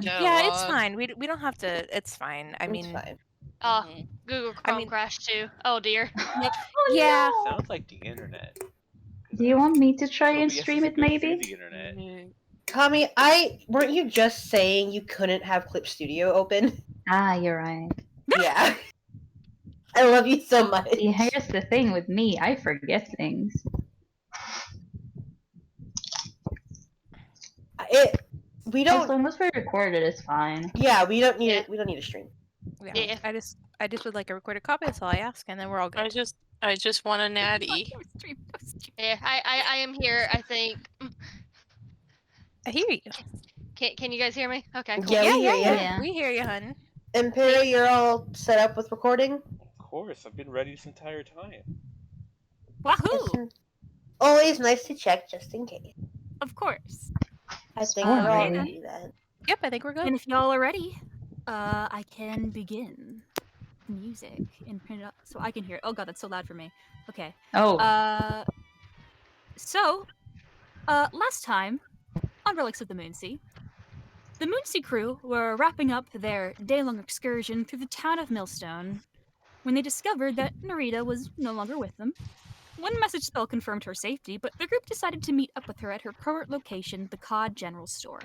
Yeah, it's fine. We don't have to. It's fine. I mean, fine. Google Chrome crashed too. Oh dear. Yep. Oh, Yeah. no. Sounds like the internet. Do you want me to try and OBS stream isn't it, good through maybe? the internet. Cami, weren't you just saying you couldn't have Clip Studio open? Ah, you're right. Yeah. I love you so much. See, here's the thing with me, I forget things. We As don't. long as we record it, it's fine. Yeah, we don't need it. We don't need a stream. Yeah. I just would like a recorded copy. That's all I ask, and then we're all good. I just want a natty. Yeah, I am here. I think. I hear you. Can you guys hear me? Okay. Cool. Yeah. We hear you, hun. And Perry, you're all set up with recording? Of course, I've been ready this entire time. Wahoo! Always nice to check, just in case. Of course. I think we're all gonna do that. Yep, I think we're good. And if y'all are ready, I can begin music and print it up so I can hear it. Oh god, that's so loud for me. Okay. Oh. So, last time on Relics of the Moonsea, the Moonsea crew were wrapping up their day-long excursion through the town of Millstone when they discovered that Narita was no longer with them. One message spell confirmed her safety, but the group decided to meet up with her at her current location, the Cod General Store.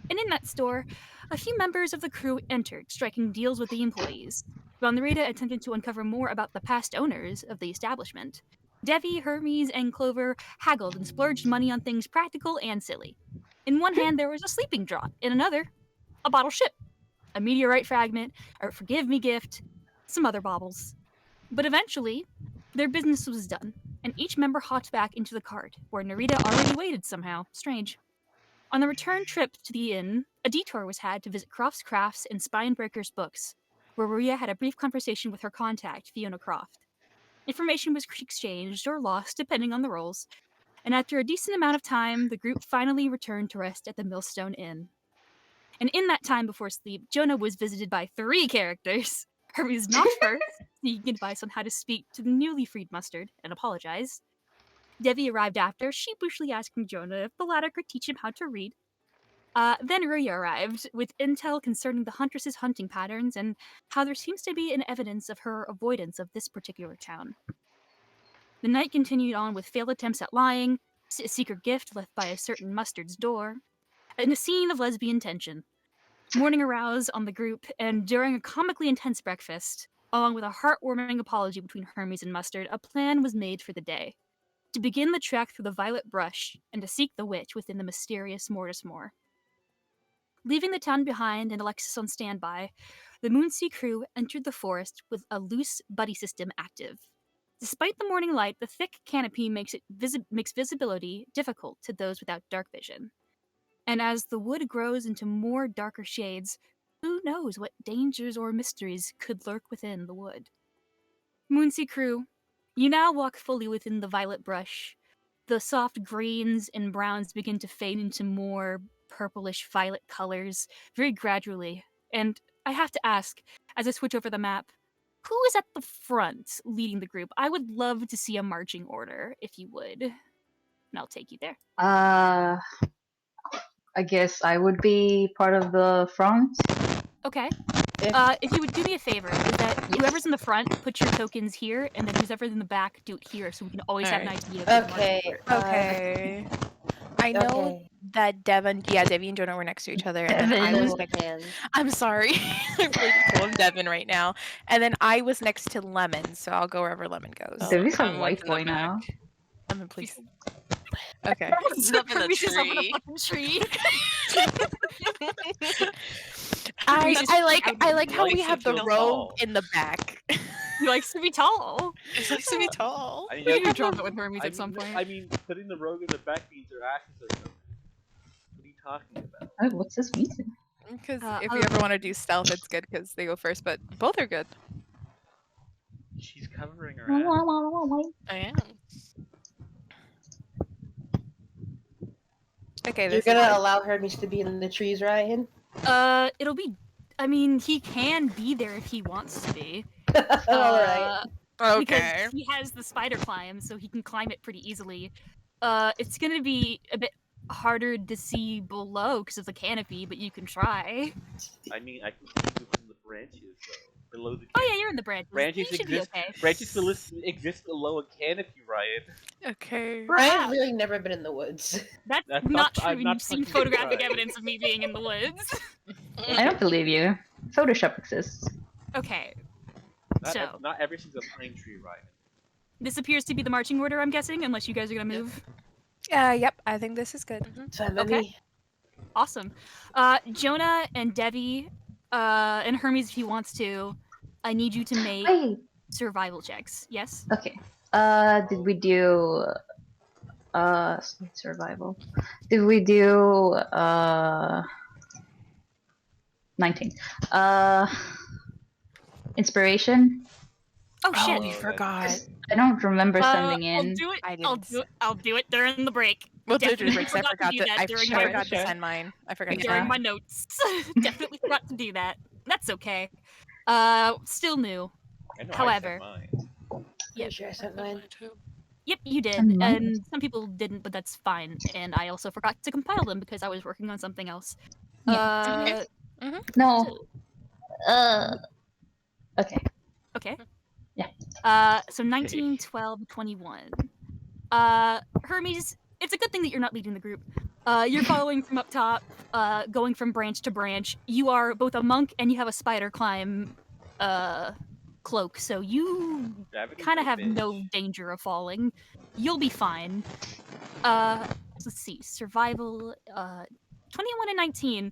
And in that store, a few members of the crew entered, striking deals with the employees, while Narita attempted to uncover more about the past owners of the establishment. Devi, Hermes, and Clover haggled and splurged money on things practical and silly. In one hand, there was a sleeping draught. In another, a bottle ship, a meteorite fragment, a forgive-me gift, some other baubles. But eventually, their business was done, and each member hopped back into the cart, where Narita already waited somehow. Strange. On the return trip to the inn, a detour was had to visit Croft's Crafts and Spinebreaker's books, where Maria had a brief conversation with her contact, Fiona Croft. Information was exchanged or lost, depending on the roles, and after a decent amount of time, the group finally returned to rest at the Millstone Inn. And in that time before sleep, Jonah was visited by 3 characters. Hermes knocked first, seeking advice on how to speak to the newly freed Mustard and apologize. Devi arrived after, sheepishly asking Jonah if the latter could teach him how to read. Then Ruya arrived, with intel concerning the Huntress's hunting patterns and how there seems to be an evidence of her avoidance of this particular town. The night continued on with failed attempts at lying, a secret gift left by a certain Mustard's door, and a scene of lesbian tension. Morning aroused on the group, and during a comically intense breakfast, along with a heartwarming apology between Hermes and Mustard, a plan was made for the day. To begin the trek through the Violet Brush, and to seek the witch within the mysterious Mortis Moor. Leaving the town behind and Alexis on standby, the Moonsea crew entered the forest with a loose buddy system active. Despite the morning light, the thick canopy makes visibility difficult to those without dark vision. And as the wood grows into more darker shades, who knows what dangers or mysteries could lurk within the wood. Moonsea crew, you now walk fully within the Violet Brush. The soft greens and browns begin to fade into more purplish violet colors very gradually. And I have to ask, as I switch over the map, who is at the front leading the group? I would love to see a marching order, if you would. And I'll take you there. I guess I would be part of the front. Okay. If you would do me a favor, is that whoever's in the front, put your tokens here, and then whoever's in the back, do it here, so we can always have an idea. Okay. I know that Devi and Jonah were next to each other, and then I was next. I'm sorry, I'm really cool. I'm Devin right now, and then I was next to Lemon, so I'll go wherever Lemon goes. Devi's a white boy now. Lemon, please. Okay. He's up in the tree. I like how we have the rogue in the back. He likes to be tall. He likes to be tall. I mean, We need to drop it with Hermes at some point. I mean, putting the rogue in the back means their asses are covered. What are you talking about? Oh, what's this music? Because if you ever want to do stealth, it's good because they go first, but both are good. She's covering her ass. I am. Okay, You're gonna allow Hermes to be in the trees, Ryan? It'll be. I mean, he can be there if he wants to be. Alright. Okay. Because he has the spider climb, so he can climb it pretty easily. It's gonna be a bit harder to see below because of the canopy, but you can try. I mean, I can see you from the branches, though. Below the Oh canopy. yeah, you're in the branches. Branches You should be exist. okay. Branches exist below a canopy, Ryan. Okay. I've really never been in the woods. That's That's not not- true. I'm not You've seen fucking photographic surprised. evidence of me being in the woods. I don't believe you. Photoshop exists. Okay, Not, So- not everything's a pine tree, Ryan. this appears to be the marching order, I'm guessing, unless you guys are gonna move. Yep. I think this is good. Fine by Okay. me. Awesome. Jonah and Debbie, and Hermes if he wants to, I need you to make Wait. survival checks. Yes? Okay. Did we do survival? Did we do 19? Inspiration? Oh shit. Oh, we forgot. I don't remember sending I'll in. do it. I I'll didn't do it. I'll do it during the break. We'll do it Definitely during breaks. I forgot to forgot do to. that I during forgot my- to send mine. I forgot to. during send my mine. notes. Definitely forgot to do that. That's okay. Still new. I know However- I sent mine. Pretty sure I sent mine. Yep, you did. And mine And some people didn't, but that's fine. And I also forgot to compile them because I was working on something else. Yeah. Uh, No. Okay. okay. Yeah. So 19, 12, 21. Hermes, it's a good thing that you're not leading the group. You're following from up top, going from branch to branch. You are both a monk and you have a spider climb cloak, so you Gravity's kind of a have bitch. no danger of falling. You'll be fine. Let's see, survival, 21 and 19.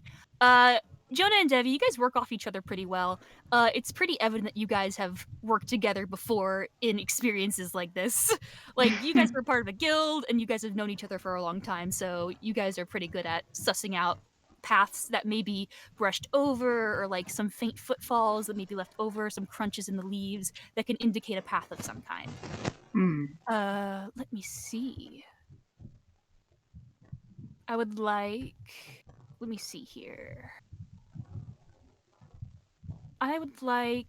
Jonah and Devi, you guys work off each other pretty well. It's pretty evident that you guys have worked together before in experiences like this. Like, you guys were part of a guild, and you guys have known each other for a long time, so you guys are pretty good at sussing out paths that may be brushed over, or like some faint footfalls that may be left over, some crunches in the leaves that can indicate a path of some kind. Hmm. Let me see. I would like. Let me see here. I would like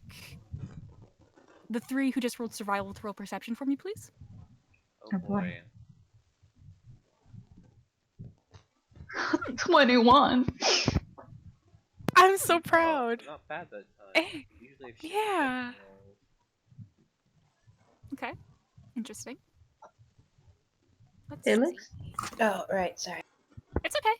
the three who just rolled survival to roll perception for me, please. Oh Oh, boy. boy. 21. I'm so proud. Not bad that time. Eh, Usually it's yeah. Okay. Interesting. Let's Felix? see. Oh, right. Sorry. It's okay.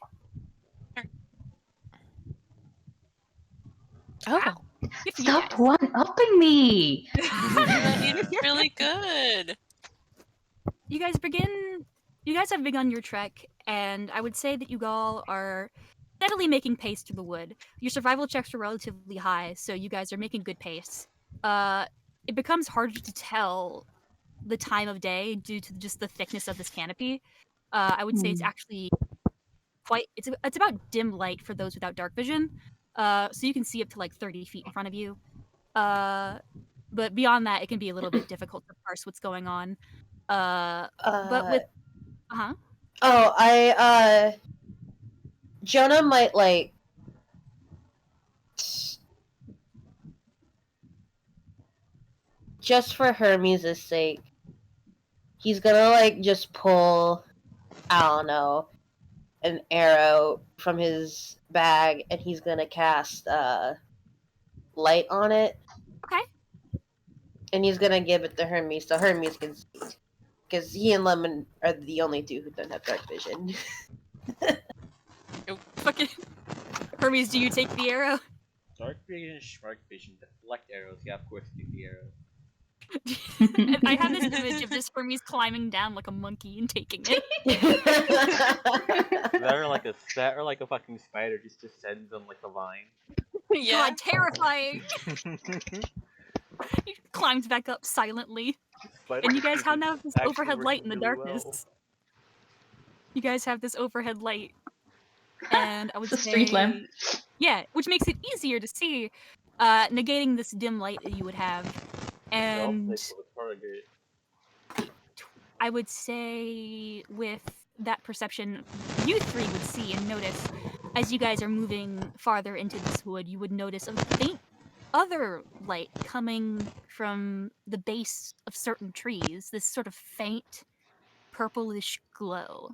Oh. Good for you Stop guys. one-upping me! It's really good. You guys have begun your trek, and I would say that you all are steadily making pace through the wood. Your survival checks are relatively high, so you guys are making good pace. It becomes harder to tell the time of day due to just the thickness of this canopy. I would say it's actually it's about dim light for those without dark vision. So you can see up to like 30 feet in front of you. But beyond that, it can be a little bit difficult to parse what's going on. But with Oh, Jonah might like just for Hermes' sake, he's gonna like just pull, I don't know, an arrow from his bag and he's gonna cast light on it. Okay. And he's gonna give it to Hermes so Hermes can see. Because he and Lemon are the only two who don't have dark vision. Fucking Hermes, do you take the arrow? Dark vision, shark vision, deflect arrows. Yeah, of course, take the arrow. And I have this image of just Hermes climbing down like a monkey and taking it. That or like a fucking spider just descends on like a vine. Yeah. God, terrifying! He climbs back up silently. And you guys have now this Actually overhead light in the working really darkness. well. You guys have this overhead light. And I would The say... street lamp. Yeah, which makes it easier to see, negating this dim light that you would have. And I would say with that perception, you three would see and notice, as you guys are moving farther into this wood, you would notice a faint other light coming from the base of certain trees, this sort of faint purplish glow.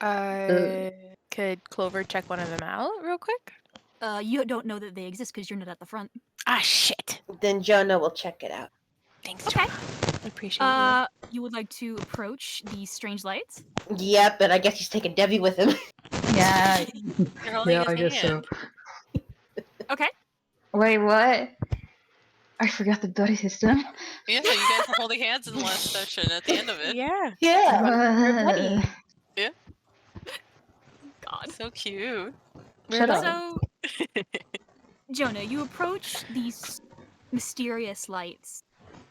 Could Clover check one of them out real quick? You don't know that they exist because you're not at the front. Ah, shit. Then Jonah will check it out. Thanks, Okay. Jonah. I appreciate you. You would like to approach these strange lights? Yep, but I guess he's taking Debbie with him. Yeah. You're holding Yeah, his I guess so. hand. Okay. Wait, what? I forgot the buddy system. Yeah, so you guys were holding hands in the last session at the end of it. Yeah. Yeah. God. So cute. Shut up. So, Jonah, you approach these mysterious lights,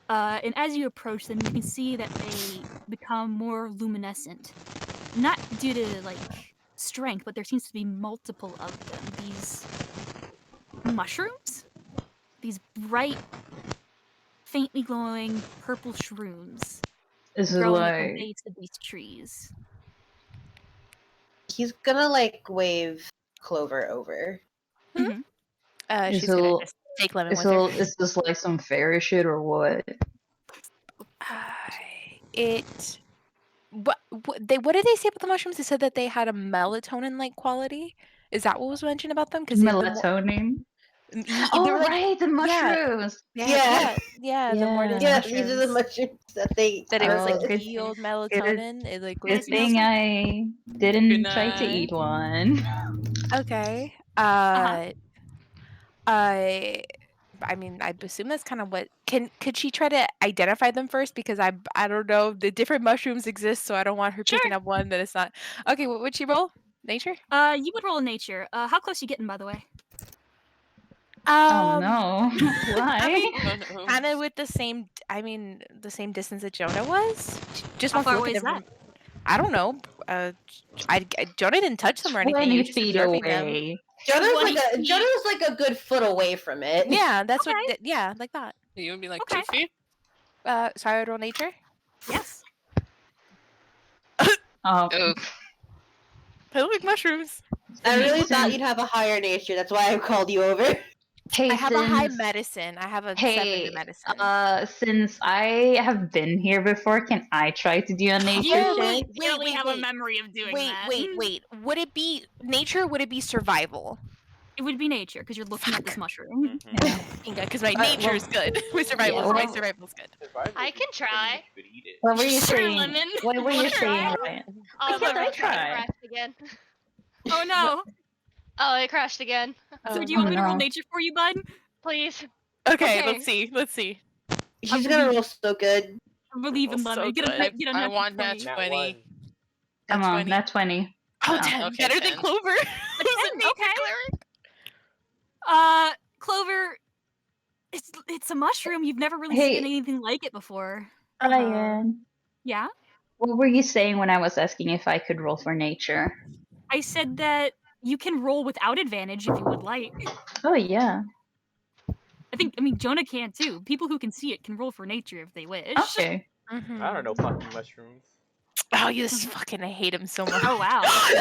and as you approach them, you can see that they become more luminescent. Not due to like strength, but there seems to be multiple of them. These mushrooms, these bright, faintly glowing purple shrooms Is it growing at the like base of these trees. He's gonna like wave Clover over. Mhm. She's Is gonna it- just take Lemon with her. is this like some fairy shit or what? What did they say about the mushrooms? They said that they had a melatonin-like quality. Is that what was mentioned about them? Because Melatonin? Oh, right, the mushrooms! Yeah. the more than Yeah, mushrooms. these are the mushrooms that they. That it was like good- yield melatonin. It like Good was thing I didn't Good try to night. eat one. okay. I mean, I assume that's kind of what. Could she try to identify them first? Because I don't know. The different mushrooms exist, so I don't want her picking up one that is not. Okay, what would she roll? Nature. You would roll in nature. How close you getting, by the way? Oh no. Why? I mean, Oh, no. kind of with the same. I mean, the same distance that Jonah was. Just How wants to far look away at is that? them. I don't know. Jonah didn't touch them or anything. He 20 was just feet observing them. away. Jonah's 20 like feet. Jonah's like a good foot away from it. Yeah, that's Okay. what. Yeah, like that. You would be like Okay. 2 feet? So I would roll nature. Yes. Oh, Oh, I like mushrooms. I really thought you'd have a higher nature. That's why I called you over. hey, I have a high since- medicine. I have a 7 Hey, in medicine. since I have been here before, can I try to do a nature Oh, check? Clearly have a memory of doing that. Wait. Would it be nature? Would it be survival? It would be nature because you're looking at this mushroom. Because my well, nature is good. My survival, yeah, my well- survival's good. I can try. You could eat it. What were you Sure, saying? Lemon. What were you Wanna saying, try? Ryan? Oh, can't my I room try? crashed again. Oh no. Oh, it crashed again. So do you want me to roll no. nature for you, bud? Please. Okay, Okay. let's see. She's gonna roll so good. Believe in Oh, Lemon. so Get a good. get a I nat want 20. that Nat 20. one. Come on, 20. not 20. Oh, Oh, 10. okay, Better 10. than Clover. Okay. Clover, it's a mushroom. You've never really Hey. seen anything like it before. Ryan, Yeah? what were you saying when I was asking if I could roll for nature? I said that you can roll without advantage if you would like. Oh, yeah. I mean, Jonah can too. People who can see it can roll for nature if they wish. Okay. I don't know fucking mushrooms. Oh, you just fucking I hate him so much. Oh, wow. I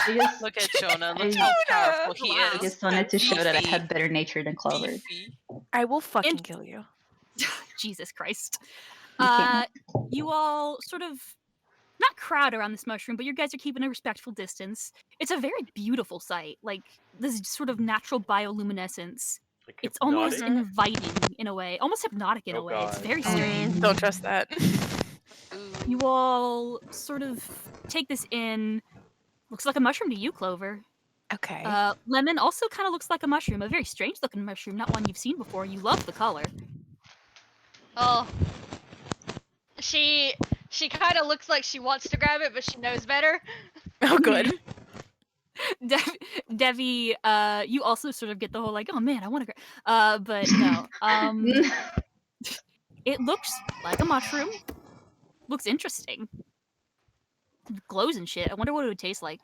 just, Look at Jonah. Look I- how powerful he Wow. I is. just wanted to show that I Beefy. had better nature than Clover. Beefy. I will fucking And- kill you. Jesus Christ. You can't. You all sort of not crowd around this mushroom, but you guys are keeping a respectful distance. It's a very beautiful sight, like this sort of natural bioluminescence. Like It's almost hypnotic? inviting in a way, almost hypnotic in a Oh, way. It's God. very strange. Don't trust that. You all sort of take this in. Looks like a mushroom to you, Clover. Okay. Lemon also kind of looks like a mushroom, a very strange looking mushroom, not one you've seen before. You love the color. Oh. She kind of looks like she wants to grab it, but she knows better. Oh, good. Devi, you also sort of get the whole like, oh man, I want to grab. But no. It looks like a mushroom. Looks interesting. Glows and shit. I wonder what it would taste like.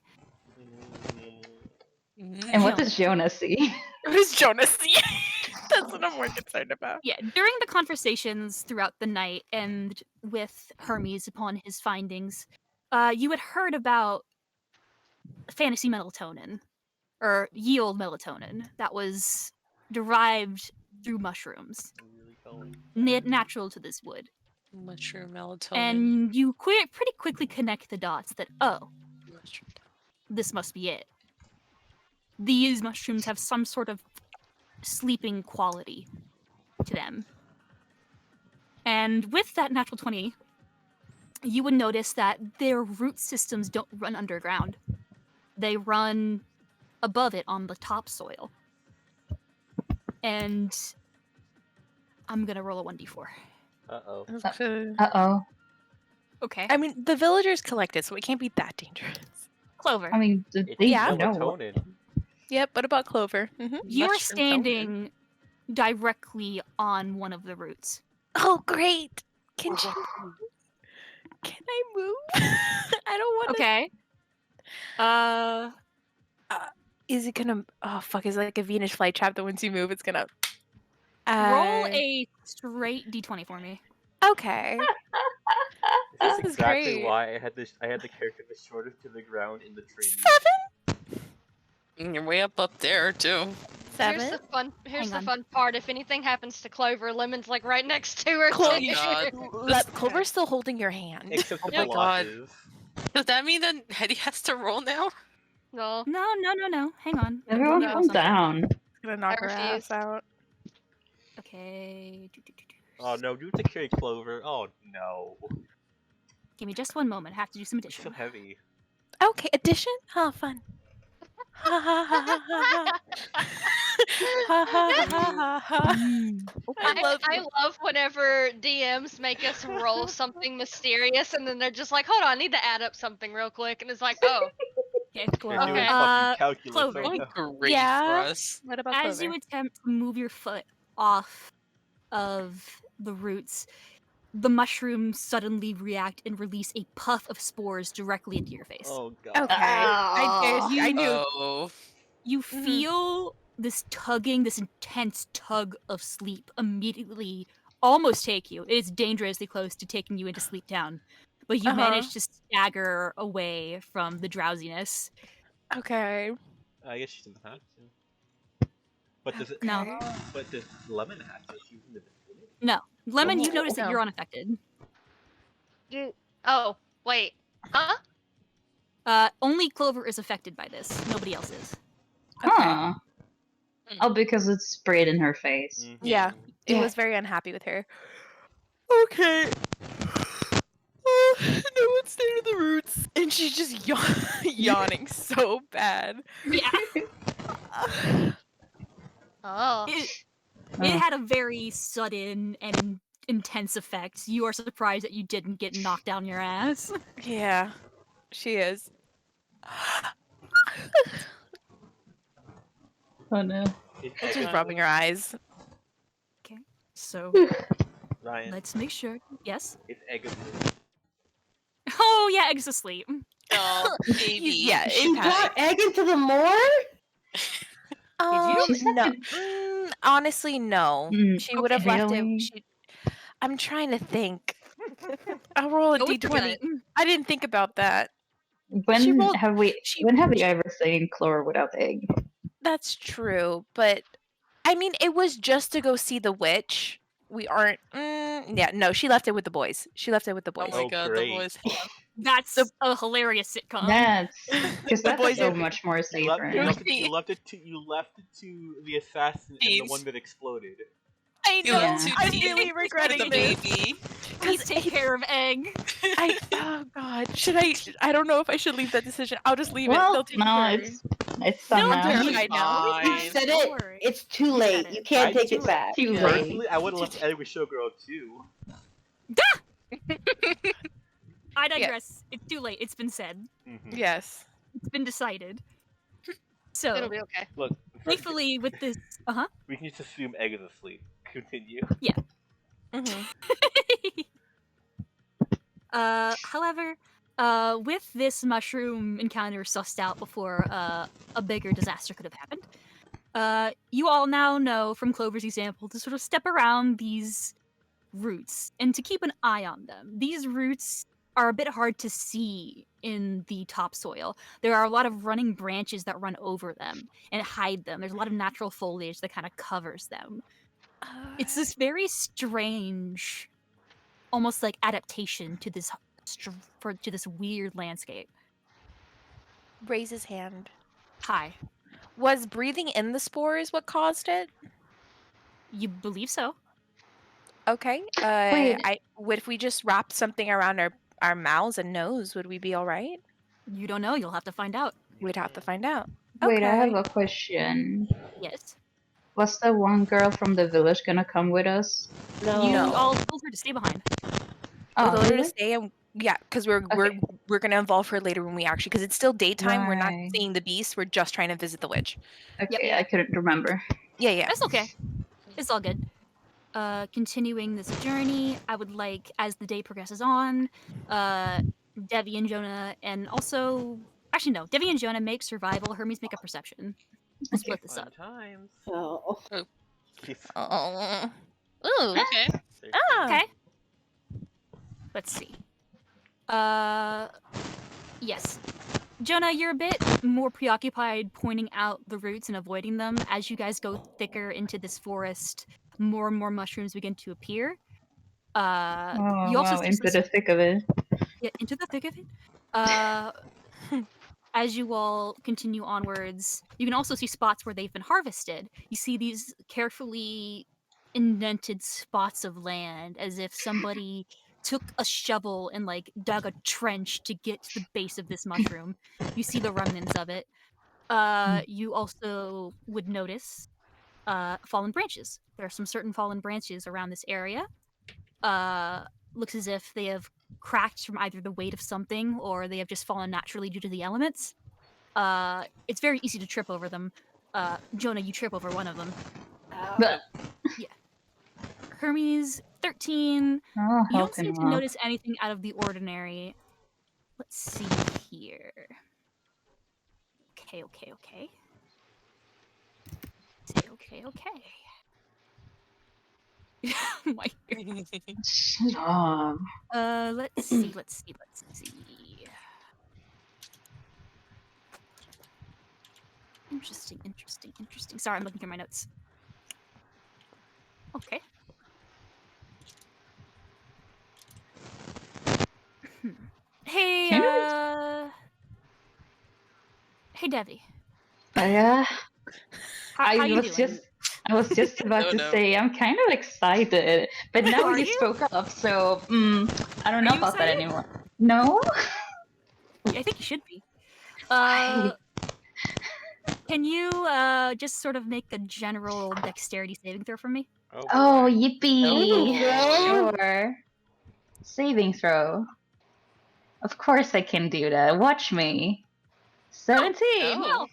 And what does Jonah see? What does Jonah see? That's what I'm more concerned about. Yeah, during the conversations throughout the night and with Hermes upon his findings, you had heard about fantasy melatonin, or yield melatonin, that was derived through mushrooms, natural to this wood. Mushroom melatonin. And you pretty quickly connect the dots that, oh, this must be it. These mushrooms have some sort of sleeping quality to them. And with that natural 20, you would notice that their root systems don't run underground. They run above it on the topsoil. And I'm gonna roll a 1d4. Uh-oh. Okay. Uh-oh. Okay. I mean, the villagers collected, so it can't be that dangerous. Clover. I mean, It's they Yeah. know. melatonin. Yep, what about Clover? You're Mushroom standing directly on one of the roots. Oh, great! Can I move? I don't want to. Okay. Is it gonna? Oh fuck! Is it like a Venus flytrap that once you move, it's gonna? Roll a straight d20 for me. Okay. This is This is exactly great. why I had the character the shortest to the ground in the tree. 7. You're way up there too. Here's 7. the fun. Here's Hang the on. fun part. If anything happens to Clover, Lemon's like right next to her. Clo- too. God. Clover's still holding your hand. Except the Oh my God. blotches. Does that mean that Hetty has to roll now? No. No. Hang on. I'm Everyone gonna roll calm something. down. Gonna knock I her refuse. ass out. Okay. Oh no, do to carry Clover. Oh no. Give me just one moment. I have to do some It's so addition. heavy. Okay, addition. Oh, fun. Ha ha ha ha ha ha. Ha ha ha ha ha. I love whenever DMs make us roll something mysterious and then they're just like, hold on, I need to add up something real quick. And it's like, oh, Okay. They're Wow. doing Okay. fucking calculus Clover. right now. Great Yeah. for us. What about As Clover? you attempt to move your foot off of the roots, the mushrooms suddenly react and release a puff of spores directly into your face. Oh god. Okay. I knew. Oh. You Mhm. feel this tugging, this intense tug of sleep immediately almost take you. It is dangerously close to taking you into sleep town, but you manage to stagger away from the drowsiness. Okay. I guess she doesn't have to. But does it? No. But does Lemon have to? She's in the vicinity. No. Lemon, you notice that No. you're unaffected. oh, wait, huh? Only Clover is affected by this. Nobody else is. Huh. Oh, because it's sprayed in her face. Mhm. Yeah. It Yeah. was very unhappy with her. Okay. No one's staying to the roots, and she's just yawning so bad. Yeah. Oh. It had a very sudden and intense effect. You are surprised that you didn't get knocked down your ass. Yeah, she is. Oh no. She's just rubbing her eyes. So Ryan, let's make sure. Yes. it's egg of Oh yeah, Egg's asleep. Oh, baby. Yeah, She it brought egg into the moor? She said No. to- Honestly, no. Mm, She would have left really? it. I'm trying to think. I'll roll a Go with your d20. gut. I didn't think about that. When rolled- have we? she- When have we ever seen Chlor without egg? That's true, but I mean, it was just to go see the witch. We aren't. Yeah, no, she left it with the boys. She left it with the Oh boys. my Oh, god, great. the voice. That's a hilarious sitcom. That's because The that's boys so are- much more You safer. left it to the assassin and the Jeez. one that exploded. I You know. Yeah. too I'm deep really for regretting the this. baby. Please take care of Egg. Oh god, should I? I don't know if I should leave that decision. I'll just leave it. Well, They'll take no, care. it's done No, now. terrified now. You Fine. said Don't it. worry. It's too said late. it. You can't take it Too back. Too Yeah. late. Personally, I would have left egg with Showgirl too. I digress. It's too late. It's been said. Mhm. Yes. It's been decided. It'll So, be okay. Look, thankfully, with this, we can just assume egg is asleep. Continue. hmm however, with this mushroom encounter sussed out before a bigger disaster could have happened, you all now know from Clover's example to sort of step around these roots and to keep an eye on them. These roots are a bit hard to see in the topsoil. There are a lot of running branches that run over them and hide them. There's a lot of natural foliage that kind of covers them. It's this very strange, almost like adaptation to this to this weird landscape. raise his hand. Hi. Was breathing in the spores what caused it? You believe so? Okay. Wait. What if we just wrapped something around our mouths and nose? Would we be all right? You don't know. You'll have to find out. We'd have to find out. Wait, I have Okay. a question. Yes. Was the one girl from the village gonna come with us? No. You No. all told her to stay behind. We Oh, told her to really? stay, and yeah, because we're gonna involve her later when we actually, because it's still daytime. We're not Right. seeing the beast. We're just trying to visit the witch. Okay, Yep. I couldn't remember. Yeah. That's okay. It's all good. Continuing this journey, I would like, as the day progresses on, Devi and Jonah, and also, actually no, Devi and Jonah make survival. Hermes make a perception. We'll Okay. split this Fun up. times. Oh. Oh. Ooh. Okay. Ah. Okay. Let's see. Yes. Jonah, you're a bit more preoccupied pointing out the roots and avoiding them. As you guys go thicker into this forest, more and more mushrooms begin to appear. Oh, You also wow, see into the thick of it. yeah, into the thick of it. As you all continue onwards, you can also see spots where they've been harvested. You see these carefully indented spots of land, as if somebody took a shovel and like dug a trench to get to the base of this mushroom. You see the remnants of it. You also would notice fallen branches. There are some certain fallen branches around this area. Looks as if they have cracked from either the weight of something or they have just fallen naturally due to the elements. It's very easy to trip over them. Jonah, you trip over one of them. But, Hermes, 13. oh, You don't helping seem to him out. notice anything out of the ordinary. Let's see here. Okay. Okay. My ear. Shut up. Let's see. Interesting. Sorry, I'm looking through my notes. Okay. Hey, Can hey, Devi. Yeah. How you doing? I was just about Oh, to no. say I'm kind of excited, but now Are you you? spoke up, so I don't Are know you about that excited? anymore. No. I think you should be. Why? Can you just sort of make a general dexterity saving throw for me? Oh, boy. yippee! Oh. Sure. Saving throw. Of course I can do that. Watch me. 17. Oh.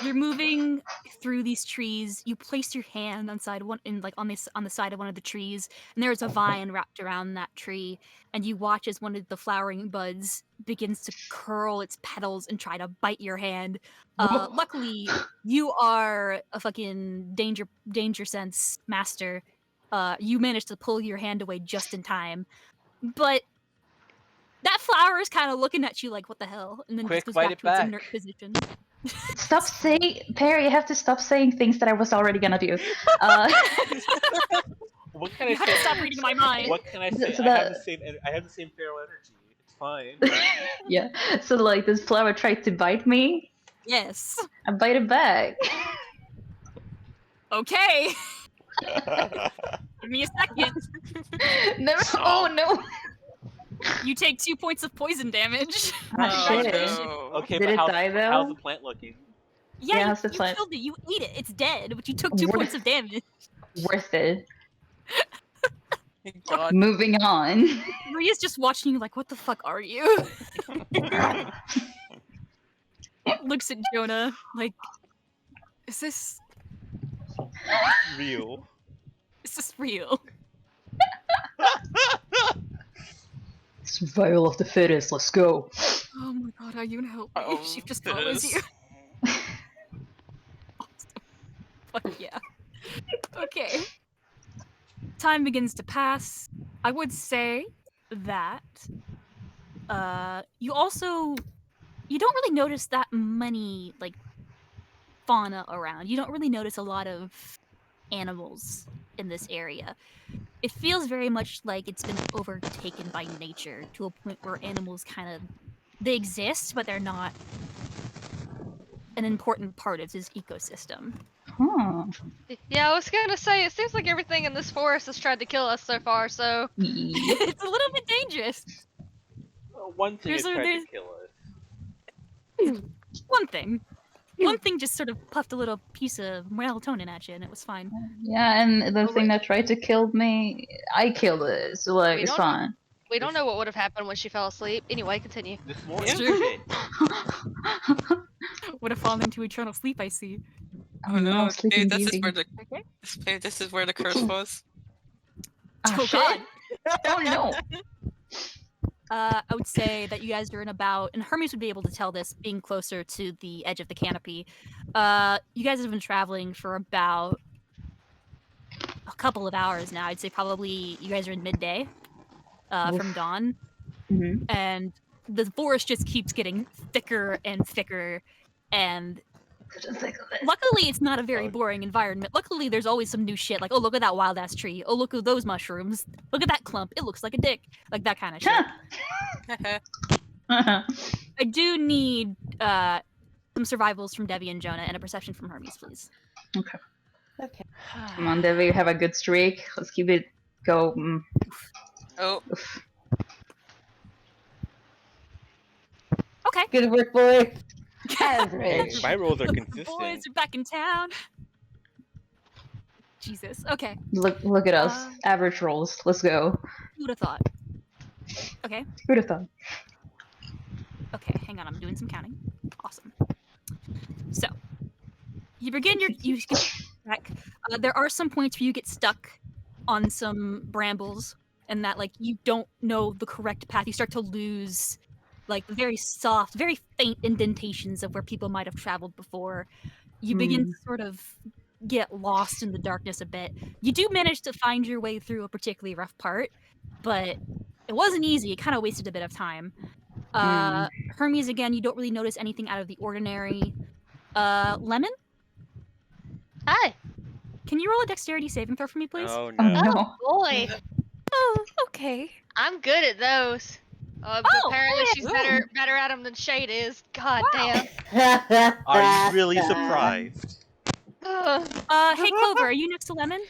You're moving through these trees. You place your hand on the side of one of the trees, and there's a vine wrapped around that tree. And you watch as one of the flowering buds begins to curl its petals and try to bite your hand. Luckily, you are a fucking danger sense master. You managed to pull your hand away just in time, but that flower is kind of looking at you like, "What the hell?" And then Quick, just goes bite back it to its back. inert position. Stop saying, Perry. You have to stop saying things that I was already gonna do. What can I You have to say? stop reading my mind. What can I say? So I have the same feral energy. It's fine. yeah. So like this flower tried to bite me. Yes. I bite it back. Okay. Give me a second. No. Oh no. You take 2 points of poison damage. Ah, Oh, shit. no. Okay, Did but it die though? how's the plant looking? Yeah, Yeah, how's the you plant? killed it. You ate it. It's dead, but you took 2 Worth- points of damage. Worth it. Thank God. Moving on. Maria's just watching you like, what the fuck are you? Looks at Jonah like, is this Real. real? Survival of the fittest. Let's go. Oh my god, are you gonna help me? Oh, She just it follows is. you. Fuck yeah. Okay. Time begins to pass. I would say that you don't really notice that many like fauna around. You don't really notice a lot of animals in this area. It feels very much like it's been overtaken by nature to a point where animals kind of They exist, but they're not an important part of this ecosystem. Huh. Yeah, I was gonna say, it seems like everything in this forest has tried to kill us so far, so... Yep. It's a little bit dangerous. One thing is There's tried to kill us. One thing. One thing just sort of puffed a little piece of melatonin at you, and it was fine. Yeah, and the thing that tried to kill me, I killed it, so like, We it's don't- fine. We don't know what would have happened when she fell asleep. Anyway, continue. This morning, Yeah. shit. Would have fallen into eternal sleep, I see. Oh no, Maybe Sleeping this is Beauty. where the Okay. maybe this is where the curse was. Ah, Oh, shit. God. Oh no. I would say that you guys are in about, and Hermes would be able to tell this, being closer to the edge of the canopy. You guys have been traveling for about a couple of hours now. I'd say probably you guys are in midday from Oof. dawn, Mhm. and the forest just keeps getting thicker and thicker. And Couldn't think of it. luckily, it's not a very Oh. boring environment. Luckily, there's always some new shit, like, oh, look at that wild ass tree. Oh, look at those mushrooms. Look at that clump. It looks like a dick. Like that kind of shit. I do need some survivals from Devi and Jonah and a perception from Hermes, please. Okay. Come on, Devi, you have a good streak. Let's keep it go. Oh, Okay. Good work, boy. Average. My rolls are The consistent. boys are back in town. Jesus. Okay. Look at us. Average rolls. Let's go. Who'd have thought? Okay. Who'd have thought? Okay. Hang on. I'm doing some counting. Awesome. So, you begin your. You get back. There are some points where you get stuck on some brambles, and that like you don't know the correct path. You start to lose like very soft, very faint indentations of where people might have traveled before. You begin to sort of get lost in the darkness a bit. You do manage to find your way through a particularly rough part, but it wasn't easy. It kind of wasted a bit of time. Hermes, again, you don't really notice anything out of the ordinary. Lemon, Hi. can you roll a dexterity saving throw for me, please? Oh Oh no. no. Boy, Oh, okay. I'm good at those. But Oh, apparently yeah. she's better at them than Shade is. God Wow. damn. Are you really surprised? Ugh. Hey, Clover, are you next to Lemon?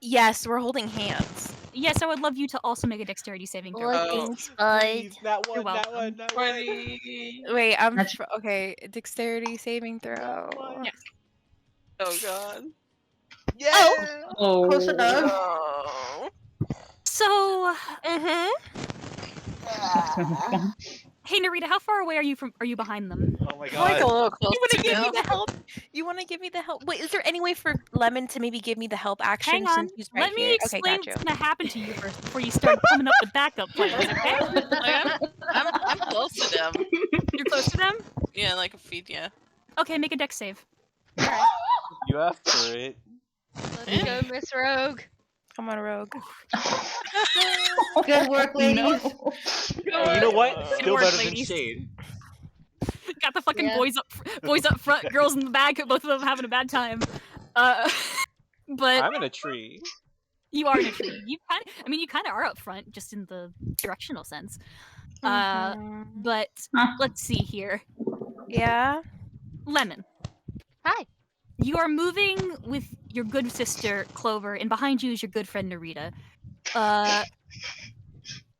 Yes, we're holding hands. Yes, I would love you to also make a dexterity saving throw. Well, Oh. thanks, bud. Please, not You're one, not welcome. one, not one. 20. Wait, That's- okay. Dexterity saving throw. Yes. Oh god. Yeah. Oh. Close enough. Oh. So, Mm-hmm. hey, Narita, how far away are you from? Are you behind them? Oh my Like a god. little close You want to to give me them. the help? You want to give me the help? Wait, is there any way for Lemon to maybe give me the help action Hang on. since he's right Let me here? explain Okay, got you. what's gonna happen to you first before you start coming up with backup plans. Okay? I'm close to them. You're close to them. Yeah, like a feet, yeah. Okay, make a dex save. You asked for it. Let's go, Miss Rogue. Come on, Rogue. Good work, ladies. Hey, you know what? Good Still work, better than ladies. Shade. Got the fucking Yeah. boys up front, girls in the back. Both of them having a bad time. But I'm in a tree. you are in a tree. You kind of, I mean, you kind of are up front, just in the directional sense. Mhm. But Huh. let's see here. Yeah. Lemon. Hi. You are moving with your good sister Clover, and behind you is your good friend Narita.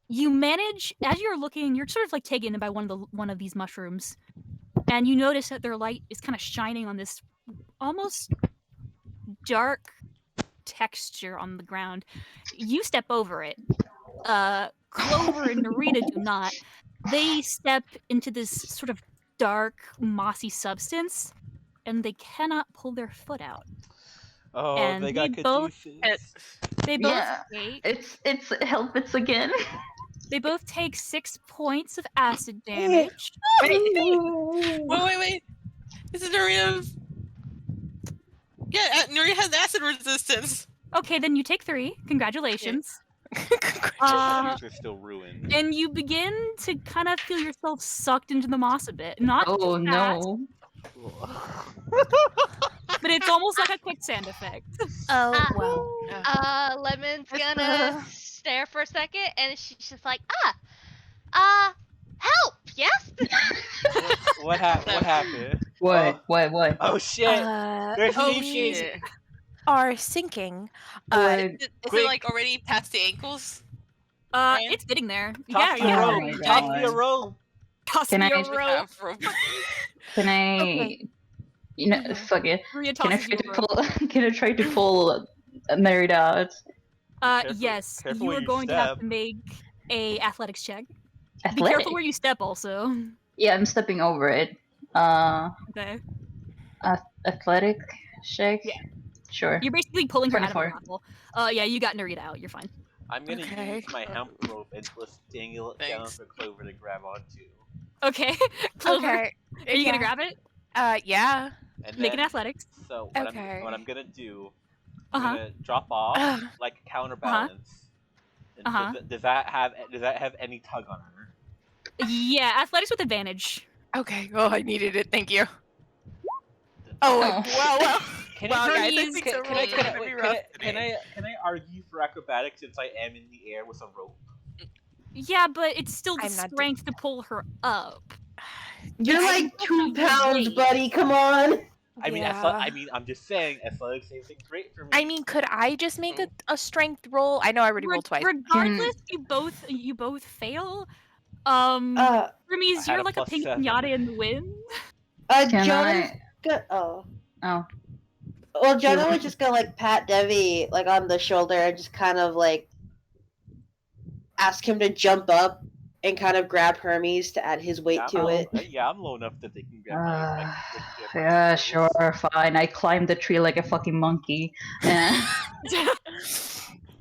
You manage, as you're looking, you're sort of like taken by one of these mushrooms, and you notice that their light is kind of shining on this almost dark texture on the ground. You step over it. Clover and Narita do not. They step into this sort of dark, mossy substance, and they cannot pull their foot out. Oh, And they got we both- caduceus. They both Yeah. take. It's help. It's again. They both take 6 points of acid damage. Wait. This is Nuria's. Yeah, Nuria has acid resistance. Okay, then you take 3. Congratulations. Caduceus are still ruined. And you begin to kind of feel yourself sucked into the moss a bit. Not Oh too fast, no. but it's almost like a quicksand effect. Oh well. Lemon's It's gonna the- stare for a second, and she's just like, help! Yes. What happened? What? Oh shit! There's Oh sinking. shit. are sinking. What? Is it Quick. like already past the ankles? Ryan? It's getting there. Toss me a Oh rope. my Toss me a God. rope. Toss Can me I- a rope. Can I? Okay. You know, Mhm. fuck it. Maria Can I tosses try you to a rope. pull? Can I try to pull Married out? Careful- Yes, careful you where are you going to have step. to make a athletics check. Be Athletic. careful where you step, also. Yeah, I'm stepping over it. Okay. Athletic check. Yeah. Sure. You're basically pulling her out of a 24. grapple. Yeah, you got Narita out. You're fine. I'm gonna Okay. use my hemp rope and just dangle it down Thanks. for Clover to grab onto. Okay. Clover, Okay. are you gonna grab it? Yeah. And Make an then, athletics. so Okay. what I'm gonna do, I'm Uh-huh. gonna drop off Ugh. like counterbalance. And Uh-huh. Does that have any tug on her? Yeah, athletics with advantage. Okay. Oh, I needed it. Thank you. Oh, well. Can Wow, I, guys, I Hermes- think can, the can I, rules can are I, gonna be wait, rough can today. I argue for acrobatics since I am in the air with a rope? Yeah, but it's still the I'm not strength to pull her up. You're I like don't 2 know pounds, weight. buddy. Come on. I mean, Yeah. I'm just saying, athletics same thing's great for me. I mean, could I just make a strength roll? I know I already rolled twice. Regardless, you both fail. Hermes, I had you're a like a plus pink 7. pinata in the wind. Can Jonah's I? go- Oh. Oh. Well, Jonah was just gonna like pat Devi like on the shoulder and just kind of like ask him to jump up and kind of grab Hermes to add his weight to it. Yeah, I'm low enough that they can grab my. Yeah, sure, fine. I climbed the tree like a fucking monkey, and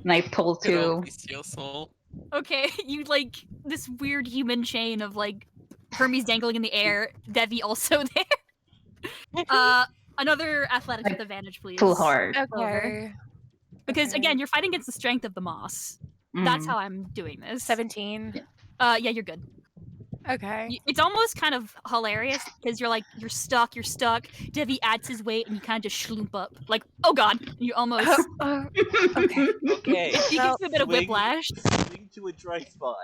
I pull Good old too. bestial soul. Okay, you like this weird human chain of like Hermes dangling in the air, Devi also there. Another athletics with advantage, please. Pull hard. Okay. Because Okay. again, you're fighting against the strength of the moss. That's how I'm doing this. 17. Yeah, you're good. Okay. It's almost kind of hilarious because you're stuck. Devi adds his weight, and you kind of just schloomp up. Like, oh god, you almost. Okay. Okay. He gives you a bit of Swing- whiplash. Swing to a dry spot.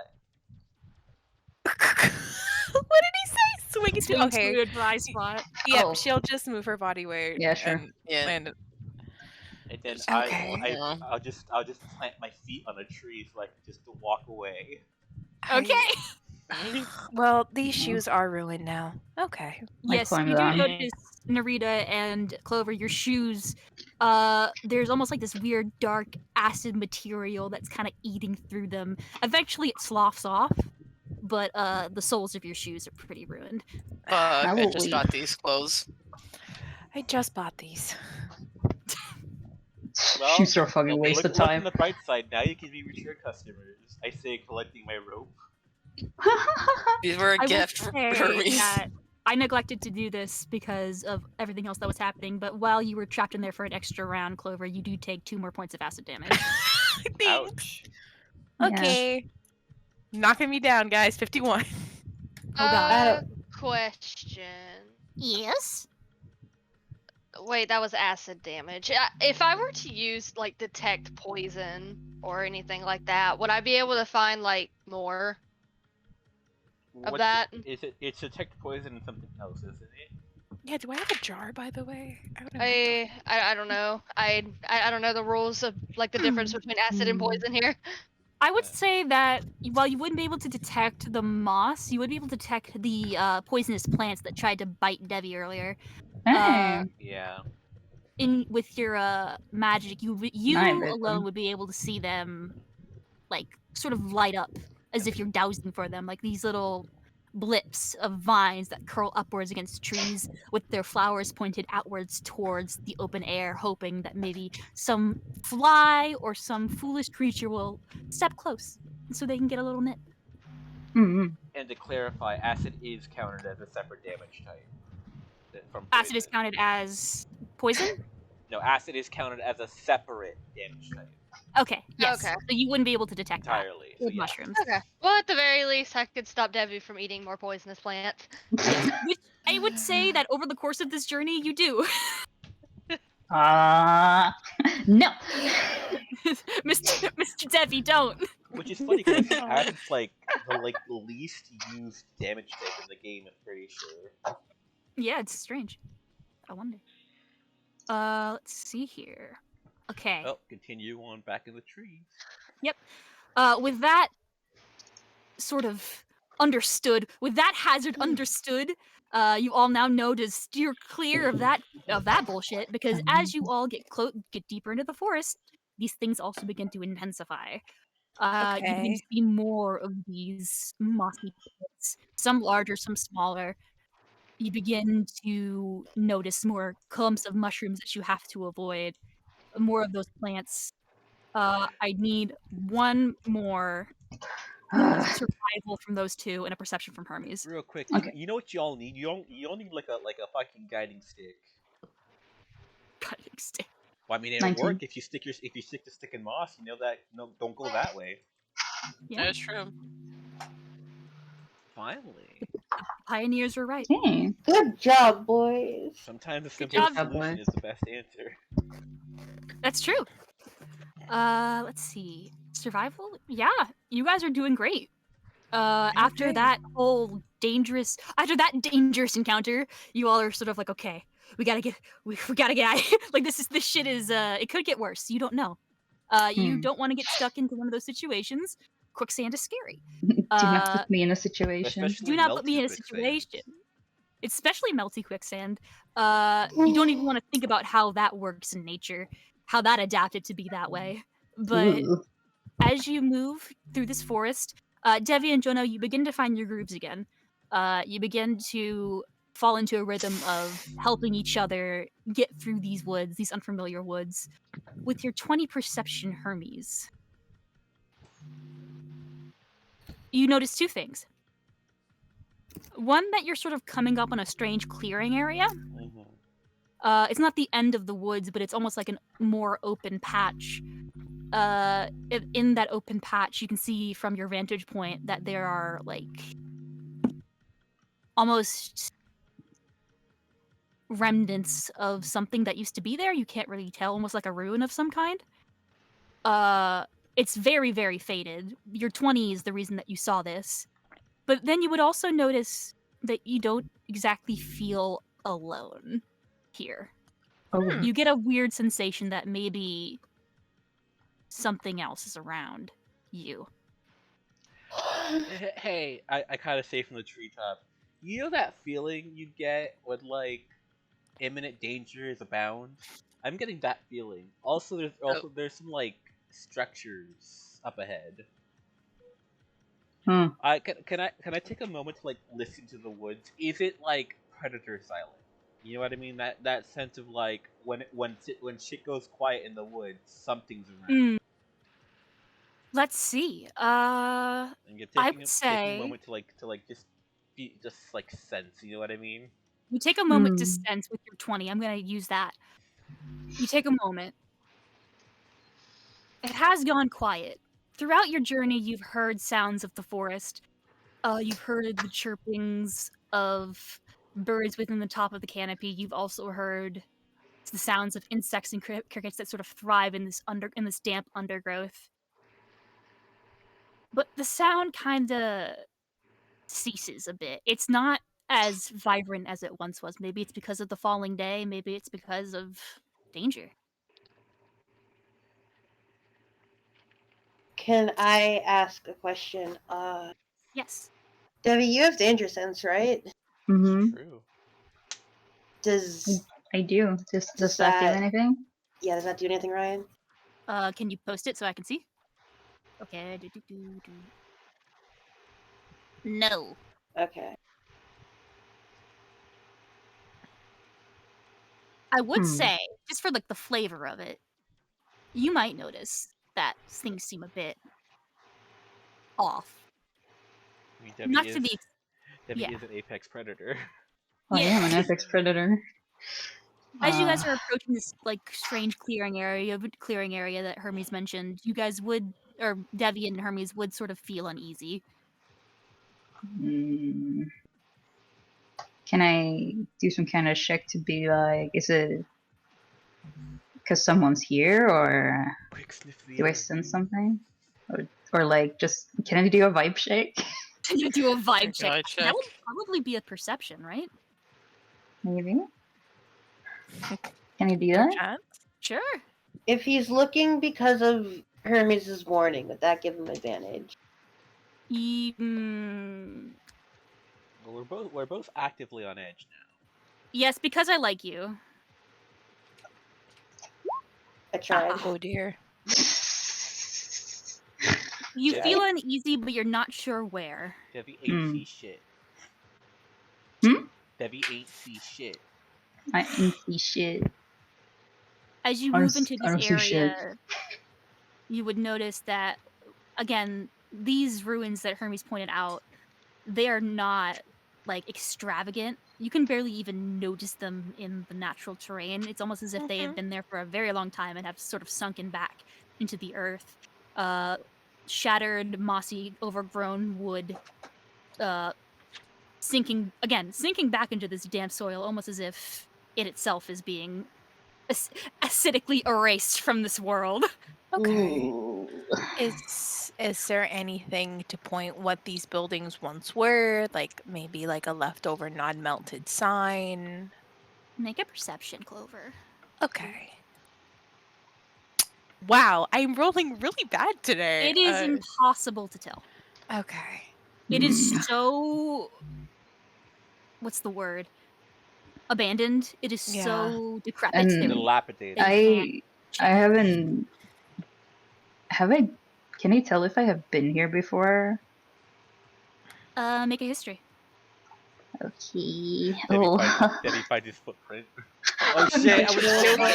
What did he say? Swing to Swing okay. to a dry spot. Yep, Oh. she'll just move her body weight. Yeah, sure. And Yeah. land. And then Okay. I'll just plant my feet on a tree so I can just walk away. Okay. Well, these shoes are ruined now. Okay. Yes, climb you do down. notice, Narita and Clover, your shoes. There's almost like this weird dark acid material that's kind of eating through them. Eventually, it sloughs off, but the soles of your shoes are pretty ruined. Fuck, I will just leave. got these clothes. I just bought these. Well, Shoes are a fucking Look, waste of look on time. the bright side. Now you can be return customers. I say collecting my rope. These were a I will gift from say Hermes. that I neglected to do this because of everything else that was happening, but while you were trapped in there for an extra round, Clover, you do take 2 more points of acid damage. Thanks. Ouch. Okay. Knocking me down, guys. 51. Oh god. Question. Yes? Wait, that was acid damage. If I were to use like detect poison or anything like that, would I be able to find like more? What's that- It's detect poison and something else, isn't it? Yeah, do I have a jar, by the way? I don't know. I don't know. I don't know the rules of like the difference between acid and poison here. I would say that while you wouldn't be able to detect the moss, you would be able to detect the poisonous plants that tried to bite Devi earlier. Hey. Yeah. With your magic, you I bet alone them. would be able to see them, like sort of light up as if you're dowsing for them, like these little blips of vines that curl upwards against trees with their flowers pointed outwards towards the open air, hoping that maybe some fly or some foolish creature will step close so they can get a little nip. Mm-hmm. And to clarify, acid is counted as a separate damage type. From Acid is poison. counted as poison? No, acid is counted as a separate damage type Okay, yes. Okay. So you wouldn't be able to detect entirely. that with yeah. mushrooms. Okay. Well, at the very least, I could stop Debbie from eating more poisonous plants. Which I would say that over the course of this journey, you do. No. Mr. Devi, don't. Which is funny because acid's like the least used damage type in the game. I'm pretty sure. Yeah, it's strange. I wonder. Let's see here. Okay. Oh, continue on back in the trees. Yep. With that sort of understood, with that hazard understood, you all now know to steer clear of that bullshit, because as you all get deeper into the forest, these things also begin to intensify. You begin to see more of these mossy pits, some larger, some smaller. You begin to notice more clumps of mushrooms that you have to avoid, more of those plants. I need one more survival from those two and a perception from Hermes. Real quick, Okay. you know what you all need? You all need like a fucking guiding stick. Guiding stick. Well, I mean, it'll 19. work if you stick the stick in moss. You know that. No, don't go that way. Yeah. That's true. Finally. Pioneers were right. Hey. Good job, boys. Sometimes the Good simplest job, solution boys. is the best answer. That's true. Let's see. Survival? Yeah, you guys are doing great. After that dangerous encounter, you all are sort of like, okay, we gotta get out of here. Like this shit is it could get worse. You don't know. You don't want to get stuck into one of those situations. Quicksand is scary. Do not put me in a situation. Especially Do not put me in a melty situation. Especially melty quicksand. You don't even want to think about how that works in nature, how that adapted to be that way. But as you move through this forest, Devi and Jono, you begin to find your grooves again. You begin to fall into a rhythm of helping each other get through these woods, these unfamiliar woods, with your 20 perception Hermes. You notice two things. One, that you're sort of coming up on a strange clearing area. It's not the end of the woods, but it's almost like a more open patch. In that open patch, you can see from your vantage point that there are like almost remnants of something that used to be there. You can't really tell, almost like a ruin of some kind. It's very, very faded. Your 20 is the reason that you saw this. But then you would also notice that you don't exactly feel alone here. You get a weird sensation that maybe something else is around you. Hey, I kind of say from the treetop. You know that feeling you get when like imminent danger is abound? I'm getting that feeling. Also, there's some like structures up ahead. Can I take a moment to like listen to the woods? Is it like predator silent? You know what I mean? That sense of like when shit goes quiet in the woods, something's around. Let's see. I would say taking a moment to like sense. You know what I mean? You take a moment to sense with your 20. I'm gonna use that. You take a moment. It has gone quiet. Throughout your journey, you've heard sounds of the forest. You've heard the chirpings of birds within the top of the canopy. You've also heard the sounds of insects and crickets that sort of thrive in this damp undergrowth. But the sound kind of ceases a bit. It's not as vibrant as it once was. Maybe it's because of the falling day. Maybe it's because of danger. Can I ask a question? Yes. Debbie, you have danger sense, right? Mm-hmm. True. I do. Does that do anything? Yeah, does that do anything, Ryan? Can you post it so I can see? Okay. No. Okay. I would say, just for like the flavor of it, you might notice that things seem a bit off. I mean, Debbie Not is, to be. Debbie Yeah. is an apex predator. I am an apex predator. As you guys are approaching this like strange clearing area that Hermes mentioned, you guys would, or Devi and Hermes would sort of feel uneasy. Can I do some kind of check to be like, is it because someone's here, or do I sense something? Or or like just can I do a vibe check? Can you do a vibe check? Gotcha. That would probably be a perception, right? Maybe. Can you do that? Perchance. Sure. If he's looking because of Hermes' warning, would that give him advantage? Mm, Well, we're both actively on edge now. yes, because I like you. I tried. Oh dear. You Yeah. feel uneasy, but you're not sure where. Debbie ain't see shit. Hmm? Debbie ain't see shit. I ain't see shit. As you I move don't into I this don't see shit. area, you would notice that, again, these ruins that Hermes pointed out, they are not like extravagant. You can barely even notice them in the natural terrain. It's almost as if they have been there for a very long time and have sort of sunken back into the earth. Shattered, mossy, overgrown wood, sinking back into this damp soil, almost as if it itself is being acidically erased from this world. Okay. Ooh. Is there anything to point what these buildings once were? Like maybe like a leftover non-melted sign? Make a perception, Clover. Okay. Wow, I'm rolling really bad today. It is impossible to tell. Okay. It is so... What's the word? Abandoned. It is so decrepit. And Dilapidated. I haven't. Have I? Can you tell if I have been here before? Make a history. Okay. Debbie finds his footprint. Oh shit! I was joking.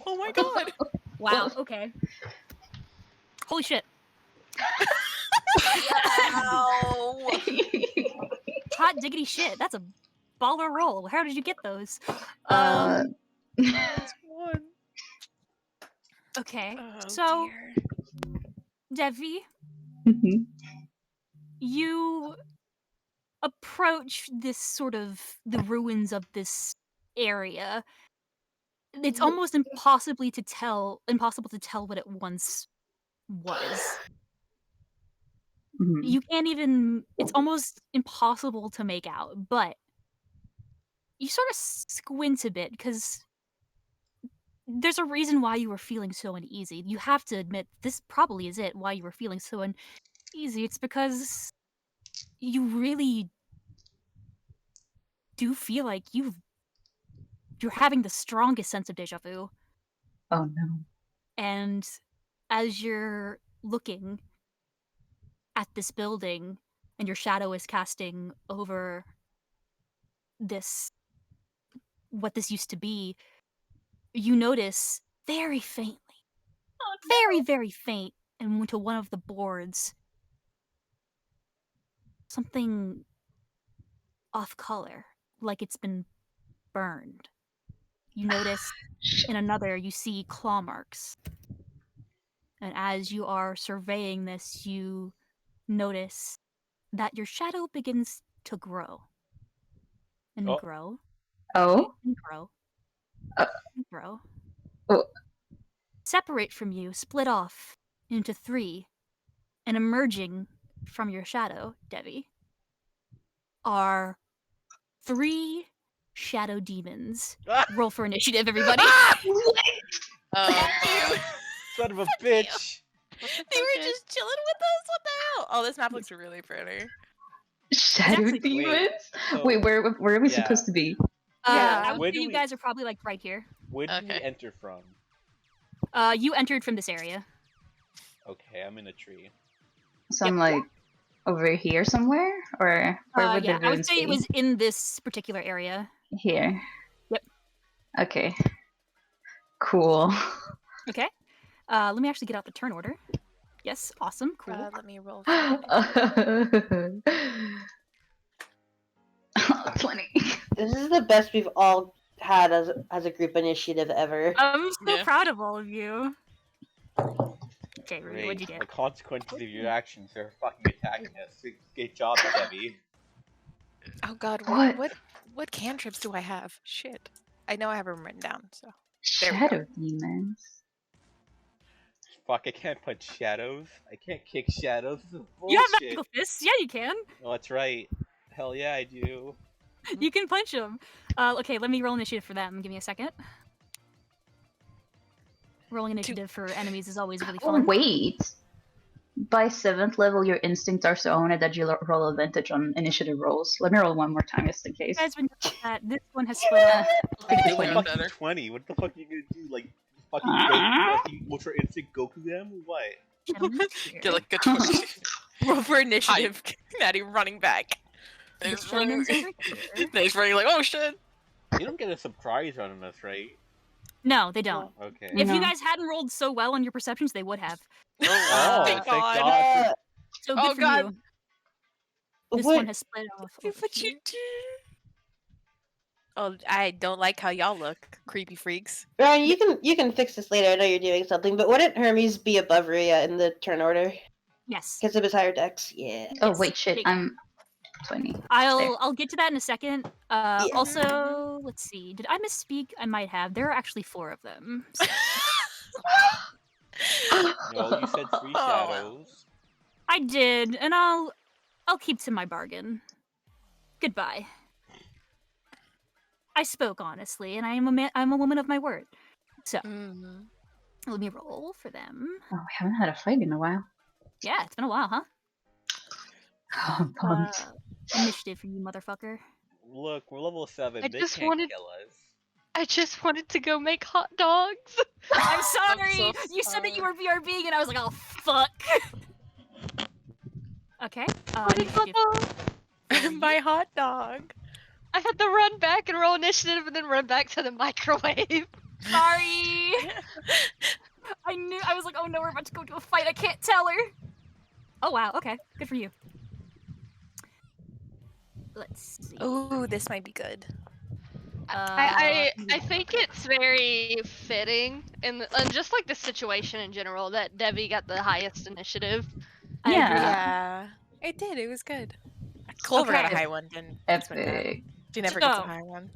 Oh my god! Wow. Okay. Holy shit. Wow. Hot diggity shit. That's a baller roll. How did you get those? One. Okay. Oh, So, dear. Devi, you approach this sort of the ruins of this area. It's almost impossible to tell what it once was. You can't even, it's almost impossible to make out, but you sort of squint a bit because there's a reason why you were feeling so uneasy. You have to admit, this probably is it, why you were feeling so uneasy. It's because you really do feel like you're having the strongest sense of deja vu. Oh no. And as you're looking at this building and your shadow is casting over this, what this used to be, you notice very faintly, very, very faint, and to one of the boards, something off color, like it's been burned. You notice in another, you see claw marks. And as you are surveying this, you notice that your shadow begins to grow. And grow. Oh. And grow. And grow. Oh. Separate from you, split off into 3, and emerging from your shadow, Devi, are 3 shadow demons. Roll for initiative, everybody. Son of a bitch. They were just chilling with us. What the hell? Oh, this map looks really pretty. Shadow demons? Wait, where are we supposed to be? I would say you guys are probably like right here. Where did we enter from? You entered from this area. Okay, I'm in a tree. So I'm like over here somewhere, or where would the I would ruins say be? it was in this particular area. Here. Yep. Okay. Cool. Okay. Let me actually get out the turn order. Yes, awesome, cool. Let me roll. 20. This is the best we've all had as a group initiative ever. I'm so proud of all of you. Okay, Rudy, what'd you The get? consequences of your actions are fucking attacking us. Good job, Debbie. Oh god, what cantrips do I have? Shit. I know I have them written down, so. Shadow demons. Fuck, I can't punch shadows. I can't kick shadows. This is bullshit. You have magical fists. Yeah, you can. Oh, that's right. Hell yeah, I do. You can punch them. Okay, let me roll initiative for them. Give me a second. Rolling initiative for enemies is always really Oh, fun. wait. By 7th level, your instincts are so honed that you roll advantage on initiative rolls. Let me roll one more time just in case. You guys would know that this one has split up. It's Way fucking better. 20. What the fuck are you gonna do? Like, fucking Ultra Instinct Goku them? What? Get like a 20. Roll for initiative. Natty running back. He's running. Gentleman's over here. He's running like, oh shit. You don't get a surprise on us, right? No, they don't. Okay. If No. you guys hadn't rolled so well on your perceptions, they would have. Oh, Thank thank God. God. So good Oh, for God. you. This What- one has split off. over What here. you do? Oh, I don't like how y'all look, creepy freaks. Ryan, you can fix this later. I know you're doing something, but wouldn't Hermes be above Rhea in the turn order Yes. because of his higher dex? Yeah. Oh, Yes. wait, shit. Big- I'm 20. I'll get to that in a second. Yeah. Also, let's see. Did I misspeak? I might have. There are actually 4 of them. No, you said 3 shadows. I did, and I'll keep to my bargain. Goodbye. I spoke honestly, and I'm a woman of my word. So Mhm. let me roll for them. Oh, we haven't had a fight in a while. Yeah, it's been a while, huh? Oh, I'm pumped. Initiative for you, motherfucker. Look, we're level 7. I They just can't wanted- kill us. I just wanted to go make hot dogs. I'm sorry. so You said that you were BRBing, and I was like, oh fuck. Okay. Initiative. My hot dog. I had to run back and roll initiative and then run back to the microwave. Sorry. I was like, oh no, we're about to go to a fight. I can't tell her. Oh wow. Okay. Good for you. Let's see. Ooh, this might be good. I think it's very fitting, and just like the situation in general, that Debbie got the highest initiative. I Yeah. agree. Yeah, it did. It was good. Clover got a Okay. high one, didn't? This one got- Epic. She never gets a So- high one.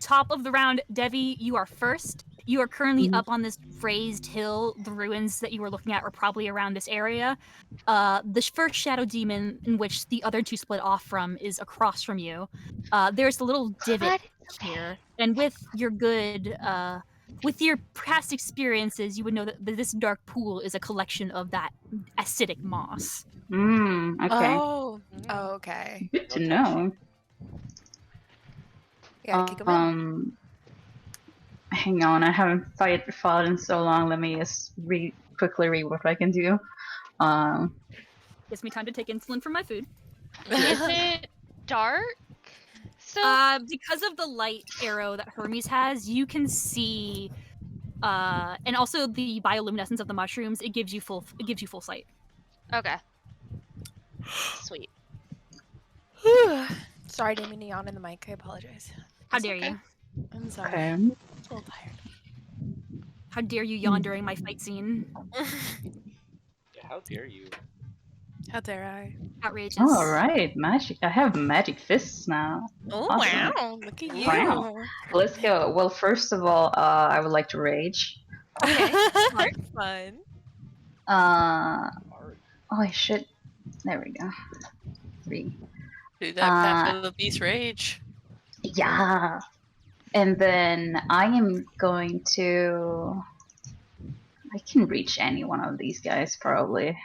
Top of the round, Devi, you are first. You are currently Mhm. up on this raised hill. The ruins that you were looking at are probably around this area. The first shadow demon, in which the other 2 split off from, is across from you. There's a little divot here, and with your with your past experiences, you would know that this dark pool is a collection of that acidic moss. Okay. Oh, okay. Good to know. Yeah, kick 'em in. Hang on, I haven't fought in so long. Let me just quickly read what I can do. Gives me time to take insulin from my food. Is it dark? So Because of the light arrow that Hermes has, you can see, and also the bioluminescence of the mushrooms. It gives you full sight. okay. Sweet. Sorry, I didn't mean to yawn in the mic. I apologize. How It's dare okay. you? I'm sorry. Okay. I'm a little tired. How dare you yawn during my fight scene? Yeah, how dare you? How dare I? Outrageous. All right, magic. I have magic fists now. Oh Awesome. wow! Look at you. Wow. Let's go. Well, first of all, I would like to rage. Okay. Smart. Fun. Oh shit. There we go. 3. Do that for the beast rage. Yeah. And then I am going to. I can reach any one of these guys probably.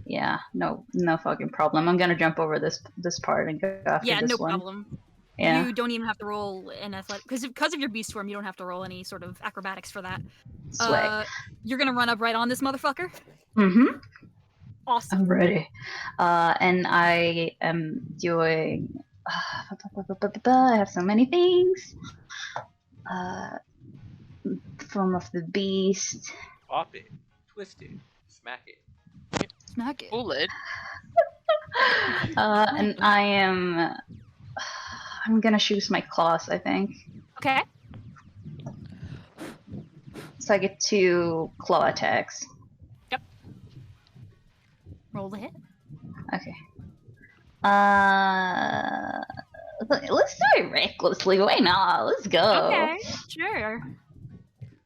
Yeah, no fucking problem. I'm gonna jump over this part and go after Yeah, this no one. problem. Yeah. You don't even have to roll an athletic because of your beast form. You don't have to roll any sort of acrobatics for that. Swag. You're gonna run up right on this motherfucker. Mm-hmm. Awesome. I'm ready. And I am doing. I have so many things. Form of the beast. Pop it, twist it, smack it. Smack it. Pull it. And I am. I'm gonna choose my claws, I think. Okay. So I get 2 claw attacks. Roll the hit. Okay. Let's do it recklessly. Why not? Let's go. Okay. Sure.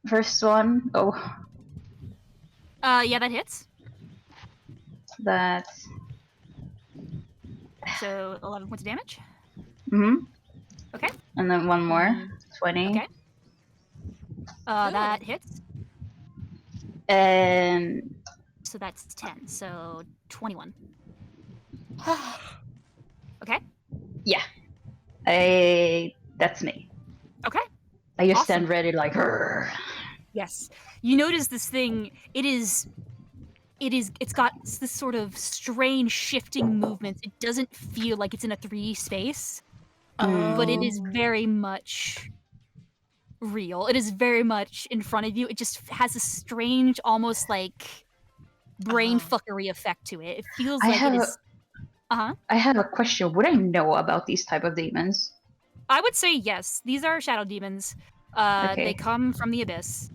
First one. Oh, Yeah, that hits. that's. So 11 points of damage. Okay. And then one more. Mm, 20. Okay. That hits. And So that's 10. So 21. Okay. yeah. That's me. Okay. I just Awesome. stand ready like her. Yes. You notice this thing. It's got this sort of strange shifting movements. It doesn't feel like it's in a 3D space, but it is very much real. It is very much in front of you. It just has a strange, almost like brain fuckery effect to it. It feels like it is. I have a question. Would I know about these type of demons? I would say yes. These are shadow demons. Okay. They come from the abyss.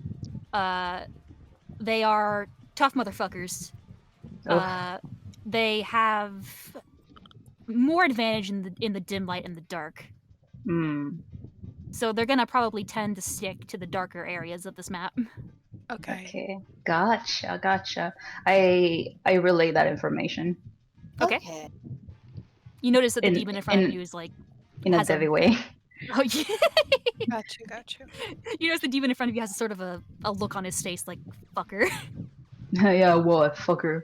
They are tough motherfuckers. They have more advantage in the dim light and the dark. So they're gonna probably tend to stick to the darker areas of this map. Okay. Gotcha. I relay that information. Okay. You notice that the demon in front of you is like in a Devi way. Oh yeah. Gotcha. You notice the demon in front of you has sort of a look on his face like fucker. Yeah, what fucker.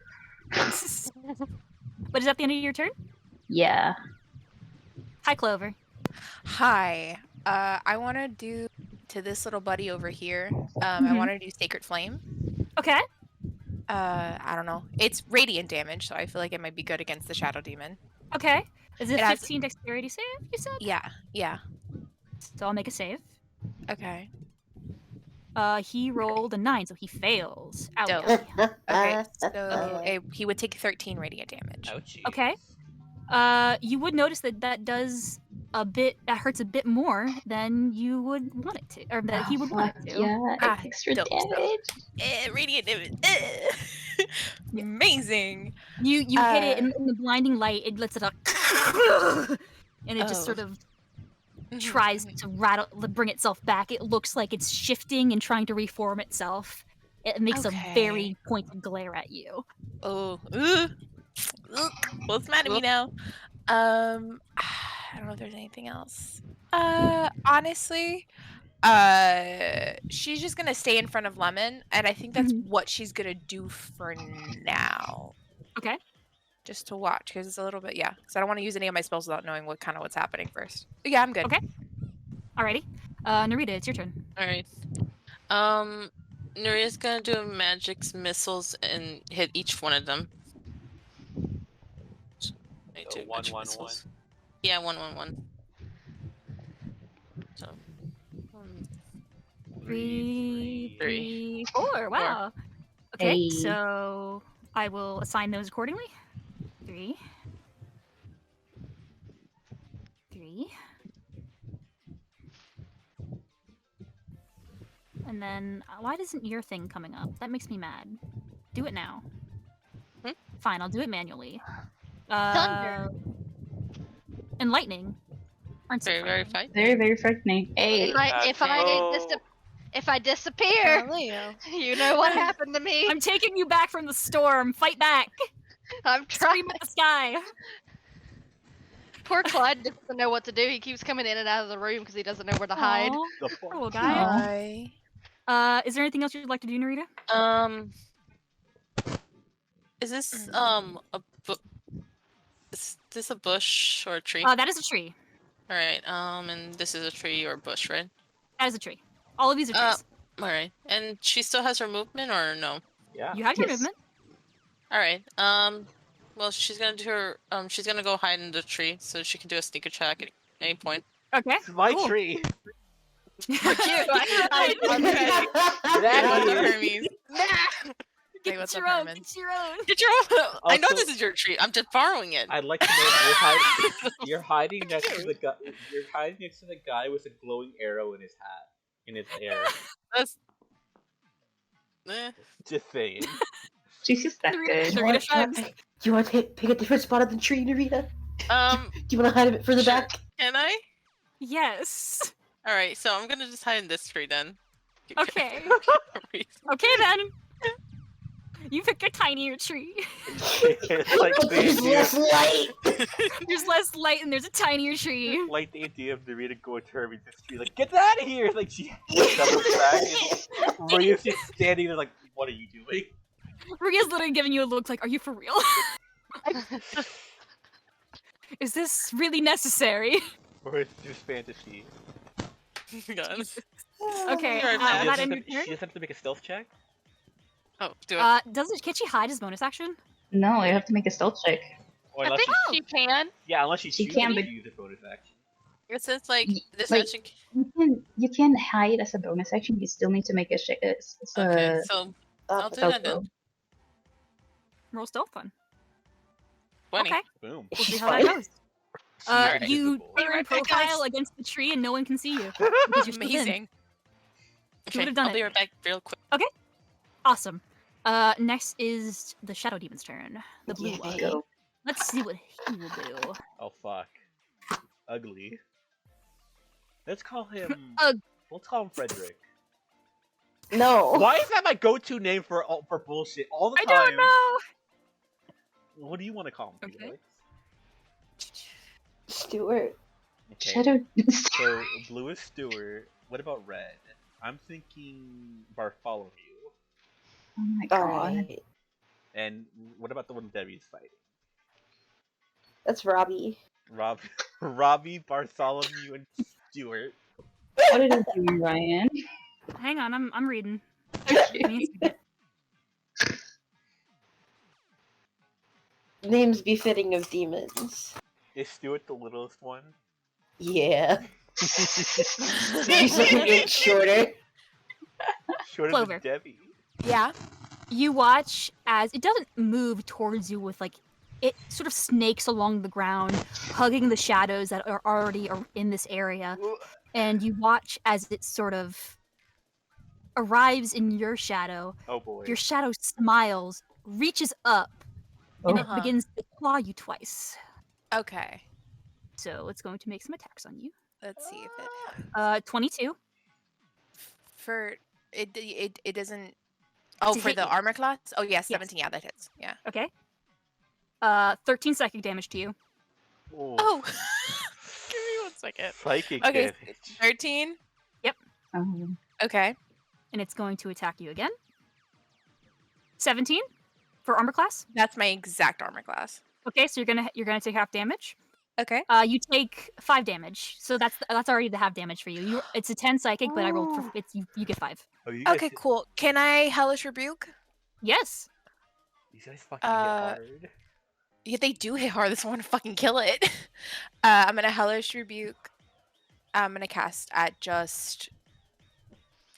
But is that the end of your turn? Yeah. Hi, Clover. Hi. I want to do to this little buddy over here. I want to do Sacred Flame. Okay. I don't know. It's radiant damage, so I feel like it might be good against the Shadow Demon. Okay. Is it It has- 15 dexterity save, you said? Yeah. So I'll make a save. Okay. He rolled a 9, so he fails. Ouch. Dope. Okay, so he would take 13 radiant damage. Ouchie. Okay. You would notice that does that hurts a bit more than you would want it to, or that he would want it to. Yeah, extra dope. damage. Radiant damage. Amazing. You hit it in the blinding light. It lets it out, and it just sort of tries to bring itself back. It looks like it's shifting and trying to reform itself. It makes a very pointed glare at you. Oh. Well, it's mad at me now. I don't know if there's anything else. Honestly, she's just gonna stay in front of Lemon, and I think that's what she's gonna do for now. Okay. Just to watch, because it's a little bit, because I don't want to use any of my spells without knowing what's happening first. But yeah, I'm good. Okay. Alrighty. Narita, it's your turn. Alright. Nuria's gonna do magic's missiles and hit each one of them. So 1-1-1. Yeah, 1-1-1. So 1, 3, 4. Wow. Okay, Hey. so I will assign those accordingly. 3. And then, why isn't your thing coming up? That makes me mad. Do it now. Fine, I'll do it manually. Thunder. And lightning. Aren't so very frightening. fine. Very, very frightening. Hey. If I disappear, you know what happened to me. I'm taking you back from the storm. Fight back. I'm trying. Scream at the sky. Poor Clyde doesn't know what to do. He keeps coming in and out of the room because he doesn't know where to hide. Aw, poor little guy. Is there anything else you'd like to do, Narita? Is this is this a bush or a tree? That is a tree. All right. And this is a tree or a bush, right? That is a tree. All of these are trees. All right. And she still has her movement, or no? Yeah. You have your Yes. movement. All right. Well, she's gonna do her. She's gonna go hide in the tree so she can do a sneak attack at any point. Okay. It's my cool. tree. Fuck you! I That love the is- Hermes. Hey, what's Get up, your own. Herman? Get your own. Get your own. I know Also- this is your tree. I'm just borrowing it. I'd like to know you're hiding next to the guy. You're hiding next to the guy with a glowing arrow in his hat, in his hair. That's. Eh. Just saying. Jesus, that good. Narita shrugs. Do you want to pick a different spot of the tree, Narita? Um. Do you want to hide it further Sure. back? Can I? Yes. All right. So I'm gonna just hide in this tree then. Okay. Okay then. You pick a tinier tree. It's like the There's idea, less light. There's less light and there's a tinier tree. like the idea of Narita going to her with this tree, like, get out of here! Like, she doubles back, and Maria's just standing there like, what are you doing? Maria's literally giving you a look like, are you for real? Is this really necessary? Or it's just fantasy. God. Okay, You're right, that Matt. in your She turn? just have to make a stealth check? Oh, do it. Can she hide as bonus action? No, you have to make a stealth check. Or I unless think she, she can. yeah, unless she She chooses can, to but- use a bonus action. It says like Y- this like- action. You can hide as a bonus action. You still need to make a Okay, so I'll do stealth that then. roll. Roll stealth fun. 20. Okay, Boom. we'll see She's how that fine. goes. She's very You visible. turn right back, profile guys. against the tree and no one can see you. Because you're still in. Amazing. You would've done I'll be it. right back real quick. Awesome. Next is the Shadow Demon's turn. The blue Yay. one. Go. Let's see what he will do. Oh fuck. Ugly. Let's call him. Ugh. Let's call him Frederick. No. Why is that my go-to name for bullshit all the I time? don't know. What do you want to call him? Okay. Felix? Stuart. Okay. Shadow. So blue is Stewart. What about red? I'm thinking Bartholomew. Oh my god. Alright. And what about the one Debbie's fighting? That's Robbie. Robbie, Bartholomew, and Stewart. What did I do, Ryan? Hang on, I'm reading. Give me a second. Names befitting of demons. Is Stewart the littlest one? Yeah. He's like a bit shorter. Shorter Clover. than Debbie. Yeah. You watch as it doesn't move towards you with like it sort of snakes along the ground, hugging the shadows that are already in this area. And you watch as it sort of arrives in your shadow. Oh boy. Your shadow smiles, reaches up, and it Uh-huh. begins to claw you twice. Okay. So it's going to make some attacks on you. Let's see if it 22. for it doesn't. Oh, To for hit the you. armor class. Oh yeah, 17. Yeah, that hits. Yeah. Okay. 13 psychic damage to you. Oh. Give me 1 second. Psychic Okay, damage. 13. Um, Okay. And it's going to attack you again. 17 for armor class. That's my exact armor class. Okay, so you're gonna take half damage. Okay. You take 5 damage, so that's already the half damage for you. It's a 10 psychic, but I rolled for you get 5. Oh, you guys, Okay, cool. Can I hellish rebuke? Yes. You guys fucking hit hard. Yeah, they do hit hard. This one fucking kill it. I'm gonna hellish rebuke. I'm gonna cast at just.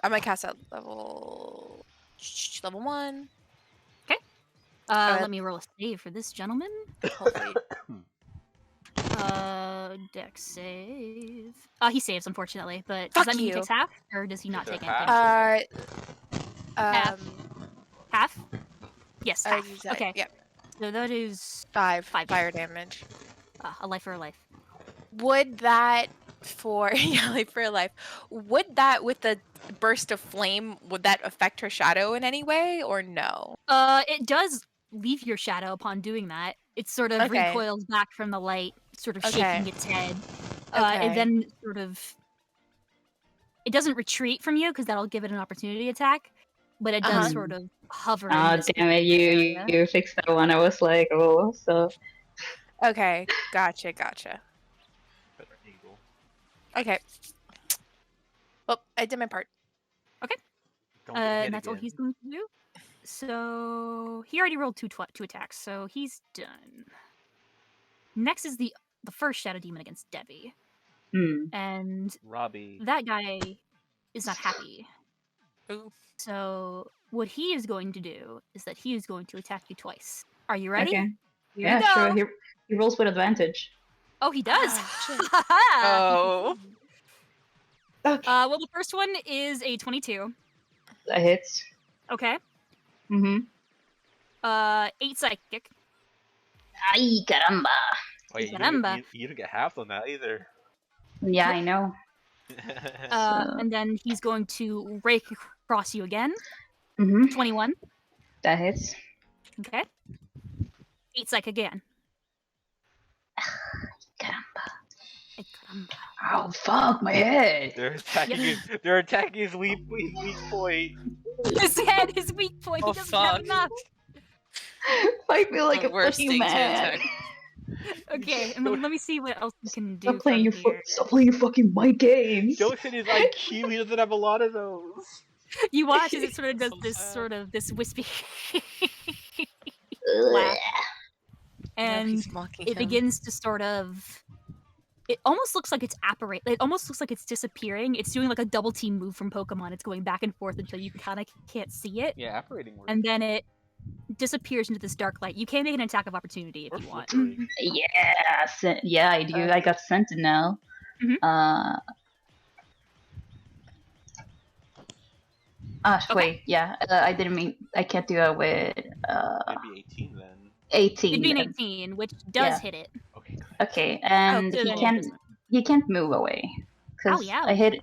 I'm gonna cast at level 1. Let me roll a save for this gentleman. Hopefully. Dex save. He saves, unfortunately. But does Fuck that mean he you. takes half, or does he not Takes take a anything? half. Half. Half? Yes, I half. use that. Okay, Yep. so that is 5 5 fire damage. a life for a life. Would that for yeah, like for life? Would that with the burst of flame? Would that affect her shadow in any way or no? It does leave your shadow upon doing that. It sort of Okay. recoils back from the light, sort of Okay. shaking its head. Okay. And then sort of... It doesn't retreat from you, because that'll give it an opportunity attack, but it does Uh-huh. sort of hover. in oh this damn it! You area. you fixed that one. I was like, oh, so Okay, gotcha. Eagle. Okay. Well, I did my part. Don't get hit And that's all again. he's going to do. So he already rolled two attacks, so he's done. Next is the first Shadow Demon against Debbie, and Robbie. that guy is not happy. Ooh. So what he is going to do is that he is going to attack you twice. Are you ready? okay. Here Yeah, we go. sure. He rolls with advantage. Oh, he does. Oh. Okay. Well, the first one is a 22. That hits. Okay. Mm-hmm. 8 psychic. Ay, caramba. Oh, yeah, Caramba. you didn't get half on that either. Yeah, I know. And then he's going to rake across you again. Mm-hmm. 21. That hits. Okay. 8 psych again. Caramba. Oh fuck my head! They're attacking his weak point. His head, his weak point. Oh, He doesn't have fuck. enough. I feel like The a worst fucking thing to man. attack. Okay, and let me see what else we can do. Stop playing your from here. stop playing your fucking mind games. Don't hit his IQ. He doesn't have a lot of those. You watch as it sort of does So this sad. sort of this wispy Ugh. laugh, No, and he's mocking it him. begins to sort of. It almost looks like it's apparate. It almost looks like it's disappearing. It's doing like a double team move from Pokemon. It's going back and forth until you kind of can't see it, Yeah, apparating works. and then it disappears into this dark light. You can make an attack of opportunity if Or you want. flickering. Yeah, I do. I got Sentinel. Mhm. Wait, yeah. I didn't mean. I can't do it with Maybe 18 then. 18. It'd be an then. 18, which does Yeah. hit it. Okay, good. Okay, and good. he can't move away. Oh, Cause yeah. I hit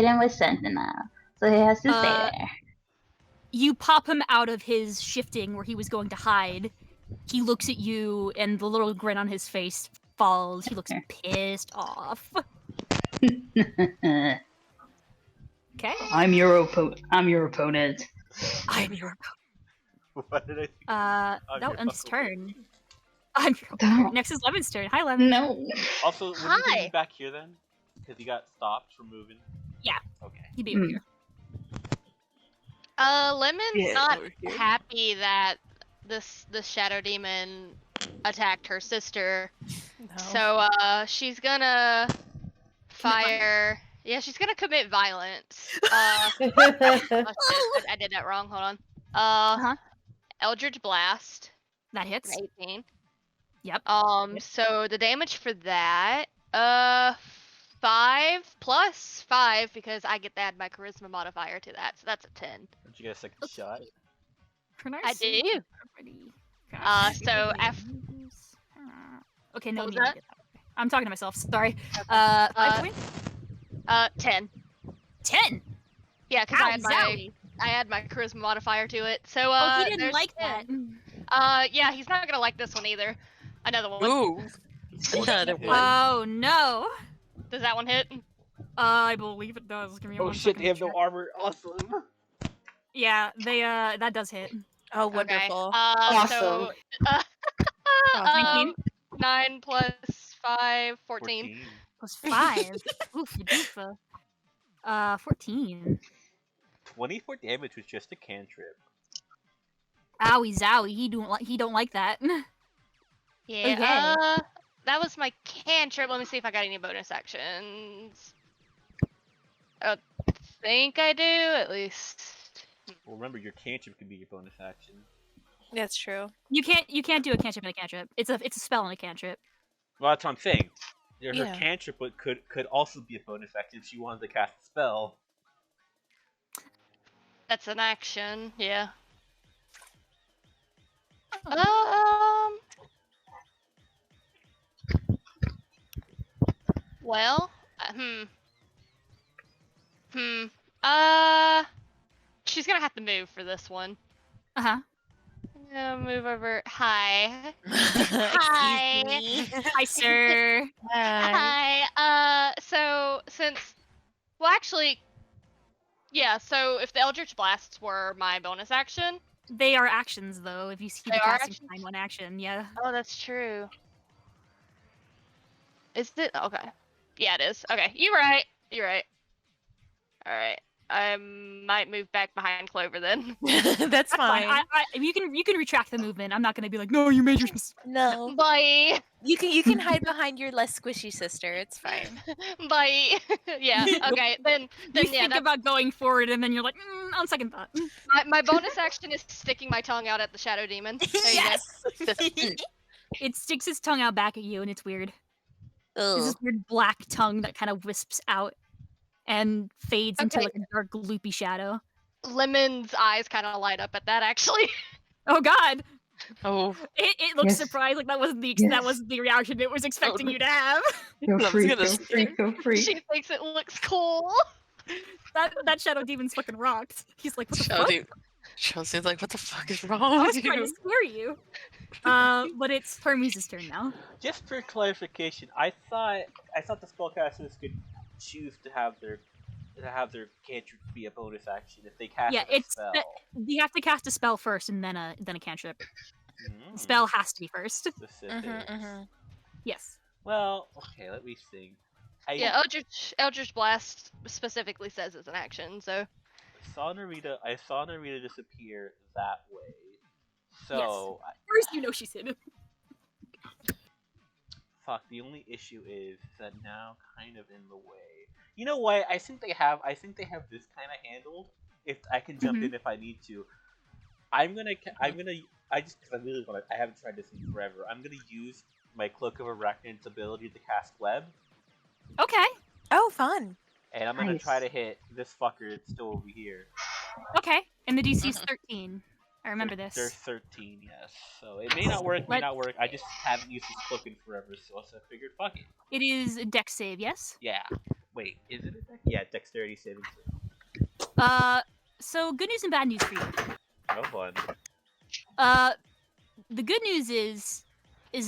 him with Sentinel, so he has to stay there. You pop him out of his shifting where he was going to hide. He looks at you, and the little grin on his face falls. He looks pissed off. Okay. I'm your opponent. I'm your What did I think? that ends his Huckleberry. turn. I'm your opponent. Next is Lemon's turn. Hi, Lemon. No. Also, would you Hi. be back here then? Because he got stopped from moving. Yeah. Okay. He'd be over here. Lemon's Yeah, not over here. happy that this shadow demon attacked her sister. No. So she's gonna fire. Yeah, she's gonna commit violence. Oh, shit, I did that wrong. Hold on. Uh-huh. Eldritch Blast. That hits. 18. Yep. So the damage for that, 5 plus 5 because I get to add my charisma modifier to that, so that's a 10. Did you get a second shot? I do. So Okay, no What was need to that? get that. I'm talking to myself. Sorry. 5 points? 10. 10. Yeah, because Ow, Zowie. I add my charisma modifier to it. So Oh, he didn't there's like 10. that. Yeah, he's not gonna like this one either. Another one. Ooh. Another one. Oh no. Does that one hit? I believe it does. Give me Oh one shit, second they have to no check. armor. Awesome. Yeah, they that does hit. Oh, Okay. wonderful. So, 19 9 plus 5, 14. plus 5. Oof, doofa. 14. 24 damage was just a cantrip. Owie zowie, he don't like that. Yeah. Okay. That was my cantrip. Let me see if I got any bonus actions. I think I do, at least. Well, remember, your cantrip could be your bonus action. That's true. You can't do a cantrip and a cantrip. It's a spell and a cantrip. Well, that's what I'm saying. Her Yeah. cantrip could also be a bonus action if she wanted to cast a spell. That's an action, yeah. Well, she's gonna have to move for this one. Uh-huh. Move over. Hi. Hi. Hi, sir. Hi. So actually, yeah. So if the Eldritch Blasts were my bonus action, They are actions, though. If you see the They are casting actions? time, one action, yeah. oh, that's true. Is it okay? Yeah, it is. Okay, you're right. All right. I might move back behind Clover then. That's fine. You can retract the movement. I'm not gonna be like, no, you made your mistake. No, Bye. you can hide behind your less squishy sister. It's fine. Bye. Yeah. Okay. Then You yeah. think about going forward, and then you're like, on second thought. My bonus action is sticking my tongue out at the shadow demon. There you go. It sticks its tongue out back at you, and it's weird. There's Ugh. this weird black tongue that kind of wisps out and fades into Okay. like a dark, gloopy shadow. Lemon's eyes kind of light up at that, actually. Oh God! Oh, It looks Yes. surprised, like that wasn't Yes. the reaction it was expecting you to have. Go I was free, gonna go say- free, go free. She thinks it looks cool. That Shadow Demon's fucking rocked. He's like, what the fuck? Chelsea's like, what the fuck is I wrong was with trying to you? scare you. But it's Hermes' turn now. Just for clarification, I thought the spellcasters could choose to have their cantrip be a bonus action if they cast Yeah, a it's spell. you have to cast a spell first and then a cantrip. Mm, The spell has to be first. specifics. Yes. Well, okay, let me think. Yeah, Eldritch Blast specifically says it's an action, so I saw Narita disappear that way. So First, you know she's hidden. fuck. The only issue is that now kind of in the way. You know what? I think they have this kind of handled. If I can jump in if I need to, I haven't tried this in forever. I'm gonna use my Cloak of Arachnid's ability to cast web, Okay. Oh, fun. and I'm gonna Nice. try to hit this fucker that's still over here. Okay. And the DC is 13. I remember this. There's 13, yes. So it may not work, may not work. I just haven't used this cloak in forever, so I figured, fuck it. It is a dex save, yes? Yeah. Wait, is it a dex? Yeah, dexterity saving throw. So good news and bad news for you. Oh, fun. The good news is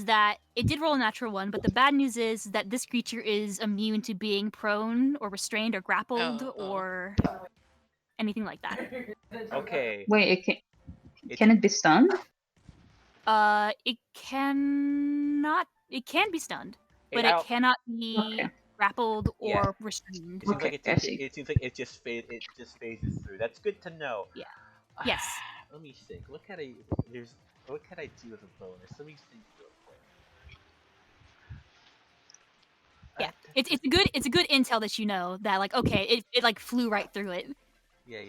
that it did roll a natural one, but the bad news is that this creature is immune to being prone or restrained or grappled or anything like that. Okay. Wait, can it be stunned? It cannot. It can be stunned, but I'll- it cannot be Okay. grappled or Yeah. restrained. It seems Okay, like I see. it seems like it just phases through. That's good to know. Yeah. Yes. Let me think. What can I do as a bonus? Let me think real quick. Yeah. It's a good intel that you know that like okay it like flew right through it. Yeah.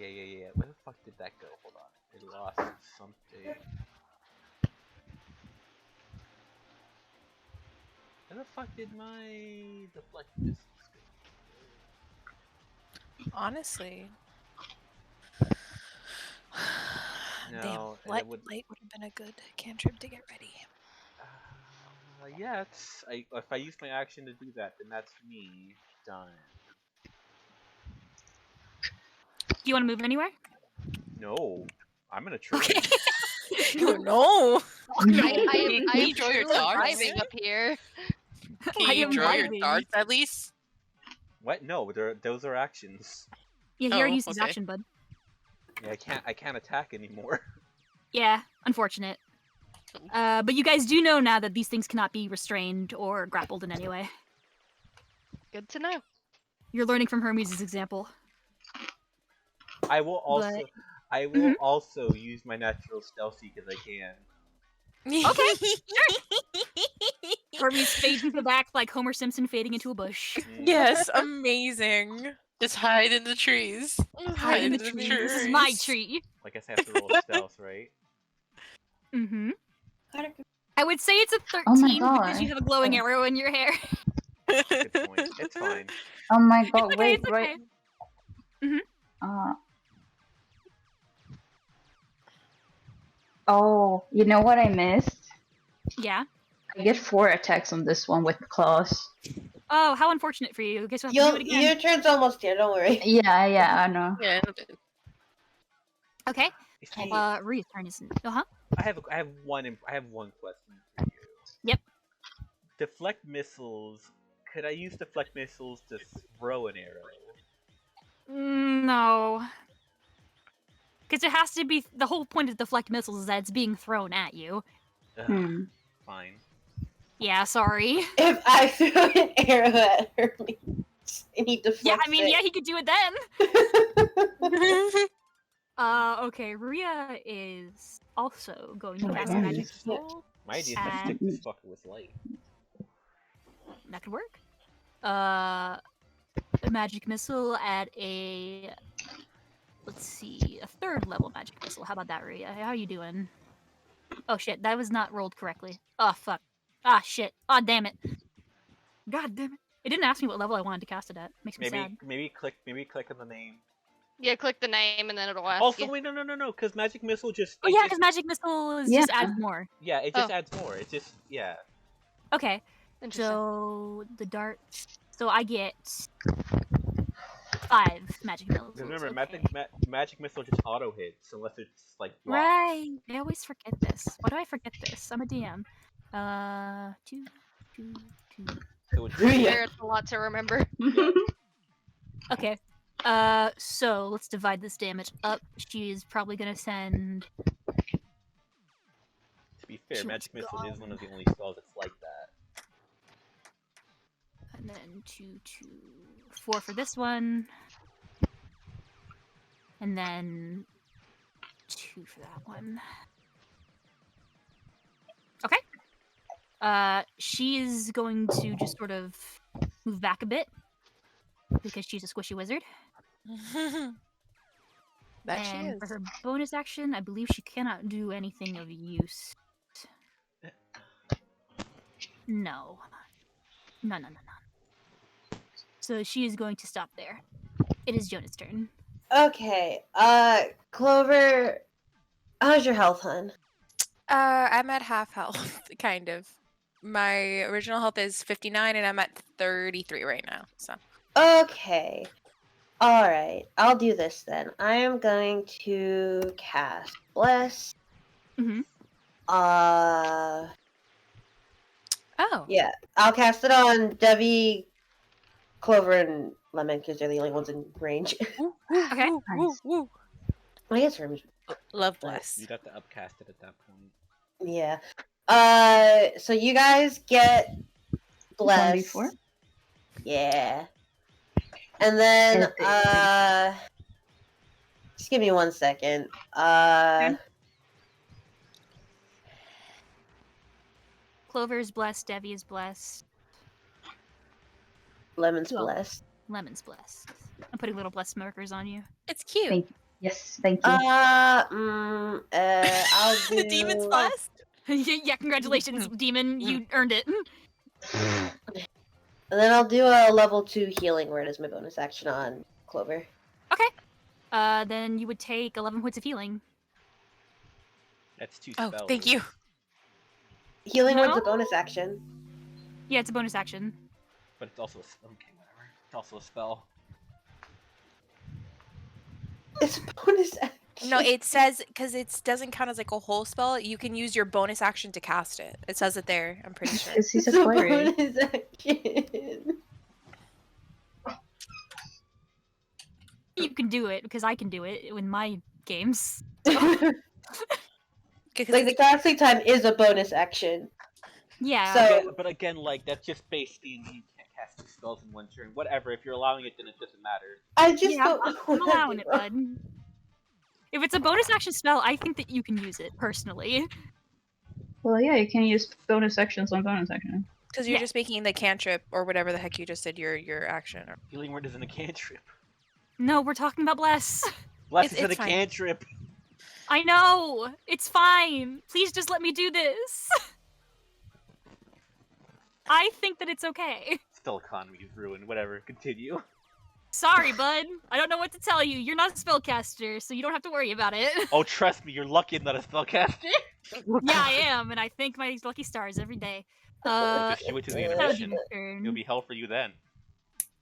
Where the fuck did that go? Hold on. It lost something. Where the fuck did my deflect missiles go? Honestly. No, Damn, and light it would. would have been a good cantrip to get ready. Yeah, if I use my action to do that, then that's me done. Do you want to move anywhere? No, I'm in a tree. Okay. Oh no! I Can am you draw your truly dogs? driving up here. Can I you am draw your driving. darts at least? What? No, those are actions. Yeah, he already Oh, used his okay. action, bud. Yeah, I can't attack anymore. Yeah, unfortunate. But you guys do know now that these things cannot be restrained or grappled in any way. Good to know. You're learning from Hermes' example. I will also But- I will also use my natural stealthy because I can. Okay, Hermes fades into the back like Homer Simpson fading into a bush. Yes, amazing. Just hide in the trees. Hide in the tree. This is my tree. Like I said, I have to roll stealth, right? Mm-hmm. I would say it's a 13 Oh my because God. you have a glowing Oh. arrow in your hair. Good point. It's fine. Oh my god, okay, wait, it's right. okay. Oh, you know what I missed? Yeah. I get 4 attacks on this one with claws. Oh, how unfortunate for you. Guess we'll have to do it again. Your turn's almost here. Don't worry. Yeah, I know. Yeah. Okay. See, Ria's turn is. I have one question for you. Yep. Deflect missiles. Could I use deflect missiles to throw an arrow? No. Because it has to be. The whole point of deflect missiles is that it's being thrown at you. Ugh, fine. Yeah, sorry. If I threw an arrow at Hermes and he deflects Yeah, I mean, it. yeah, he could do it then. Okay, Ria is also going to cast a Okay. magic spell. My idea is to stick this fucker with light. That could work. A magic missile at a. Let's see, a 3rd level magic missile. How about that, Ria? How are you doing? Oh shit, that was not rolled correctly. Oh fuck. Ah shit. Ah damn it. God damn it. It didn't ask me what level I wanted to cast it at. Makes me sad. Maybe click on the name. Yeah, click the name and then it'll ask Also, you. wait, no, because magic missile just. Oh yeah, because magic missile is just adds more. Yeah, it just adds more. It just Okay. Interesting. So the dart. So I get 5 magic missiles. Remember, okay. magic missile just auto hits unless it's like blocked. Right. I always forget this. Why do I forget this? I'm a DM. 2, 2, 2. So it's Fair, it's a lot to remember. Okay. So let's divide this damage up. She's probably gonna send. To be fair, She magic was missile is one of the only spells that's like that. And then 2, 2, 4 for this one. And then 2 for that one. Okay. She's going to just sort of move back a bit because she's a squishy wizard. That she And is. for her bonus action, I believe she cannot do anything of use. No. No. So she is going to stop there. It is Jonah's turn. Okay. Clover, how's your health, hun? I'm at half health, kind of. My original health is 59, and I'm at 33 right now. So. Okay. All right. I'll do this then. I am going to cast Bless. Mhm. Oh. Yeah, I'll cast it on Debbie, Clover, and Lemon because they're the only ones in range. Okay. Woo. I guess range. Love Bless. You'd have to upcast it at that point. Yeah. So you guys get Bless. 1d4? Yeah. And then, just give me 1 second. Clover's blessed, Devi is blessed, Lemon's Well, Blessed. Lemon's blessed. I'm putting little blessed markers on you. It's cute. Thank you. Yes, thank you. I'll do... The demon's blessed. Yeah, congratulations, demon. You earned it. And then I'll do a level 2 healing word as my bonus action on Clover. Okay. Then you would take 11 points of healing. That's 2 Oh, spells. thank you. Healing word's a No? bonus action. Yeah, it's a bonus action. But it's also okay, whatever. It's also a spell. It's a bonus action. No, it says because it doesn't count as like a whole spell. You can use your bonus action to cast it. It says it there. I'm pretty sure. Because he's It's a a cleric. bonus action. You can do it because I can do it in my games. Like the casting time is a bonus action. Yeah. So- But again, like that's just based in you can't cast 2 spells in one turn. Whatever. If you're allowing it, then it doesn't matter. I just Yeah, don't. I'm allowing it, bud. If it's a bonus action spell, I think that you can use it personally. Well, yeah, you can use bonus actions on bonus action. Because you're Yeah. just making the cantrip or whatever the heck you just did your action. Healing word isn't a cantrip. No, we're talking about bless. Bless It's isn't a fine. cantrip. I know. It's fine. Please just let me do this. I think that it's okay. Spell economy is ruined. Whatever. Continue. Sorry, bud. I don't know what to tell you. You're not a spellcaster, so you don't have to worry about it. Oh, trust me, you're lucky I'm not a spellcaster. Yeah, I am, and I thank my lucky stars every day. Just you wait to the Shadow intermission. Demon turn. It'll be hell for you then.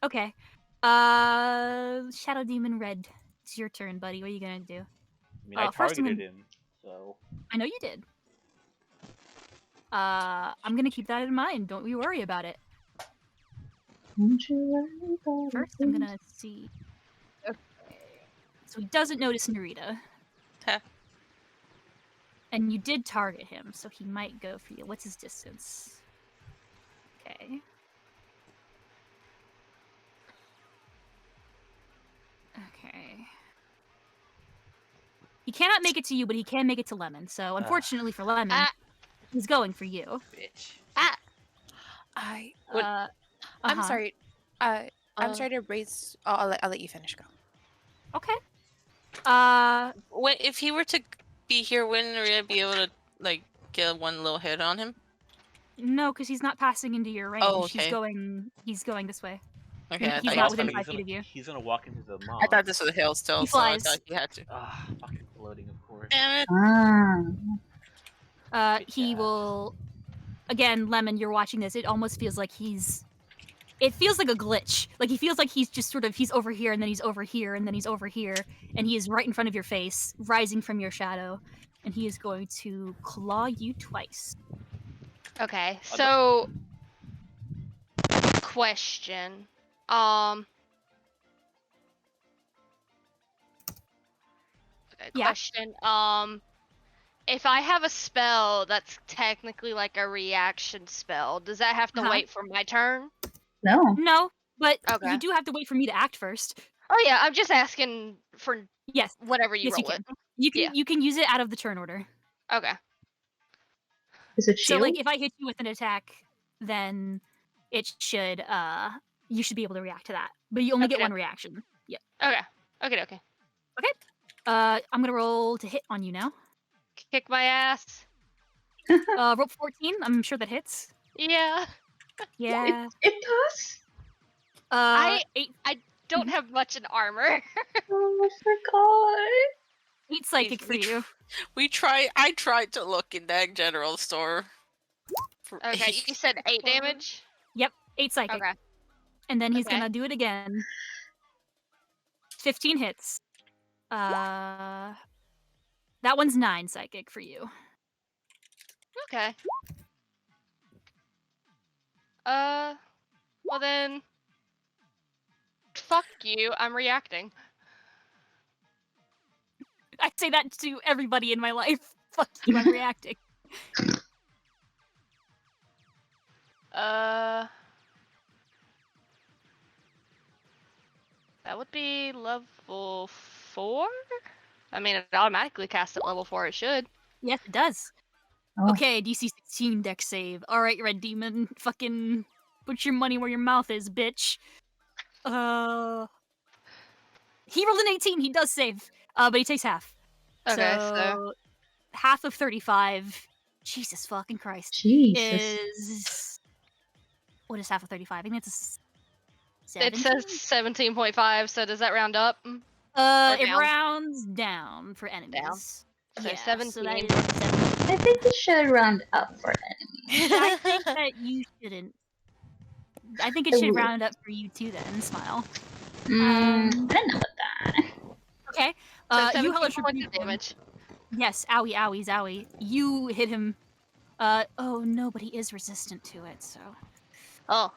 Okay. Shadow Demon Red. It's your turn, buddy. What are you gonna do? I mean, I First I'm targeted him, so. I know you did. I'm gonna keep that in mind. Don't you worry about it. First, I'm gonna see. Okay. So he doesn't notice Narita. Huh. And you did target him, so he might go for you. What's his distance? Okay. Okay. He cannot make it to you, but he can make it to Lemon. So, unfortunately for Lemon, he's going for you. Bitch. What? Uh, I'm uh-huh. sorry. I'm sorry to raise. I'll let you finish. Go. Okay. If he were to be here, wouldn't Narita be able to like get one little hit on him? No, because he's not passing into your range. Oh, okay. He's going this way. Okay, I He's thought not you within said- 5 feet of you. He's gonna walk into the mob. I thought this was a hill still, He so I flies. thought he had to. Ah, fucking floating, of course. Damn it! Ah. He will. Again, Lemon, you're watching this. It almost feels like he's. It feels like a glitch. Like he feels like he's just sort of he's over here and then he's over here and then he's over here and he is right in front of your face, rising from your shadow, and he is going to claw you twice. Okay, so question. Okay, Yeah. question. If I have a spell that's technically like a reaction spell, does that have to Uh-huh. wait for my turn? No. No, but Okay. you do have to wait for me to act first. Oh yeah, I'm just asking for Yes. whatever you Yes, roll you can. it. You can Yeah. you can use it out of the turn order. Okay. Is it So shield? like if I hit you with an attack, then it should you should be able to react to that. But you only get Okay. one reaction. Yep. Okay. Okay. I'm gonna roll to hit on you now. Kick my ass. Roll 14. I'm sure that hits. Yeah. Yeah. It does? I 8 don't have much in armor. Oh, I forgot. 8 psychic for you. I tried to look in that general store. For Okay, you said 8 damage? 8 psychic. Okay. And then he's Okay. gonna do it again. 15 hits. That one's 9 psychic for you. Okay. Well then, fuck you. I'm reacting. I say that to everybody in my life. Fuck you, I'm reacting. That would be level 4? I mean, it automatically casts at level 4, it should. Yes, it does. Oh. Okay, DC 16 deck save. Alright, Red Demon. Fucking put your money where your mouth is, bitch. He rolled an 18. He does save. But he takes half. Okay, so half of 35. Jesus fucking Christ. Jesus. Is what is half of 35? I think it's a It says 17.5, so does that round up? it down? rounds down for enemies. Okay, Yeah, so 17. that is 17. I think it should round up for enemies. I think that you shouldn't. I think it should round up for you too then, Smile. I don't know about that. Okay. So You 17 hellish points rebuke of him. damage. Yes, owie, owie, zowie. You hit him. Oh no, but he is resistant to it, so. Oh.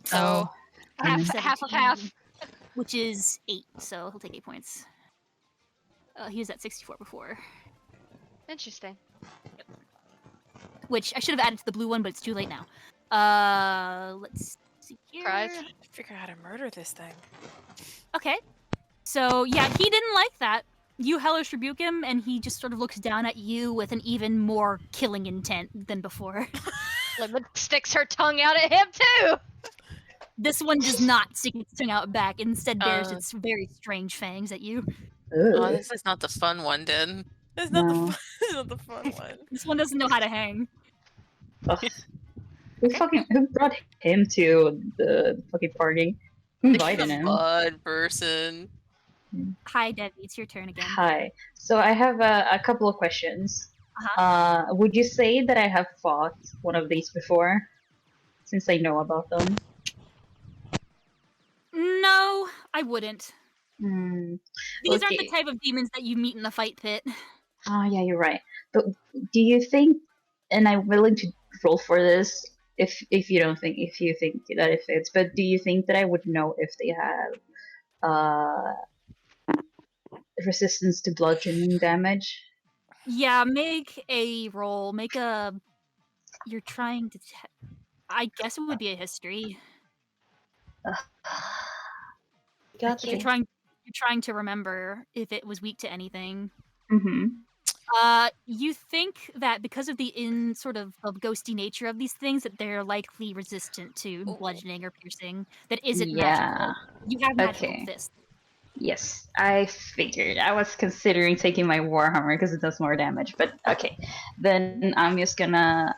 So, half, half of 17, half. Which is 8, so he'll take 8 points. He was at 64 before. Interesting. Which I should have added to the blue one, but it's too late now. Let's see here. Surprise. Figure out how to murder this thing. Okay. So, yeah, he didn't like that. You hellish rebuke him, and he just sort of looks down at you with an even more killing intent than before. Lemon sticks her tongue out at him, too! This one does not stick its tongue out back. Instead, bears its very strange fangs at you. Oh, this is not the fun one, then. This is not No. the fun, this is not the fun one. This one doesn't know how to hang. Ugh. Who brought him to the fucking party? Who invited him? Bud person. Hi, Debbie. It's your turn again. Hi. So I have a couple of questions. Would you say that I have fought one of these before? Since I know about them. No, I wouldn't. Hmm. These aren't Okay. the type of demons that you meet in the fight pit. Oh yeah, you're right. But do you think? And I'm willing to roll for this if you think that it fits. But do you think that I would know if they have resistance to bludgeoning damage? Yeah, make a roll. Make a. You're trying to. I guess it would be a history. Got You're you. trying to remember if it was weak to anything. Mm-hmm. You think that because of the sort of ghosty nature of these things, that they're likely resistant to bludgeoning or piercing. That isn't magical. You have magical fists. Yes, I figured. I was considering taking my Warhammer because it does more damage, but okay. Then I'm just gonna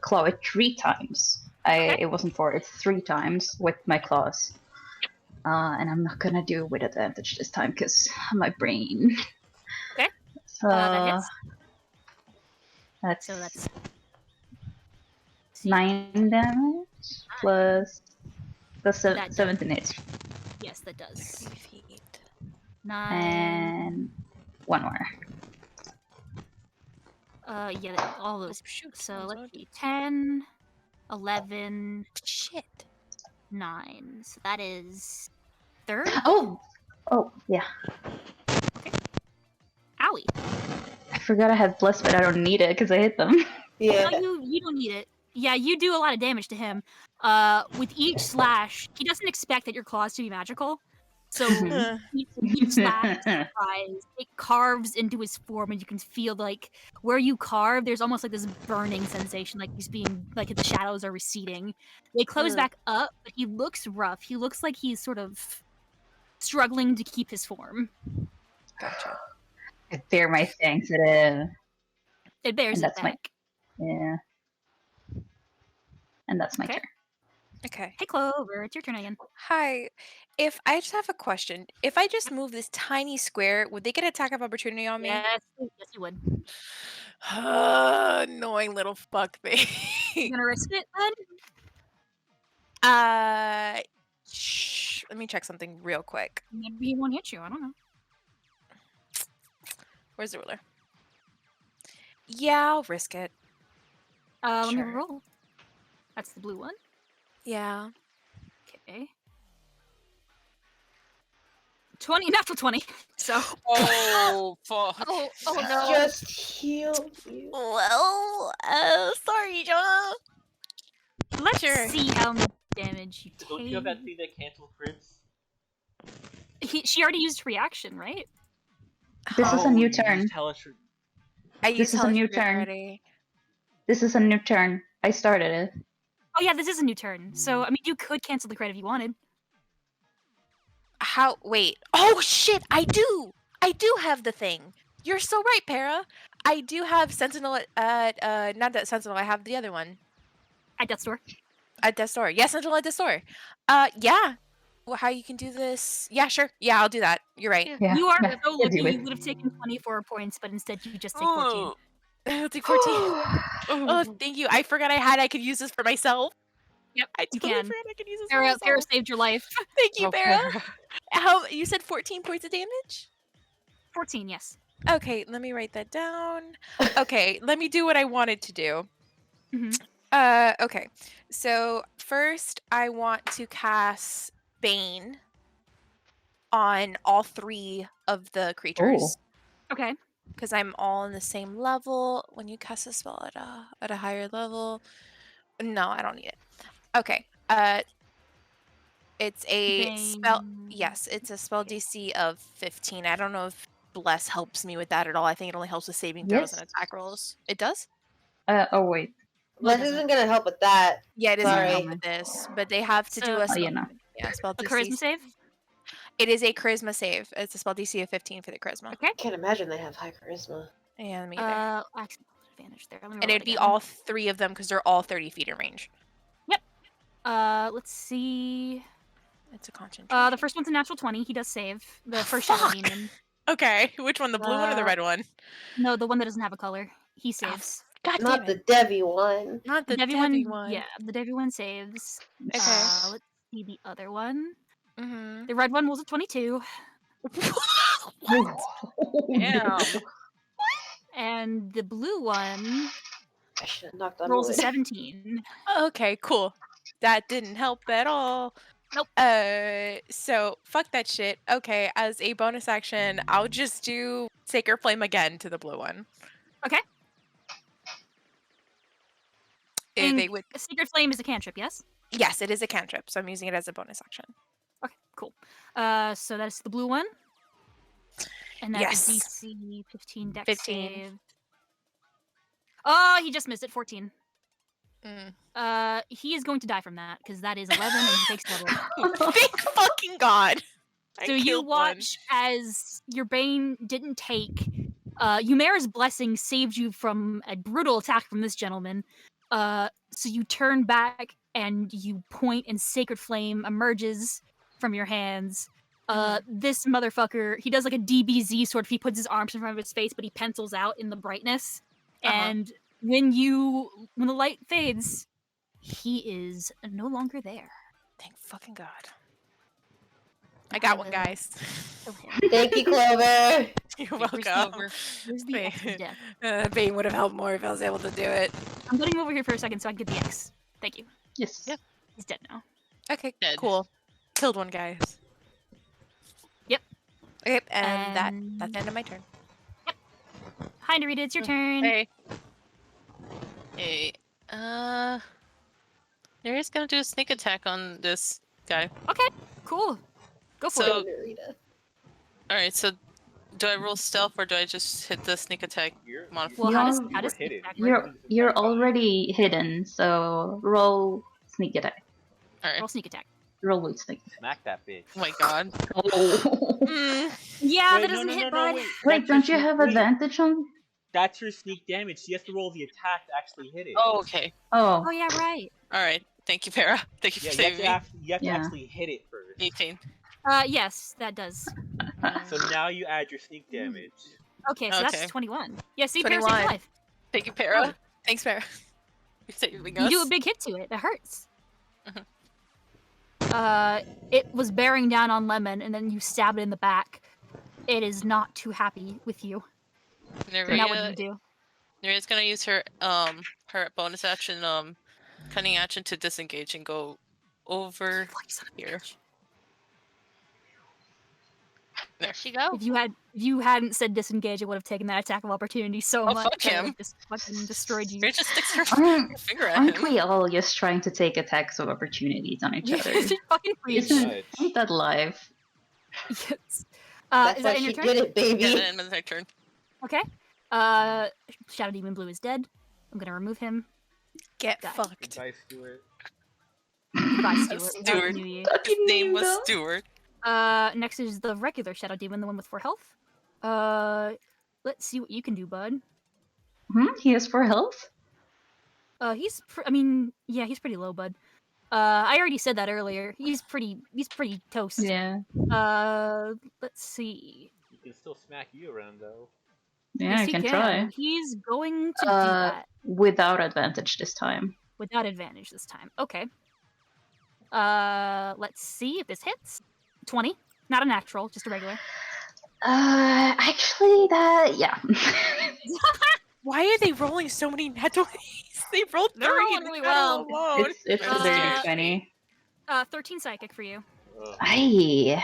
claw it 3 times It wasn't 4, it's 3 times with my claws. And I'm not gonna do it with advantage this time because my brain. Okay. So That hits. that's So that's 9 damage plus That 17 hits. Yes, that does. 3 feet. 9. And 1 more. Yeah, all those. Shoot. So let's see. 10, 11, Shit. 9. So that is 30. Oh, yeah. Owie. I forgot I had bless, but I don't need it because I hit them. Yeah. No, you don't need it. Yeah, you do a lot of damage to him. With each slash, he doesn't expect that your claws to be magical. So each slash, surprise, it carves into his form, and you can feel like where you carve, there's almost like this burning sensation, like he's being like the shadows are receding. They close back up, but he looks rough. He looks like he's sort of struggling to keep his form. Gotcha. I bear my thanks. It bears and it that's back. Yeah. And that's my Okay. turn. Okay. Hey, Clover, it's your turn again. Hi. If I just have a question, if I just move this tiny square, would they get attack of opportunity on me? Yes, you would. Annoying little fuck thing. You gonna risk it then? Let me check something real quick. Maybe he won't hit you. I don't know. Where's the ruler? Yeah, I'll risk it. Let me Sure. roll. That's the blue one. Yeah. Okay. 20, natural 20. So. Oh, fuck. Oh no. Just heal you. Well, sorry, Jonah. Let's Sure. see how much damage you take. Don't you have that thing that cancels crits? She already used reaction, right? This is a new turn. I This used is a new Hellish Rebuke turn. already. This is a new turn. I started it. Oh yeah, this is a new turn. So I mean, you could cancel the crit if you wanted. How? Wait. Oh shit! I do have the thing. You're so right, Para. I do have Sentinel at not that Sentinel. I have the other one At Death's Door. at Death's Door. Yeah, Sentinel at Death's Door. Yeah. Well, how you can do this? Yeah, sure. Yeah, I'll do that. You're right. Yeah. You are yeah, so yeah, lucky. do it. You would have taken 24 points, but instead you just take 14. Oh, I'll take 14. Oh, thank you. I forgot I could use this for myself. Yep, I you totally can. forgot I could use this for Para myself. saved your life. Thank you, Oh, Para. Para. How you said 14 points of damage? 14, yes. Okay, let me write that down. Okay, let me do what I wanted to do. Mhm. Okay. So first I want to cast Bane on all 3 of the creatures. Okay. Because I'm all on the same level. When you cast a spell at a higher level. No, I don't need it. Okay. It's a spell. Bane. Yes, it's a spell DC of 15. I don't know if Bless helps me with that at all. I think it only helps with saving throws and Yes. attack rolls. It does? Oh wait. Bless isn't gonna help with that. Yeah, it doesn't help Sorry. with this, but they have to do So- a Oh, spell, yeah, no. spell A DC. charisma save? It is a charisma save. It's a spell DC of 15 for the charisma. Okay. Can't imagine they have high charisma. Yeah, me either. Actually, advantage there. Let me And roll it'd be again. all 3 of them because they're all 30 feet in range. Let's see. It's a concentration. The first one's a natural 20. He does save. The first shadow Fuck! demon. Okay, which one? The blue one or the red one? No, the one that doesn't have a color. He saves. God Not damn the it. Devi one. Not the Devi Devi one, one. yeah, the Devi one saves. Okay. Let's see the other one. Mm-hmm. The red one rolls a 22, Damn. and the blue one I should have knocked on rolls a wood. 17. Okay, cool. That didn't help at all. Nope. So fuck that shit. Okay, as a bonus action, I'll just do Sacred Flame again to the blue one. Okay. If And they would. Secret Flame is a cantrip, yes? Yes, it is a cantrip, so I'm using it as a bonus action. Okay, cool. So that's the blue one. And that's Yes. a DC 15 dex 15. save. Oh, he just missed it, 14. Mm. He is going to die from that, because that is 11 and he takes double. Thank fucking God. I So you killed one. watch as your Bane didn't take. Yumera's blessing saved you from a brutal attack from this gentleman. So you turn back and you point, and sacred flame emerges from your hands. This motherfucker, he does like a DBZ sort of. He puts his arms in front of his face, but he pencils out in the brightness. And when the light fades, he is no longer there. Thank fucking God. I got one, guys. Thank you, Clover. You're welcome. Where's the X of death? Bane would have helped more if I was able to do it. I'm putting him over here for a second so I can get the X. Thank you. Yes. Yep. He's dead now. Okay, Dead. cool. Killed one, guys. Yep. Okay, and that's the end of my turn. Hi, Narita, it's your turn. Hey. Hey. Neri's gonna do a sneak attack on this guy. Okay, cool. Go for So- it. Alright, so do I roll stealth or do I just hit the sneak attack modifier? Well, You how does are- sneak attack work? You're already hidden, so roll sneak attack. Alright. Roll sneak attack. Roll with sneak attack. Smack that bitch. Oh my god. Oh. Yeah, Wait, that no, doesn't no, hit, no, bud. wait. Wait, That's don't your you have wait. advantage on? That's your sneak damage. She has to roll the attack to actually hit it. Oh, okay. Oh. Oh, yeah, right. Alright. Thank you, Para. Thank you Yeah, for saving me. you have to Yeah. actually hit it first. 18. Yes, that does. So now you add your sneak damage. Okay, so Okay. that's 21. Yeah, see, Para saved your 21. life. Thank you, Para. Thanks, Mara. You're saving You us. do a big hit to it. It hurts. Mhm. It was bearing down on Lemon, and then you stab it in the back. It is not too happy with you. Now what do you do? Neria's gonna use her bonus action, cunning action to disengage and go over here. There she go. If you hadn't said disengage, it would have taken that attack of opportunity so Oh, much. fuck that it him. would've just fucking destroyed you. Neri just sticks her Aren't, finger at aren't him. we all just trying to take attacks of opportunities on each other? Fucking preach. Isn't that life? Yes. That's Is why that in your she turn? did it, baby. Yeah, then it's my turn. Okay. Shadow Demon Blue is dead. I'm gonna remove him. Get Got it. fucked. Goodbye, Stuart. Goodbye, Stuart. Stuart. Happy New Year. His name was Stuart. Next is the regular Shadow Demon, the one with 4 health. Let's see what you can do, bud. He has 4 health? He's he's pretty low, bud. I already said that earlier. He's pretty toast. Yeah. Let's see. He can still smack you around though. Yeah, Yes, I he can try. He's going to do that Without advantage this time. without advantage this time. Okay. Let's see if this hits. 20. Not a natural, just a regular. Actually, yeah. Why are they rolling so many nat 20s? They rolled 30 They're rolling in really the well. battle alone. It's a dirty 20. 13 psychic for you. Ugh, Aye.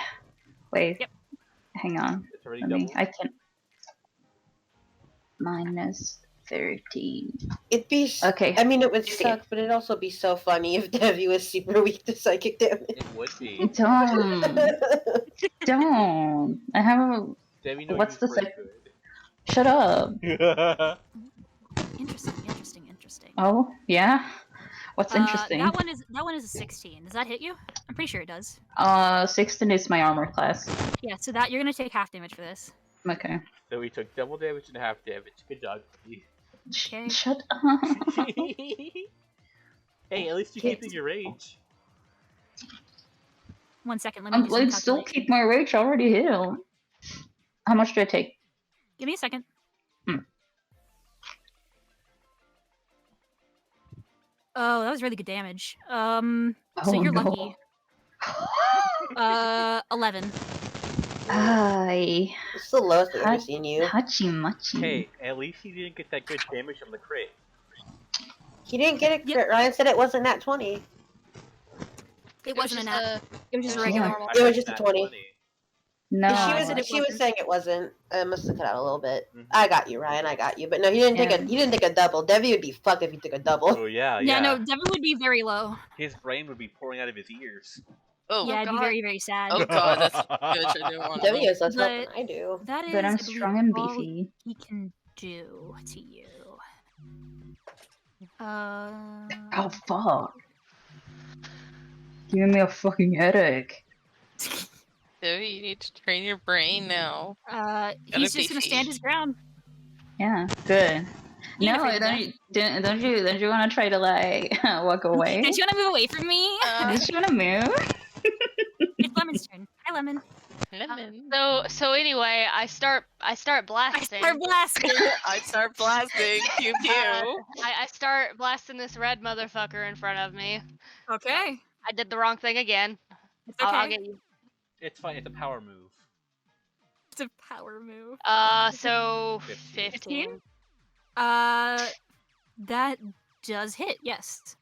Wait. Yep. Hang on. it's already Let me. double. I can. Minus 13. It'd be. Okay. I mean, it would Okay. suck, but it'd also be so funny if Devi was super weak to psychic damage. It would be. Don't. Don't. I have a. Debbie knows What's you the pretty sec- Shut up. good. Interesting. Oh, yeah? What's interesting? That one is a 16. Does that hit you? I'm pretty sure it does. 16 is my armor class. Yeah, so that you're gonna take half damage for this. Okay. So we took double damage and half damage. Good job. Debbie. Okay. Shut up. Hey, at least you keep in your range. 1 second, let me do some Let's still calculation. keep my rage already healed. How much do I take? Give me a second. Oh, that was really good damage. So Oh, you're no. lucky. 11. Aye. It's the lowest I've ever seen you. Hachi machi. Hey, at least he didn't get that good damage from the crit. He didn't get a crit. Ryan said it wasn't that 20. It wasn't a nat. It was just a regular. Yeah. It was just a 20. No. She was saying it wasn't. I must have cut out a little bit. Mhm. I got you, Ryan. I got you. But no, he didn't take a double. Debbie would be fucked if he took a double. Oh yeah, Yeah, yeah. no, Devin would be very low. His brain would be pouring out of his ears. Oh, Yeah, it'd be God. very, very sad. oh god, that's good. I didn't want to. Debbie has less health But- than I do. That is, But I'm I believe, strong and all beefy. he can do to you. Oh, fuck. Giving me a fucking headache. Debbie, you need to train your brain now. He's just gonna beefy. stand his ground. Yeah, good. You're No, afraid of that. don't you want to try to like walk away? Don't you want to move away from me? Don't you want to move? It's Lemon's turn. Hi, Lemon. Lemon. So anyway, I start blasting. Start blasting. I start blasting. Pew pew. I start blasting this red motherfucker in front of me. Okay. I did the wrong thing again. It's okay. I'll get you. It's fine. It's a power move. It's a power move. So 15. 15. That does hit. Yes.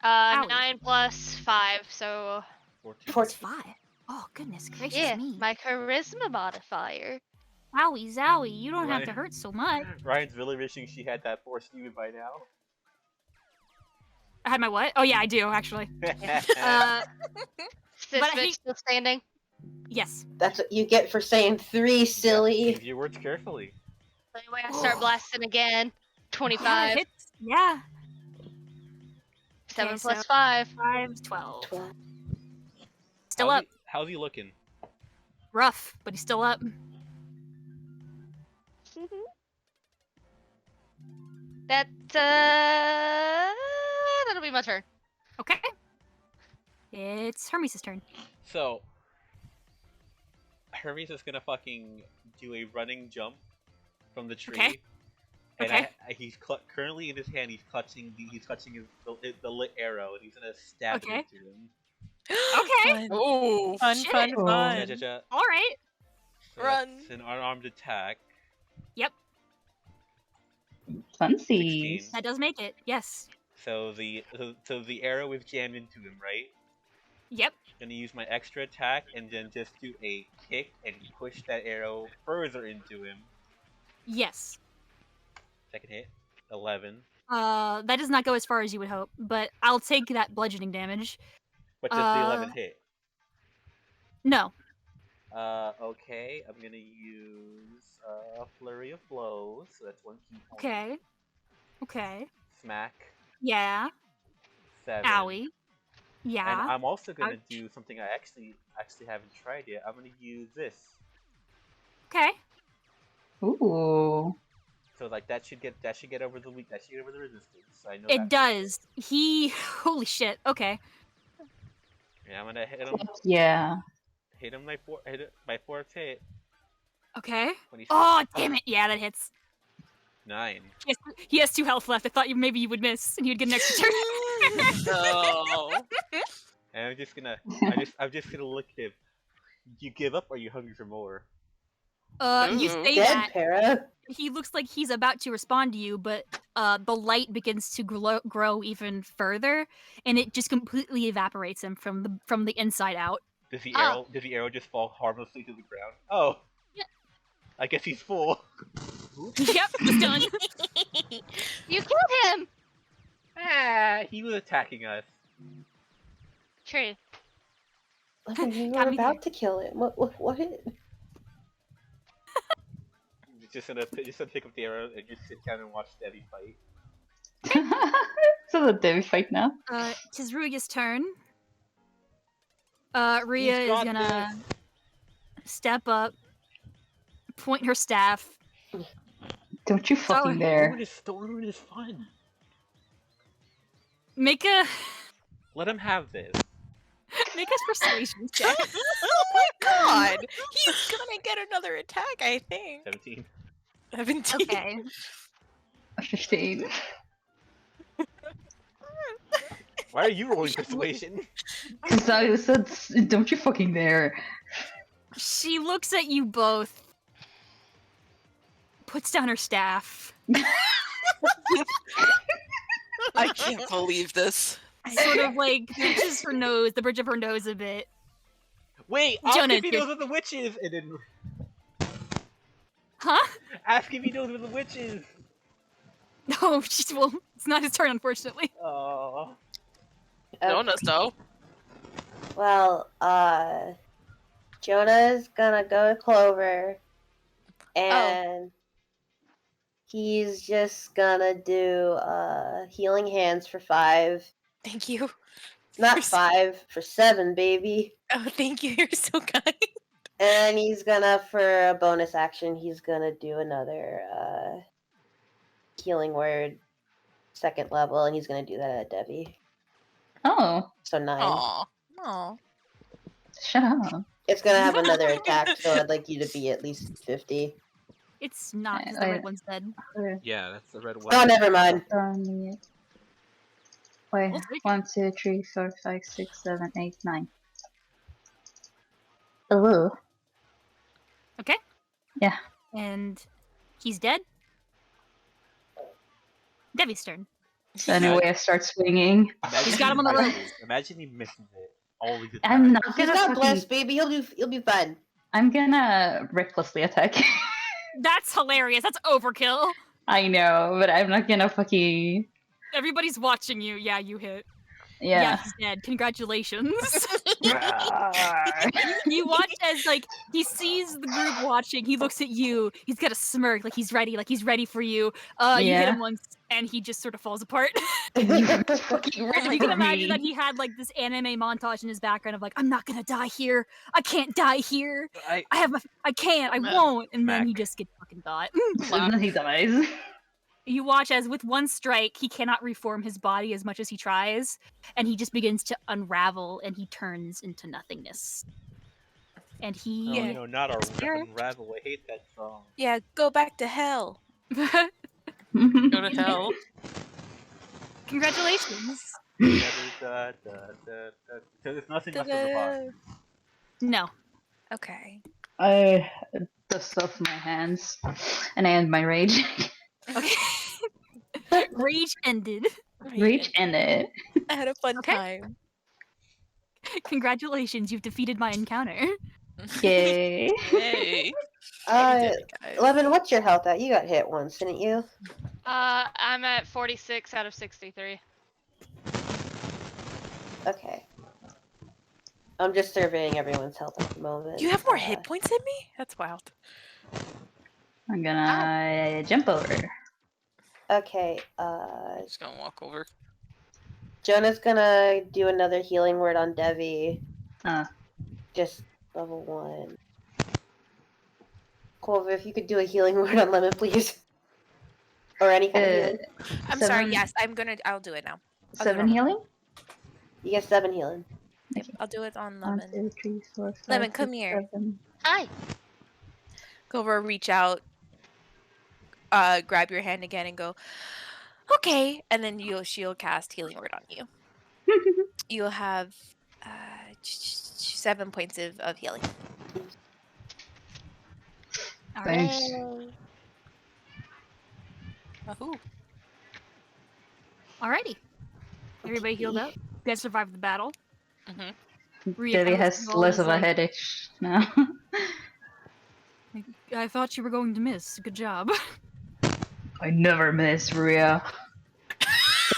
9 plus 5, so 14. 5. Oh goodness gracious yeah, me. my charisma modifier. Wowie zowie, you don't have to Right. hurt so much. Ryan's really wishing she had that force demon by now. I had my what? Oh yeah, I do actually. This But I bitch think- still standing. Yes. That's what you get for saying 3, silly. Use your words carefully. Anyway, I start blasting again. Yeah, 25. that hits. Yeah. 7 Okay, plus so- 5. 5, 12. 12. Still up. How's he looking? Rough, but he's still up. That'll be my turn. Okay. It's Hermes' turn. So, Hermes is gonna fucking do a running jump from the tree. Okay. And Okay. he's currently in his hand. He's clutching the lit arrow, and he's gonna stab Okay. it into him. Okay. Oh, fun, Shit. fun, Oh. fun. All right. So Run. It's an unarmed attack. Funsies. 16. That does make it. Yes. So the arrow is jammed into him, right? Yep. Gonna use my extra attack and then just do a kick and push that arrow further into him. Yes. Second hit, 11. That does not go as far as you would hope, but I'll take that bludgeoning damage. What does the 11 hit? No. Okay, I'm gonna use flurry of blows. So that's 1 key point. Okay. Okay. Smack. Yeah. 7. Owie. And Yeah. I'm also gonna Ouch. do something I actually haven't tried yet. I'm gonna use this. Okay. Ooh. So like that should get over the weak. That should get over the resistance. I know It that. does. Holy shit. Okay. Yeah, I'm gonna hit him. Yeah. Hit him my fourth hit. Okay. 26. Oh, damn it. Yeah, that hits. 9. He has 2 health left. I thought maybe you would miss and you'd get an extra turn. No. And I'm just gonna look at him. You give up, or are you hungry for more? You Ooh. say Dead, that. Para. He looks like he's about to respond to you, but the light begins to grow even further, and it just completely evaporates him from the inside out. Does the Oh. arrow just fall harmlessly to the ground? Oh. Yeah. I guess he's full. Yep, he's done. You killed him! Ah, he was attacking us. True. You Got were me about to kill him. What? Just gonna pick up the arrow and just sit down and watch Debbie fight. So the Debbie fight now. Tis Ruya's turn. Rhea He's is got gonna step up, point her staff. Don't you fucking dare. Don't ruin his fun. Make a this. persuasion check. Oh my god! He's gonna get another attack, I think. 17. 17. Okay. 15. Why are you rolling persuasion? Because I said, don't you fucking dare. She looks at you both, puts down her staff, I can't believe this. sort of like pinches her nose, the bridge of her nose a bit. Wait, ask Jonas, if he knows what the witch is, and then Huh? ask if he knows what the witch is. No, well, it's not his turn, unfortunately. Oh. Jonas, though. Well, Jonah's gonna go to Clover, and he's just gonna do healing hands for 5. Thank you. Not 5, for 7, baby. Oh, thank you. You're so kind. And he's gonna, for a bonus action, he's gonna do another healing word, 2nd level, and he's gonna do that at Debbie. Oh, So 9. Aw. Aw. shut up. It's gonna have another attack, so I'd like you to be at least 50. It's not because the red one's dead. Yeah, that's the red one. Oh, never mind. Wait, We'll take it. 1, 2, 3, 4, 5, 6, 7, 8, 9. Oh. Okay. Yeah. And he's dead. Debbie's turn. So anyway, I start swinging. Imagine got him on the he rope. misses- Imagine he misses it. All these I'm attacks. not He's gonna not fucking... blessed, baby. He'll be fine. I'm gonna recklessly attack. That's hilarious. That's overkill. I know, but I'm not gonna fucking... Everybody's watching you. Yeah, you hit. Yeah. He's dead. Congratulations. You watch as like he sees the group watching. He looks at you. He's got a smirk, like he's ready for you. You hit Yeah. him once, and he just sort of falls apart. Fucking You ready can for imagine me. that he had like this anime montage in his background of like, I'm not gonna die here. I can't die here. I can't. I won't. And then he just gets fucking got. And then he dies. You watch as with one strike, he cannot reform his body as much as he tries, and he just begins to unravel, and he turns into nothingness. And he... Oh, no, not a Spirit. unravel. I hate that song. Yeah, go back to hell. Go to hell. Congratulations. So there's nothing left of the body. No. Okay. I dust off my hands, and I end my rage. Okay. Rage ended. Rage ended. I had a fun Okay. time. Congratulations, you've defeated my encounter. Yay. Hey. Guys. 11, what's your health at? You got hit once, didn't you? I'm at 46 out of 63. Okay. I'm just surveying everyone's health at the moment. You have more hit points than me? That's wild. I'm gonna jump over. Okay, Just gonna walk over. Jonah's gonna do another healing word on Devi. Uh. Just level 1. Clover, if you could do a healing word on Lemon, please. Or any kind of healing. I'm 7, sorry, yes, I'll do it now. I'll do it 7 on- healing? You get 7 healing. Yep, I'll do it on 1, Lemon. 2, 3, 4, 5, Lemon, come 6, here. 7. Hi. Go over, reach out, grab your hand again and go, okay, and then she'll cast healing word on you. You'll have 7 points of healing. Thanks. Wahoo. Alrighty. Everybody healed up. You guys survived the battle. Mm-hmm. Rhea Debbie kinda has looks at you all less and of is a like, headache now. I thought you were going to miss. Good job. I never miss, Rhea.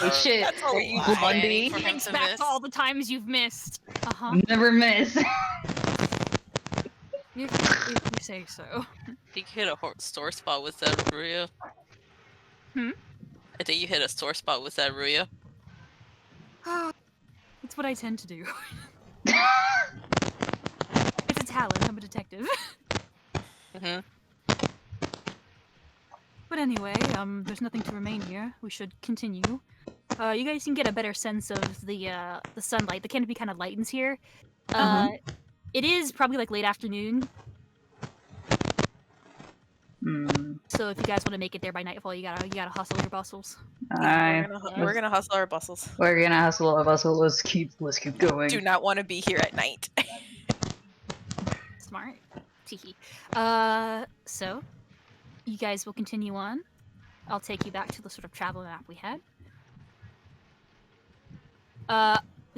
Oh shit. That's a you lot, Blondie. Danny, for him Thinks to back miss. to all the times you've missed. Uh-huh. Never miss. If you say so. I think you hit a sore spot with that, Ruya. Hmm? I think you hit a sore spot with that, Ruya. It's what I tend to do. It's a talent. I'm a detective. Mm-hmm. But anyway, there's nothing to remain here. We should continue. You guys can get a better sense of the sunlight. The canopy kind of lightens here. It is probably like late afternoon. So if you guys want to make it there by nightfall, you gotta hustle your bustles. Alright. We're gonna hustle our bustles. We're gonna hustle our bustle. Let's keep going. Do not want to be here at night. Smart. Teehee. So you guys will continue on. I'll take you back to the sort of travel map we had.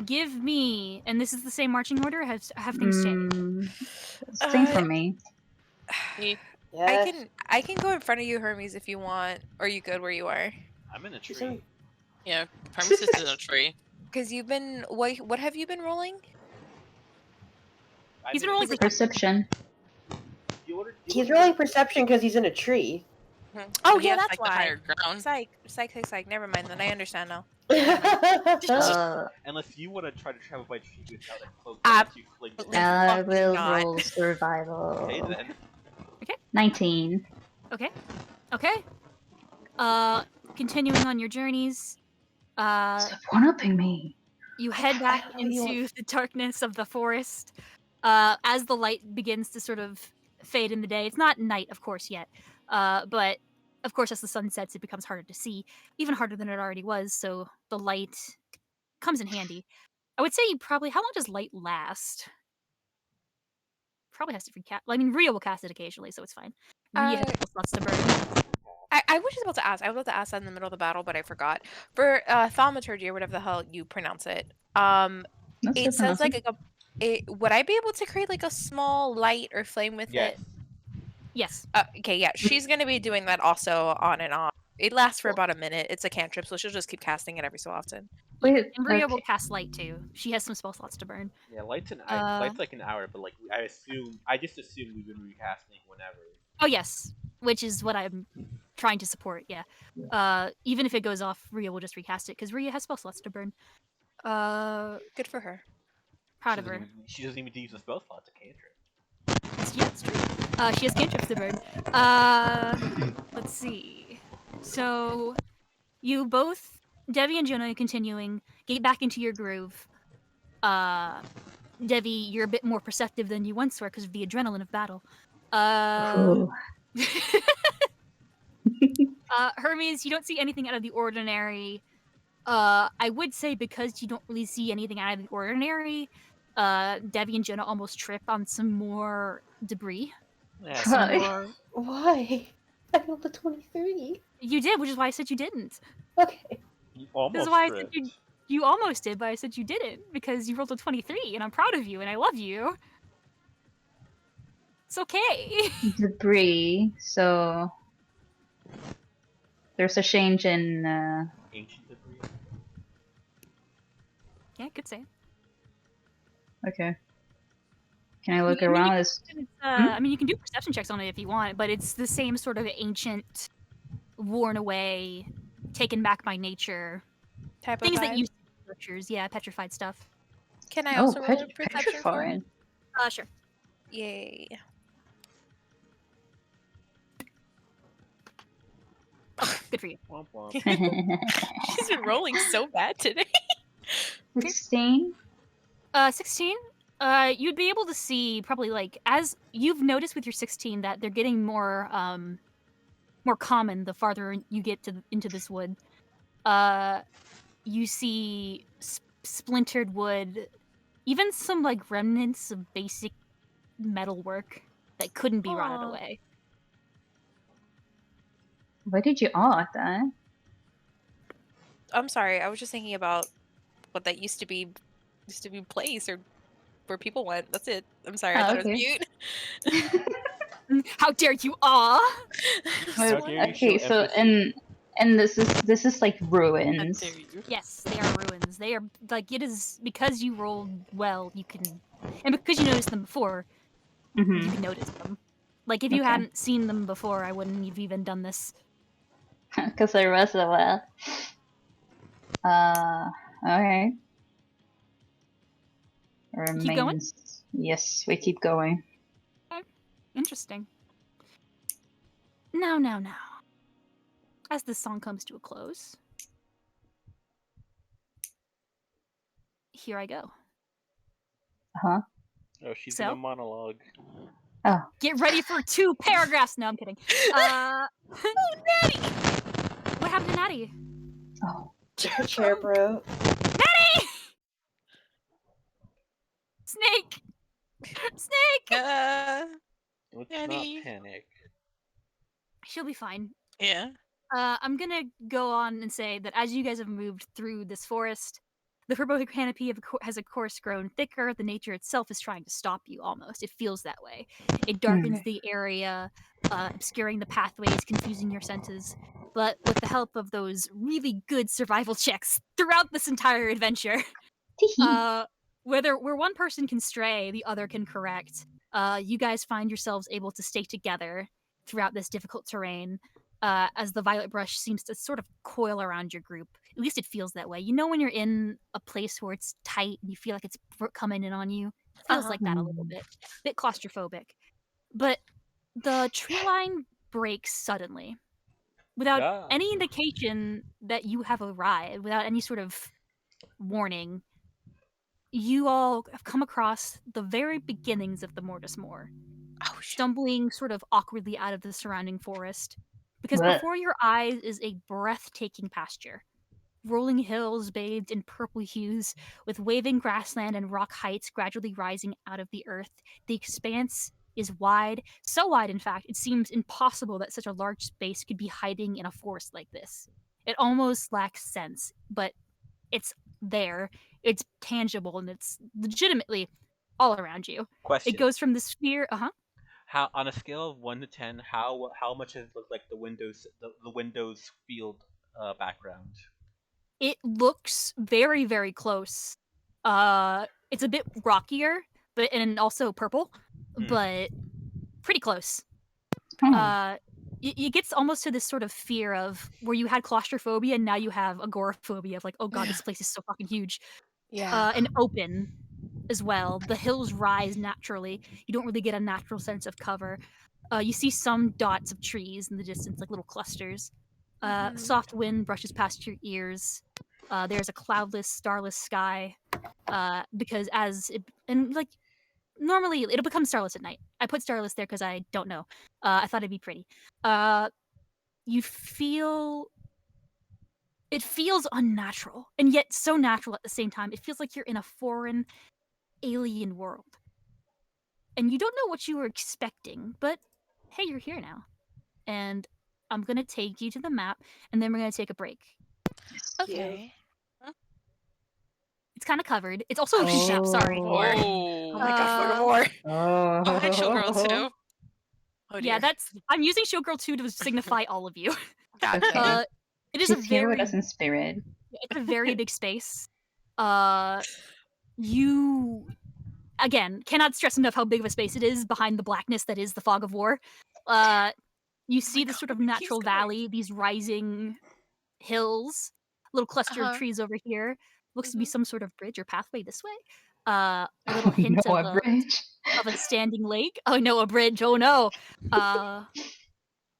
Give me, and this is the same marching order. Have things changed? Same for me. Yes. I can go in front of you, Hermes, if you want. Or are you good where you are? I'm in a She's tree. in- Yeah, Hermes is in a tree. Because you've been what have you been rolling? He's been rolling Perception. He's rolling perception because he's in a tree. Oh He yeah, has, that's like, the why. higher ground. Psych. Never mind. Then I understand now. Unless you want to try to travel by tree without a cloak, you fling it. I will not. roll survival. Okay then. 19. Okay. continuing on your journeys, Stop one-upping me. you head back into the darkness of the forest. As the light begins to sort of fade in the day. It's not night, of course, yet. But of course, as the sun sets, it becomes harder to see, even harder than it already was. So the light comes in handy. I would say you probably. How long does light last? Probably has to recast. I mean, Rio will cast it occasionally, so it's fine. Rio has lots to burn. I was just about to ask. I was about to ask that in the middle of the battle, but I forgot. For thaumaturgy or whatever the hell you pronounce it, it says like would I be able to create like a small light or flame with it? Yes. Okay, yeah. She's gonna be doing that also on and on. It lasts for about a minute. It's a cantrip, so she'll just keep casting it every so often. And Rio will cast light too. She has some spell slots to burn. Yeah, light's like an hour, but like I just assume we've been recasting whenever. Oh yes, which is what I'm trying to support. Yeah. Even if it goes off, Rio will just recast it because Rio has spell slots to burn. Good for her. Proud of her. She doesn't even use the spell slot to cantrip. Yeah, it's true. She has cantrips to burn. Let's see. So, you both, Devi and Jonah, continuing, get back into your groove. Devi, you're a bit more perceptive than you once were because of the adrenaline of battle. Hermes, you don't see anything out of the ordinary. I would say because you don't really see anything out of the ordinary, Devi and Jonah almost trip on some more debris. Yeah, why? I rolled a 23. You did, which is why I said you didn't. Okay. You almost This is why I said you almost did, but I said you didn't because you rolled a 23, and I'm proud of you, and I love you. It's okay. Debris. So there's a change in ancient debris. Yeah, good say. Okay. Can I look around? I mean, you can do perception checks on it if you want, but it's the same sort of ancient, worn away, taken back by nature type things of that you see in structures. Yeah, petrified stuff. Can I also roll a perception for petrified. it? Sure. Yay. Oh, good for you. She's been rolling so bad today. 16? 16? You'd be able to see probably like as you've noticed with your 16 that they're getting more more common the farther you get into this wood. You see splintered wood, even some like remnants of basic metal work that couldn't be rotted away. Why did you at that? I'm sorry, I was just thinking about what that used to be place or where people went. That's it. I'm sorry, I thought it was mute. How dare you awe? Okay, so and this is like ruins. Yes, they are ruins. They are like it is because you rolled well. You can, and because you noticed them before, you can notice them. Like if you hadn't seen them before, I wouldn't have even done this. Because I rolled so well. Okay. Keep going? Yes, we keep going. Okay. Interesting. Now. As this song comes to a close, here I go. Uh-huh. Oh, she's in a monologue. Oh. Get ready for 2 paragraphs. No, I'm kidding. Oh, Natty! What happened to Natty? Oh. Her chair broke. Natty! Snake! Let's Natty. not panic. She'll be fine. Yeah. I'm gonna go on and say that as you guys have moved through this forest, the purple canopy has of course grown thicker. The nature itself is trying to stop you almost. It feels that way. It darkens the area, obscuring the pathways, confusing your senses. But with the help of those really good survival checks throughout this entire adventure, where one person can stray, the other can correct. You guys find yourselves able to stay together throughout this difficult terrain. As the violet brush seems to sort of coil around your group. At least it feels that way. You know when you're in a place where it's tight and you feel like it's coming in on you? It feels like that a little bit. A bit claustrophobic. But the tree line breaks suddenly. without Yeah. any indication that you have arrived, without any sort of warning, you all have come across the very beginnings of the Mortis Moor, Oh shit. stumbling sort of awkwardly out of the surrounding forest. Because What? before your eyes is a breathtaking pasture. Rolling hills bathed in purple hues, with waving grassland and rock heights gradually rising out of the earth. The expanse is wide, so wide, in fact, it seems impossible that such a large space could be hiding in a forest like this. It almost lacks sense, but it's there, it's tangible, and it's legitimately all around you. Question. It goes from the sphere, How, on a scale of 1 to 10, how much does it look like the Windows field background? It looks very, very close. It's a bit rockier, and also purple, but pretty close. It gets almost to this sort of fear of where you had claustrophobia and now you have agoraphobia of like, oh god, this place is so fucking huge. Yeah. And open as well. The hills rise naturally. You don't really get a natural sense of cover. You see some dots of trees in the distance, like little clusters. Soft wind brushes past your ears. There's a cloudless, starless sky. Because normally it'll become starless at night. I put starless there because I don't know. I thought it'd be pretty. You feel it feels unnatural and yet so natural at the same time. It feels like you're in a foreign, alien world. And you don't know what you were expecting, but hey, you're here now. And I'm gonna take you to the map, and then we're gonna take a break. Okay. It's kind of covered. It's also ocean sap. Sorry. Oh. Oh my gosh, Furthermore. Oh, and Showgirl too. Oh Yeah, dear. I'm using Showgirl 2 to signify all of you. Gotcha. It is She's here with us in spirit. it's a very big space. You again cannot stress enough how big of a space it is behind the blackness that is the fog of war. You see this sort of natural valley, these rising hills, little cluster of trees over here. Looks to be some sort of bridge or pathway this way. A little hint No, of a bridge. of a standing lake. Oh no, a bridge. Oh no.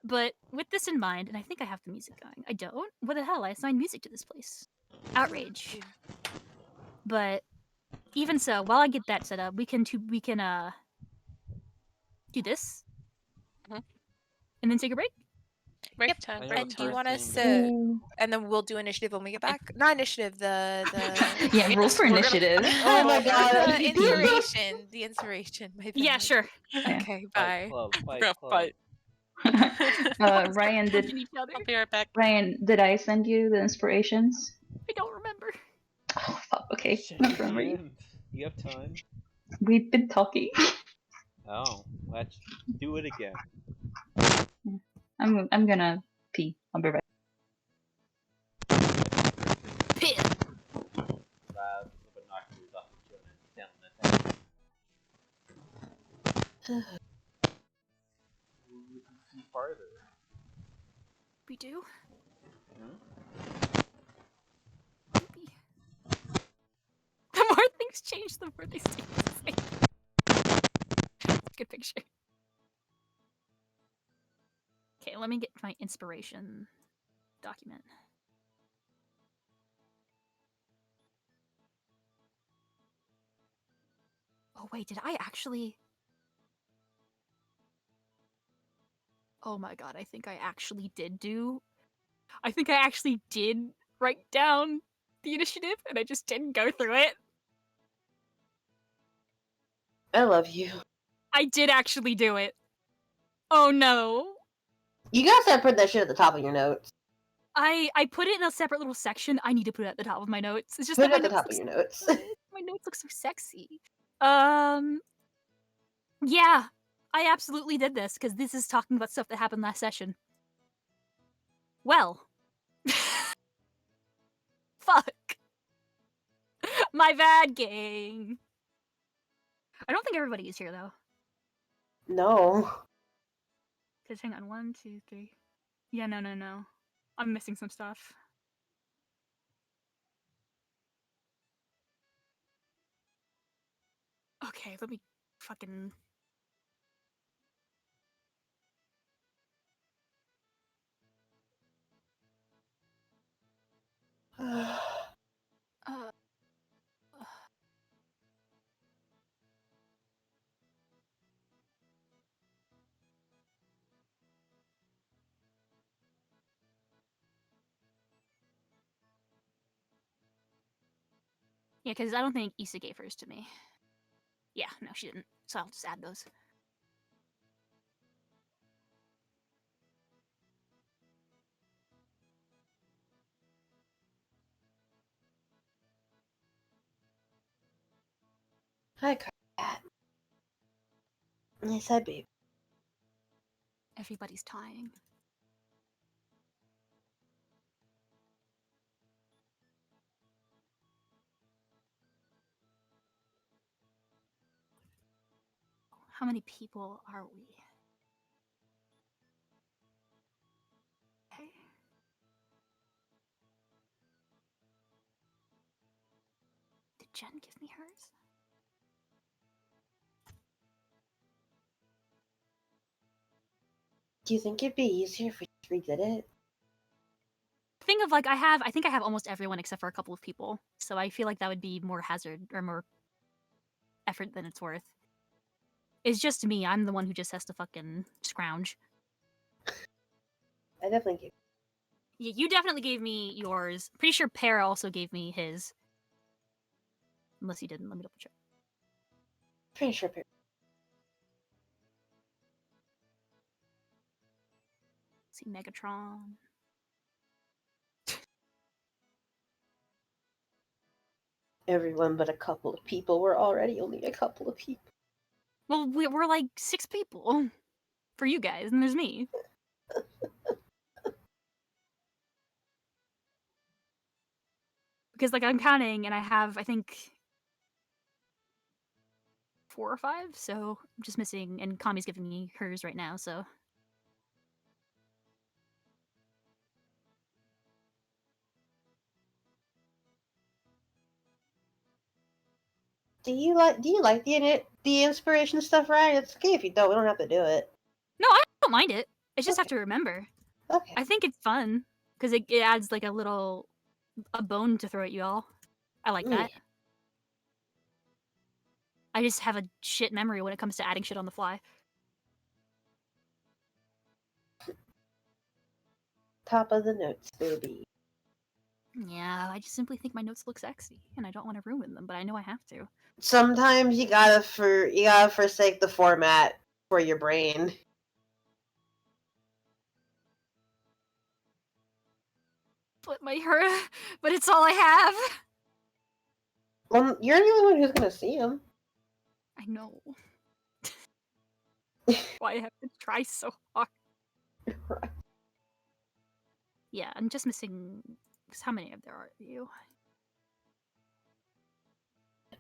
But with this in mind, and I think I have the music going. I don't. What the hell? I assigned music to this place. Outrage. But even so, while I get that set up, we can do this, and then take a break. Break time. Break And do you time. want us to? And then we'll do initiative when we get back. Not initiative. The Yeah, roll for initiative. Oh my god. the inspiration. The inspiration. My Yeah, bad. sure. Okay. Bye. Fight club. Fight. Ryan, Punching each other. I'll be right back. Ryan, did I send you the inspirations? I don't remember. Oh fuck. Okay. Shit, Not remember. you have time? We've been talking. Oh, let's do it again. I'm gonna pee. I'll be right. Pit. Grab the binoculars off the chin and stand on the head. You can see farther. We do. Maybe. The more things change, the more they stay the same. That's a good picture. Okay, let me get my inspiration document. Oh wait, did I actually? Oh my god, I think I actually did write down the initiative, and I just didn't go through it. I love you. I did actually do it. Oh no. You gotta start putting that shit at the top of your notes. I put it in a separate little section. I need to put it at the top of my notes. It's just Put that it my at the notes top of look your notes. so good. My notes look so sexy. Yeah, I absolutely did this because this is talking about stuff that happened last session. Well, fuck. My bad, gang. I don't think everybody is here though. No. Cause hang on, 1, 2, 3. Yeah, no. I'm missing some stuff. Okay, let me fucking. Uh, yeah, because I don't think Isa gave hers to me. Yeah, no, she didn't. So I'll just add those. Hi, Cat. Yes, hi, babe. Everybody's tying. How many people are we? Okay. Did Jen give me hers? Do you think it'd be easier if we just redid it? Thing of like, I think I have almost everyone except for a couple of people. So I feel like that would be more hazard or more effort than it's worth. It's just me. I'm the one who just has to fucking scrounge. I definitely gave. Yeah, you definitely gave me yours. Pretty sure Pear also gave me his. Unless he didn't. Let me double check. Pretty sure. See Megatron. Everyone but a couple of people. We're already only a couple of people. Well, we're like 6 people for you guys, and there's me. Because like I'm counting, and I have I think 4 or 5. So I'm just missing, and Kami's giving me hers right now. So Do you like the inspiration stuff, Ryan? It's okay if you don't. We don't have to do it. no, I don't mind it. I just have to remember. Okay. I think it's fun because it adds like a bone to throw at you all. I like that. Yeah. I just have a shit memory when it comes to adding shit on the fly. Top of the notes, baby. Yeah, I just simply think my notes look sexy, and I don't want to ruin them, but I know I have to. Sometimes you gotta forsake the format for your brain. But but it's all I have. Well, you're the only one who's gonna see them. I know. Why I have to try so hard. Right. Yeah, I'm just missing. How many of there are you?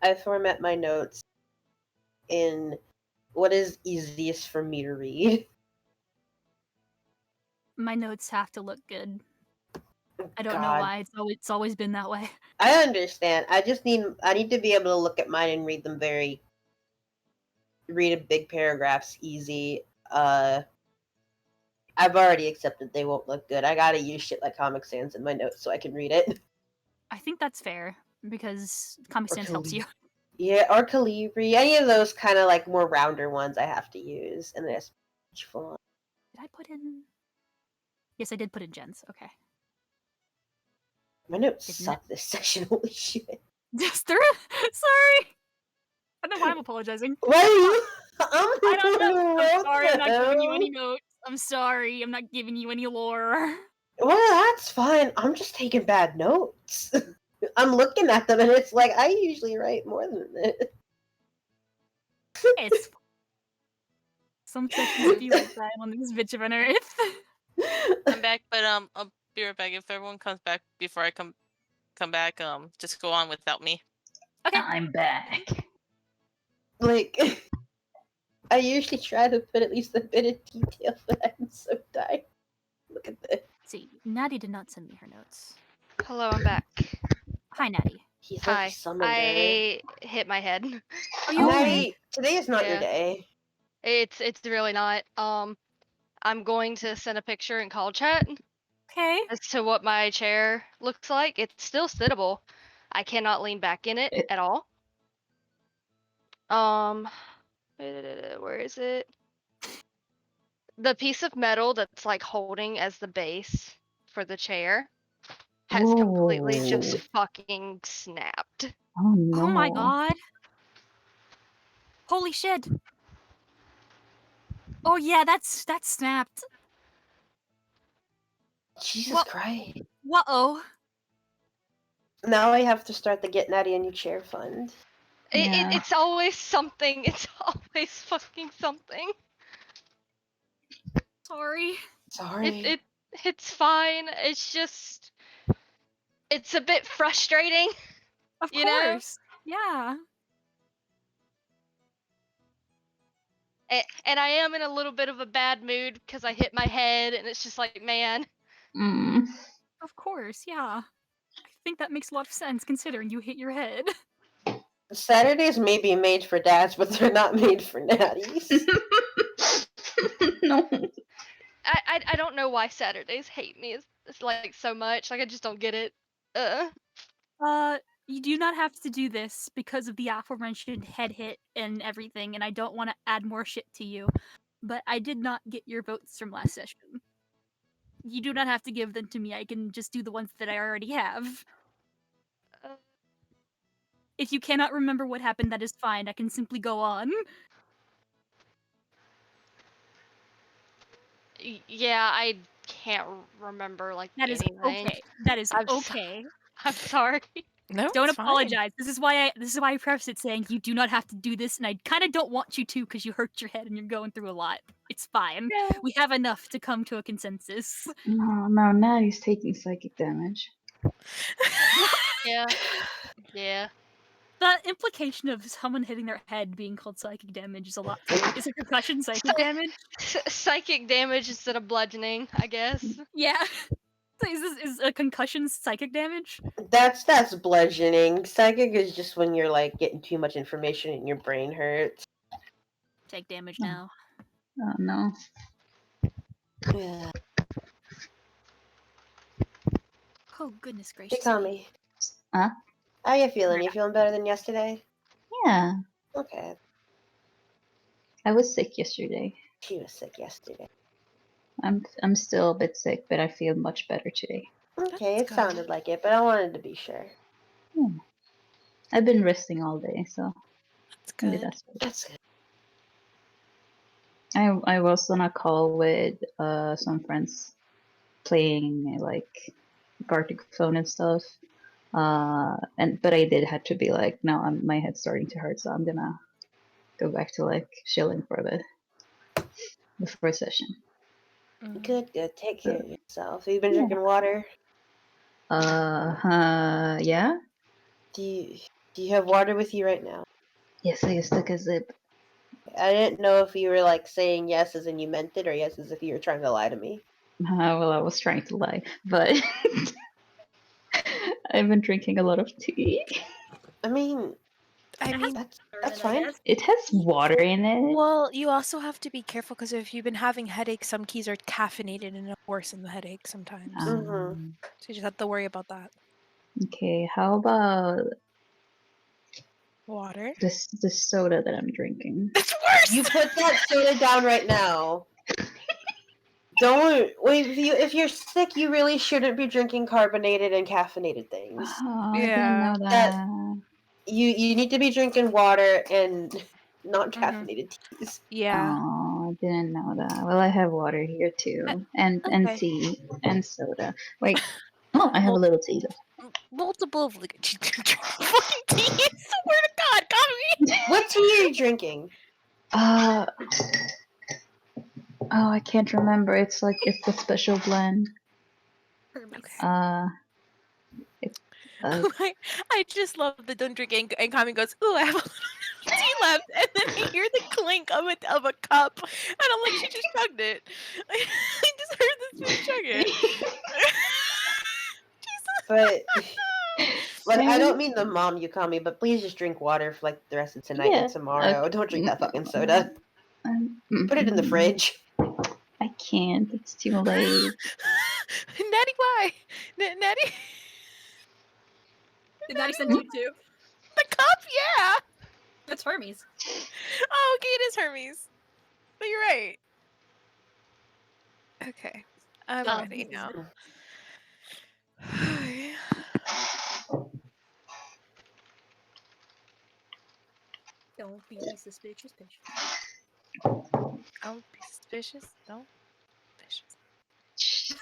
I format my notes in what is easiest for me to read. My notes have to look good. I don't know God. why. It's always been that way. I understand. I need to be able to look at mine and read them read a big paragraphs easy. I've already accepted they won't look good. I gotta use shit like Comic Sans in my notes so I can read it. I think that's fair because Comic Sans helps you. Yeah, or Calibri. Any of those kind of like more rounder ones I have to use, and there's font. Did I put in? Yes, I did put in Jen's. Okay. My notes suck this session. Holy shit! Just through. Sorry. I don't know why I'm apologizing. Why are you? I don't know. I'm sorry. I'm not giving you any notes. I'm sorry. I'm not giving you any lore. Well, that's fine. I'm just taking bad notes. I'm looking at them, and it's like I usually write more than this. It's some sessions be like that on this bitch of an earth. I'm back, but I'll be right back. If everyone comes back before I come back, just go on without me. Okay. I'm back. Like, I usually try to put at least a bit of detail, but I'm so tired. Look at this. See, Natty did not send me her notes. Hello, I'm back. Hi, Natty. He's Hi. like summoned her. I hit my head. Are you okay? Natty, today is not your Yeah. day. It's really not. I'm going to send a picture in call chat. Okay. as to what my chair looks like. It's still sittable. I cannot lean back in it at all. Where is it? The piece of metal that's like holding as the base for the chair has completely just fucking snapped. Oh no. Oh my god. Holy shit. Oh yeah, that's snapped. Jesus What? Christ. Whoa. Now I have to start the Get Natty a New Chair fund. Yeah. It's always something. It's always fucking something. Sorry. Sorry. It's fine. It's just it's a bit frustrating. Of You know? course. Yeah. And I am in a little bit of a bad mood because I hit my head, and it's just like, man. Mm. Of course, yeah. I think that makes a lot of sense considering you hit your head. Saturdays may be made for dads, but they're not made for natties. No. I don't know why Saturdays hate me it's like so much. Like I just don't get it. You do not have to do this because of the aforementioned head hit and everything, and I don't want to add more shit to you. But I did not get your votes from last session. You do not have to give them to me. I can just do the ones that I already have. If you cannot remember what happened, that is fine. I can simply go on. Yeah, I can't remember like That is anything. okay. That is I'm okay. I'm sorry. No, Don't it's fine. apologize. This is why I preface it saying you do not have to do this, and I kind of don't want you to because you hurt your head and you're going through a lot. It's fine. Yeah. We have enough to come to a consensus. No, Natty's taking psychic damage. Yeah. Yeah. The implication of someone hitting their head being called psychic damage is a lot. Is a concussion psychic damage? Psychic damage instead of bludgeoning, I guess. Yeah. Is a concussion psychic damage? That's bludgeoning. Psychic is just when you're like getting too much information and your brain hurts. Take damage now. Oh no. Yeah. Oh goodness gracious. Hey, Cami. Huh? How you feeling? You feeling better than yesterday? Yeah. Okay. I was sick yesterday. She was sick yesterday. I'm still a bit sick, but I feel much better today. Okay, That's it good. sounded like it, but I wanted to be sure. I've been resting all day, so That's maybe good. that's good. That's good. I was on a call with some friends playing like Gartic phone and stuff. But I did have to be like, no, my head's starting to hurt, so I'm gonna go back to like chilling for a bit before a session. Good. Take care of yourself. Have you been drinking water? Yeah. Do you have water with you right now? Yes, I just took a sip. I didn't know if you were like saying yes as in you meant it, or yes as if you were trying to lie to me. Well, I was trying to lie, but I've been drinking a lot of tea. I mean, that's fine. It has water in it. Well, you also have to be careful because if you've been having headaches, some teas are caffeinated and it'll worsen the headache sometimes. So you just have to worry about that. Okay, how about Water. the soda that I'm drinking? It's worse. You put that soda down right now. Don't wait. If you're sick, you really shouldn't be drinking carbonated and caffeinated things. Oh, I Yeah. didn't know that. You need to be drinking water and not caffeinated teas. Yeah. Oh, I didn't know that. Well, I have water here too, and Okay. tea and soda. Wait, oh, I have a little tea. Multiple of fucking tea. Swear to God, Cami. What tea are you drinking? Oh, I can't remember. It's a special blend. Okay. I just love the don't drink and Kami goes, ooh, I have a little tea left, and then I hear the clink of a cup, and I'm like, she just chugged it. I just heard this bitch chug it. But I don't mean the mom you call me, but please just drink water for like the rest of tonight and tomorrow. Don't drink that fucking soda. Put it in the fridge. I can't. It's too late. Natty Why? Natty? Did Natty send you too? The cup? Yeah. That's Hermes. Oh, okay, it is Hermes. But you're right. Okay. I'm ready now. Don't be suspicious, bitch. Don't be suspicious. Don't be suspicious.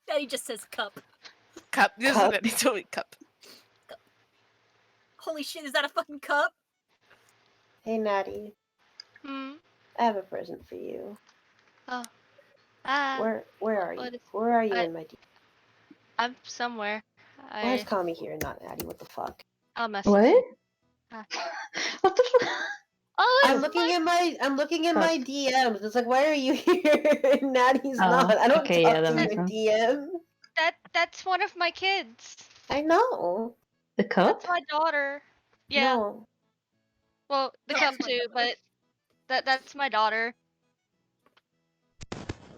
Natty just says cup. Cup. This Cup. is totally cup. Holy shit, is that a fucking cup? Hey, Natty. Hmm. I have a present for you. Oh. Where are you? what is- Where are you I- in my D? I'm somewhere. Why is Cami here, not Natty? What the fuck? I'll message What? you. What the fuck? Oh, I'm it's looking in my Fuck. DMs. It's like, why are you here? Natty's not. I don't okay, yeah, talk that to you makes in sense. DM. that's one of my kids. I know. The cup? That's my daughter. Yeah. No. Well, the cup too, but that's my daughter.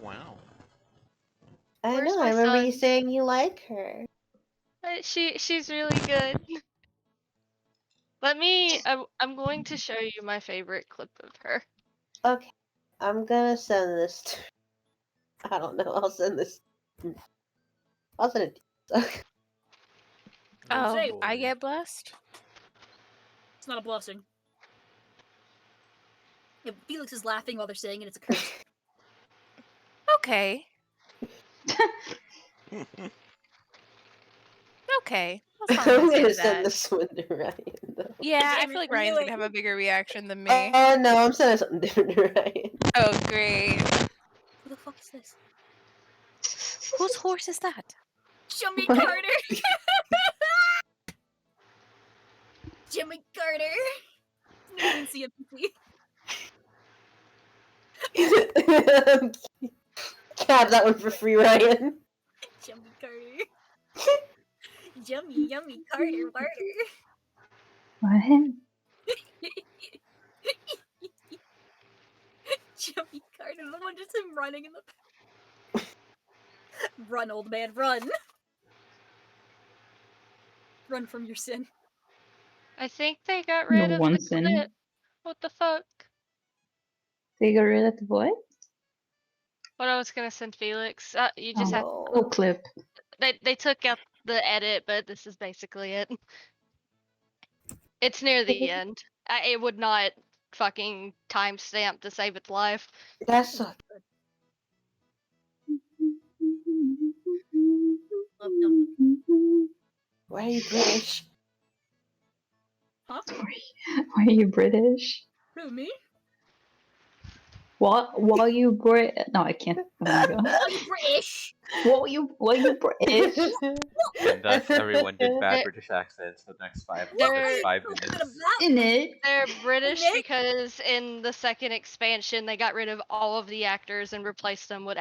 Wow. I Where's know. my I remember you son? saying you like her. She's really good. Let me. I'm going to show you my favorite clip of her. Okay. I'm gonna send this to... I don't know. I'll send this. I'll send it to... Oh, say, I get blessed? It's not a blessing. Yeah, Felix is laughing while they're saying it. It's a curse. Okay. Okay. That's not I'm gonna say gonna to send that. this one to Ryan, though. Yeah, I Damn it, feel like I knew Ryan's it. gonna have a bigger reaction than me. Oh, no. I'm sending something different to Ryan. Oh, great. Who the fuck is this? Whose horse is that? Jimmy What? Carter! Jimmy Carter! Moonsea PC. Have that one for free, Ryan. Jimmy Carter. Yummy Carter Barter. What? Jimmy Carter, the one just him running in the Run, old man, run! Run from your sin. I think they got rid of the One sin. clip. What the fuck? They got rid of the what? What I was gonna send Felix. You just have. Oh, clip. They took out the edit, but this is basically it. It's near the end. It would not fucking timestamp to save its life. That's so... Love them. Why are you British? Huh? Why are you British? Who, me? Why are you British? No, I can't. Oh my god. Are you British? Why are you British? And thus, everyone did bad British accents for the next five They're- 5 minutes. In it. They're British Nick? because in the second expansion they got rid of all of the actors and replaced them with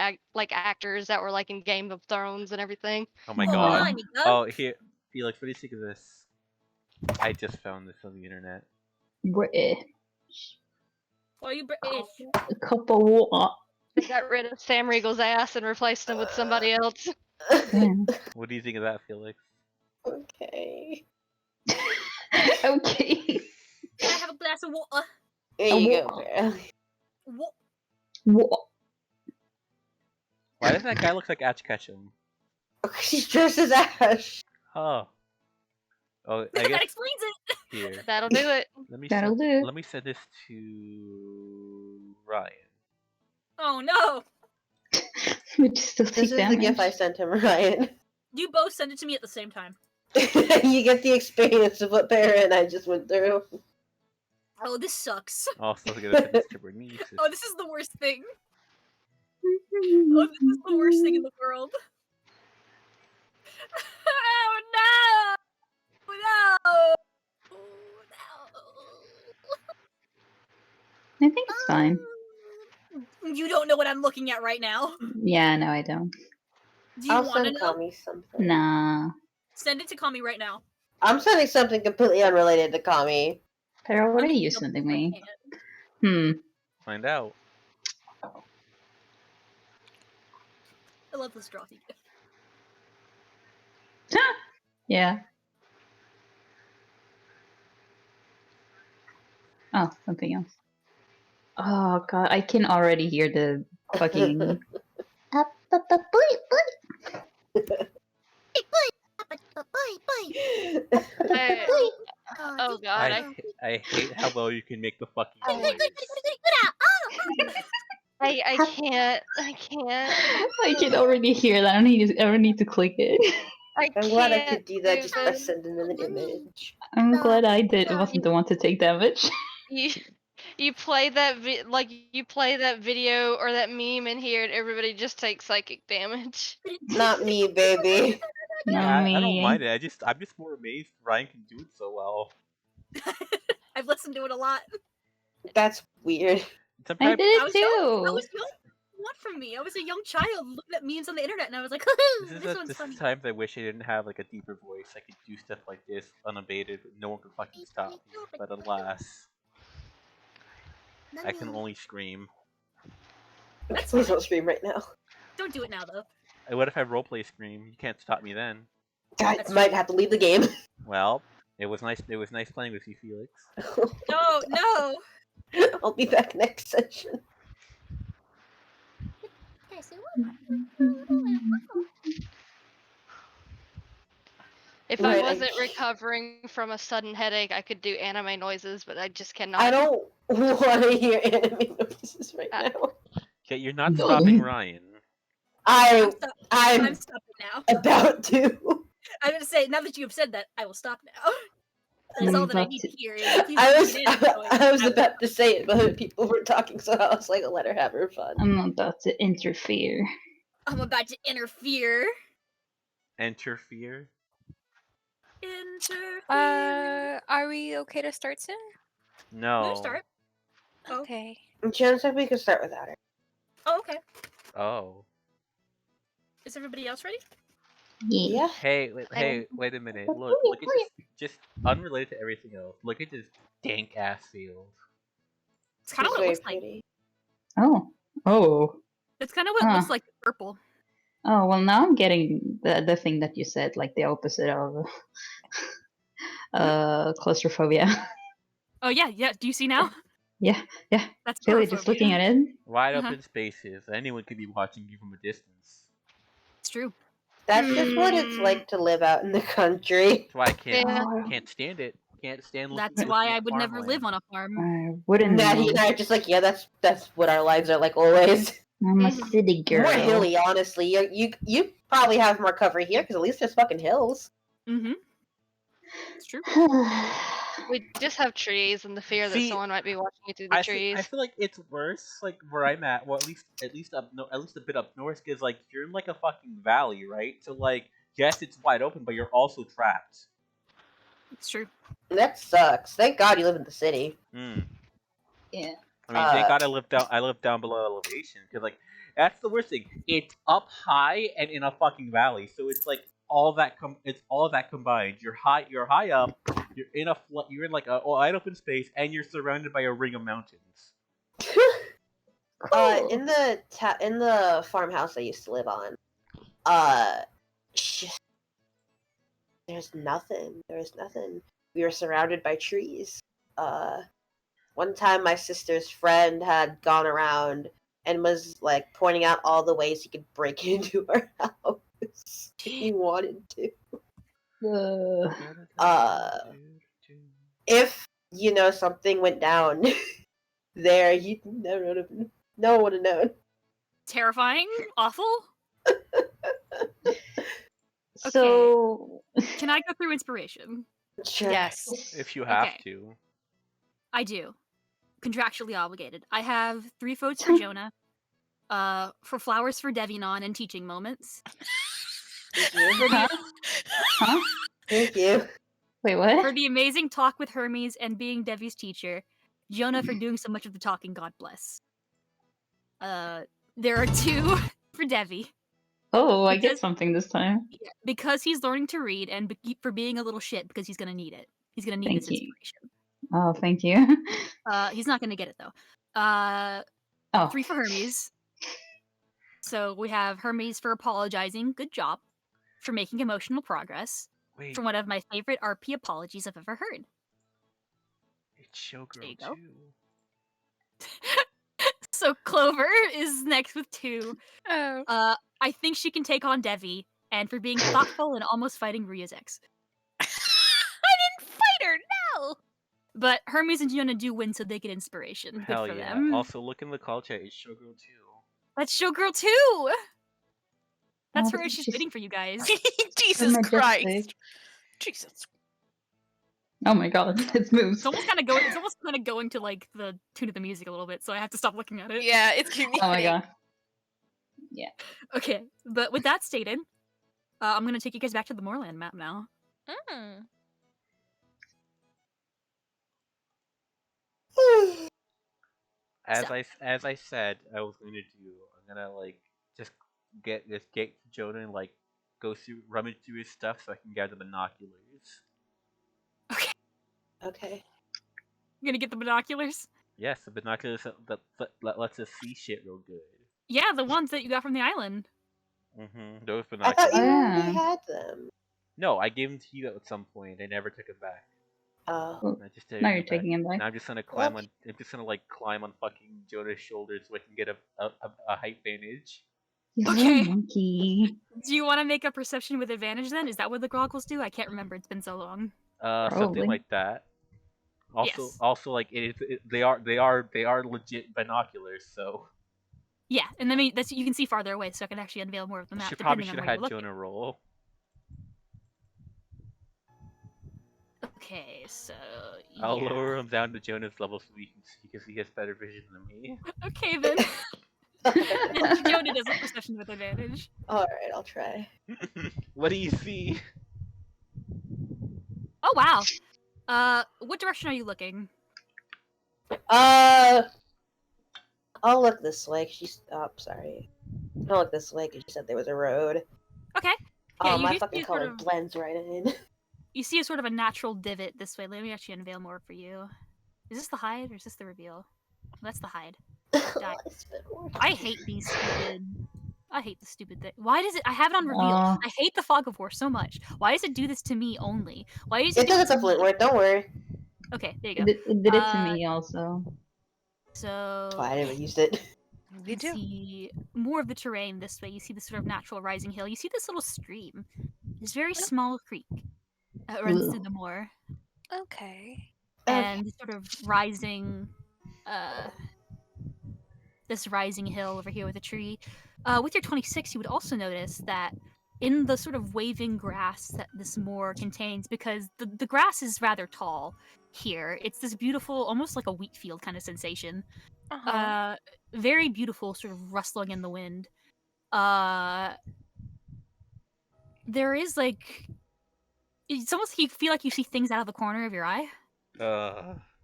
actors that were like in Game of Thrones and everything. Oh my Oh, god. blimey, Doug. Oh, here, Felix, what do you think of this? I just found this on the internet. British. Are you British? A cup of water. They got rid of Sam Riegel's ass and replaced him with somebody else. Damn. What do you think of that, Felix? Okay. Okay. Can I have a glass of water? There you go, What? girl. What? What? Why doesn't that guy look like Ash Ketchum? She's dressed as Ash. Oh. Oh, I That guess explains it! here. That'll do it. That'll do. Let me send this to Ryan. Oh no! Would you still take This is the damage? gift I sent him, Ryan. You both send it to me at the same time. You get the experience of what Barra and I just went through. Oh, this sucks. Also, I'm gonna send this to Bernice. Oh, this is the worst thing. Oh, this is the worst thing in the world. Oh no! No! Oh, I think it's fine. no! You don't know what I'm looking at right now. Yeah, no, I don't. Do you I'll want to send know? Cami something. Nah. Send it to Cami right now. I'm sending something completely unrelated to Cami. Pero, what I'm are you making a sending book, I me? can't. Find out. I love this drawing gift. Yeah. Oh, something else. Oh god, I can already hear the fucking. Oh god, I hate how well you can make the fucking noise. I can't. I can't. I can already hear that. I don't need to click it. I'm glad I could do that do just by this. sending an image. I'm glad I wasn't the one to take damage. You play that you play that video or that meme in here, and everybody just takes psychic damage. Not me, baby. Not I don't me. mind it. I'm just more amazed Ryan can do it so well. I've listened to it a lot. That's weird. I Sometimes did I it too. was young. What from me? I was a young child looking at memes on the internet, and I was like, "This one's funny." times I wish I didn't have like a deeper voice. I could do stuff like this unabated. No one could fucking stop me. But alas, I can only scream. Please don't scream right now. Don't do it now, though. And what if I roleplay scream? You can't stop me then. I That's might true. have to leave the game. Well, it was nice. It was nice playing with you, Felix. No. I'll be back next session. If Right, I wasn't recovering from a sudden headache, I could do anime noises, but I just cannot. I don't want to hear anime noises right now. Okay, you're not No. stopping Ryan. I'm I'm stopping now. about to. I'm gonna say, now that you have said that, I will stop now. That's all that I need to hear. Is if you I get in, I was about to say it, but people were talking, so I was like, let her have her fun. I'm about to interfere. I'm about to interfere. Interfere. Are we okay to start soon? No. We'll start. Oh. Okay. Jen said we could start without her. Oh, okay. Oh. Is everybody else ready? Yeah. Hey, wait a minute. Look at this. Just unrelated to everything else. Look at this dank ass field. It's kind of She's what it very looks like. pretty. Oh. It's kind of what it looks like. Purple. Oh well, now I'm getting the thing that you said, like the opposite of claustrophobia. Oh yeah. Do you see now? Yeah. That's Really, just looking at it. Wide open spaces. Anyone could be watching you from a distance. It's true. That's just what it's like to live out in the country. That's why I can't Yeah. can't stand it. Can't stand looking. That's why looking I at would never live farmland. on a farm. I wouldn't Natty know. and I are just like, yeah, that's what our lives are like always. I'm a city girl. More hilly, honestly. You probably have more cover here because at least there's fucking hills. Mm-hmm. It's true. We just have trees and the fear that See, someone might be watching you through the trees. I feel like it's worse, like where I'm at. Well, at least a bit up north, because like you're in like a fucking valley, right? So like, yes, it's wide open, but you're also trapped. It's true. That sucks. Thank God you live in the city. Yeah. I mean, thank God I live down below elevation, because like that's the worst thing. It's up high and in a fucking valley, so it's like all that combined. You're high up. You're in like a wide open space, and you're surrounded by a ring of mountains. Cool. In the farmhouse I used to live on, there's nothing. We were surrounded by trees. One time my sister's friend had gone around and was like pointing out all the ways he could break into our house if he wanted to. If something went down there, you never would have. No one would have known. Terrifying. Awful. So, Can I go through inspiration? Sure. Yes. If you have Okay. to. I do. Contractually obligated. I have 3 votes for Jonah. For flowers for Devinon and teaching moments. huh? Thank you. Wait, For what? the amazing talk with Hermes and being Devi's teacher. Jonah for doing so much of the talking. God bless. There are 2 for Devi. Oh, I get Because- something this time. Because he's learning to read and for being a little shit because he's gonna need it. He's gonna need Thank this you. inspiration. Oh, thank you. He's not gonna get it though. Oh, 3 for Hermes. So we have Hermes for apologizing. Good job. For making emotional progress. Wait, from one of my favorite RP apologies I've ever heard. it's There Showgirl you go. too. So Clover is next with 2. Oh. I think she can take on Devi, and for being thoughtful and almost fighting Ria's ex. I didn't fight her, no! But Hermes and Giona do win, so they get inspiration. Hell Good for yeah. them. Also, look in the call chat. It's Showgirl too. That's Showgirl too! That's Oh, where she's she's waiting for you guys. Jesus majestic. Christ. Jesus. Oh my god, it moves. It's almost kind of going. It's almost kind of going to like the tune of the music a little bit, so I have to stop looking at it. Yeah, it's giving me Oh my headache. god. Yeah. Okay, but with that stated, I'm gonna take you guys back to the Moorland map now. Mm. As I said, I was going to do. I'm gonna like just get Jonah and like go through rummage through his stuff so I can gather binoculars. Okay. You're gonna get the binoculars? Yes, the binoculars that lets us see shit real good. Yeah, the ones that you got from the island. Those I binoculars. thought you Yeah. already had them. No, I gave them to you at some point. I never took them back. Oh. I just Now you're taking him back. Now I'm just gonna climb on. I'm just gonna like climb on fucking Jonah's shoulders so I can get a height vantage. He's Okay. a little monkey. Do you want to make a perception with advantage then? Is that what the goggles do? I can't remember. It's been so long. Something Probably. like that. Yes. Also, like they are legit binoculars. So Yeah, and I mean that's you can see farther away, so I can actually unveil more of the map. probably Depending should on have where had you're Jonah roll. looking. Okay, so I'll yeah. lower him down to Jonah's level so he can see because he has better vision than me. Okay then. Then Jonah does a perception with advantage. Alright, I'll try. What do you see? Oh wow. What direction are you looking? I'll look this way. She's. Oh, sorry. I'll look this way because she said there was a road. Okay. Yeah, Oh, you my do fucking see sort color of- blends right in. You see a sort of a natural divot this way. Let me actually unveil more for you. Is this the hide or is this the reveal? That's the hide. Die. I hate these stupid. I hate the stupid thing. Why does it? I have it on reveal. Aw. I hate the fog of war so much. Why does it do this to me only? Why does It do does this it's a to flint me? word, don't worry. Okay, there you go. It did it to me also. So Oh, I never used it. you can see more of the terrain this way. You see this sort of natural rising hill. You see this little stream. This very small creek that runs Ugh. through the moor. Okay. And this sort of rising this rising hill over here with a tree. With your 26, you would also notice that in the sort of waving grass that this moor contains, because the grass is rather tall here, it's this beautiful, almost like a wheat field kind of sensation. Very beautiful, sort of rustling in the wind. There is like, it's almost you feel like you see things out of the corner of your eye.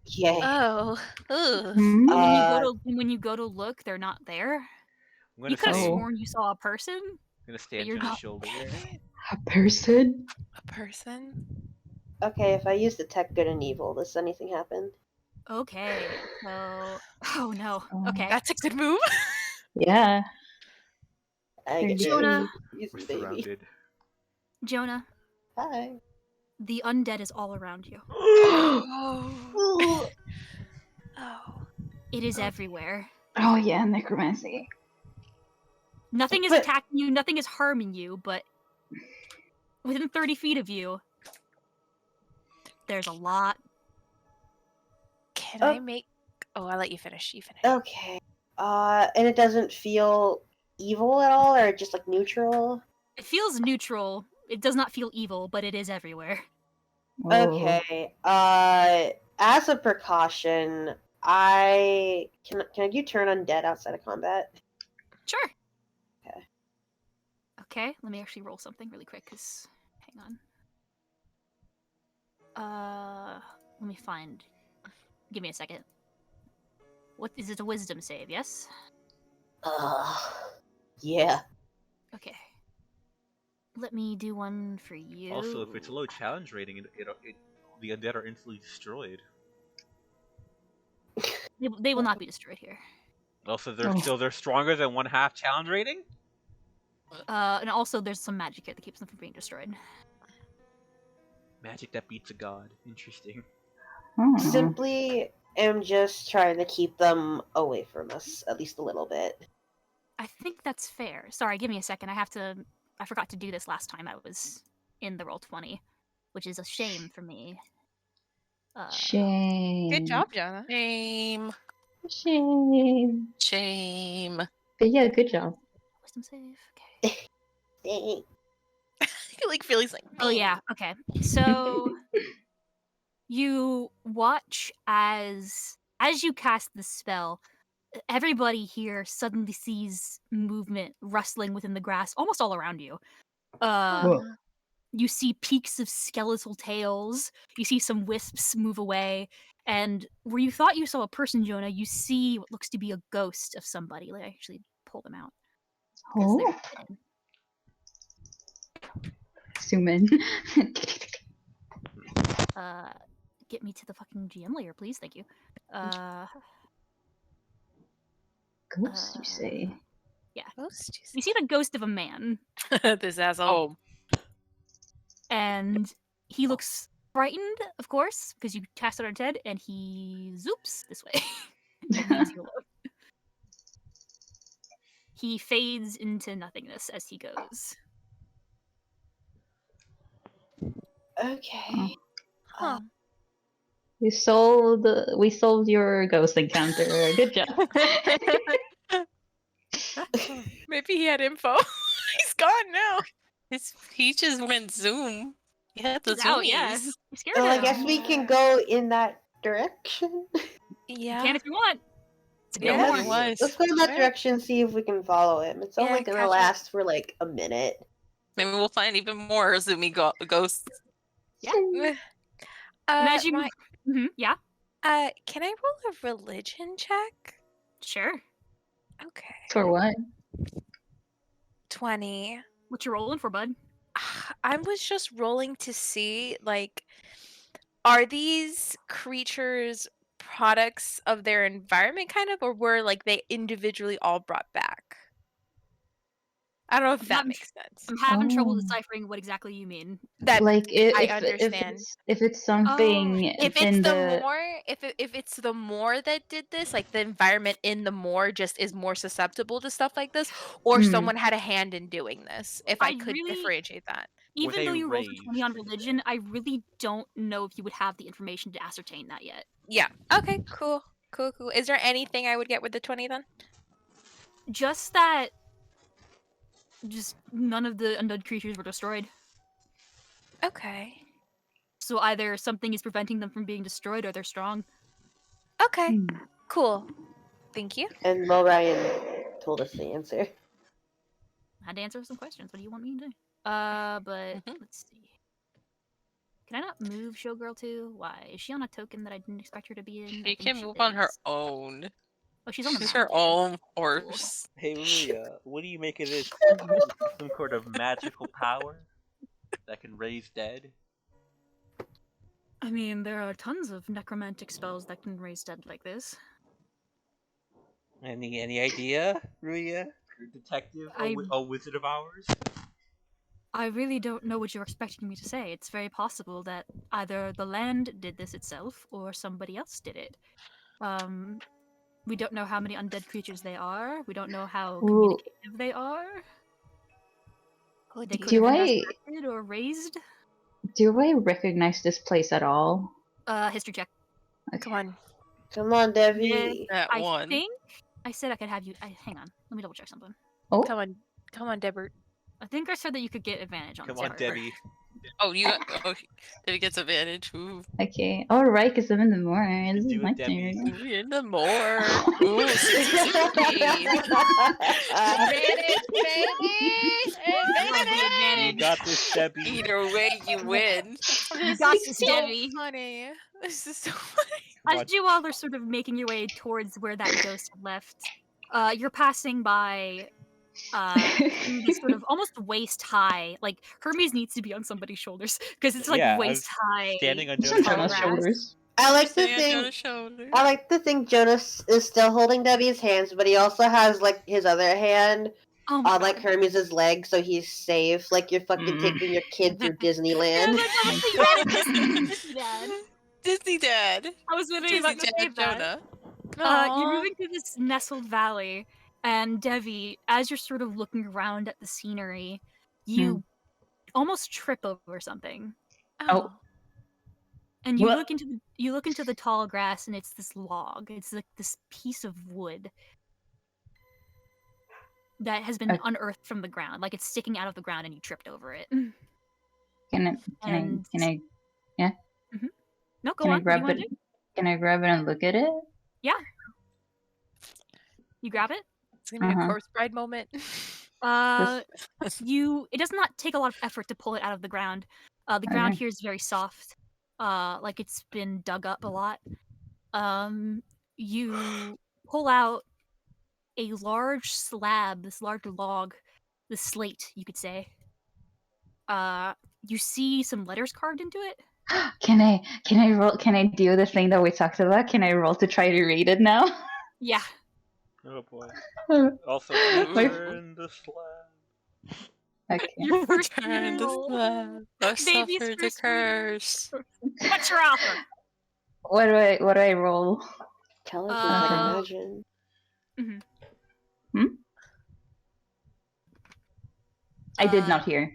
Yay. Oh. Ugh. Hmm? And when you go to look, they're not there. I'm gonna You could have stay. Oh. sworn you saw a person. I'm gonna stand you're on his not- shoulders. A person? A person? Okay, if I use detect good and evil, does anything happen? Okay, so oh no. Oh. Okay, That's a good move. Yeah. I get Jonah. use We're the baby. surrounded. Jonah, Hi. the undead is all around you. Oh. Oh. It is everywhere. Oh yeah, necromancy. Nothing is But- attacking you. Nothing is harming you. But within 30 feet of you, there's a lot. Can I make? Oh, I'll let you finish. You finish. Okay. And it doesn't feel evil at all, or just like neutral? It feels neutral. It does not feel evil, but it is everywhere. Oh. Okay. As a precaution, I can I do turn undead outside of combat? Sure. Okay. Okay, let me actually roll something really quick, cause hang on. Let me find. Give me a second. What is it? A wisdom save? Yes. Yeah. Okay. Let me do one for you. Also, if it's a low challenge rating, the undead are instantly destroyed. They will not be destroyed here. Also, Oh. they're stronger than 1/2 challenge rating. And also, there's some magic here that keeps them from being destroyed. Oh, Magic that beats a god. Interesting. Simply am just trying to keep them away from us, at least a little bit. I think that's fair. Sorry, give me a second. I forgot to do this last time I was in the Roll20, which is a shame for me. Shame. Good job, Jonah. Shame. Shame. Shame. But yeah, good job. Wisdom save. Okay. Dang. I feel like Felix like. Oh yeah. Okay. So you watch as you cast the spell, everybody here suddenly sees movement rustling within the grass almost all around you. Whoa. You see peaks of skeletal tails, you see some wisps move away, and where you thought you saw a person, Jonah, you see what looks to be a ghost of somebody. Like, actually pull them out. 'Cause they're hidden. Zoom in. Get me to the fucking GM layer, please. Thank you. Ghost, you say? Yeah. Ghost? You see the ghost of a man, This asshole. Oh, and he looks frightened, of course, because you cast it on his head, and he zoops this way and leaves you alone. He fades into nothingness as he goes. Okay. Huh. We solved your ghost encounter. Good job. Maybe he had info. He's gone now. he just went Zoom. He had the He's out, yeah. zoomies. You scared Well, I him. guess we can go in that direction. You Yeah. can if you want. It's a good Yeah. morning. Let's go in that direction, see if we can follow him. It's only gonna catch up. last for like a minute. Maybe we'll find even more zoomy ghosts. Yeah. And as you yeah, can I roll a religion check? sure. Okay. For what? 20. What you rolling for, bud? I was just rolling to see, like, are these creatures products of their environment, kind of, or were, like, they individually all brought back? I don't know if that makes sense. I'm having trouble Oh. deciphering what exactly you mean. That Like I understand. if it's something If it's in the more, if it's the more that did this, like the environment in the more just is more susceptible to stuff like this, or someone had a hand in doing this. If I could differentiate that. Even though you rolled for 20 on religion, I really don't know if you would have the information to ascertain that yet. Yeah. Okay. Cool. Is there anything I would get with the 20 then? Just that. Just none of the undead creatures were destroyed. Okay. So either something is preventing them from being destroyed, or they're strong. Okay. Cool. Thank you. And Ryan told us the answer. I had to answer some questions. What do you want me to do? But let's see. Can I not move Showgirl too? Why? Is she on a token that I didn't expect her to be in? She can move on her own. Oh, she's on the She's map. her own horse. Hey, Maria, what do you make of this? Some sort of magical power that can raise dead? I mean, there are tons of necromantic spells that can raise dead like this. Any idea, Maria? You're a detective, a wizard of ours? I really don't know what you're expecting me to say. It's very possible that either the land did this itself, or somebody else did it. We don't know how many undead creatures they are. We don't know how communicative they are. They could have been resurrected or raised. Do I recognize this place at all? History check. Okay. Come on, Debbie. I think I said I could have you. Hang on. Let me double check something. Oh. Come on, Debert. I think I said that you could get advantage on. Come on, Debbie. Oh, Debbie gets advantage. Ooh. Okay. All right, because I'm in the more. This is my turn. In the more. Ooh, Advantage. You got this, Debbie. Either way, you win. You got this, Debbie. Funny. This is so funny. As you all are sort of making your way towards where that ghost left, you're passing by this sort of almost waist high. Like Hermes needs to be on somebody's shoulders because it's like waist high. Standing on Jonah's shoulders. I like to think Jonas is still holding Debbie's hands, but he also has like his other hand Oh my on like God. Hermes' leg so he's safe. Like you're fucking taking your kid through Disneyland. Disney Dad. Disney Dad. I was literally Disney about to say Dad that. Jonah. You're Aw. moving through this nestled valley, and Devi, as you're sort of looking around at the scenery, you almost trip over something. Oh. And you What? look into the tall grass, and it's this log. It's like this piece of wood that has been unearthed from the ground, like it's sticking out of the ground, and you tripped over it. Can I? Yeah. No, go Can on. I What do grab you want it? to do? Can I grab it and look at it? Yeah. You grab it. It's gonna be a corpse bride moment. It does not take a lot of effort to pull it out of the ground. The ground here is very soft, like it's been dug up a lot. You pull out a large slab, this large log, the slate, you could say. You see some letters carved into it. Can I roll? Can I do the thing that we talked about? Can I roll to try to read it now? Yeah. Oh boy. My- Also, return the slab. Okay. Your first Return the roll. slab. Or Baby's suffer the first reading. curse. What's your offer? What do I roll? Intelligence, I imagine. I did not hear.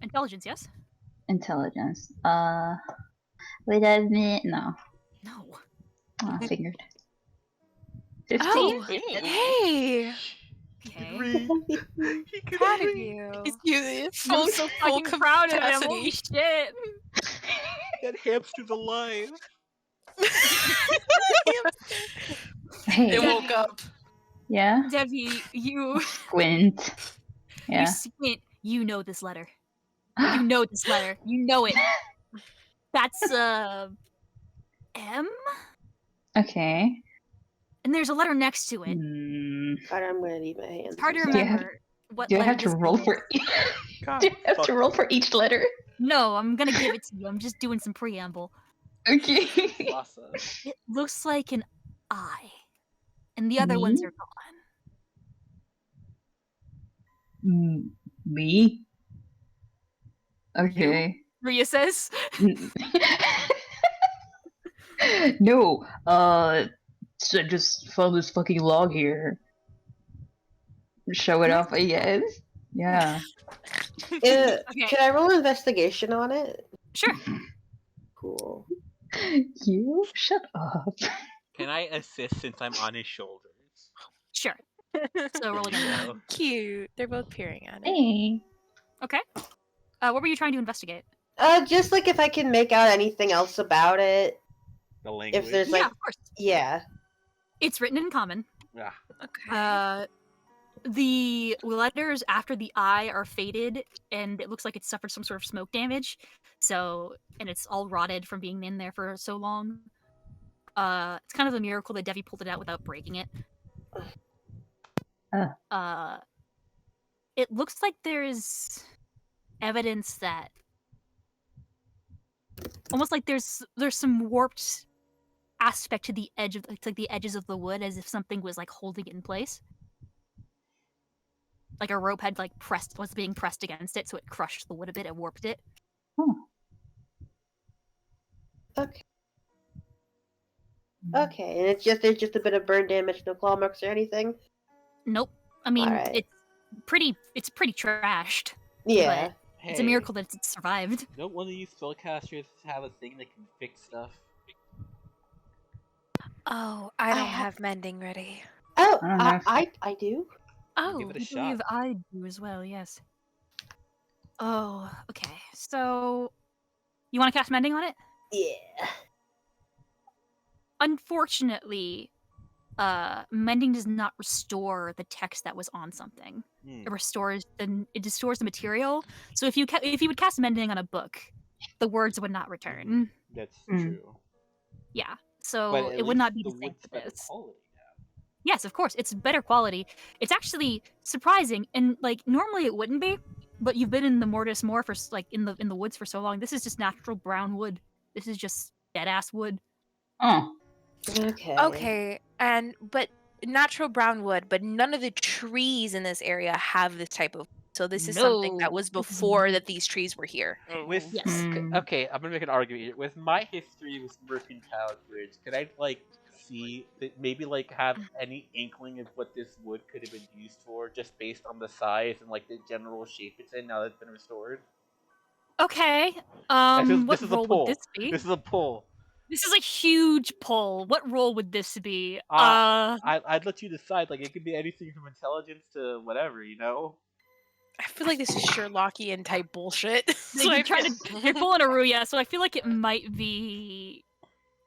Intelligence, yes? Intelligence. Would that mean no? No. Oh, I figured. 15. Oh, hey! Okay. Proud of you. You full, I'm so full fucking proud of him. capacity. Holy shit. That hamster's alive. Hey. It woke up. Yeah. Devi, you Squint. you Yeah. squint. You know this letter. You know this letter. You know it. That's M? Okay. And there's a letter next to it. God, I'm gonna need my hands. It's hard to Do I have- remember what Do I letter have to this roll is. for? God, Do I have to fuck. roll for each letter? No, I'm gonna give it to you. I'm just doing some preamble. Okay. Awesome. It looks like an I. And the other ones Me? are gone. Me? Okay. Rhea says. No. So just found this fucking log here. Show it off, I guess. Yeah. Okay. Can I roll investigation on it? Sure. Cool. You shut up. Can I assist since I'm on his shoulders? Sure. So roll again. No. Cute. They're both peering at it. Hey. Okay. What were you trying to investigate? Just like if I can make out anything else about it. The language. If there's Yeah, like, of course. yeah. It's written in common. Ah, Okay. The letters after the I are faded, and it looks like it suffered some sort of smoke damage. So, and it's all rotted from being in there for so long. It's kind of a miracle that Devi pulled it out without breaking it. It looks like there is evidence that, almost like there's some warped aspect to the edge of, like the edges of the wood, as if something was like holding it in place. Like a rope had was being pressed against it, so it crushed the wood a bit and warped it. Okay. Okay, and there's just a bit of burn damage, no claw marks or anything. Nope. I mean, Alright. it's pretty trashed. Yeah. But it's a miracle that it survived. Don't one of you spellcasters have a thing that can fix stuff? Oh, I don't have mending ready. Oh, I don't know if- I do. Oh, Give it a I shot. believe I do as well, yes. Oh, okay. So, you want to cast mending on it? Yeah. Unfortunately, mending does not restore the text that was on something. It restores the material. So if you would cast mending on a book, the words would not return. That's true. Yeah. So But at it would not be least the the same wood's for better this. quality now. Yes, of course, it's better quality. It's actually surprising, and like normally it wouldn't be, but you've been in the Mortis Moor for like in the woods for so long. This is just natural brown wood. This is just dead ass wood. Oh. Okay. Okay, but natural brown wood, but none of the trees in this area have this type of. So this is something that was before that these trees were here. With Yes. okay, I'm gonna make an argument here. With my history with mercantile goods, could I like see that maybe like have any inkling of what this wood could have been used for, just based on the size and like the general shape it's in now that it's been restored? Okay. This What is a role would pull. this be? This is a pull. This is a huge pull. What role would this be? I'd let you decide. Like it could be anything from intelligence to whatever, you know. I feel like this is Sherlockian type bullshit. So you're pulling a Ruya, so I feel like it might be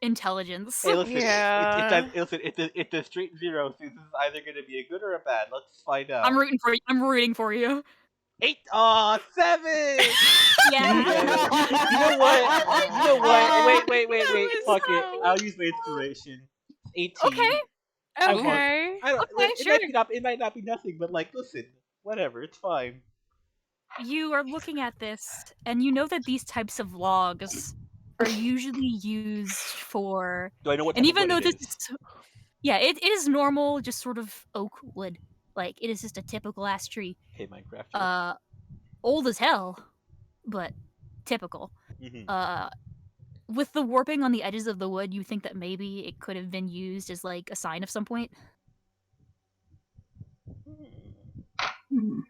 intelligence. Hey, listen, Yeah. it's a straight zero. So this is either going to be a good or a bad. Let's find out. I'm rooting for you. 8. Aw, 7. Yeah. You know what? Wait. was Fuck it. so- I'll use my inspiration. 18. Okay. I won. Okay. I don't. Okay, Like, sure. it might not be nothing, but like, listen, whatever. It's fine. You are looking at this, and you know that these types of logs are usually used for. Do I know what? And type of even though wood this it is? is, yeah, it is normal, just sort of oak wood. Like it is just a typical ass tree. Hey, Minecraft. Old as hell, but typical. Mhm. With the warping on the edges of the wood, you think that maybe it could have been used as like a sign of some point. Hmm.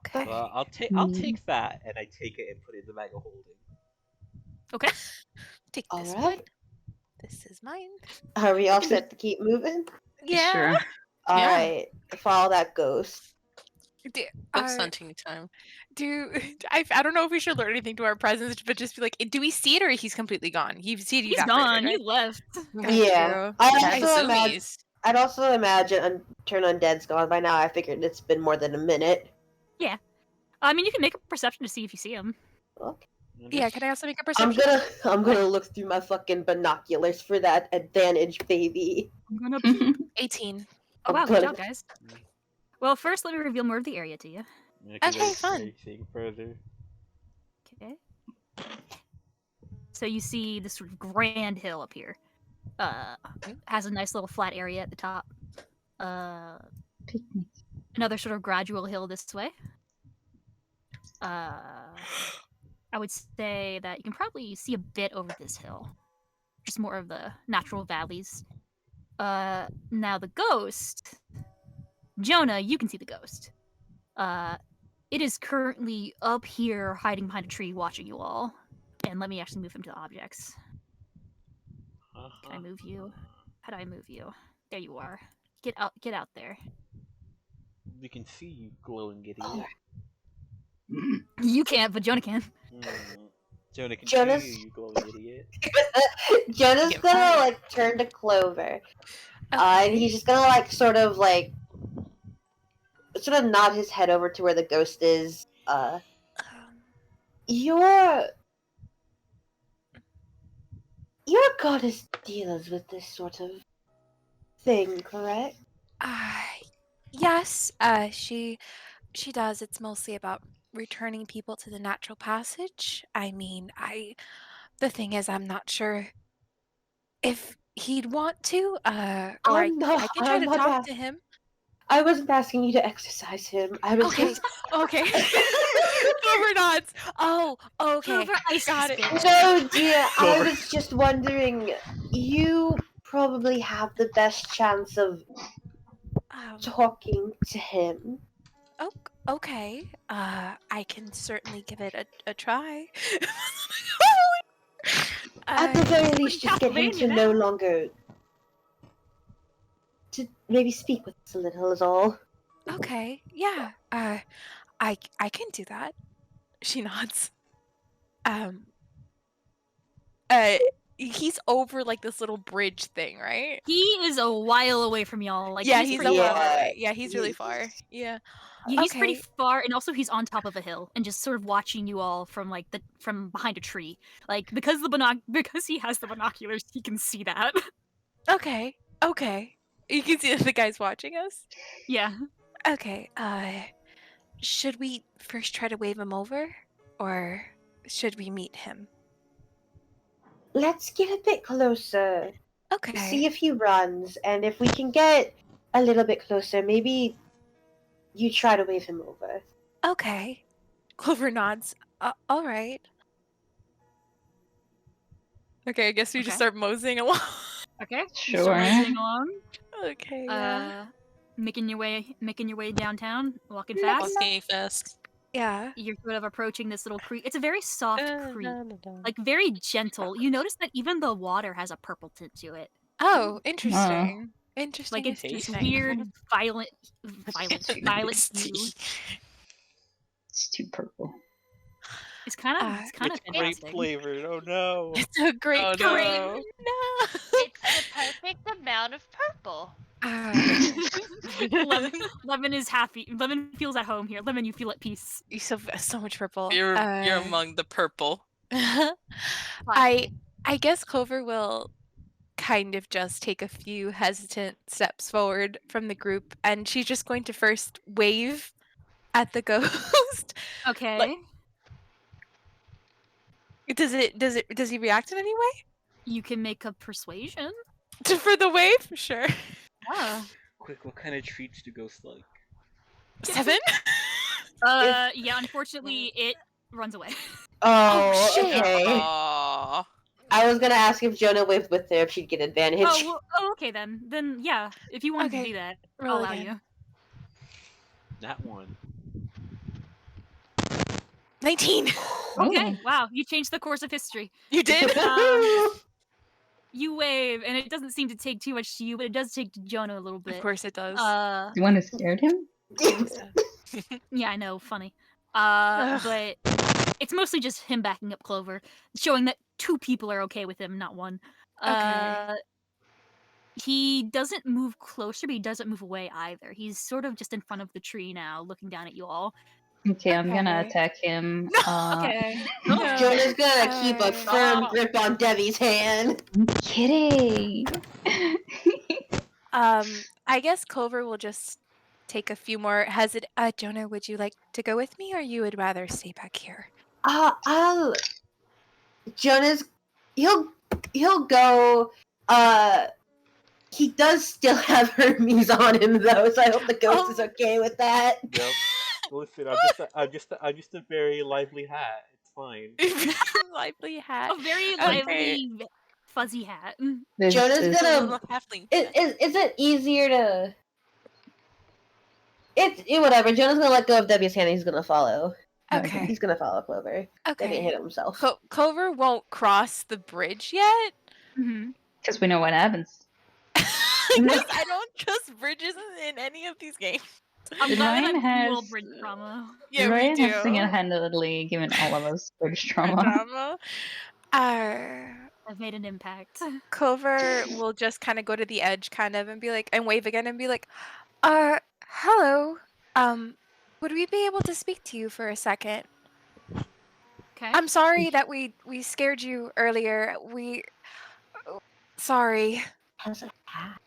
Okay. Well, I'll take that, and I take it and put it in the bag of holding. Okay. Take All this right. one. This is mine. Are we all set to keep moving? Yeah. Sure. All Yeah. right. Follow that ghost. Ghost hunting time. I don't know if we should learn anything to our presence, but just be like, do we see it or he's completely gone? He's He's gone. He left. Yeah. I I'd also imagine Turn Undead's gone by now. I figured it's been more than a minute. Yeah. I mean, you can make a perception to see if you see him. Okay. Yeah, can I also make a perception? I'm gonna look through my fucking binoculars for that advantage, baby. I'm gonna 18. Oh wow, I'm good gonna- job, guys. Well, first let me reveal more of the area to you. Okay, fun. Further. Okay. So you see this sort of grand hill up here. Has a nice little flat area at the top. Picnic. Another sort of gradual hill this way. I would say that you can probably see a bit over this hill. Just more of the natural valleys. Now the ghost. Jonah, you can see the ghost. It is currently up here, hiding behind a tree, watching you all. And let me actually move him to objects. Can I move you? How do I move you? There you are. Get out there. We can see you, glowing idiot. Oh. You can't, but Jonah can. Jonah can Jonas- see you, glowing idiot. Jonah's Get gonna fired. like turn to Clover, and he's just gonna like sort of nod his head over to where the ghost is. Your goddess deals with this sort of thing, correct? Yes, she does. It's mostly about returning people to the natural passage. I mean, the thing is, I'm not sure if he'd want to, or I can try to talk to him. I wasn't asking you to exercise him. I was Okay, just okay. Clover nods. Oh, okay. Clover ice Got it. biscuit. No, dear. I Clover. was just wondering. You probably have the best chance of talking to him. Okay. I can certainly give it a try. At the very least, just get him Castlevania to now. no longer. To maybe speak with us a little, is all. Okay. Yeah. I can do that. She nods. He's over like this little bridge thing, right? He is a while away from y'all. Like Yeah, he's pretty a far. while away. Yeah, he's really far. Yeah. Yeah, he's pretty Okay. far, and also he's on top of a hill and just sort of watching you all from from behind a tree. Like because because he has the binoculars, he can see that. Okay. You can see that the guy's watching us. Yeah. Okay. Should we first try to wave him over, or should we meet him? Let's get a bit closer. Okay. See if he runs, and if we can get a little bit closer, maybe you try to wave him over. Okay. Clover nods. All right. Okay, I guess we just Okay. start moseying along. Okay. You Sure. start moseying along, Okay. Yeah. making your way downtown, walking fast. Walking fast. Yeah. You're sort of approaching this little creek. It's a very soft creek, Dun-dun-dun-dun. like very gentle. You notice that even the water has a purple tint to it. Oh, interesting. Like it's this Tasty. weird, violet hue. Tasty. It's too purple. It's kind of It's It's grape fantastic. flavored. Oh no. It's a great Oh, grape. no. No. It's the perfect amount of purple. Lemon is happy. Lemon feels at home here. Lemon, you feel at peace. You so much purple. You're among the purple. I guess Clover will kind of just take a few hesitant steps forward from the group, and she's just going to first wave at the ghost. Okay. Does he react in any way? You can make a persuasion. For the wave? Sure. Yeah. Quick, what kind of treats do ghosts like? 7? Yeah, unfortunately, it runs away. Oh, shit. okay. Aww. I was gonna ask if Jonah waved with her if she'd get advantage. Okay then. Then, yeah, if you wanted to do that, Roll I'll allow again. you. That one. 19. Okay, wow, you changed the course of history. You did? You wave, and it doesn't seem to take too much to you, but it does take to Jonah a little bit. Of course it does. You want to scare him? Yeah, I know, funny. But it's mostly just him backing up Clover, showing that 2 people are okay with him, not 1. Okay. He doesn't move closer, but he doesn't move away either. He's sort of just in front of the tree now, looking down at you all. Okay, I'm gonna Okay. attack him. Okay. Jonah's gonna keep a firm grip on Debbie's hand. I'm kidding. I guess Clover will just take a few more Jonah, would you like to go with me, or you would rather stay back here? Jonah's he'll go. He does still have Hermes on him though, so I hope the ghost is okay with that. Yep. Listen, I'm just a very lively hat. It's fine. Lively hat. A very Okay. lively, fuzzy hat. This Jonah's is- gonna. Little halfling. Is it easier to? Whatever. Jonah's gonna let go of Debbie's hand. And he's gonna follow. Okay. He's gonna follow Clover. Debbie Okay. hit himself. Clover won't cross the bridge yet. Mm-hmm. Because we know what happens. Because I don't trust bridges in any of these games. I'm glad Ryan that has- dual bridge trauma. Yeah, Ryan we do. has single-handedly given all of us British trauma. Drama. I've made an impact. Clover will just kind of go to the edge, and be like, and wave again, and be like, hello. Would we be able to speak to you for a second? Okay. I'm sorry that we scared you earlier. Sorry. Has a hat.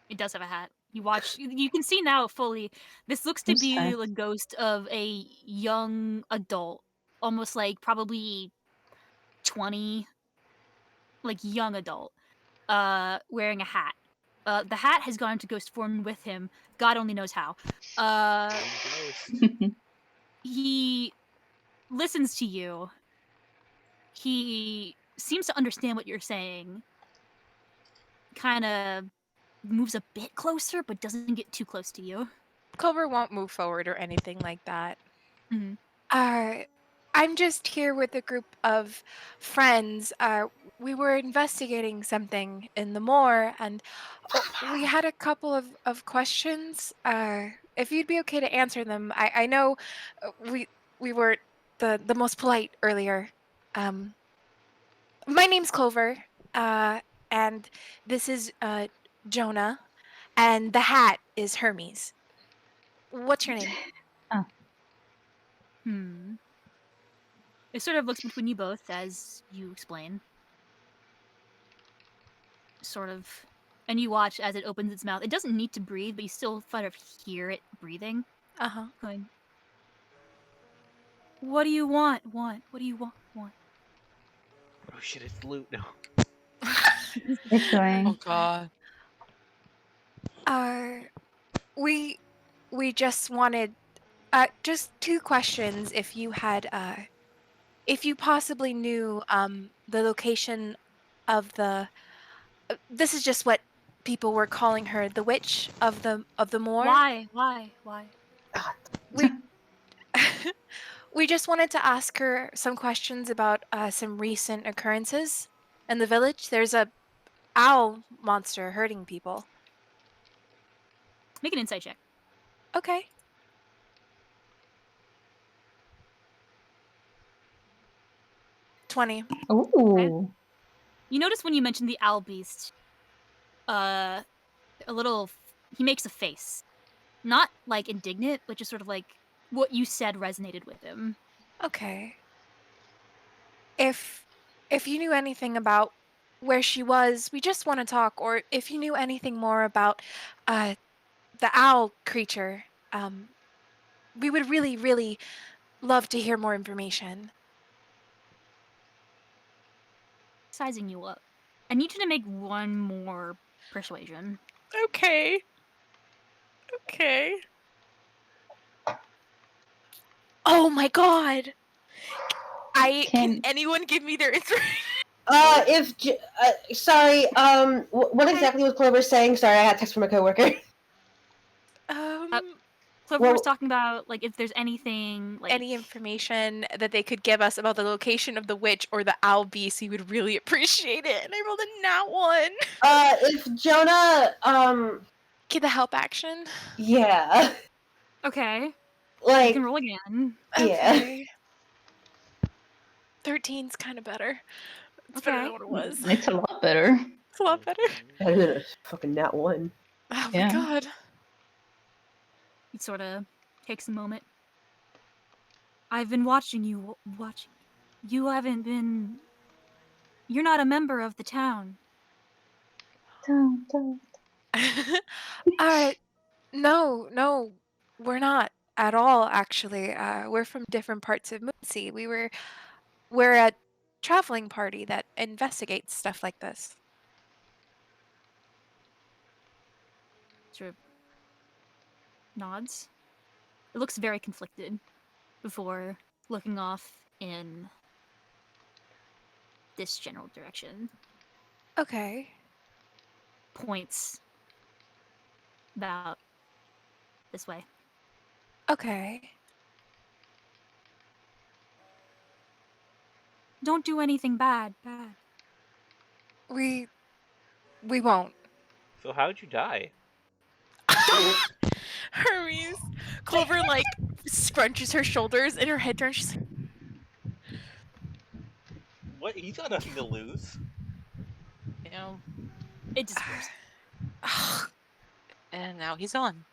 It does have a hat. You can see now fully. This looks to Who's be that? the ghost of a young adult, almost like probably 20, like young adult, wearing a hat. The hat has gone into ghost form with him. God only knows how. He listens to you. He seems to understand what you're saying. Kind of moves a bit closer, but doesn't get too close to you. Clover won't move forward or anything like that. Mhm. I'm just here with a group of friends. We were investigating something in the moor, and we had a couple of questions. If you'd be okay to answer them, I know we were the most polite earlier. My name's Clover, and this is Jonah, and the hat is Hermes. What's your name? It sort of looks between you both as you explain. Sort of. And you watch as it opens its mouth. It doesn't need to breathe, but you still kind of hear it breathing. Uh-huh. Going, what do you want? What do you want? Oh shit! It's loot now. It's going. Oh god. We just wanted just two questions if you had if you possibly knew the location of the this is just what people were calling her, the witch of the moor. Why? We we just wanted to ask her some questions about some recent occurrences in the village. There's a owl monster hurting people. Make an insight check. Okay. $20. Ooh. You notice when you mention the owl beast, he makes a face. Not like indignant, but just sort of like what you said resonated with him. Okay. If you knew anything about where she was, we just want to talk, or if you knew anything more about the owl creature, we would really, really love to hear more information. Sizing you up. I need you to make one more persuasion. Okay. Oh my god! Can anyone give me their inspiration? Sorry, what exactly was Clover saying? Sorry, I had text from a coworker. Clover was talking about, like, if there's anything, like... Any information that they could give us about the location of the witch or the owl beast, we would really appreciate it. And I rolled a nat 1. If Jonah, Get the help action? Yeah. Okay. Like... You can roll again. Okay. 13's kind of better. It's better than what it was. It's a lot better. It's a lot better. Better than a fucking nat 1. Oh my god. He sort of takes a moment. I've been watching you. You haven't been... You're not a member of the town. No, we're not at all, actually. We're from different parts of Moonsea. We're a traveling party that investigates stuff like this. Sort of nods. It looks very conflicted before looking off in this general direction. Okay. Points about this way. Okay. Don't do anything bad. We won't. So how'd you die? Hermes. Clover, like, scrunches her shoulders and her head turns. She's like, What? He's got nothing to lose. You know. It disappears. And now he's on.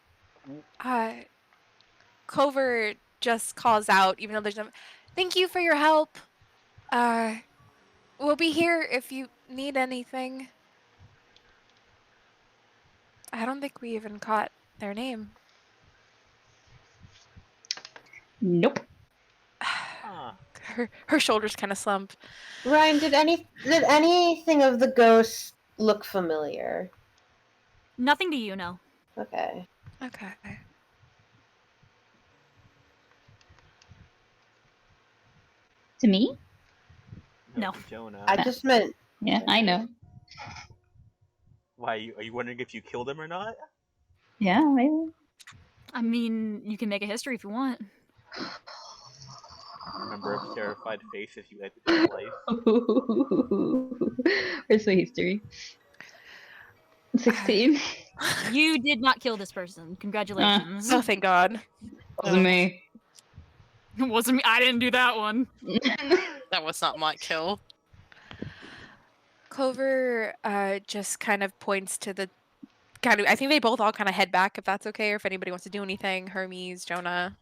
Clover just calls out, even though there's no... Thank you for your help. We'll be here if you need anything. I don't think we even caught their name. Nope. Her shoulders kind of slump. Ryan, did anything of the ghosts look familiar? Nothing to you, no. Okay. To me? No. Jonah. I just meant... Yeah, I know. Why, are you wondering if you killed him or not? Yeah, maybe. I mean, you can make a history if you want. Remember a terrified face if you ended his life? Where's my history? 16. You did not kill this person. Congratulations. Oh, thank God. Wasn't me. It wasn't me. I didn't do that one. That was not my kill. Clover just kind of points to the I think they both all kind of head back, if that's okay, or if anybody wants to do anything. Hermes, Jonah.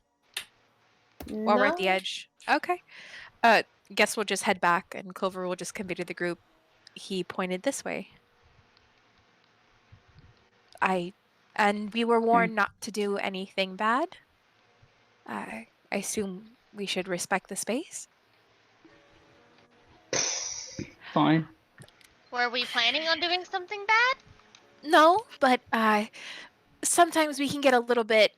While we're at the edge. Okay. Guess we'll just head back, and Clover will just convey to the group. He pointed this way. And we were warned not to do anything bad. I assume we should respect the space. Fine. Were we planning on doing something bad? No, but sometimes we can get a little bit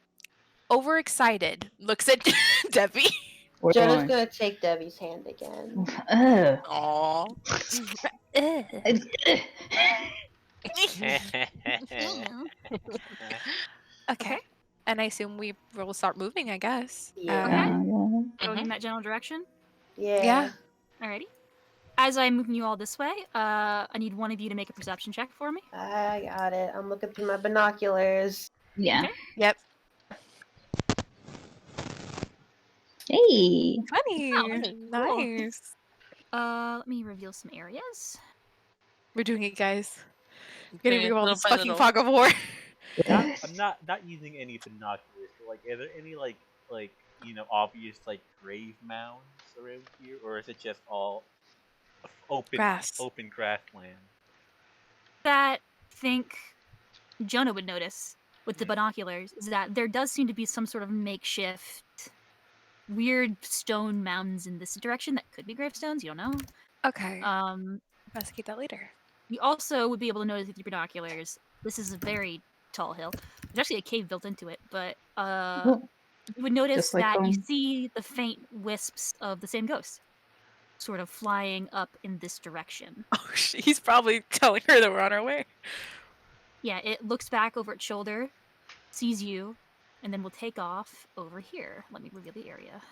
overexcited. Looks at Debbie. We're Jenna's going. gonna take Debbie's hand again. Ugh. Okay. And I assume we will start moving, I guess. Yeah. Going in that general direction. Yeah. Alrighty. As I'm moving you all this way, I need one of you to make a perception check for me. I got it. I'm looking through my binoculars. Yeah. Okay. Yep. Hey. 20. Oh, okay, cool. Nice. Let me reveal some areas. We're doing it, guys. Getting Doing rid of it all little this by fucking little. fog of war. I'm not using any binoculars. But like, are there any like obvious like grave mounds around here, or is it just all open grassland? That think Jonah would notice with the binoculars is that there does seem to be some sort of makeshift weird stone mounds in this direction that could be gravestones. You don't know. Okay. Investigate that later. You also would be able to notice with your binoculars. This is a very tall hill. There's actually a cave built into it, but you would notice Just like that you home. see the faint wisps of the same ghost, sort of flying up in this direction. Oh, he's probably telling her that we're on our way. Yeah, it looks back over its shoulder, sees you, and then will take off over here. Let me reveal the area.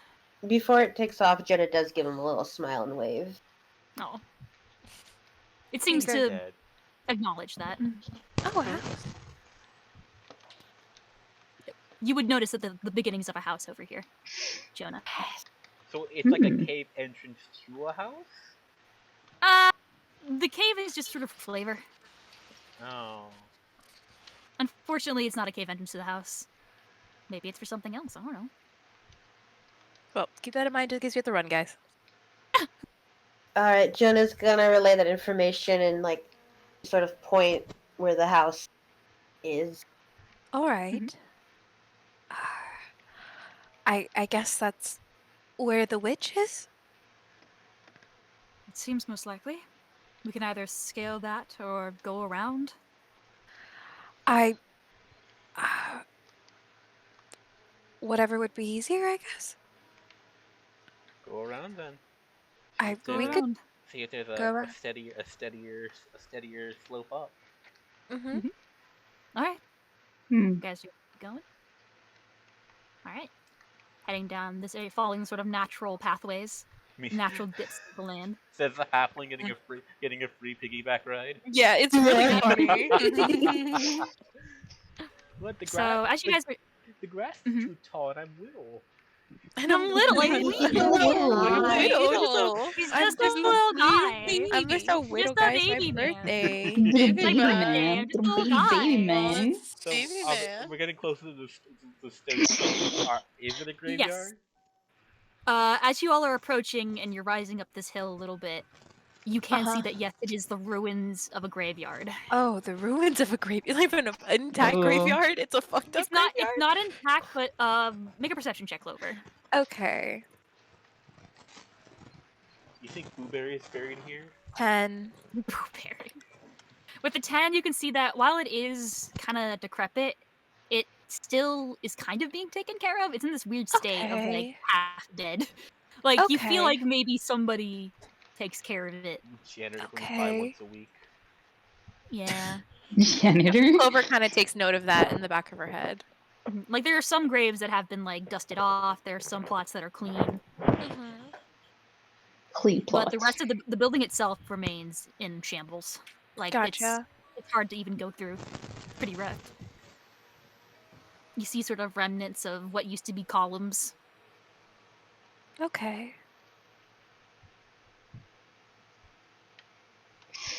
Before it takes off, Jenna does give him a little smile and wave. Oh. It seems He's to dead. acknowledge that. Oh, wow. You would notice that the beginnings of a house over here, Jonah. So it's like a cave entrance to a house? The cave is just sort of flavor. Oh. Unfortunately, it's not a cave entrance to the house. Maybe it's for something else. I don't know. Well, keep that in mind in case we have to run, guys. Alright, Jenna's gonna relay that information and, like, sort of point where the house is. Alright. I guess that's where the witch is? It seems most likely. We can either scale that or go around. Whatever would be easier, I guess. Go around then. We could see if there's go a around. steadier slope up. Mm-hmm. All right. You guys are going? All right. Heading down this area, following sort of natural pathways, natural dips of the land. Says the halfling getting a free piggyback ride. Yeah, it's really funny. What the grass? So as you guys are, the grass is too tall, and I'm little. And I'm little, like little. He's just a little guy. I'm just a widow, Just a guys. baby My man. birthday. Baby man. man. Just a little guy. Baby man. So Baby man. we're getting closer to the stage. Is it a graveyard? Yes. As you all are approaching and you're rising up this hill a little bit, you can see that yes, it is the ruins of a graveyard. Oh, the ruins of a graveyard. Like an intact graveyard? It's a fucked up graveyard? It's not intact, but make a perception check, Clover. Okay. You think Blueberry is buried here? 10. Blueberry. With the 10, you can see that while it is kind of decrepit, it still is kind of being taken care of. It's in this weird state of like half dead. Like you feel like maybe somebody takes care of it. Janitor comes by once a week. Yeah. Janitor? Clover kind of takes note of that in the back of her head. Like there are some graves that have been like dusted off. There are some plots that are clean. Clean plots. But the rest of the building itself remains in shambles. Like it's hard to even go through. Pretty rough. You see sort of remnants of what used to be columns. Okay.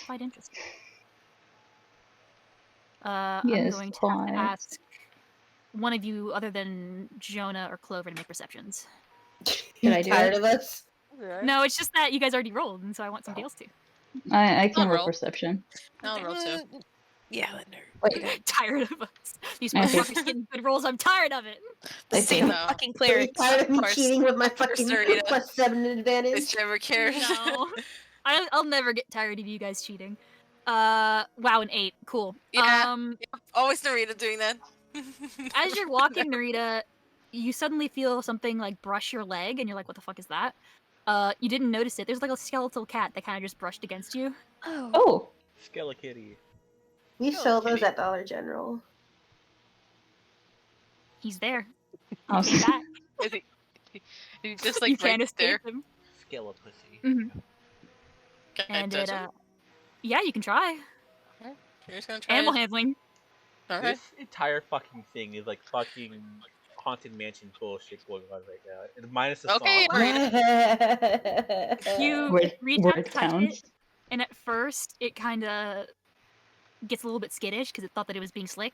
Quite interesting. Yes, I'm going to have to ask one of you, other than Jonah or Clover, to make perceptions. Can I do Tired it? of us? No, it's just that you guys already rolled, and so I want somebody else to. I can I'll roll roll. perception. I'll roll too. Yeah, let her. Wait. Tired of us. These Okay. motherfuckers getting good rolls. I'm tired of it. I Same failed. fucking Are you clerics. tired of me course. cheating with my fucking Sarita. +7 advantage? Bitch never cares. No. I'll never get tired of you guys cheating. Wow, an 8. Cool. Yeah. Always Narita doing that. As you're walking, Narita, you suddenly feel something like brush your leg, and you're like, "What the fuck is that?" You didn't notice it. There's like a skeletal cat that kind of just brushed against you. Oh. Skelikitty. We Oh, sell those kitty. at Dollar General. He's there. Oh. He's back. Is he just like You can't right escape there? him. Skelepussy. Mhm. Can I And touch it, him? yeah, you can try. You're just gonna try Animal it. handling. All right. This entire fucking thing is like fucking Haunted Mansion bullshit going on right now. Minus the Okay, song. Narita. You Word, reach word out to touch counts. it, and at first it kind of gets a little bit skittish because it thought that it was being slick.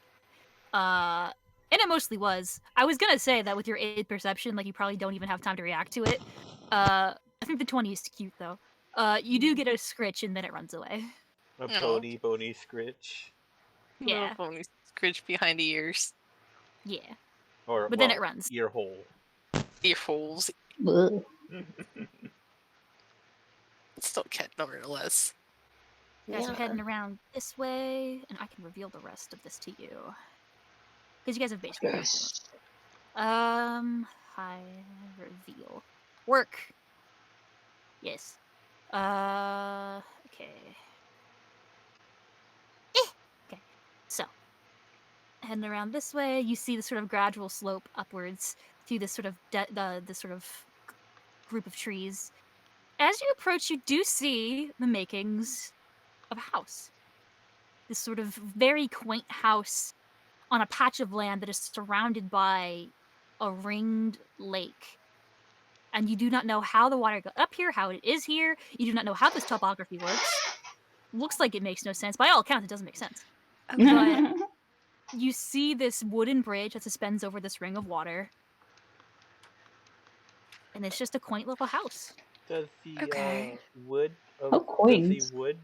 And it mostly was. I was gonna say that with your 8 perception, like you probably don't even have time to react to it. I think the 20 is cute though. You do get a scritch and then it runs away. A No. bony scritch. Yeah. Little phony scritch behind the ears. Yeah. Or But then it runs. Ear hole. Ear holes. Ugh. It's still cat nevertheless. You guys are heading around this way, and I can reveal the rest of this to you. Because you guys have basically gone through most of it. High reveal. Work. Yes. Okay. Okay. So, heading around this way, you see the sort of gradual slope upwards through this sort of this sort of group of trees. As you approach, you do see the makings of a house. This sort of very quaint house on a patch of land that is surrounded by a ringed lake. And you do not know how the water got up here, how it is here. You do not know how this topography works. Looks like it makes no sense. By all accounts, it doesn't make sense. But you see this wooden bridge that suspends over this ring of water. And it's just a quaint little house. Does the Okay. wood of Oh, quaint. does the wood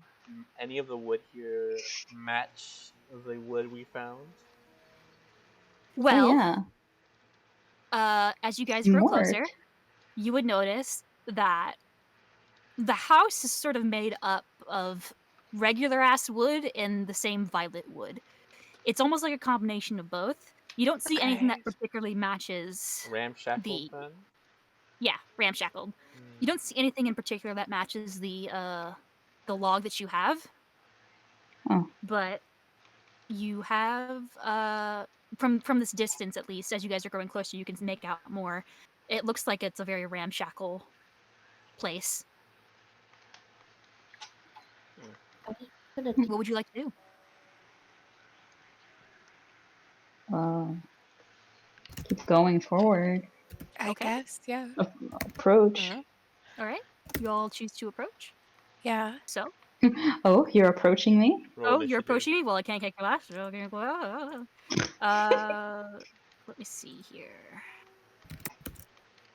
any of the wood here match the wood we found? Well, Oh, yeah. as you guys grow More. closer, you would notice that the house is sort of made up of regular ass wood and the same violet wood. It's almost like a combination of both. You don't see anything that particularly matches Ramshackled then? Yeah, ramshackled. You don't see anything in particular that matches the log that you have. Oh. But you have from this distance, at least, as you guys are growing closer, you can make out more. It looks like it's a very ramshackle place. What would you like to do? Keep going forward. I guess, yeah. Approach. All right. You all choose to approach. Yeah. So. Oh, you're approaching me? You're approaching me? Well, I can't kick the last. Let me see here.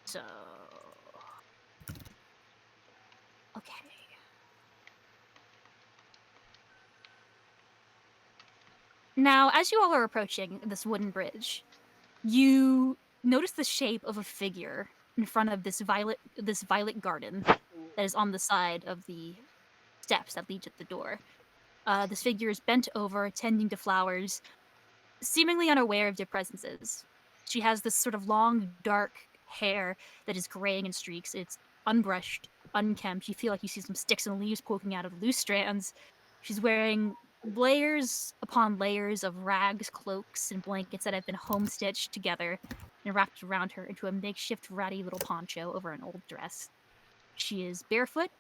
So. Okay. Now, as you all are approaching this wooden bridge, you notice the shape of a figure in front of this violet garden that is on the side of the steps that lead to the door. This figure is bent over, tending to flowers, seemingly unaware of their presences. She has this sort of long, dark hair that is graying in streaks. It's unbrushed, unkempt. You feel like you see some sticks and leaves poking out of loose strands. She's wearing layers upon layers of rags, cloaks, and blankets that have been home-stitched together and wrapped around her into a makeshift ratty little poncho over an old dress. She is barefoot,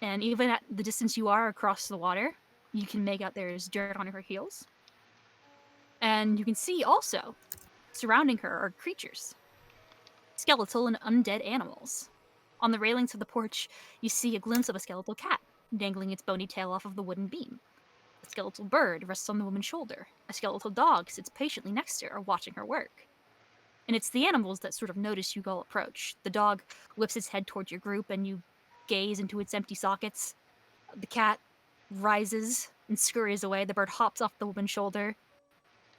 and even at the distance you are across the water, you can make out there's dirt on her heels. And you can see also, surrounding her are creatures. Skeletal and undead animals. On the railings of the porch, you see a glimpse of a skeletal cat, dangling its bony tail off of the wooden beam. A skeletal bird rests on the woman's shoulder. A skeletal dog sits patiently next to her, watching her work. And it's the animals that sort of notice you all approach. The dog whips its head towards your group, and you gaze into its empty sockets. The cat rises and scurries away. The bird hops off the woman's shoulder.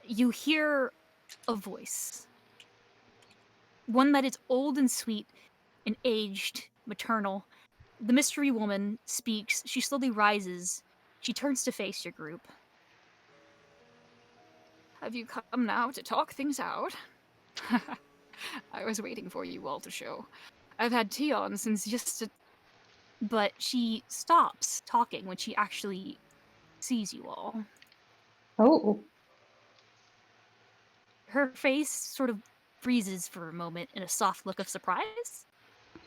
You hear a voice. One that is old and sweet and aged, maternal. The mystery woman speaks. She slowly rises She turns to face your group. Have you come now to talk things out? I was waiting for you all to show. I've had tea on since But she stops talking when she actually sees you all. Oh. Her face sort of freezes for a moment in a soft look of surprise.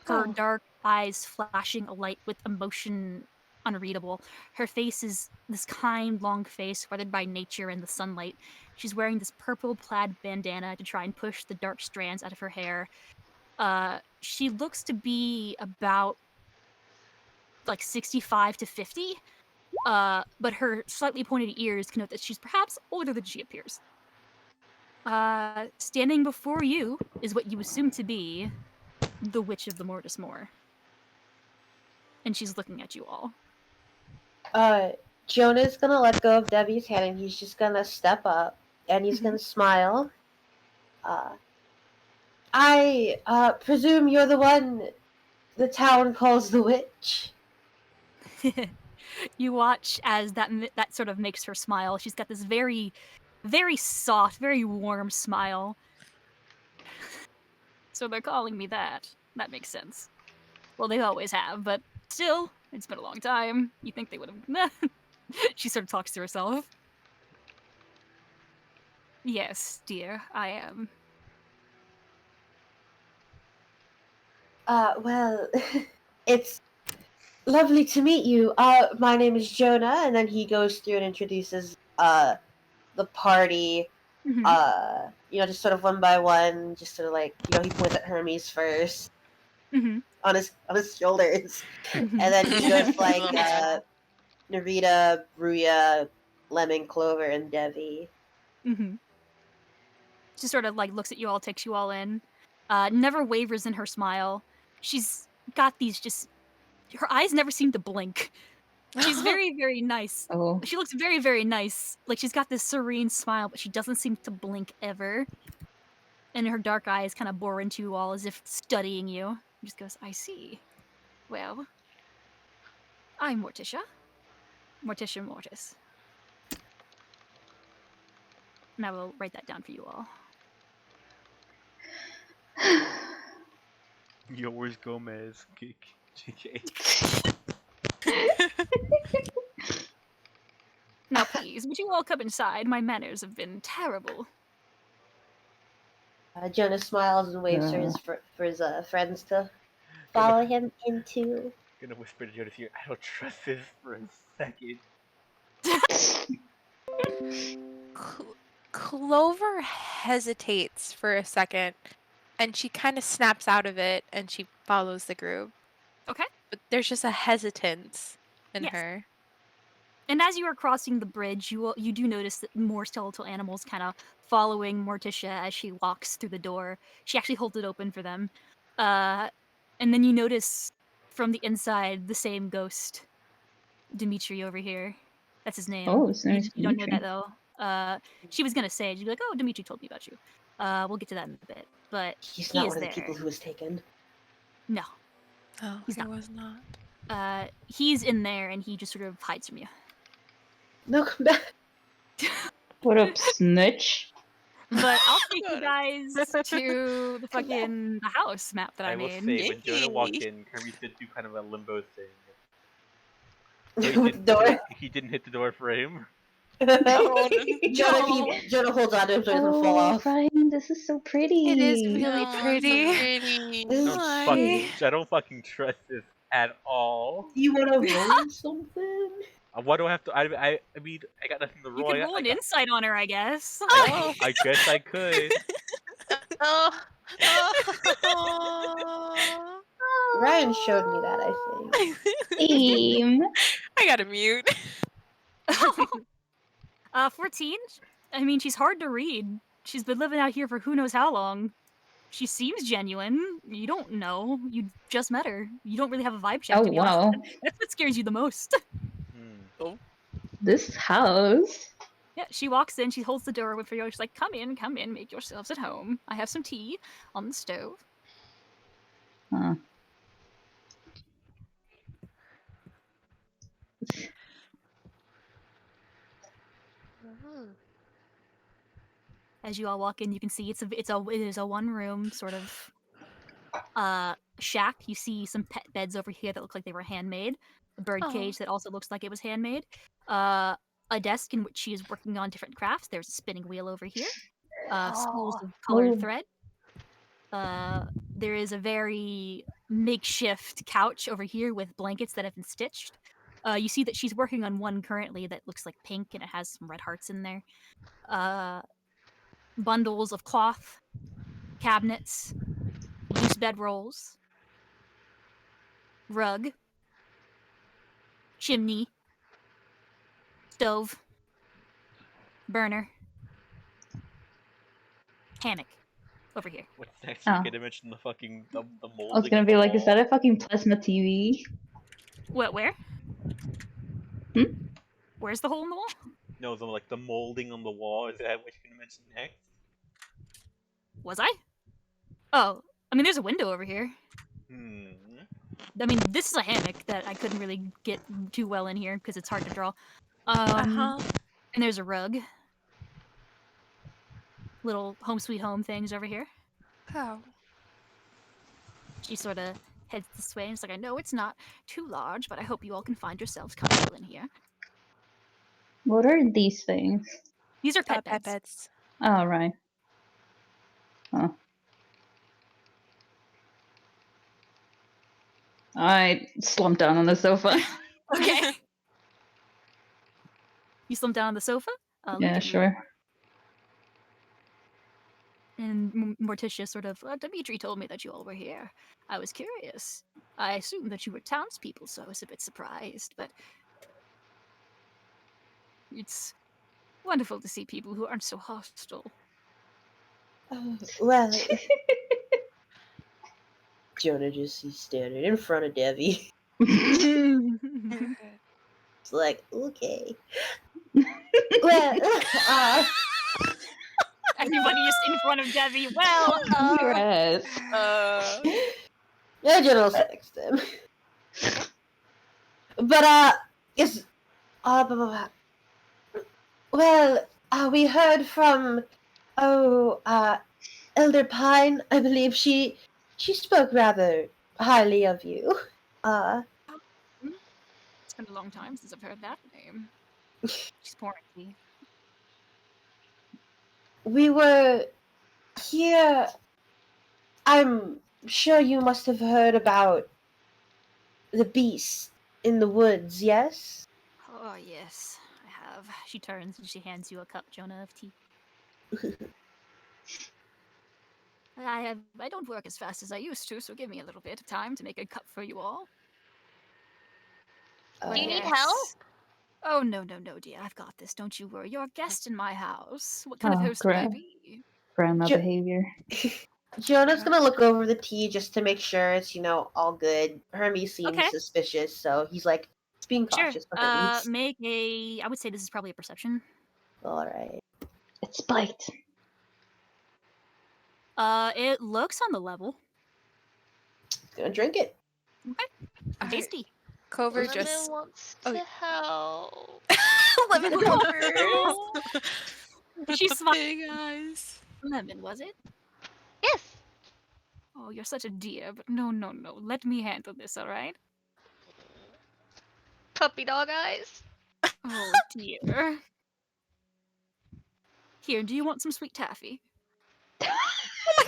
Her dark eyes flashing a light with emotion unreadable. Her face is this kind, long face weathered by nature and the sunlight. She's wearing this purple plaid bandana to try and push the dark strands out of her hair. She looks to be about like 65 to 50, but her slightly pointed ears connote that she's perhaps older than she appears. Standing before you is what you assume to be the Witch of the Mortis Moor. And she's looking at you all. Jonah's gonna let go of Debbie's hand and he's just gonna step up and he's gonna smile. I presume you're the one the town calls the witch. You watch as that sort of makes her smile. She's got this very, very soft, very warm smile. So they're calling me that. That makes sense. Well, they always have, but still, it's been a long time. You think they would have... She sort of talks to herself. Yes, dear, I am. Well, it's lovely to meet you. My name is Jonah, and then he goes through and introduces the party. Just sort of one by one, just sort of like, he points at Hermes first. On his shoulders. And then he goes like Narita, Bruya, Lemon, Clover, and Devi. She sort of like looks at you all, takes you all in. Never wavers in her smile. She's got these her eyes never seem to blink. She's very, very nice. Oh. She looks very, very nice. Like she's got this serene smile, but she doesn't seem to blink ever. And her dark eyes kind of bore into you all as if studying you. She just goes, I see. Well, I'm Morticia. Morticia Mortis. And I will write that down for you all. Yours Gomez. JK. Now please, would you all come inside? My manners have been terrible. Jonah smiles and waves for his friends to follow him into. Gonna whisper to Jonas here, I don't trust this for a second. Clover hesitates for a second, and she kind of snaps out of it, and she follows the group. Okay. But there's just a hesitance in her. And as you are crossing the bridge, you do notice that more skeletal animals kind of following Morticia as she walks through the door. She actually holds it open for them. And then you notice from the inside the same ghost, Dimitri over here. That's his name. Oh, his name's You don't know Dimitri. that though. She was gonna say, she'd be like, "Oh, Dimitri told me about you." We'll get to that in a bit. But He's he not is one of the there. people who was taken. No, Oh, He's he not. was not. He's in there, and he just sort of hides from you. No, come back. What up, snitch? But I'll take you guys to the fucking the house map that I I will made. say, when Jonah walked in, Hermes did do kind of a limbo thing. With the door. He didn't hit the door frame. Jonah holds on to him so he doesn't fall off. Ryan, this is so pretty. It is really Oh, pretty. pretty. I don't fucking trust this at all. You want to roll something? What do I have to? I mean, I got nothing to You roll. could roll an insight on her, I guess. I guess I could. Oh. Ryan showed me that, I think. Theme. I gotta mute. 14? I mean, she's hard to read. She's been living out here for who knows how long. She seems genuine. You don't know. You just met her. You don't really have a vibe check, Oh, to be wow. honest. That's what scares you the most. This house. Yeah, she walks in, she holds the door open for you. She's like, come in, make yourselves at home. I have some tea on the stove. Huh. As you all walk in, you can see it is a one room sort of shack. You see some pet beds over here that look like they were handmade. A bird cage that also looks like it was handmade. A desk in which she is working on different crafts. There's a spinning wheel over here. Spools of colored thread. There is a very makeshift couch over here with blankets that have been stitched. You see that she's working on one currently that looks like pink and it has some red hearts in there. Bundles of cloth, cabinets, loose bedrolls, rug, chimney, stove, burner, hammock over here. What's next? You're gonna mention the fucking the molding. I was gonna be like, is that a fucking plasma TV? What? Where? Hmm? Where's the hole in the wall? No, the molding on the wall. Is that what you're gonna mention next? Was I? Oh, I mean, there's a window over here. I mean, this is a hammock that I couldn't really get too well in here because it's hard to draw. And there's a rug. Little home sweet home things over here. Oh. She sort of heads this way and it's like, I know it's not too large, but I hope you all can find yourselves comfortable in here. What are these things? These are pet beds. Oh, right. Huh. I slumped down on the sofa. Okay. You slump down on the sofa? Yeah, sure. And Morticia sort of, Dimitri told me that you all were here. I was curious. I assumed that you were townspeople, so I was a bit surprised, but it's wonderful to see people who aren't so hostile. Well, Jonah just is standing in front of Debbie. It's like, okay. Well, everybody is in front of Debbie. Well, yes. Yeah, Jonah will text him. But yes. Well, we heard from Elder Pine. I believe she spoke rather highly of you. It's been a long time since I've heard that name. She's pouring tea. We were here. I'm sure you must have heard about the beast in the woods, yes? Oh, yes, I have. She turns and she hands you a cup, Jonah, of tea. I don't work as fast as I used to, so give me a little bit of time to make a cup for you all. Do you need help? Oh, no, dear. I've got this. Don't you worry. You're a guest in my house. What kind of host would I be? Grandma behavior. Jonah's gonna look over the tea just to make sure it's, all good. Hermes seems suspicious, so he's like, being cautious for Hermes. Make a... I would say this is probably a perception. Alright. It's spiked. It looks on the level. Gonna drink it. Okay. Tasty. Cover Lemon just wants to help. Lemon Cover. She smiled. Hey guys. Lemon, was it? Yes. Oh, you're such a dear, but no. Let me handle this, alright? Puppy dog eyes. Oh, dear. Here, do you want some sweet taffy? Oh my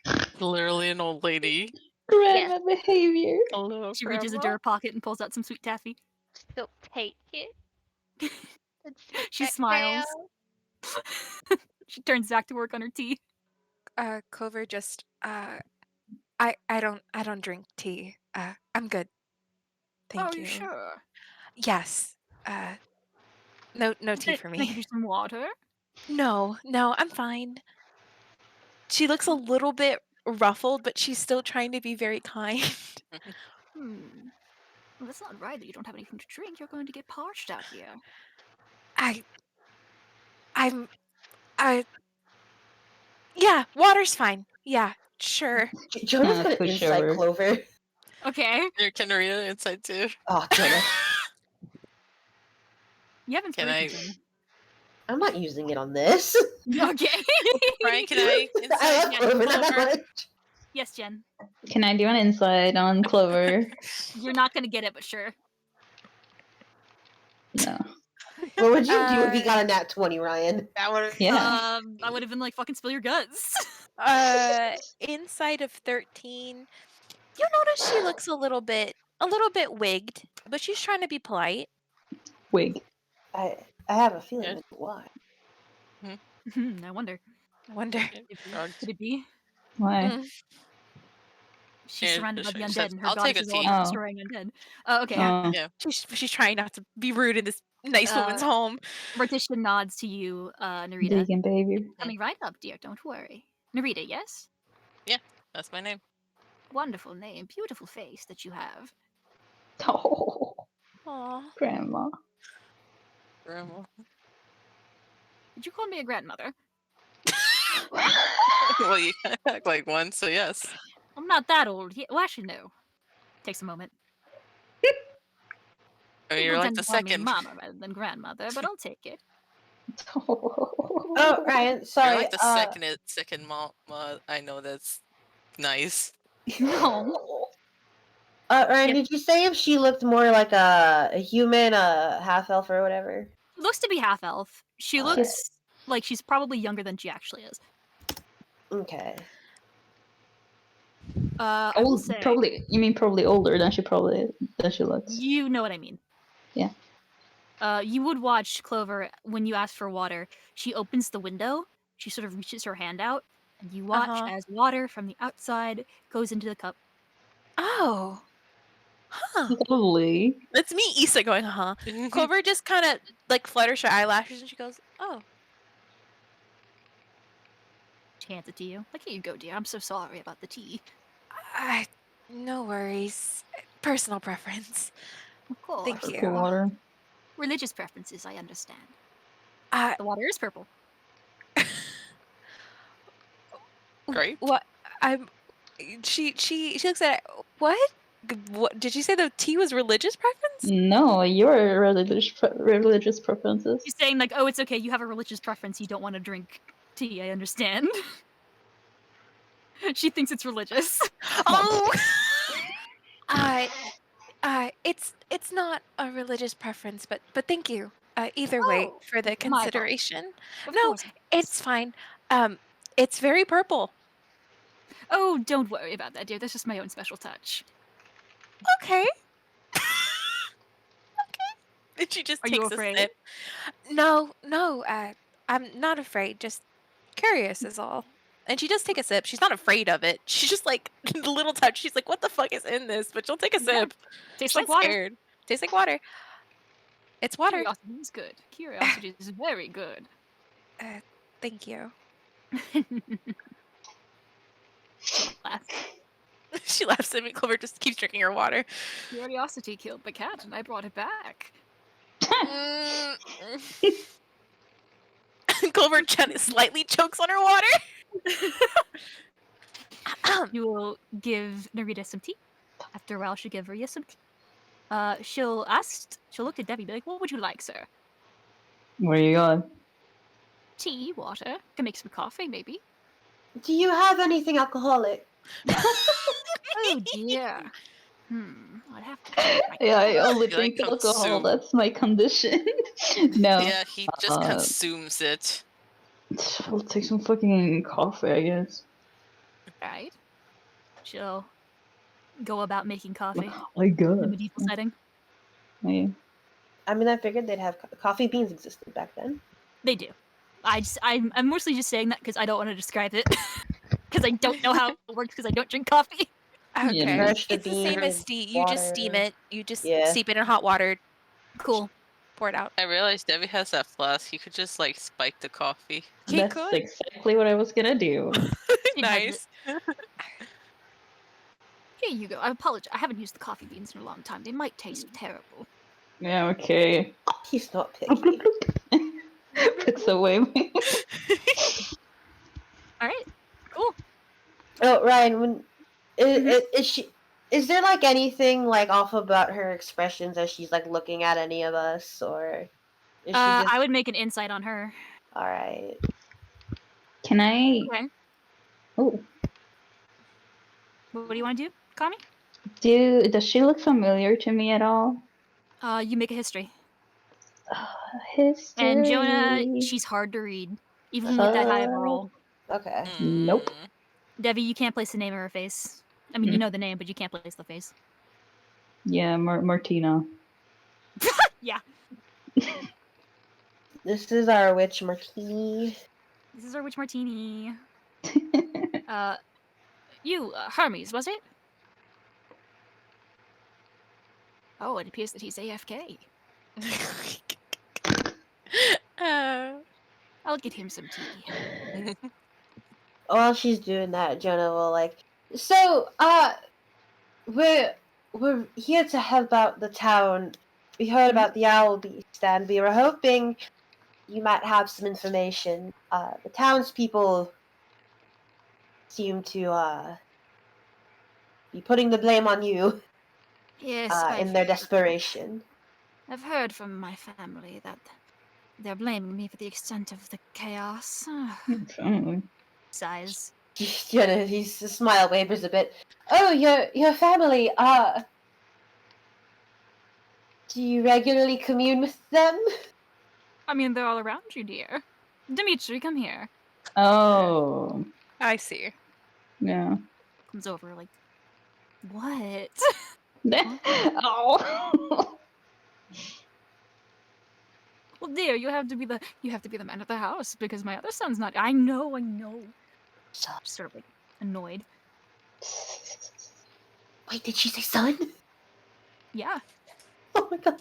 god! Literally an old lady. Grandma behavior. Hello, She reaches into her pocket and pulls out some sweet taffy. She'll take it. She smiles. She turns back to work on her tea. Cover just I don't drink tea. I'm good. Thank you. Oh, sure? Yes. No tea for Can I give me. you some water? No, I'm fine. She looks a little bit ruffled, but she's still trying to be very kind. Well, that's not right that you don't have anything to drink. You're going to get parched out here. Yeah, water's fine. Yeah, sure. Jonah's gonna insight Clover. Okay. Can read it inside too. Oh, Jonah. You have Can inspiration. I'm not using it on this. Okay. Ryan, can I I insight love Clover not that Clover? much. Yes, Jen. Can I do an insight on Clover? You're not gonna get it, but sure. No. What would you do if you got a nat 20, Ryan? That would. Yeah. I would have been like, fucking spill your guts. Inside of 13, you notice she looks a little bit wigged, but she's trying to be polite. Wig. I have a feeling Yes. that's why. I wonder. Could it be? Why? She's surrounded by the She undead, says, and her "I'll take goddess a is all tea." about Oh. destroying undead. Oh, okay. Oh. Yeah. She's trying not to be rude in this nice woman's home. Morticia nods to you, Narita. Vegan behavior. Coming right up, dear. Don't worry. Narita, yes? That's my name. Wonderful name, beautiful face that you have. Oh, Aw. grandma. Grandma. Did you call me a grandmother? Well, you kind of act like one, so yes. I'm not that old. Well, actually, no. Takes a moment. I mean, you're People like tend the to call me second. mama rather than grandmother, but I'll take it. Oh, Ryan, You're sorry. like the second mom. I know that's nice. No. Ryan, did you say if she looked more like a human, a half elf or whatever? Looks to be half elf. She Okay. looks like she's probably younger than she actually is. Okay. I will Old, say, probably. You mean probably older than she looks. you know what I mean. Yeah. You would watch Clover when you ask for water. She opens the window. She sort of reaches her hand out, and you watch as water from the outside goes into the cup. Oh. Huh. Lovely. That's me, Isa, going, huh? Clover just kind of like flutters her eyelashes and she goes, oh. She hands it to you. Like, here you go, dear. I'm so sorry about the tea. No worries. Personal preference. Of course. Thank Purple you. water. Religious preferences, I understand. Uh, The water is purple. Great. What? She looks at it. What? What did you say? The tea was religious preference? No, your religious preferences. She's saying like, oh, it's okay. You have a religious preference. You don't want to drink tea. I understand. She thinks it's religious. Oh. It's not a religious preference, but thank you. Either way Oh, for the my consideration. Of No, course. it's fine. It's very purple. Oh, don't worry about that, dear. That's just my own special touch. Okay. Okay. And she just Are you takes a afraid? sip. No. I'm not afraid. Just curious is all. And she does take a sip. She's not afraid of it. She's just like the little touch. She's like, "What the fuck is in this?" But she'll take a sip. Tastes She's like not water. scared. Tastes like water. It's water. Curiosity is good. Curiosity is very good. Thank you. She laughs. She laughs at me. Clover just keeps drinking her water. Curiosity killed the cat, and I brought it back. Clover slightly chokes on her water. You will give Narita some tea. After a while, she'll give Rhea some tea. She'll look at Debbie and be like, what would you like, sir? Where you going? Tea, water. Can make some coffee, maybe. Do you have anything alcoholic? Oh, dear. I'd have to check my Yeah, I only You, like, drink alcohol. consume. That's my condition. No. Yeah, he just consumes it. I'll take some fucking coffee, I guess. Right. She'll go about making coffee My in a god. medieval setting. Yeah. I mean, I figured they'd have coffee beans existed back then. They do. I'm mostly just saying that because I don't want to describe it. Because I don't know how it works because I don't drink coffee. Okay. Yeah. Crush the It's the same as beans, steam. You just steam water. it. You just Yeah. steep it in hot water. Cool. Pour it out. I realized Debbie has that flask. You could just like spike the coffee. He That's could. exactly what I was gonna do. She has Nice. Here you go. I apologize. I haven't used the coffee beans in a long time. They might taste terrible. Yeah, okay. He's not picky. Puts away my... Alright. Cool. Oh, Ryan, when is she? Is there like anything like off about her expressions as she's like looking at any of us, or? Is she just... I would make an insight on her. All right. Can I? Okay. Oh, What do you want to do, Kami? does she look familiar to me at all? You make a history. History. And Jonah, she's hard to read, even with that high of a roll. Okay. Nope. Debbie, you can't place the name of her face. I mean, you know the name, but you can't place the face. Yeah, Martina. Yeah. This is our witch martini. This is our witch martini. Hermes, was it? Oh, it appears that he's AFK. I'll get him some tea. While she's doing that, Jonah will like, so, we're here to help out the town. We heard about the owl beast, and we were hoping you might have some information. The townspeople seem to, be putting the blame on you, Yes, in their desperation. I've heard from my family that they're blaming me for the extent of the chaos. Sighs. Jonah, his smile wavers a bit. Oh, your family, do you regularly commune with them? I mean, they're all around you, dear. Dimitri, come here. Oh. I see. Yeah. Comes over like, what? Oh. Well, dear, you have to be the man of the house because my other son's not. I know. Just sort of like annoyed. Wait, did she say son? Yeah. Oh my god.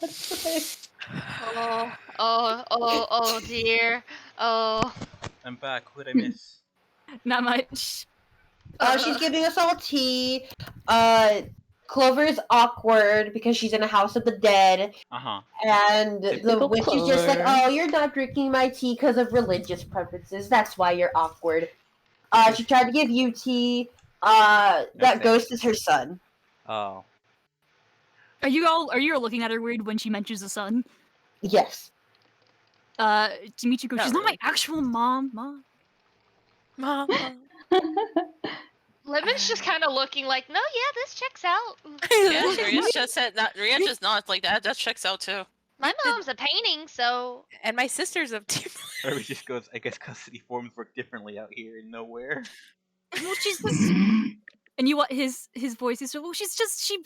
Oh dear. Oh. I'm back. What did I miss? Not much. She's giving us all tea. Clover's awkward because she's in a house of the dead. And the Typical witch is just like, Clover. oh, you're not drinking my tea because of religious preferences. That's why you're awkward. She tried to give you tea. That ghost is her son. Oh. Are you all looking at her weird when she mentions the son? Yes. Dimitri goes, she's not my actual mom. Mom. Lemon's just kind of looking like, no, yeah, this checks out. Yeah, Ria just said that. Ria just nods like that. That checks out too. My mom's a painting, so. And my sister's of two. Or just goes, I guess custody forms work differently out here in nowhere. Well, she's just... And you what his voice is so, well, she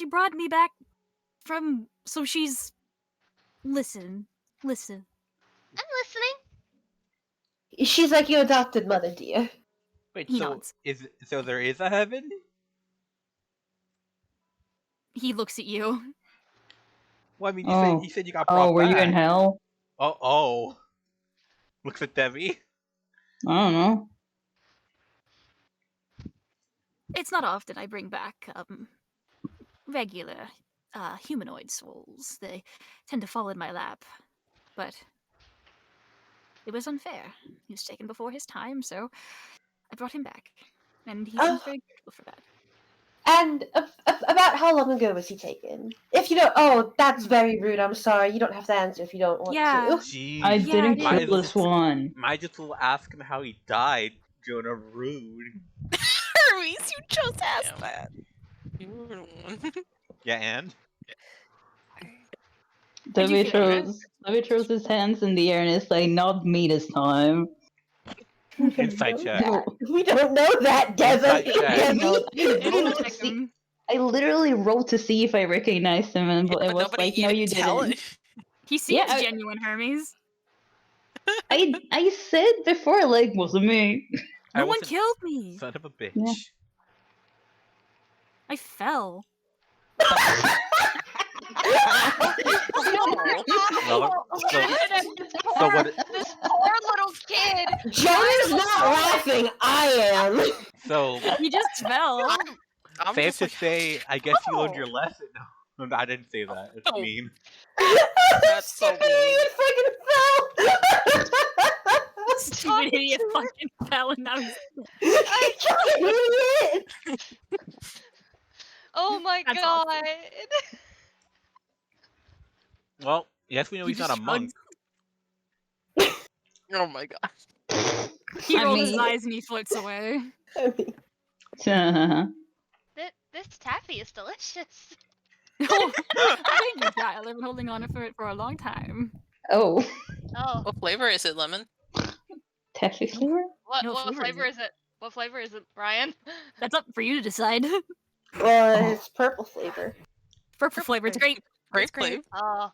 brought me back from, so she's listen. I'm listening. She's like your adopted mother, dear. Wait, He so nods. so there is a heaven? He looks at you. Well, I mean, Oh. you said you got brought Oh, were you in back. hell? Oh. Looks at Debbie. I don't know. It's not often I bring back regular humanoid souls. They tend to fall in my lap. But it was unfair. He was taken before his time, so I brought him back. And he seems very grateful for that. And about how long ago was he taken? If you don't, that's very rude. I'm sorry. You don't have to answer if you don't want to. Jeez. I didn't Yeah, kill this one. Might just will ask him how he died, Jonah. Rude. Hermes, you just asked that. Yeah, and? Debbie throws his hands in the air and is like, not me this time. Inside check. We don't know that, Devin. Inside check. I literally rolled to see if I recognized him, and it was like, no, you didn't. He seems genuine, Hermes. I said before, like, wasn't me. No one killed me. Son of a bitch. Yeah. I fell. So what? This poor little kid. Jonah's not laughing. I am. So He just fell. I'm safe just to like, say, I guess you learned your lesson. No, I didn't say that. It's Oh. mean. that's so mean. fucking fell. Stupid idiot fucking fell and now he's... I idiot. Oh my That's god. awesome. Well, Yes, we know He he's not a just monk. Oh my god. He I rolls his mean- eyes and he floats away. This taffy is delicious. Oh, thank you, child. I've been holding on for it for a long time. Oh, Oh, What flavor is it, lemon? taffy flavor? what No flavor, flavor is it? What flavor is it, Brian? That's up for you to decide. Well, it's purple flavor. Purple flavor, it's great. Grape It's great. flavor. Oh,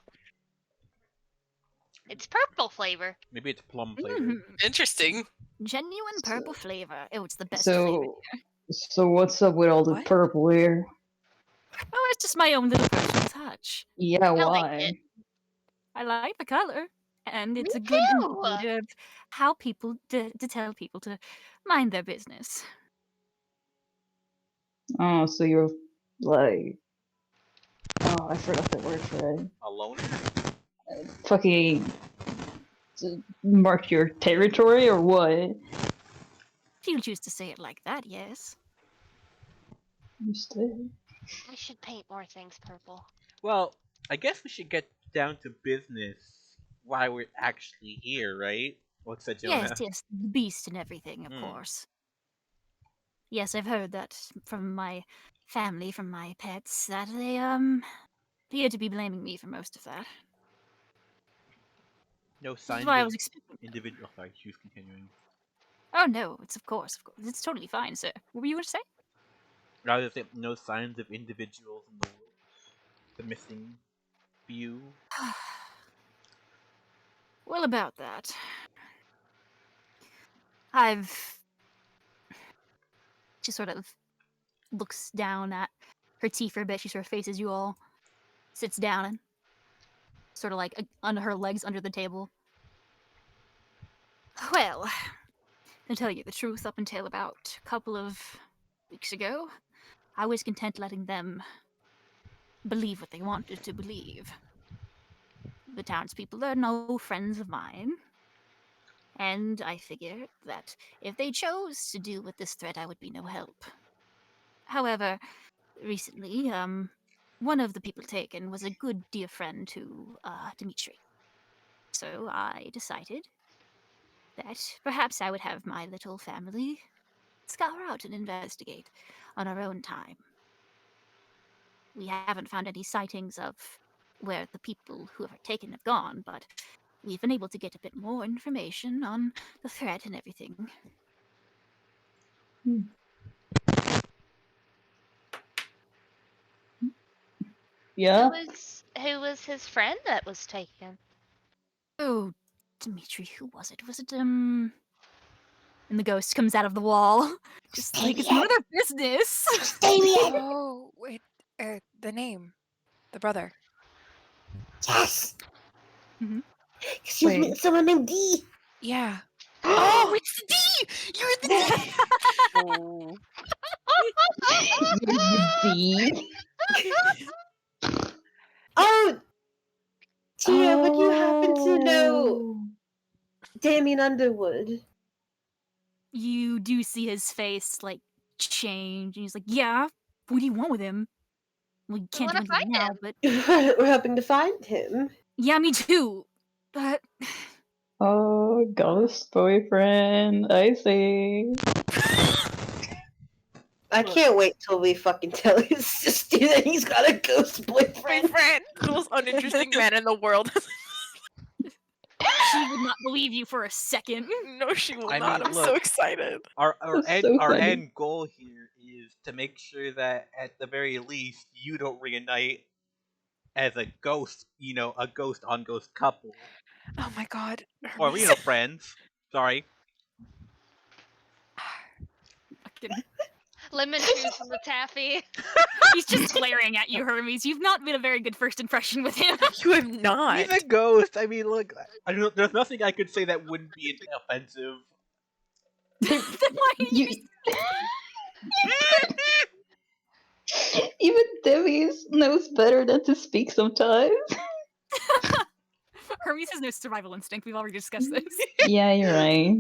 it's purple flavor. Maybe it's plum flavor. Mhm. Interesting. Genuine purple flavor. Oh, it's the best So- flavor. So what's up with all the What? purple here? Oh, it's just my own little personal touch. Yeah, like why? it. I like the color, and it's Me a good too. indicator of how people to tell people to mind their business. Oh, so you're like, oh, I forgot the word for it. A loner? Fucking mark your territory or what? If you choose to say it like that, yes. Understood. I should paint more things purple. Well, I guess we should get down to business why we're actually here, right? What's that, Jonah? Yes, yes, the beast and everything, of Hmm. course. Yes, I've heard that from my family, from my pets, that they appear to be blaming me for most of that. No This is signs why I of was expecting. individual. Oh, sorry, she was continuing. Oh no, it's of course, it's totally fine, sir. What were you going to say? Rather than no signs of individuals in the missing few. Well, about that, she sort of looks down at her tea for a bit. She sort of faces you all, sits down, and sort of like on her legs under the table. Well, to tell you the truth, up until about a couple of weeks ago, I was content letting them believe what they wanted to believe. The townspeople are no friends of mine, and I figured that if they chose to deal with this threat, I would be no help. However, recently, one of the people taken was a good dear friend to Dimitri. So I decided that perhaps I would have my little family scour out and investigate on our own time. We haven't found any sightings of where the people who are taken have gone, but we've been able to get a bit more information on the threat and everything. Yeah? Who was his friend that was taken? Oh, Dimitri, who was it? Was it, And the ghost comes out of the wall. Just like, it's none of their business! Oh, wait. The name. The brother. Yes. Mhm. Excuse me, Wait. someone named D. Yeah. Oh, it's the D! You're the D! Oh. D? Oh, Tia, would you happen to know Oh. Damien Underwood? You do see his face, like, change, and he's like, yeah, what do you want with him? We can't do wanna anything find now, him. but We're hoping to find him. yeah, me too. But Oh, ghost boyfriend. I see. I can't wait till we fucking tell his sister that he's got a ghost My boyfriend. friend. The most uninteresting man in the world. she would not believe you for a second. No, she will I not. mean, I'm look. so excited. Our That's so funny. end goal here is to make sure that at the very least you don't reunite as a ghost, a ghost on ghost couple, Oh my god. or Hermes. friends. Sorry. Fucking- Lemon juice on the taffy. He's just glaring at you, Hermes. You've not been a very good first impression with him. You have not. He's a ghost. I mean, look, there's nothing I could say that wouldn't be offensive. Then why are you Even Debbie knows better than to speak sometimes. Hermes has no survival instinct. We've already discussed this. Yeah, you're right.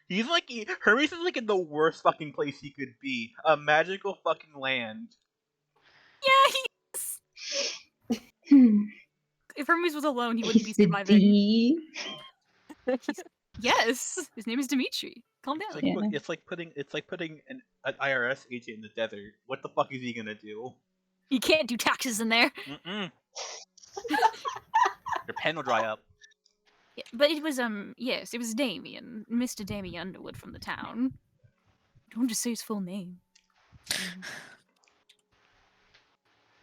He's like Hermes is like in the worst fucking place he could be. A magical fucking land. Yeah, he is. Hmm. If Hermes was alone, he wouldn't be He's the surviving. D. Yes, his name is Dimitri. Calm down. It's like putting an IRS agent in the desert. What the fuck is he gonna do? You can't do taxes in there. Mm-mm. Your pen will dry up. Yeah, but it was yes, it was Damien, Mr. Damien Underwood from the town. Don't want to say his full name.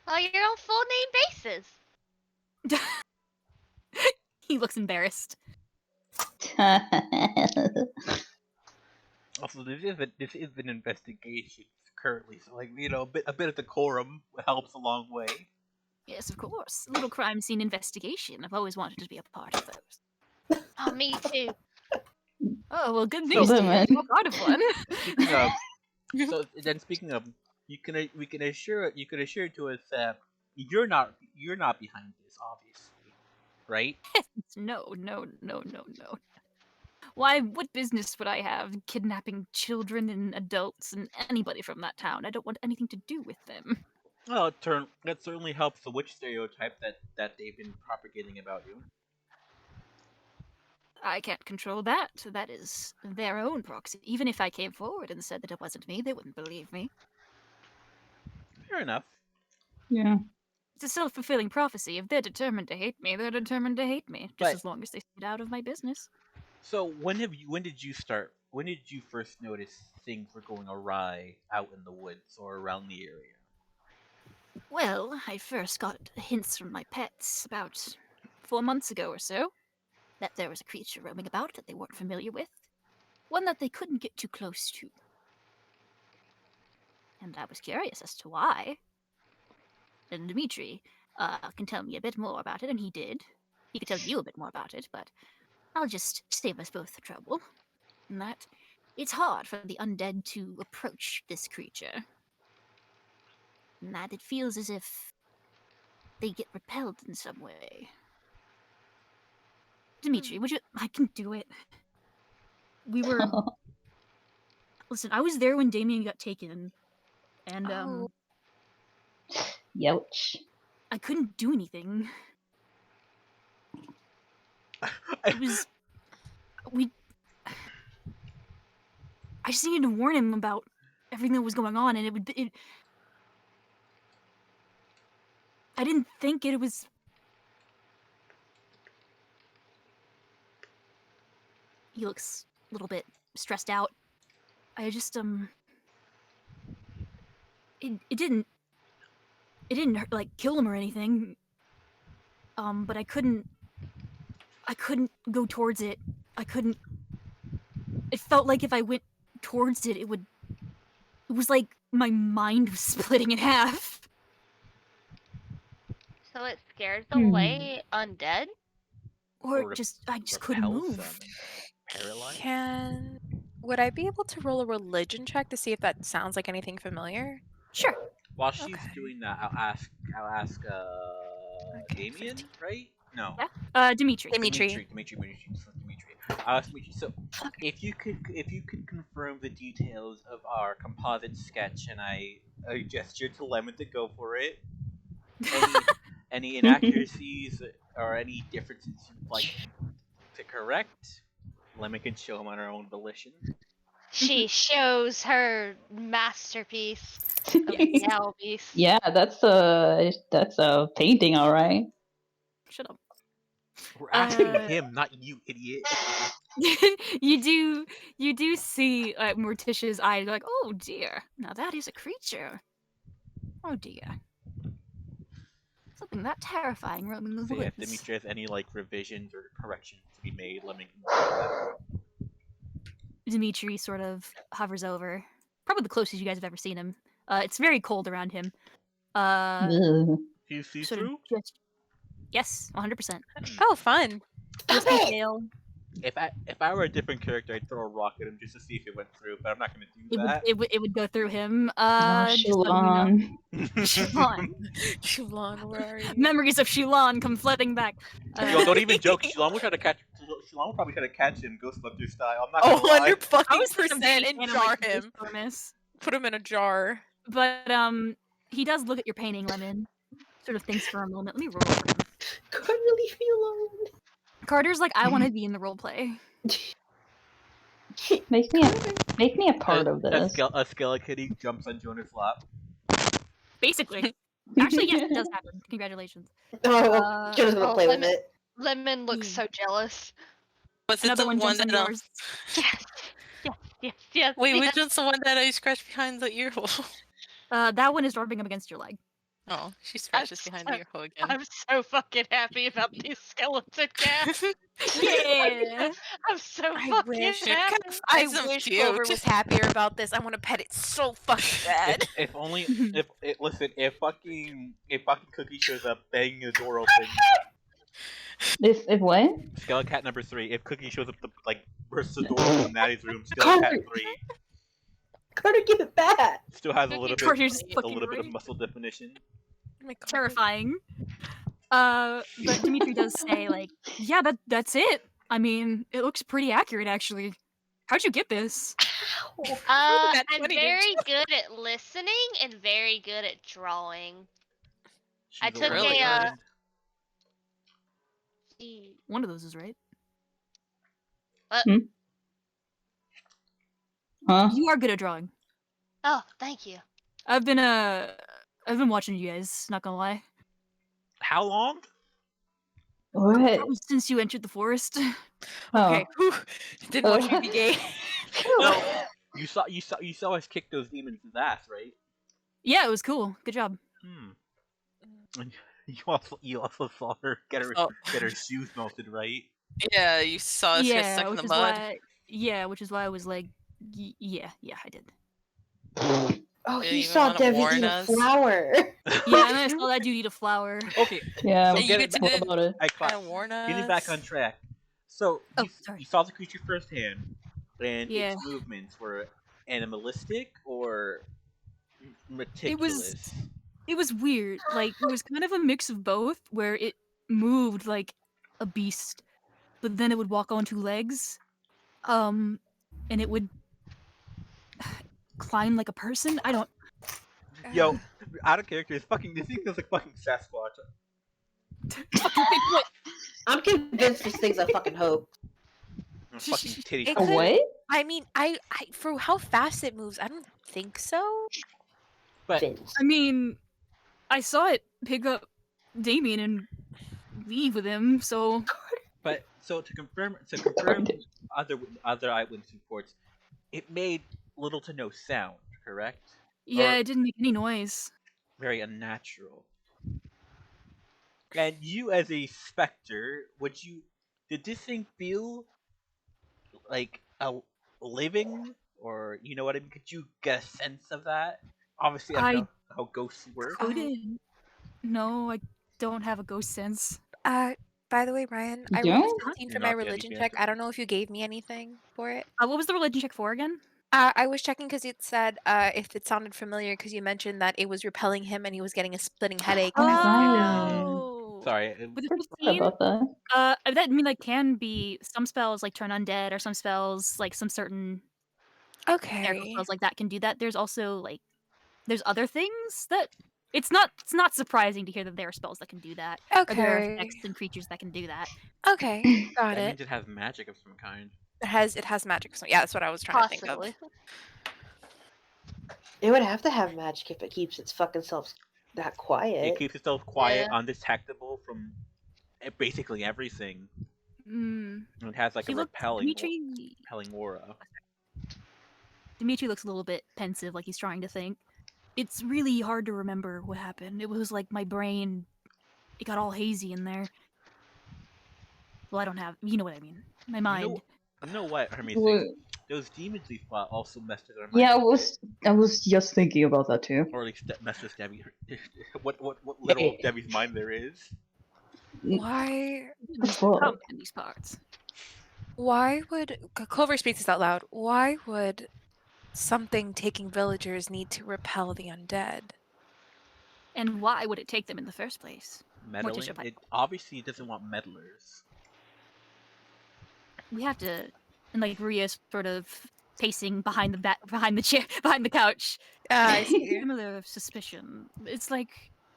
Oh, you're on full name basis. He looks embarrassed. Also, this is an investigation currently, so a bit of decorum helps a long way. Yes, of course. Little crime scene investigation. I've always wanted to be a part of those. Oh, me too. Oh well, good news. You're a part of one. Speaking of, we can assure to us that you're not behind this, obviously, right? No. Why, what business would I have kidnapping children and adults and anybody from that town? I don't want anything to do with them. Well, that certainly helps the witch stereotype that they've been propagating about you. I can't control that. That is their own proxy. Even if I came forward and said that it wasn't me, they wouldn't believe me. Fair enough. Yeah. It's a self-fulfilling prophecy. If they're determined to hate me, they're determined to hate me. Just as long as they stay out of my business. So when did you first notice things were going awry out in the woods or around the area? Well, I first got hints from my pets about 4 months ago or so that there was a creature roaming about that they weren't familiar with, one that they couldn't get too close to. And I was curious as to why. And Dimitri can tell me a bit more about it, and he did. He could tell you a bit more about it, but I'll just save us both the trouble. And that it's hard for the undead to approach this creature. And that it feels as if they get repelled in some way. Dimitri, would you... I can do it. We were... Listen, I was there when Damien got taken. And, Youch. I couldn't do anything. It was... I just needed to warn him about everything that was going on, and I didn't think it was... He looks a little bit stressed out. I just, It didn't hurt, like, kill him or anything. But I couldn't go towards it. It felt like if I went towards it, it was like my mind was splitting in half. So it scared away undead? Or I just couldn't move. Paralyzed? Would I be able to roll a religion check to see if that sounds like anything familiar? Sure. While she's doing that, I'll ask Damien, right? No. Yeah. Dimitri. Dimitri. I'll ask Dimitri. So, if you could confirm the details of our composite sketch, and I gesture to Lemon to go for it. Any inaccuracies or any differences you'd like to correct, Lemon can show him on her own volition. She shows her masterpiece of the owl beast. Yeah, that's a painting, all right. Shut up. We're asking him, not you, idiot. You do see Morticia's eye like, oh dear, now that is a creature. Oh dear. Something that terrifying roaming the So woods. if Dimitri has any revisions or corrections to be made, let me know. Dimitri sort of hovers over. Probably the closest you guys have ever seen him. It's very cold around him. He's see-through? Yes, 100%. Oh, fun. If I were a different character, I'd throw a rock at him just to see if it went through, but I'm not going to do that. It would go through him. Shalon. Shalon, where are you? Memories of Shalon come flooding back. Yo, don't even joke. Shalon will probably try to catch him, Ghostbuster style. I'm not gonna lie. 100% and jar him. Put him in a jar. But he does look at your painting, Lemon. Sort of thinks for a moment. Let me roll for him. Carter, leave me alone. Carter's like, I want to be in the role play. Make me a part of this. A Skellakitty jumps on Jonah's lap. Basically. Actually, yes, it does happen. Congratulations. Oh, Jonah's gonna play with it. Lemon looks so jealous. Was it Another the one one jumps that on yours. Yes. Wait, yes. which one's the one that I scratched behind the ear hole? That one is rubbing up against your leg. Oh, she scratches behind the ear hole again. I'm so fucking happy about these skeleton cats. Yeah. I'm so I fucking wish. happy. I Some wish cute. Clover was happier about this. I want to pet it so fucking bad. If only if fucking Cookie shows up banging the door open. If what? Skelecat number 3. If Cookie shows up to like bursts the door open in Maddie's room, Skelecat 3 Carter, give it back. still has a little Carter's bit fucking of right. muscle definition. Oh my God. Terrifying. But Dimitri does say, like, yeah, that's it. I mean, it looks pretty accurate, actually. How'd you get this? I'm 20 very good at listening and very good at drawing. I She's took really a One of those is right. Huh? You are good at drawing. Oh, thank you. I've been watching you guys, not gonna lie. How long? What? Probably since you entered the forest. Okay. Whew. Didn't want you to be gay. No, you saw us kick those demons' ass, right? Yeah, it was cool. Good job. And you also saw her get her shoes melted, right? Yeah, you saw us get stuck in the mud. Which is why I was like, yeah, I did. Oh, Didn't he even saw wanna Devin warn eat a us. flower. Yeah, and I saw that dude eat a flower. Okay, Yeah. so And you get get it to back. did What about it? I kind of warn us. Getting back on track. So Oh, sorry. you saw the creature firsthand, and Yeah. its movements were animalistic or meticulous. It was weird. Like, it was kind of a mix of both, where it moved like a beast, but then it would walk on two legs, and it would climb like a person. I don't. Yo, out of character, this thing feels like fucking Sasquatch. Fucking Bigfoot. I'm convinced this thing's a fucking hoax. Fucking titty. It A could- what? I mean, I for how fast it moves, I don't think so. But Fins. I mean, I saw it pick up Damien and leave with him, so so to confirm other eyewitness reports, it made little to no sound. Correct? yeah, Or- it didn't make any noise. Very unnatural. And you, as a specter, did this thing feel like a living, or you know what I mean? Could you get a sense of that? Obviously, I don't know how ghosts work. Couldn't. No, I don't have a ghost sense. By the way, Ryan, I You rolled don't? a 16 for You're my not getting religion the check. answer. I don't know if you gave me anything for it. What was the religion check for again? I was checking because it said if it sounded familiar because you mentioned that it was repelling him and he was getting a splitting headache. Oh, Oh, Sorry. With the Forgot 15, about that. that I mean, like, can be some spells like turn undead, or some spells like some certain Okay. miracle spells like that can do that. There's also like there's other things that it's not surprising to hear that there are spells that can do that. Or there are Okay. effects and creatures that can do that. Okay. Got That it. means it has magic of some kind. It has magic. So yeah, that's what I was trying to think of. Possibly. It would have to have magic if it keeps its fucking self that quiet. It keeps itself quiet, undetectable from basically everything. Mm. And it has like a repelling aura. Dimitri looks a little bit pensive, like he's trying to think. It's really hard to remember what happened. It was like my brain, it got all hazy in there. Well, I don't have, you know what I mean. My mind. You know what, Hermes? What? Those demons we fought also messed with our mind. Yeah, I was just thinking about that too. Or at least messed with Debbie. what little Hey. Debbie's mind there is. Why? Fuck. In these parts. Why would Clover speaks this out loud? Why would something taking villagers need to repel the undead? And why would it take them in the first place? Meddling. should I- It obviously doesn't want meddlers. We have to, and like Ria's sort of pacing behind the chair, behind the couch. I see. Similar suspicion. It's like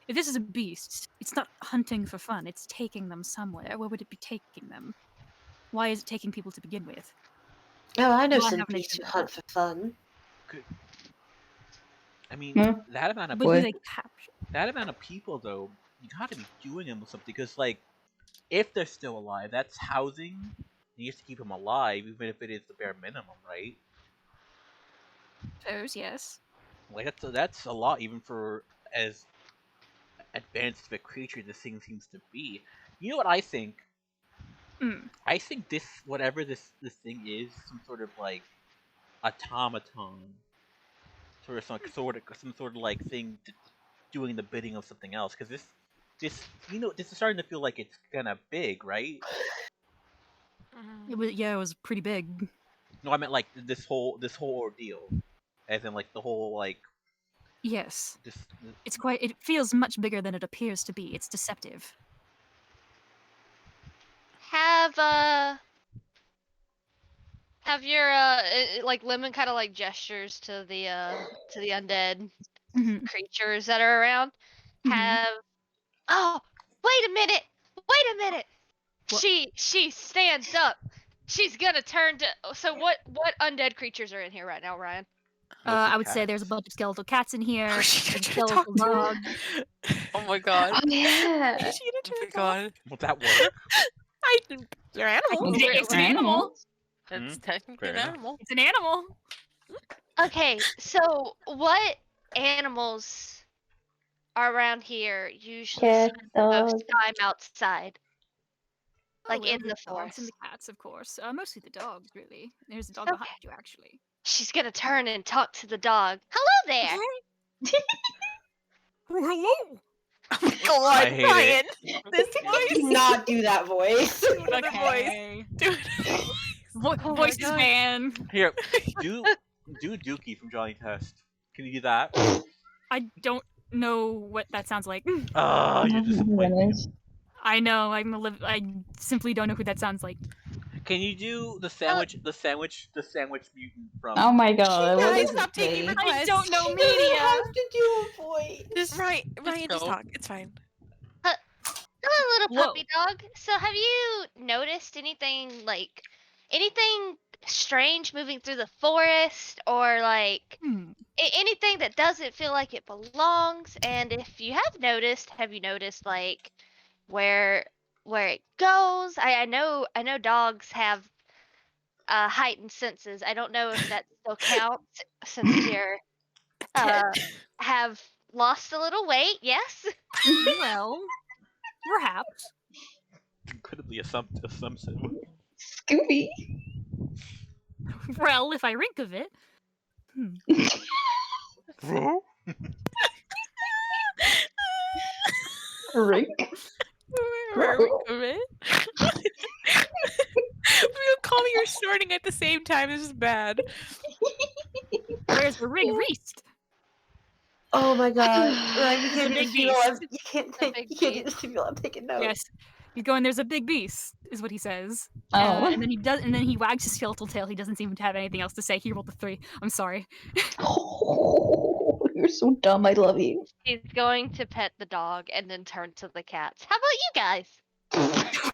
If this is a beast, it's not hunting for fun. It's taking them somewhere. Where would it be taking them? Why is it taking people to begin with? Oh, I know Well, I some have an beasts who agenda. hunt for fun. I mean, Huh? that amount of But who they capture? that amount of people, though, you gotta be doing them with something. Because, like, if they're still alive, that's housing. And you have to keep them alive, even if it is the bare minimum, right? Suppose, yes. Like that's a lot, even for as advanced of a creature this thing seems to be. You know what I think? I think this, whatever this thing is, some sort of like automaton, some sort of like thing doing the bidding of something else. Because this is starting to feel like it's kind of big, right? It was pretty big. No, I meant like this whole ordeal, as in like the whole like. Yes. It feels much bigger than it appears to be. It's deceptive. Have your like Lemon kind of like gestures to the undead creatures that are around. Oh, wait a minute! She stands up. She's gonna turn to. So what undead creatures are in here right now, Ryan? I would say there's a bunch of skeletal cats in here. A skeletal dog. Oh my god. Oh yeah. Oh my god. Will that work? They're animals. It's an animal. It's technically an animal. It's an animal. Okay, so what animals are around here usually Cat, spend the most dog. time outside? Like well, in the dogs forest. and the cats, of course. Mostly the dogs, really. There's a dog behind you, actually. She's gonna turn and talk to the dog. Hello there. Hello. Oh my I god, hate Ryan. it. This Do voice. not do that voice. Okay. Dude. Voices God. man. Here, do Dookie from Johnny Test. Can you do that? I don't know what that sounds like. Oh, you disappoint me. I know. I simply don't know who that sounds like. Can you do the sandwich mutant from? Oh my god, what Guys, is stop taking this? requests. I don't know She media. doesn't have to do a voice. Just Ryan, just go. talk. It's fine. Hello, little Whoa. puppy dog. So have you noticed anything strange moving through the forest, or like anything that doesn't feel like it belongs? And if you have you noticed like where it goes? I know dogs have heightened senses. I don't know if that still counts since you're have lost a little weight. Yes. Well, perhaps. Incredibly assumptive. Scooby. Well, if I rink of it. Rick. We Cami are snorting at the same time. This is bad. Where's the rig reest? Oh my god. Ryan, you can't do big this to me while beast. I'm, you can't do this to me while I'm taking notes. Yes. He's going, there's a big beast, is what he says. Oh. And then he wags his skeletal tail. He doesn't seem to have anything else to say. He rolled a 3. I'm sorry. Oh, you're so dumb. I love you. He's going to pet the dog and then turn to the cats. How about you guys?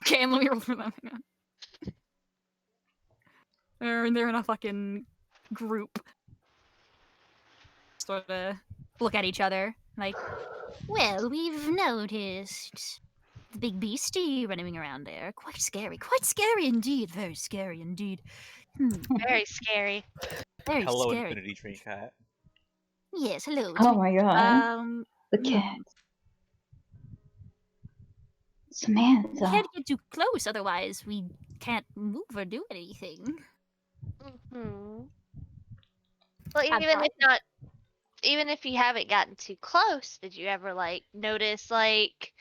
Okay, and let me roll for them. Hang on. They're in a fucking group. Sort of look at each other, like, well, we've noticed the big beastie running around there. Quite scary indeed. Very scary indeed. Very scary. Very Hello, scary. Infinity Train Cat. Yes, hello. Oh my god. The cat. We Samantha. can't get too close, otherwise we can't move or do anything. Well, even if you haven't gotten too close, did you ever like notice like?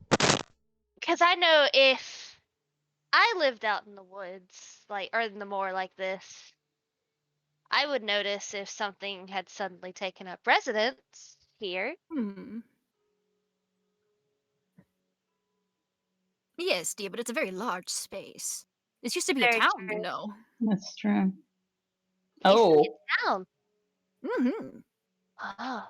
Because I know if I lived out in the woods, like, or in the moor like this, I would notice if something had suddenly taken up residence here. Yes, dear, but it's a very large space. This used to be Very a town, true. you know. That's true. Oh. Oh. Down. Oh.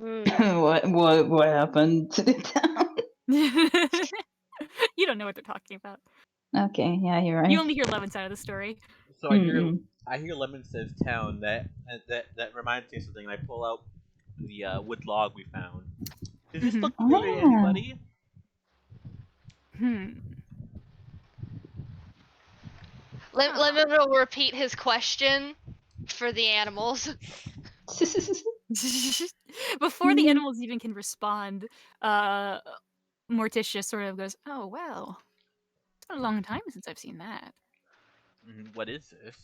What happened to the town? You don't know what they're talking about. Okay, yeah, you're right. You only hear Levin's side of the story. So I hear Lemon says town. That reminds me of something. And I pull out the wood log we found. Does this look familiar to anybody? Lemon will repeat his question for the animals. Before the animals even can respond, Morticia sort of goes, "Oh well, it's been a long time since I've seen that." What is this?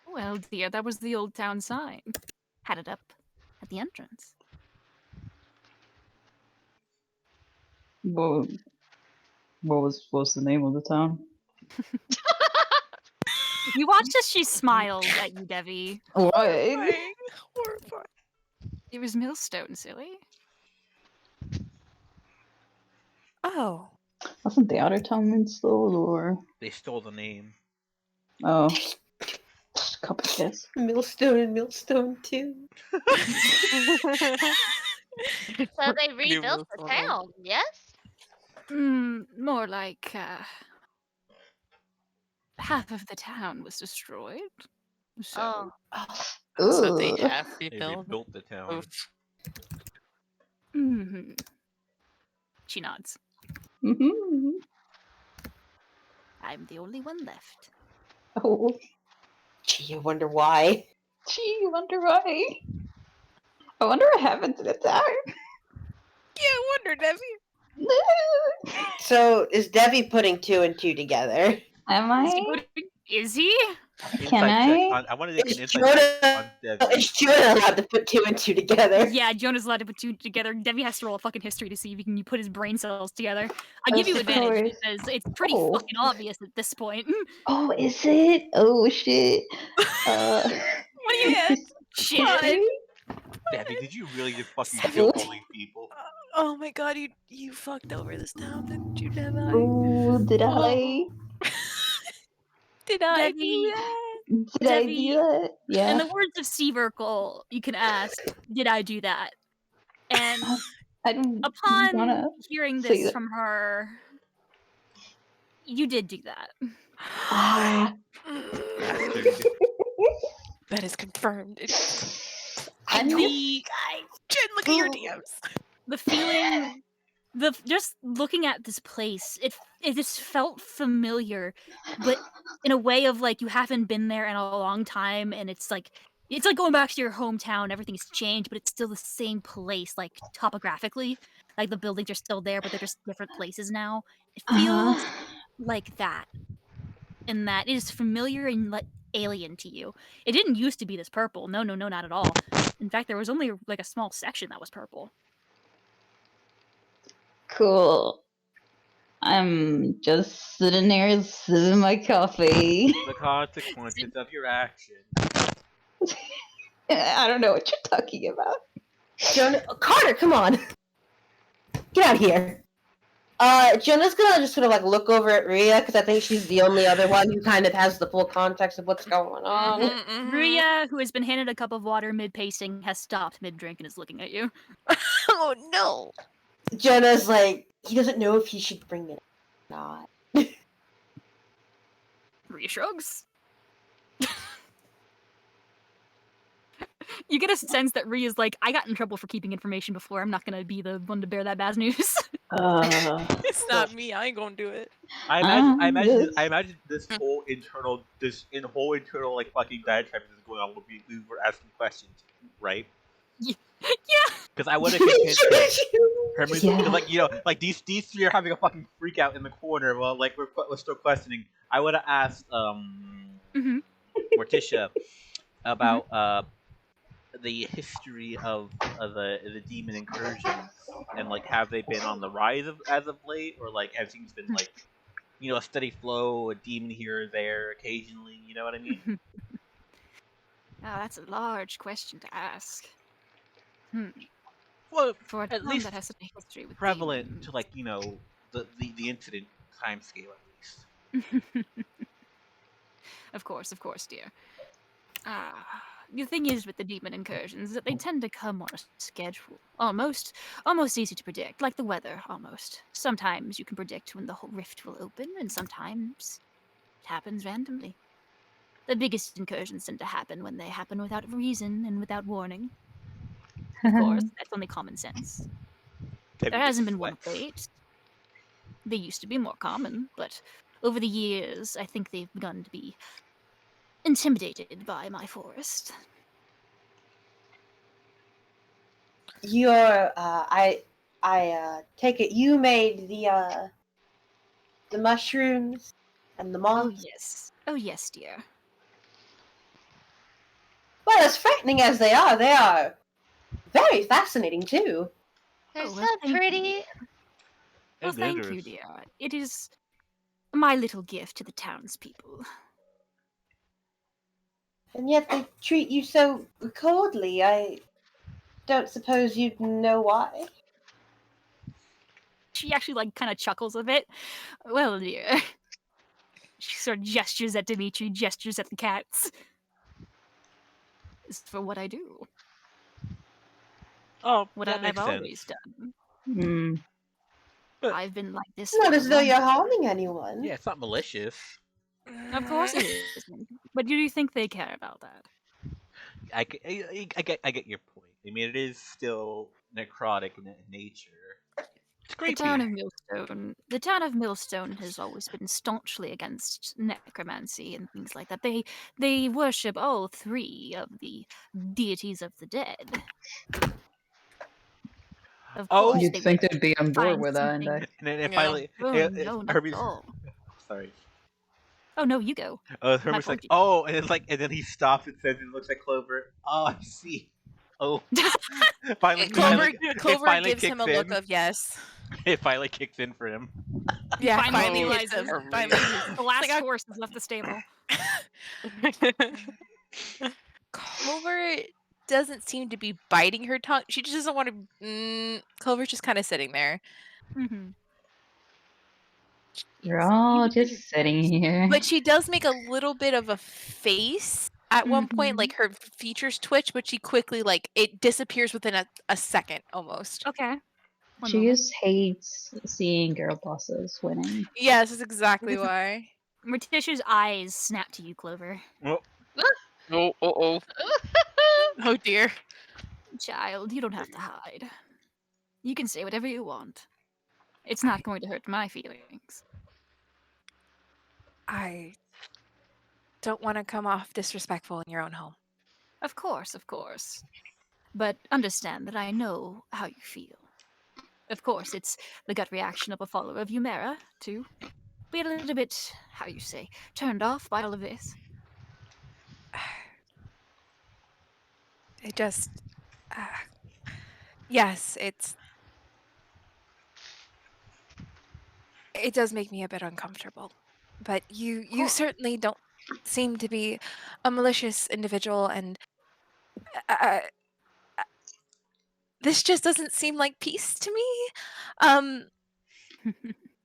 Well, dear, that was the old town sign. Had it up at the entrance. What what's the name of the town? You watched as she smiled at you, Devi. What? Horrifying. It was Millstone, silly. Oh. Wasn't the other town installed, or? They stole the name. Oh. Copycats. Millstone and Millstone 2. So they rebuilt the town, yes? More like half of the town was destroyed. So, So they have They rebuilt. rebuilt the town. She nods. I'm the only one left. Oh. Gee, I wonder why. I wonder what happened to the town. Yeah, I wonder, Debbie. So, is Debbie putting 2 and 2 together? Am I? Is he? Can I? I want to make an Is insight check on Debbie. Is Jonah allowed to put 2 and 2 together? Yeah, Jonah's allowed to put 2 together. Debbie has to roll a fucking history to see if he can put his brain cells together. I'll give you advantage because it's pretty fucking obvious at this point. Oh, is it? Oh, shit. What do you get? Shit. Debbie, did you really just fucking kill all these people? Oh my god, you fucked over this town, didn't you, Debbie? Oh, did I? Did I Debbie, do that? Did I do that? Yeah. In the words of Seaverkle, you can ask, "Did I do that?" And I don't upon wanna hearing say this that. from her, you did do that. That is confirmed. I'm Jen, look at your DMs. The feeling, just looking at this place, it just felt familiar, but in a way of like you haven't been there in a long time, and it's like going back to your hometown. Everything's changed, but it's still the same place, like topographically. Like the buildings are still there, but they're just different places now. It feels like that, and that it is familiar and like alien to you. It didn't used to be this purple. No, not at all. In fact, there was only like a small section that was purple. Cool. I'm just sitting there sipping my coffee. The consequences of your action. I don't know what you're talking about. Jonah, Carter, come on. Get out here. Jonah's gonna just sort of like look over at Rhea because I think she's the only other one who kind of has the full context of what's going on. Rhea, who has been handed a cup of water mid-pacing, has stopped mid-drink and is looking at you. Oh no. Jonah's like, he doesn't know if he should bring it or not. Rhea shrugs. You get a sense that Rhea's like, I got in trouble for keeping information before. I'm not gonna be the one to bear that bad news. It's not me. I ain't gonna do it. I imagine this whole internal like fucking diatribe is going on when we were asking questions, right? Yeah. Because I would have convinced Hermes, like these three are having a fucking freak out in the corner while like we're still questioning. I would have asked Morticia about the history of the demon incursions and like have they been on the rise as of late, or like have things been like a steady flow, a demon here or there occasionally, you know what I mean? Oh, that's a large question to ask. Well, for at least that has such a history with prevalent demons. to like the incident time scale at least. Of course, dear. the thing is with the demon incursions that they tend to come on a schedule, almost easy to predict, like the weather. Almost. Sometimes you can predict when the whole rift will open, and sometimes it happens randomly. The biggest incursions tend to happen when they happen without reason and without warning. Of course, that's only common sense. There hasn't been one of late. They used to be more common, but over the years, I think they've begun to be intimidated by my forest. I take it you made the mushrooms and the moths. Oh yes, dear. Well, as frightening as they are very fascinating too. They're Oh, so well, thank you, pretty. dear. Well, And thank you, dangerous. dear. It is my little gift to the townspeople. And yet they treat you so coldly. I don't suppose you'd know why. She actually like kind of chuckles a bit. Well, dear. She sort of gestures at Dimitri, gestures at the cats. It's for what I do. Oh, What that I've makes always sense. done. Mm. But I've been like this. It's not for as a though long you're time. harming anyone. yeah, it's not malicious. Of course it isn't. But do you think they care about that? I get your point. I mean, it is still necrotic in nature. It's The creepy. town of Millstone has always been staunchly against necromancy and things like that. They worship all three of the deities of the dead. Of course, You'd they think would they'd be on board find with that, and something. And then it Yeah. finally, Oh no, not at all. sorry. Oh no, you go. Hermit's like, apologies. oh, and it's like, and then he stops and says, and looks at Clover. Oh, I see. Oh, finally, Clover it finally gives him kicks a look in. of yes. It finally kicks in for him. Yeah, finally finally hits realizes him. Finally hits him. the last Like, horse has left the stable. Clover doesn't seem to be biting her tongue. She just doesn't want to. Clover's just kind of sitting there. Mm-hmm. we're all just sitting here. But she does make a little bit of a face at one point, like her features twitch, but she quickly, like, it disappears within a second almost. Okay. She just hates seeing girl bosses winning. Yes, that's exactly why. Morticia's eyes snap to you, Clover. Oh. Oh dear. Child, you don't have to hide. You can say whatever you want. It's not going to hurt my feelings. I don't want to come off disrespectful in your own home. Of course. But understand that I know how you feel. Of course, it's the gut reaction of a follower of Umera to be a little bit, how you say, turned off by all of this. It just... yes, it does make me a bit uncomfortable. But you certainly don't seem to be a malicious individual, and this just doesn't seem like peace to me.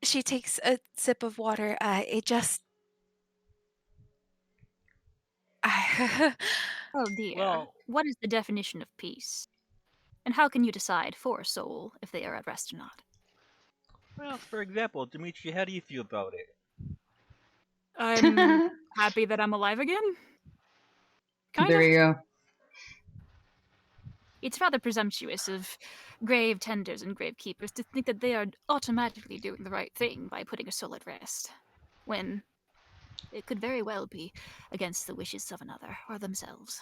She takes a sip of water. It just... Oh dear. Well- What is the definition of peace? And how can you decide for a soul if they are at rest or not? Well, for example, Dimitri, how do you feel about it? I'm happy that I'm alive again. There you go. It's rather presumptuous of grave tenders and grave keepers to think that they are automatically doing the right thing by putting a soul at rest, when it could very well be against the wishes of another or themselves.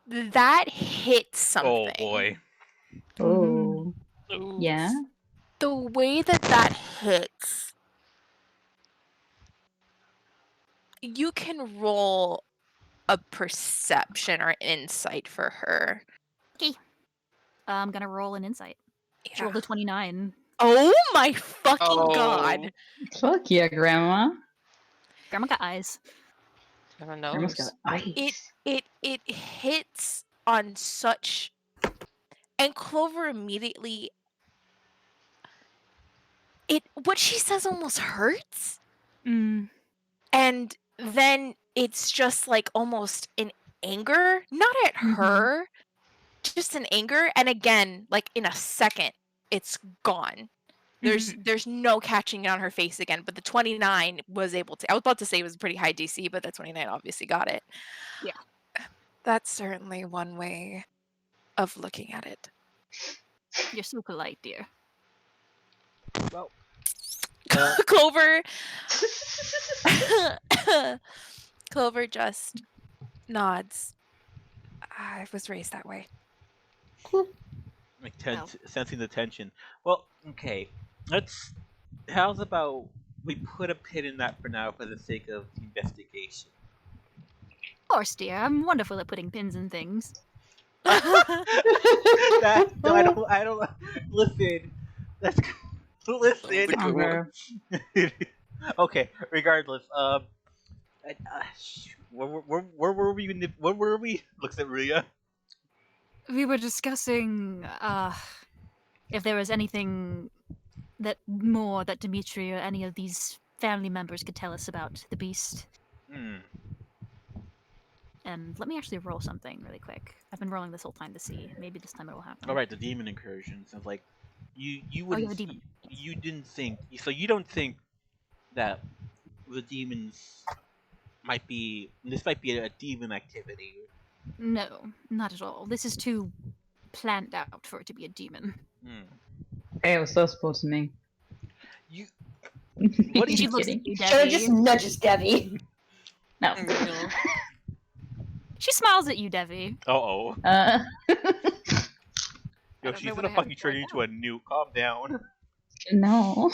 that hits something. Oh boy. Oh. Yeah? The way that hits, you can roll a perception or insight for her. Okay. I'm gonna roll an insight. She rolled a 29. Oh my fucking god. Fuck yeah, Grandma. Grandma got eyes. Grandma's got eyes. It hits on such... and Clover immediately... what she says almost hurts. Mm. And then it's just like almost an anger, not at her, just an anger. And again, like in a second, it's gone. There's no catching it on her face again. But the 29 was able to. I was about to say it was a pretty high DC, but the 29 obviously got it. Yeah. That's certainly one way of looking at it. You're so polite, dear. Well, Clover. Clover just nods. I was raised that way. like sensing the tension. Well, okay. How's about we put a pin in that for now for the sake of the investigation? Of course, dear. I'm wonderful at putting pins in things. No, I don't. Listen. Listen. Okay. Regardless. Where were we? Where were we? Looks at Rhea. We were discussing if there was anything that Dimitri or any of these family members could tell us about the beast. And let me actually roll something really quick. I've been rolling this whole time to see. Maybe this time it will happen. All right, the demon incursion. Sounds like you you wouldn't. have a demon. You didn't think. So you don't think that the demons might be. This might be a demon activity. No, not at all. This is too planned out for it to be a demon. Hey, what's that supposed to mean? You. What are you kidding? Should just nudges Debbie. No. She smiles at you, Devi. Uh-oh. Yo, she's gonna fucking turn you into a nuke. Calm down. No.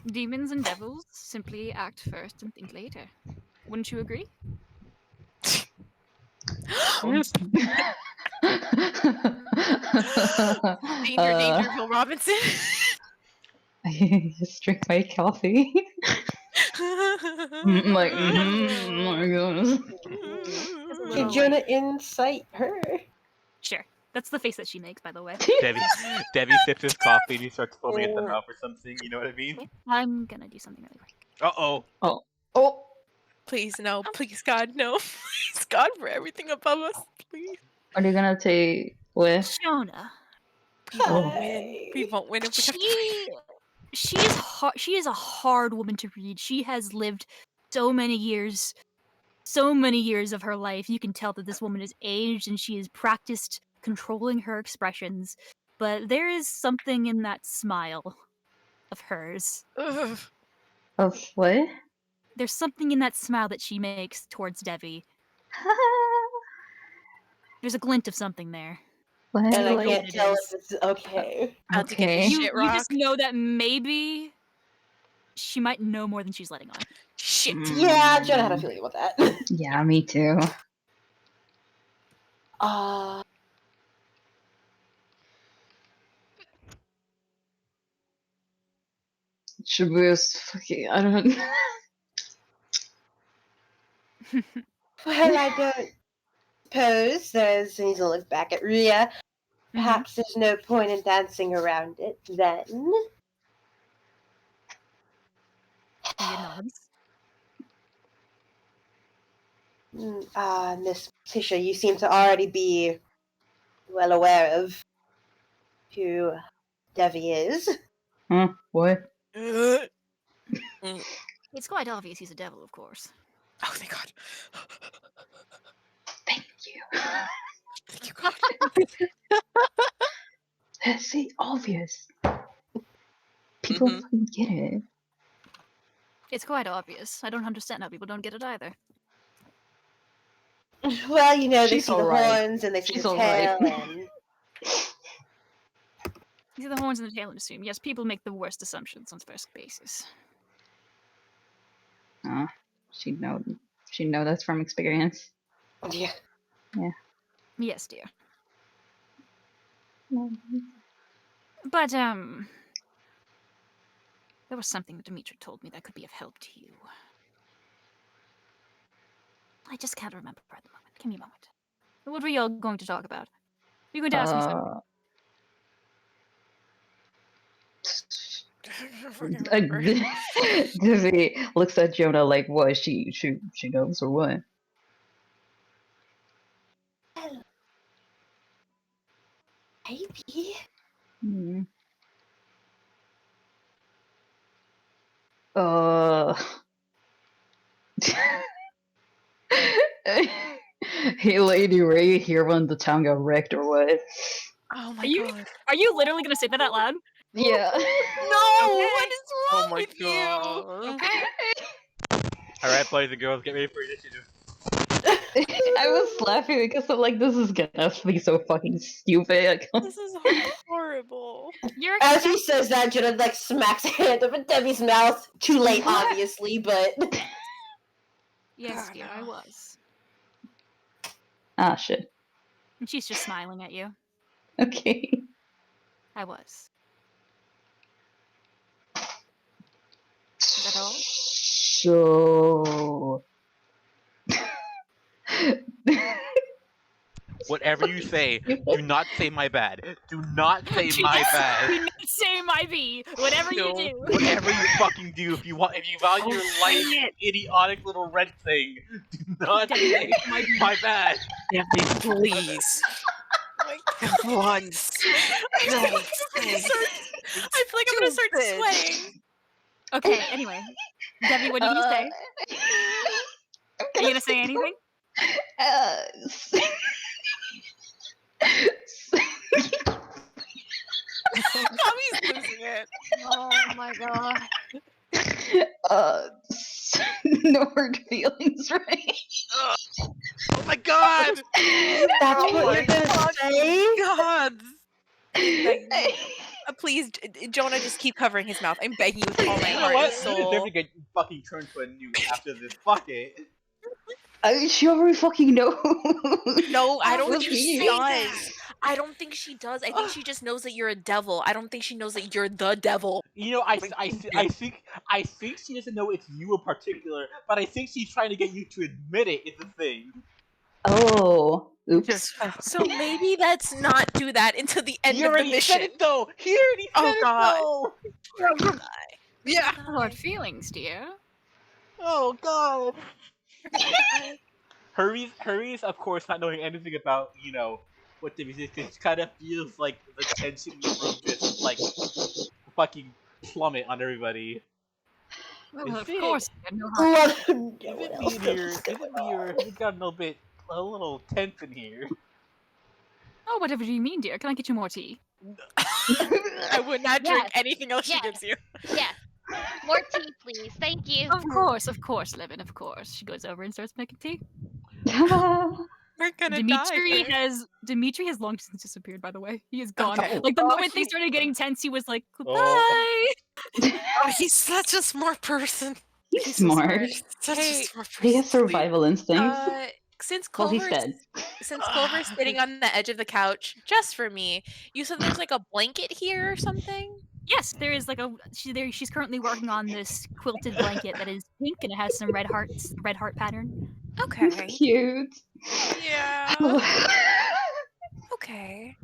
Demons and devils simply act first and think later. Wouldn't you agree? Danger, Phil Robinson. I just drink my coffee. I'm like, oh my goodness. Did Jonah incite her? Sure. That's the face that she makes, by the way. Debbie sips his coffee and he starts foaming at the mouth or something. You know what I mean? I'm gonna do something really quick. Uh-oh. Oh. Please, no. Please, God, no. Please, God, for everything above us, please. Are you gonna take with Jonah? We won't win. We won't win if we have to. She is a hard woman to read. She has lived so many years of her life. You can tell that this woman is aged and she has practiced controlling her expressions. But there is something in that smile of hers. Ugh. of what? There's something in that smile that she makes towards Devi. There's a glint of something there. What? And I can't tell if it's okay. Okay. You just know that maybe she might know more than she's letting on. Shit. Yeah, Jonah had a feeling about that. Yeah, me too. Should we just fucking, I don't know. Well, I don't suppose there's, and he's gonna look back at Rhea. Perhaps there's no point in dancing around it then. Rhea nods. Miss Tisha, you seem to already be well aware of who Devi is. Huh? What? It's quite obvious he's a devil, of course. Oh, thank God. Thank you. Thank you, God. That's the obvious. People fucking get it. It's quite obvious. I don't understand how people don't get it either. Well, you know, they She's see the alright. horns and they see She's the alright. tail and... These are the horns and the tail and assume. Yes, people make the worst assumptions on first basis. She'd know that's from experience. Yeah. Yeah. Yes, dear. But, there was something that Dimitri told me that could be of help to you. I just can't remember at the moment. Give me a moment. What were you all going to talk about? You're going to ask me something. fucking remember. Divvy looks at Jonah like, what? She knows or what? Maybe. Hmm. Hey, Lady Ray, here when the town got wrecked or what? Oh my god. Are you literally gonna say that out loud? Yeah. No! Okay. What is wrong my with god. Okay. Alright, boys and girls, get ready for initiative. I was laughing because I'm like, this is gonna be so fucking stupid. This is horrible. You're As he says that, Jenna like smacks a hand up in Debbie's mouth. Too late, obviously, but Yes, Oh, dear, no. I was. Ah, shit. And she's just smiling at you. Okay. I was. Is that all? So. Whatever you say, do not say my bad. Do not say my bad. Do not say my B. Whatever you do. Whatever you fucking do, if you value your life, you idiotic little red thing, do not say my bad. Debbie, please. Once. I feel like I'm gonna start swaying. Okay, anyway. Debbie, what did you say? Are you gonna say anything? Cami's losing it. Oh my god. No hurt feelings, right? Oh my god! that's what you're gonna say? God. Please, Jonah, just keep covering his mouth. I'm begging you with all my You know heart what? and We soul. definitely get fucking turned to a nuke after this. Fuck it. She already fucking knows. No, I don't Look think at she you. does. I don't think she does. I think she just knows that you're a devil. I don't think she knows that you're the devil. You know, I think she doesn't know it's you in particular, but I think she's trying to get you to admit it is the thing. Oh, oops. So maybe let's not do that until the end He of the already mission. said it though. He already said Oh, it God. though. Yeah. Hard feelings, dear. Oh god. Hurry's of course not knowing anything about, you know, what the music is. Kind of feels like the tension in the room just like fucking plummet on everybody. Well, of Is it- course. No hard What? Is it got a little tense in here? Oh, whatever do you mean, dear? Can I get you more tea? I would not drink Yes. anything else she Yes. gives you. Yes. More tea, please. Thank you. Of course, Levin, of course. She goes over and starts making tea. We're gonna Dimitri die. Dimitri has long since disappeared, by the way. He is gone. Okay. Like the Oh, moment they he- started getting tense, he was like, goodbye. Oh, he's such a smart person. He's smart. Such Hey, a smart person. He has survival instincts. Since Well, he's Clover's dead. Clover's sitting on the edge of the couch, just for me, you said there's like a blanket here or something? Yes, there is like she's currently working on this quilted blanket that is pink and it has some red heart pattern. Okay. Cute. Yeah. Okay.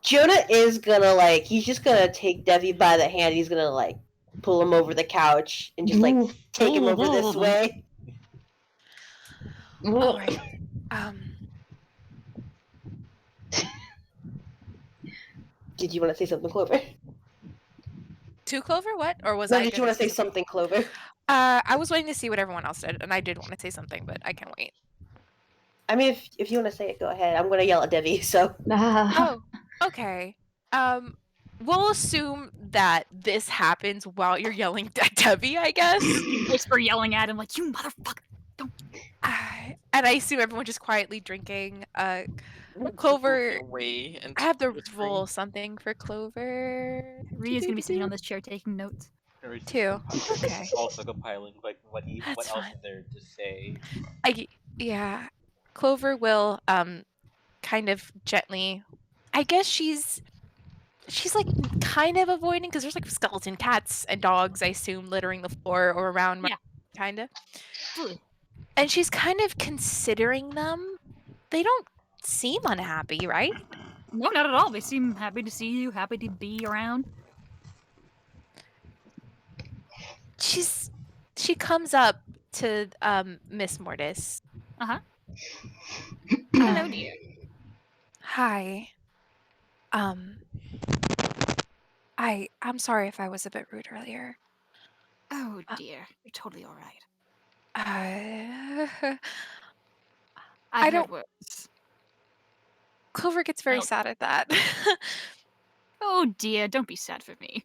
Jonah is gonna like, he's just gonna take Debbie by the hand. He's gonna like pull him over the couch and just like take him over this way. All right. Did you want to say something, Clover? To Clover, what? Or was No, I? did you want to say something, Clover? I was waiting to see what everyone else did, and I did want to say something, but I can wait. I mean, if you want to say it, go ahead. I'm gonna yell at Debbie. So. Oh, okay. We'll assume that this happens while you're yelling at Debbie, I guess. You whisper yelling at him like, you motherfucker. And I assume everyone just quietly drinking. Clover. Away and I have to roll something for Clover. Ria's gonna be sitting on this chair taking notes. Two. Okay. Also compiling like what That's else fine. is there to say. Yeah. Clover will kind of gently. I guess she's like kind of avoiding because there's like skeleton cats and dogs, I assume, littering the floor or around. Yeah. Kinda. Ugh. And she's kind of considering them. They don't seem unhappy, right? No, not at all. They seem happy to see you, happy to be around. She comes up to Miss Mortis. Uh-huh. Hello, dear. Hi. I'm sorry if I was a bit rude earlier. Oh dear, you're totally all right. I I've don't- heard worse. Clover gets very Oh. sad at that. Oh dear, don't be sad for me.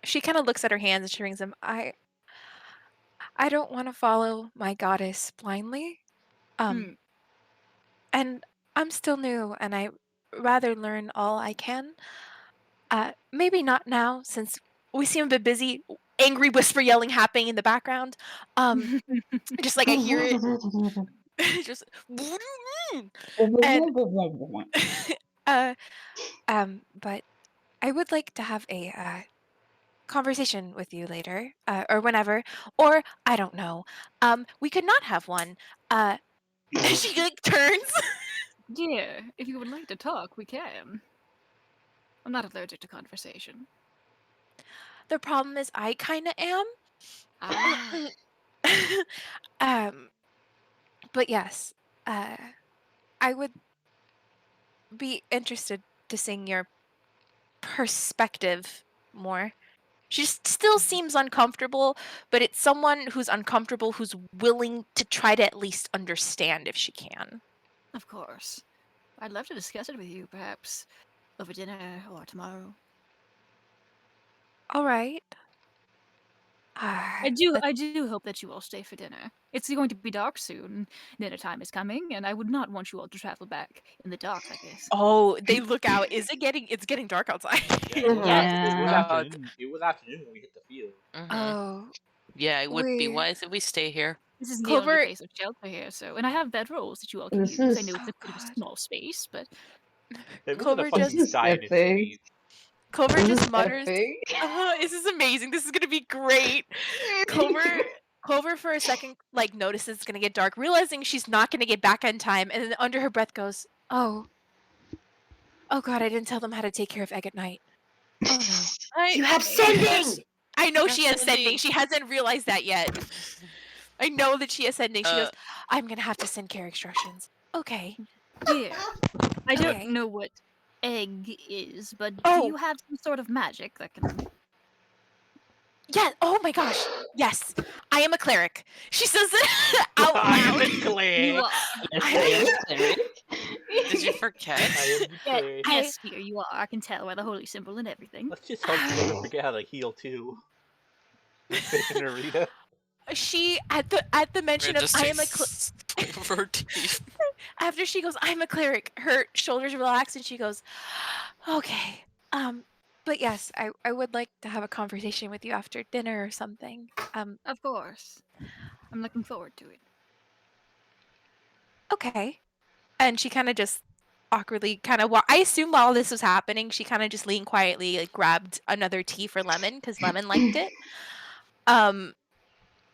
She kind of looks at her hands and she rings them. I don't want to follow my goddess blindly. And I'm still new and I rather learn all I can. Maybe not now since we seem a bit busy. Angry whisper yelling happening in the background. Just like I hear it. Just and but I would like to have a conversation with you later, or whenever, or I don't know. We could not have one. She like turns. Dear, if you would like to talk, we can. I'm not allergic to conversation. The problem is I kind of am. But yes, I would be interested to sing your perspective more. She still seems uncomfortable, but it's someone who's uncomfortable who's willing to try to at least understand if she can. Of course. I'd love to discuss it with you, perhaps over dinner or tomorrow. All right. I do hope that you all stay for dinner. It's going to be dark soon. Dinner time is coming, and I would not want you all to travel back in the dark like this. Oh, they look out. It's getting dark outside. It was afternoon when we hit the field. Oh. Yeah, it would be wise if we stay here. This is the only place of shelter here, so and I have bedrolls that you all can use. I know it's a bit of a small space, but Clover just mutters. This is amazing. This is gonna be great. Clover for a second like notices it's gonna get dark, realizing she's not gonna get back in time, and then under her breath goes, "Oh God, I didn't tell them how to take care of egg at night. Oh no, You have sending. I know she has sending. She hasn't realized that yet. I know that she has sending. She goes, I'm gonna have to send care instructions. Okay. dear, I don't know what egg is, but do you have some sort of magic that can... Yeah, oh my gosh. Yes. I am a cleric. She says it out loud. I am a cleric. You are. Yes, I am a cleric. Did you forget? Yes, dear, you are. I can tell by the holy symbol and everything. Let's just hope she doesn't forget how to heal too. Narita. She at the mention of I am a after she goes, I'm a cleric, her shoulders relax and she goes, okay. But yes, I would like to have a conversation with you after dinner or something. Of course. I'm looking forward to it. Okay. And she kind of just awkwardly I assume while this was happening, she kind of just leaned quietly, like grabbed another tea for Lemon because Lemon liked it.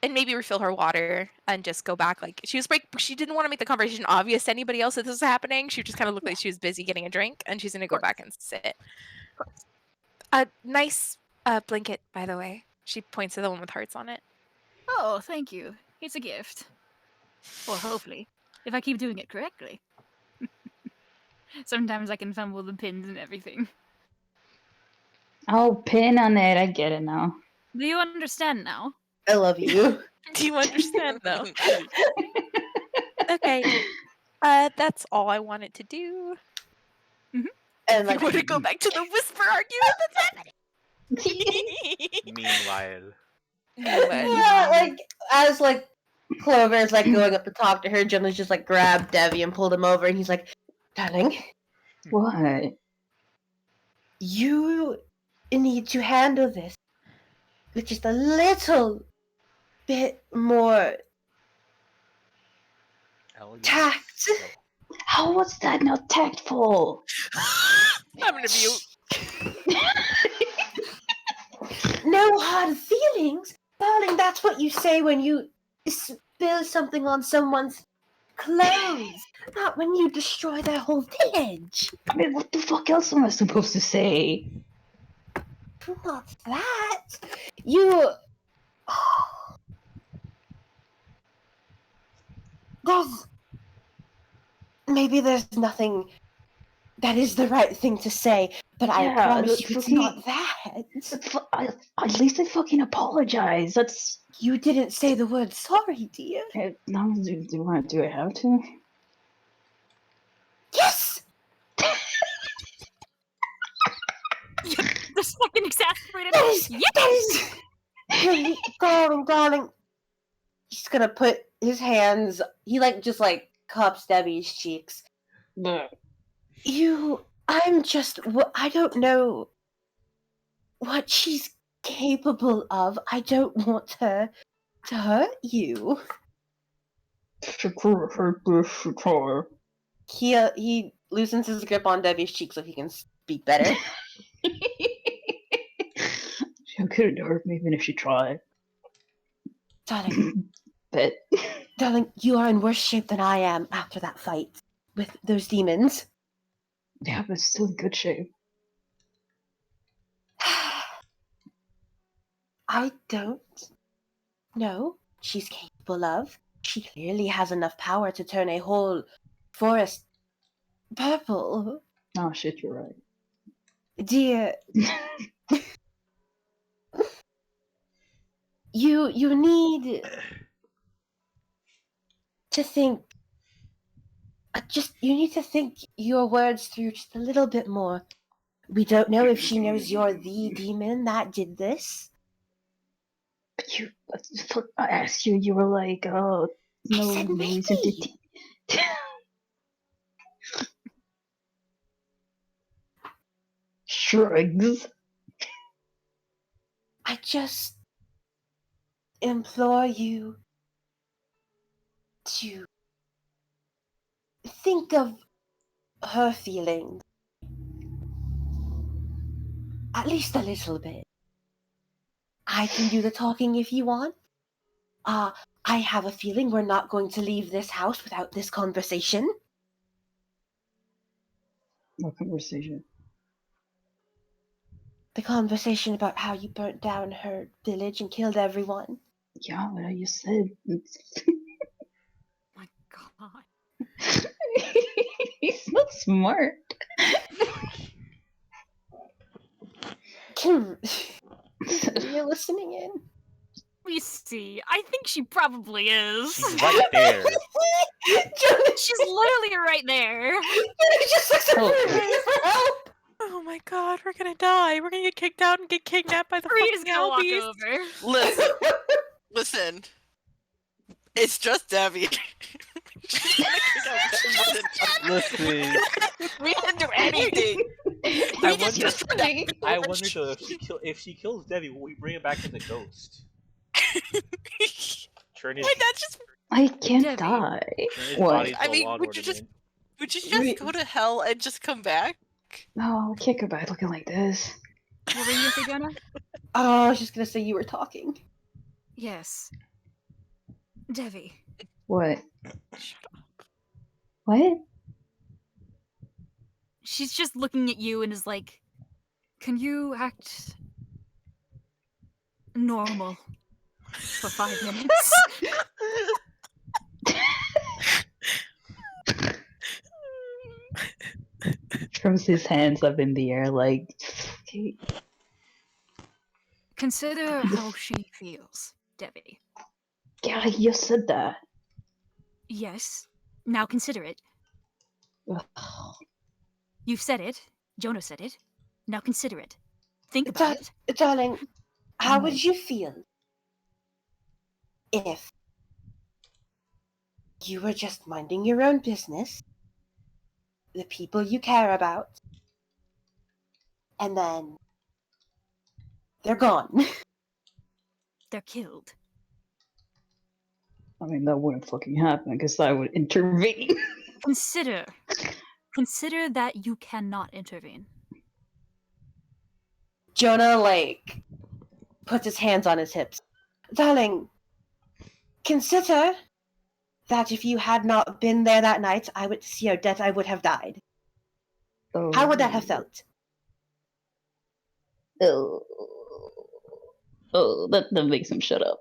And maybe refill her water and just go back. Like she didn't want to make the conversation obvious to anybody else that this was happening. She just kind of looked like she was busy getting a drink, and she's gonna go back and sit. A nice blanket, by the way. She points to the one with hearts on it. Oh, thank you. It's a gift. Or hopefully, if I keep doing it correctly. Sometimes I can fumble the pins and everything. Oh, pin on it. I get it now. Do you understand now? I love you. Do you understand though? Okay. That's all I wanted to do. Mm-hmm. And like, I want to go back to the whisper argument that's happening. Meanwhile. yeah, like as like Clover is like going up to talk to her, Jim's just like grabbed Devi and pulled him over, and he's like, "Darling, what? You need to handle this with just a little bit more tact." How was that not tactful? I'm gonna mute. No hard feelings, darling. That's what you say when you spill something on someone's clothes, not when you destroy their whole village. I mean, what the fuck else am I supposed to say? Not that. You... Maybe there's nothing that is the right thing to say, but I promise you it's not that. At least I fucking apologize. That's... You didn't say the word sorry, dear. No, do I have to? Yes! This fucking exasperated. That is... darling. He's gonna put his hands... He, just cups Debbie's cheeks. I don't know what she's capable of. I don't want her to hurt you. He loosens his grip on Debbie's cheek so he can speak better. She couldn't hurt me even if she tried. Darling. But... Darling, you are in worse shape than I am after that fight with those demons. Yeah, but still in good shape. I don't know she's capable of. She clearly has enough power to turn a whole forest purple. Oh shit, you're right. Dear, you need to think. You need to think your words through just a little bit more. We don't know if she knows you're the demon that did this. I asked you, you were like, oh, no reason to... Shrugs. I just implore you to think of her feelings. At least a little bit. I can do the talking if you want. I have a feeling we're not going to leave this house without this conversation. What conversation? The conversation about how you burnt down her village and killed everyone. Yeah, but you said... My god. He's so smart. You're listening in? We see. I think she probably is. She's right there. She's literally right there. Oh my god, we're gonna die. We're gonna get kicked out and get kidnapped by the Rita's fucking gonna walk Elbies. over. Listen. It's just Debbie. Listen. We didn't do anything. I wonder though if she kills Debbie, will we bring it back as a ghost? Turn his, That's just. I can't Debbie. die. turn his What? body into I a mean, lawn would you ornament. just go to hell and just come back? No, I can't go back looking like this. What were you thinking, Jonah? Oh, I was just gonna say you were talking. Yes. Devi. What? Shut up. What? She's just looking at you and is like, can you act normal for 5 minutes? Throws his hands up in the air like, okay. Consider how she feels, Debbie. Yeah, you said that. Yes. Now consider it. Ugh. You've said it. Jonah said it. Now consider it. Think about it. Darling, how would you feel if you were just minding your own business, the people you care about, and then they're gone? They're killed. I mean, that wouldn't fucking happen because I would intervene. Consider that you cannot intervene. Jonah, puts his hands on his hips. Darling, consider that if you had not been there that night, I would see your death. I would have died. How would that have felt? Oh, that makes him shut up.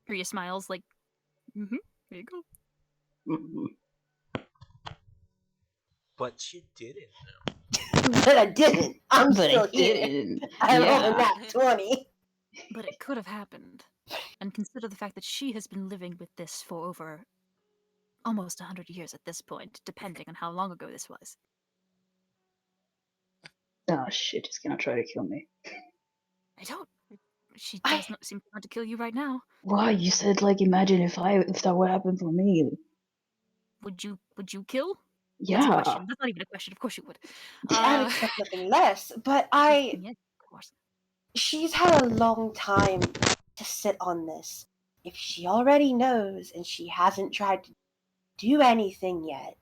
Rhea smiles like, there you go. But you didn't. But I didn't. I'm But still I here. didn't. I rolled a Yeah. nat 20. But it could have happened. And consider the fact that she has been living with this for over almost 100 years at this point, depending on how long ago this was. Oh shit, he's gonna try to kill me. I don't. She does not seem to want to kill you right now. Why? You said, like, imagine if that would happen for me. Would you kill? Yeah. That's a question. That's not even a question. Of course you would. I would expect nothing less, but I... Yeah, of course. She's had a long time to sit on this. If she already knows and she hasn't tried to do anything yet,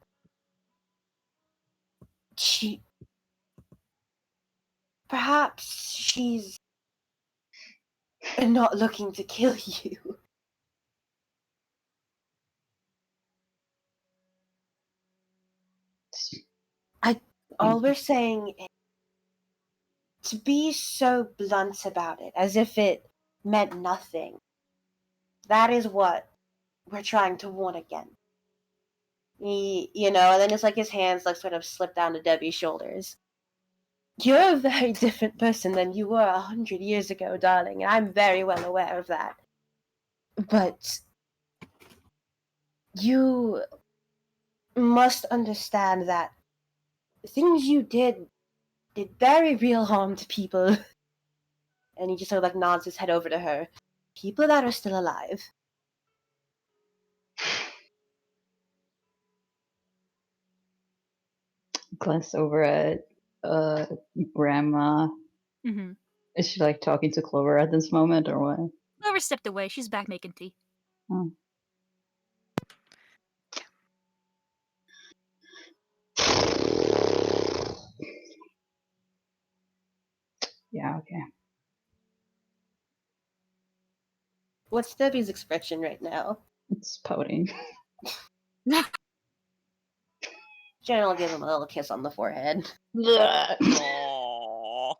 perhaps she's not looking to kill you. All we're saying is to be so blunt about it, as if it meant nothing. That is what we're trying to warn against. And then it's like his hands like sort of slip down to Debbie's shoulders. You're a very different person than you were 100 years ago, darling, and I'm very well aware of that. But you must understand that things you did very real harm to people. And he just sort of like nods his head over to her. People that are still alive. Glance over at Grandma. Mm-hmm. Is she like talking to Clover at this moment or what? Clover stepped away. She's back making tea. Oh. Yeah, okay. What's Debbie's expression right now? It's pouting. Jen will give him a little kiss on the forehead. Aww.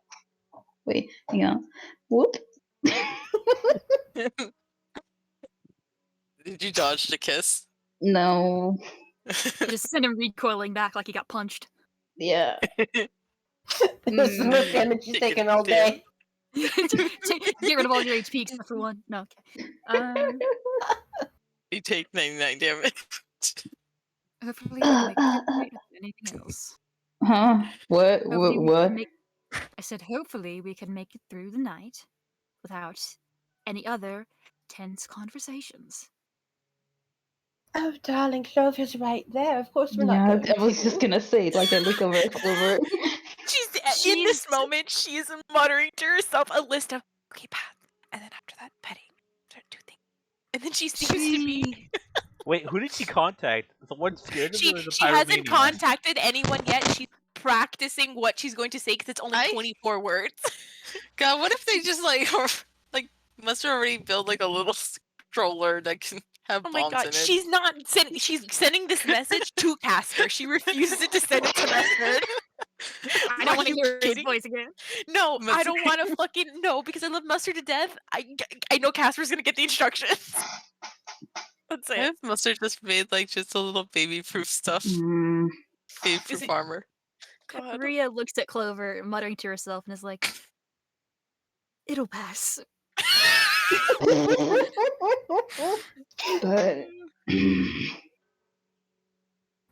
Wait, hang on. Whoop. Did you dodge the kiss? No. Just send him recoiling back like he got punched. Yeah. This is the damage you've taken all day. Get rid of all your HP except for one. No, okay. You take 99 damage. Hopefully we can make it through anything else. Huh? What? Hopefully What? I said hopefully we can make it through the night without any other tense conversations. Oh, darling, Clover's right there. Of course we're not Yeah, going I was just gonna say it. Like, I look over at Clover. She's in this moment. She's muttering to herself a list of okay, Pat, and then after that, petting, do things, and then she seems to be. Wait, who did she contact? The one scared of her or the She hasn't pyromaniac? contacted anyone yet. She's practicing what she's going to say because it's only 24 words. God, what if they just like must have already built like a little stroller that can have Oh my bombs god, in it? she's not sending. She's sending this message to Casper. She refuses to send it to Mustard. I don't want to hear his voice again. No, I don't want to fucking because I love Mustard to death. I know Casper's gonna get the instructions. That's it. If Mustard just made like just a little baby-proof stuff, baby-proof armor. God. Rhea looks at Clover, muttering to herself, and is like, "It'll pass." But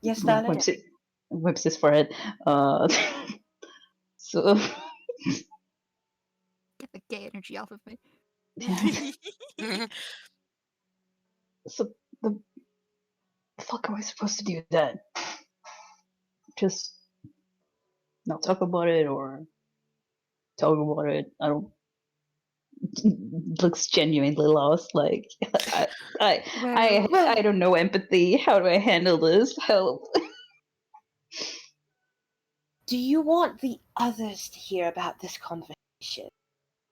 yes, darling. Whips his forehead. So Get the gay energy off of me. So the fuck am I supposed to do with that? Just not talk about it or talk about it? I don't. Looks genuinely lost. Like I don't know empathy. How do I handle this? Help. Do you want the others to hear about this conversation?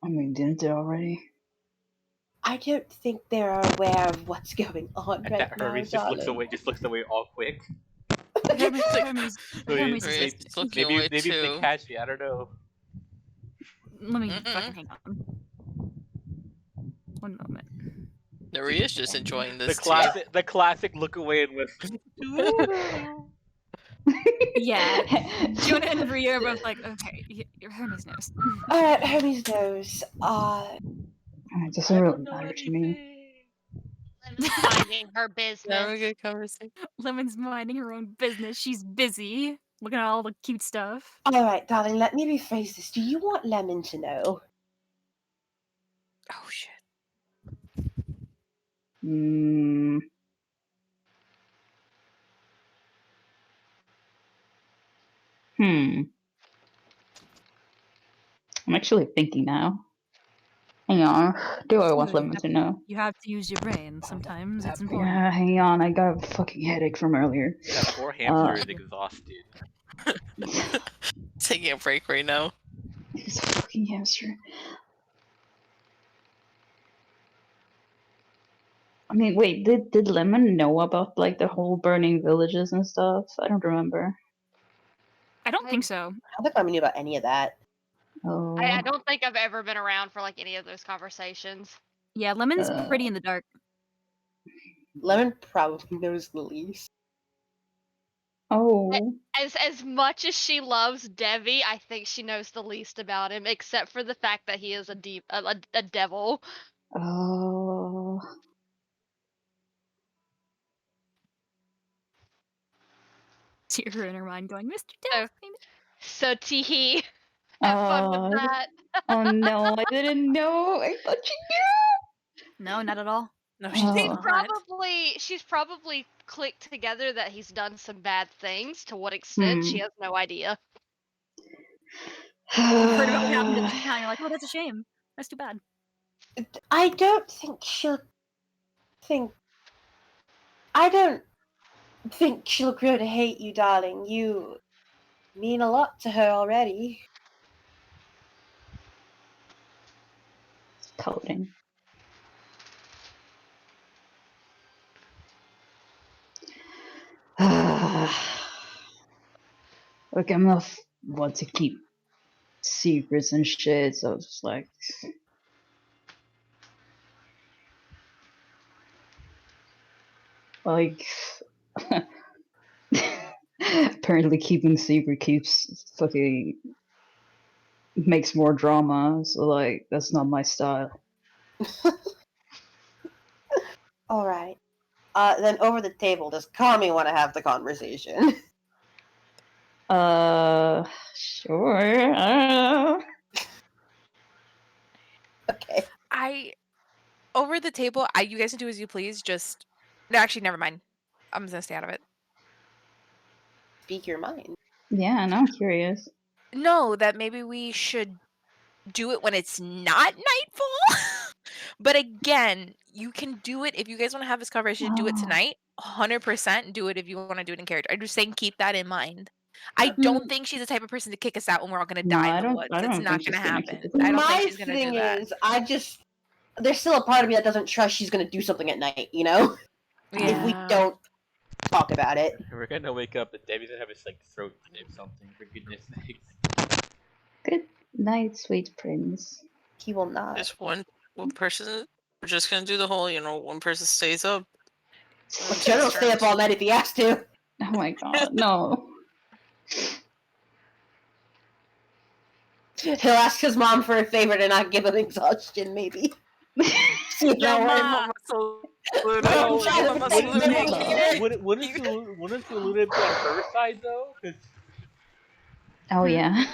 I mean, didn't they already? I don't think they're aware of what's going on And right that now, Hermes darling. just looks away all quick. Hermes Maybe, is Hermes listening. looking away maybe if they too. catch me, I don't know. Let me fucking hang on. One moment. Naria's just enjoying The this too. classic look away and whisper. Yeah, Jonah and Rhea are both like, okay, your Hermes knows. Alright, Hermes knows. It doesn't really matter to me. Minding her business. Have a good conversation. Lemon's minding her own business. She's busy looking at all the cute stuff. Alright, darling, let me rephrase this. Do you want Lemon to know? Oh shit. I'm actually thinking now. Hang on. Do I want Lemon to know? You have to use your brain sometimes. It's important. Yeah, hang on. I got a fucking headache from earlier. That poor hamster is exhausted. Taking a break right now. He's a fucking hamster. I mean, wait, did Lemon know about like the whole burning villages and stuff? I don't remember. I don't think so. I don't think Lemon knew about any of that. Oh. I don't think I've ever been around for like any of those conversations. Yeah, Lemon's pretty in the dark. Lemon probably knows the least. Oh. As much as she loves Devi, I think she knows the least about him, except for the fact that he is a devil. Oh. See her in her mind going, Mr. Death. So Teehee, have fun with that. Oh no, I didn't know. I thought you knew. No, not at all. No, She's probably clicked together that he's done some bad things. To what extent, she has no idea. You heard about what happened at the town. You're like, oh, that's a shame. That's too bad. I don't think she'll grow to hate you, darling. You mean a lot to her already. Coding. Look, I'm not one to keep secrets and shit, so it's like apparently keeping secret fucking makes more drama, so like that's not my style. Alright. Then over the table, does Cami want to have the conversation? Sure. I don't know. Okay. Over the table, you guys can do as you please, just... No, actually, never mind. I'm just gonna stay out of it. Speak your mind. Yeah, and I'm curious. No, that maybe we should do it when it's not nightfall. But again, you can do it if you guys want to have this conversation. Do it tonight, 100%. Do it if you want to do it in character. I'm just saying, keep that in mind. I don't think she's the type of person to kick us out when we're all gonna die in the woods. It's not gonna happen. I don't think she's gonna do that. My thing is, there's still a part of me that doesn't trust she's gonna do something at night. You know, if we don't talk about it. We're gonna wake up and Debbie's gonna have his like throat or something. For goodness sakes. Good night, sweet prince. He will not. Just one person. We're just gonna do the whole. One person stays up. Well, General will stay up all night if he has to. Oh my god, no. He'll ask his mom for a favor to not give him exhaustion, maybe. See Mama, Wouldn't the Luna be on her side though? Oh yeah.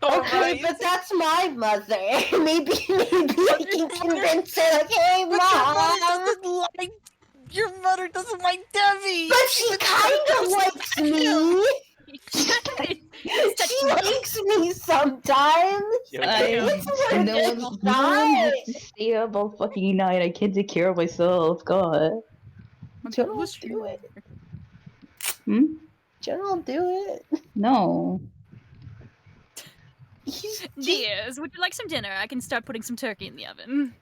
Okay, but that's my mother. Maybe I can convince her, like, hey, Mom! Your mother doesn't like Debbie! But she kind of likes me! She likes me sometimes! No one has to stay up all fucking night. I can't take care of myself, god. General, do it. General, do it. No. Diaz, would you like some dinner? I can start putting some turkey in the oven.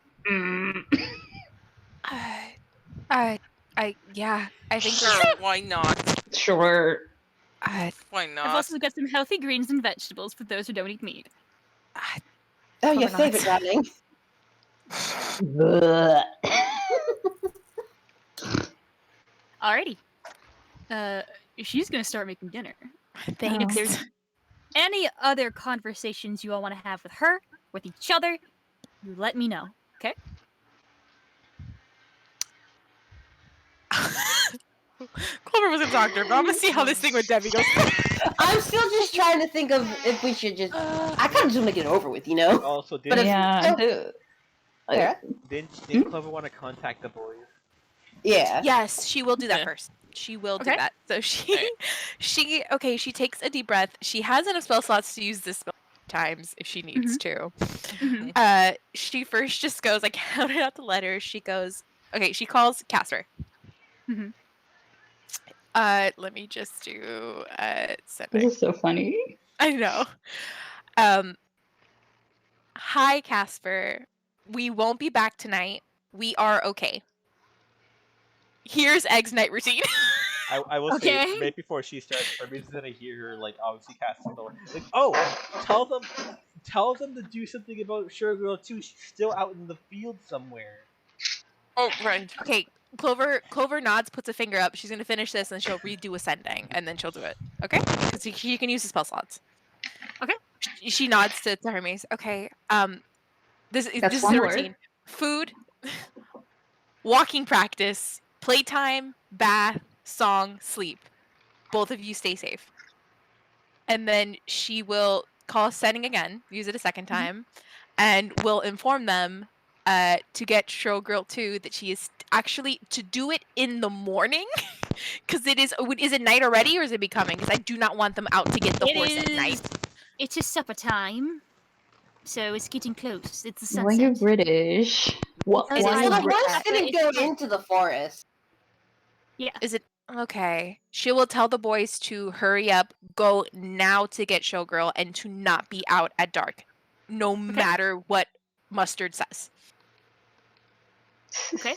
Yeah, I think Sure, why not? Sure. Why I've not? also got some healthy greens and vegetables for those who don't eat meat. Oh, your Clever favorite nuts. drowning. Alrighty. She's gonna start making dinner. Thanks. If there's any other conversations you all want to have with her, with each other, you let me know. Okay? Clover was gonna talk to her, but I'm gonna see how this thing with Debbie goes. I'm still just trying to think of if we should just. I kind of just want to get it over with, you know. Also, But if Yeah. yeah, didn't Clover want to contact the boys? yeah. Yes, she will do that Yeah. first. She will do Okay. that. So she, Right. she takes a deep breath. She has enough spell slots to use this spell times if she needs to. Mhm. She first just goes, I counted out the letters. She goes, okay, she calls Casper. Mhm. Let me just do sending. This is so funny. I know. Hi, Casper. We won't be back tonight. We are okay. Here's Egg's night routine. I will say right before she starts, for reasons that I hear her like obviously cast spell, like, oh, tell them to do something about Showgirl too. She's still out in the field somewhere. Oh, right. Okay, Clover nods, puts a finger up. She's gonna finish this, and she'll redo ascending, and then she'll do it. Okay, because she can use the spell slots. Okay. She nods to Hermes. Okay. This That's is one the word. routine: food, walking practice, playtime, bath, song, sleep. Both of you stay safe. And then she will call setting again, use it a second time, and will inform them to get Showgirl 2 that she is actually to do it in the morning because it is it night already or is it becoming? Because I do not want them out to get the horse at night. It is supper time, so it's getting close. It's the sunset. When you're British, what? Is it Why So the you horse didn't go into the forest. Yeah. Is it okay? She will tell the boys to hurry up, go now to get Showgirl, and to not be out at dark, no matter what Mustard says. Okay.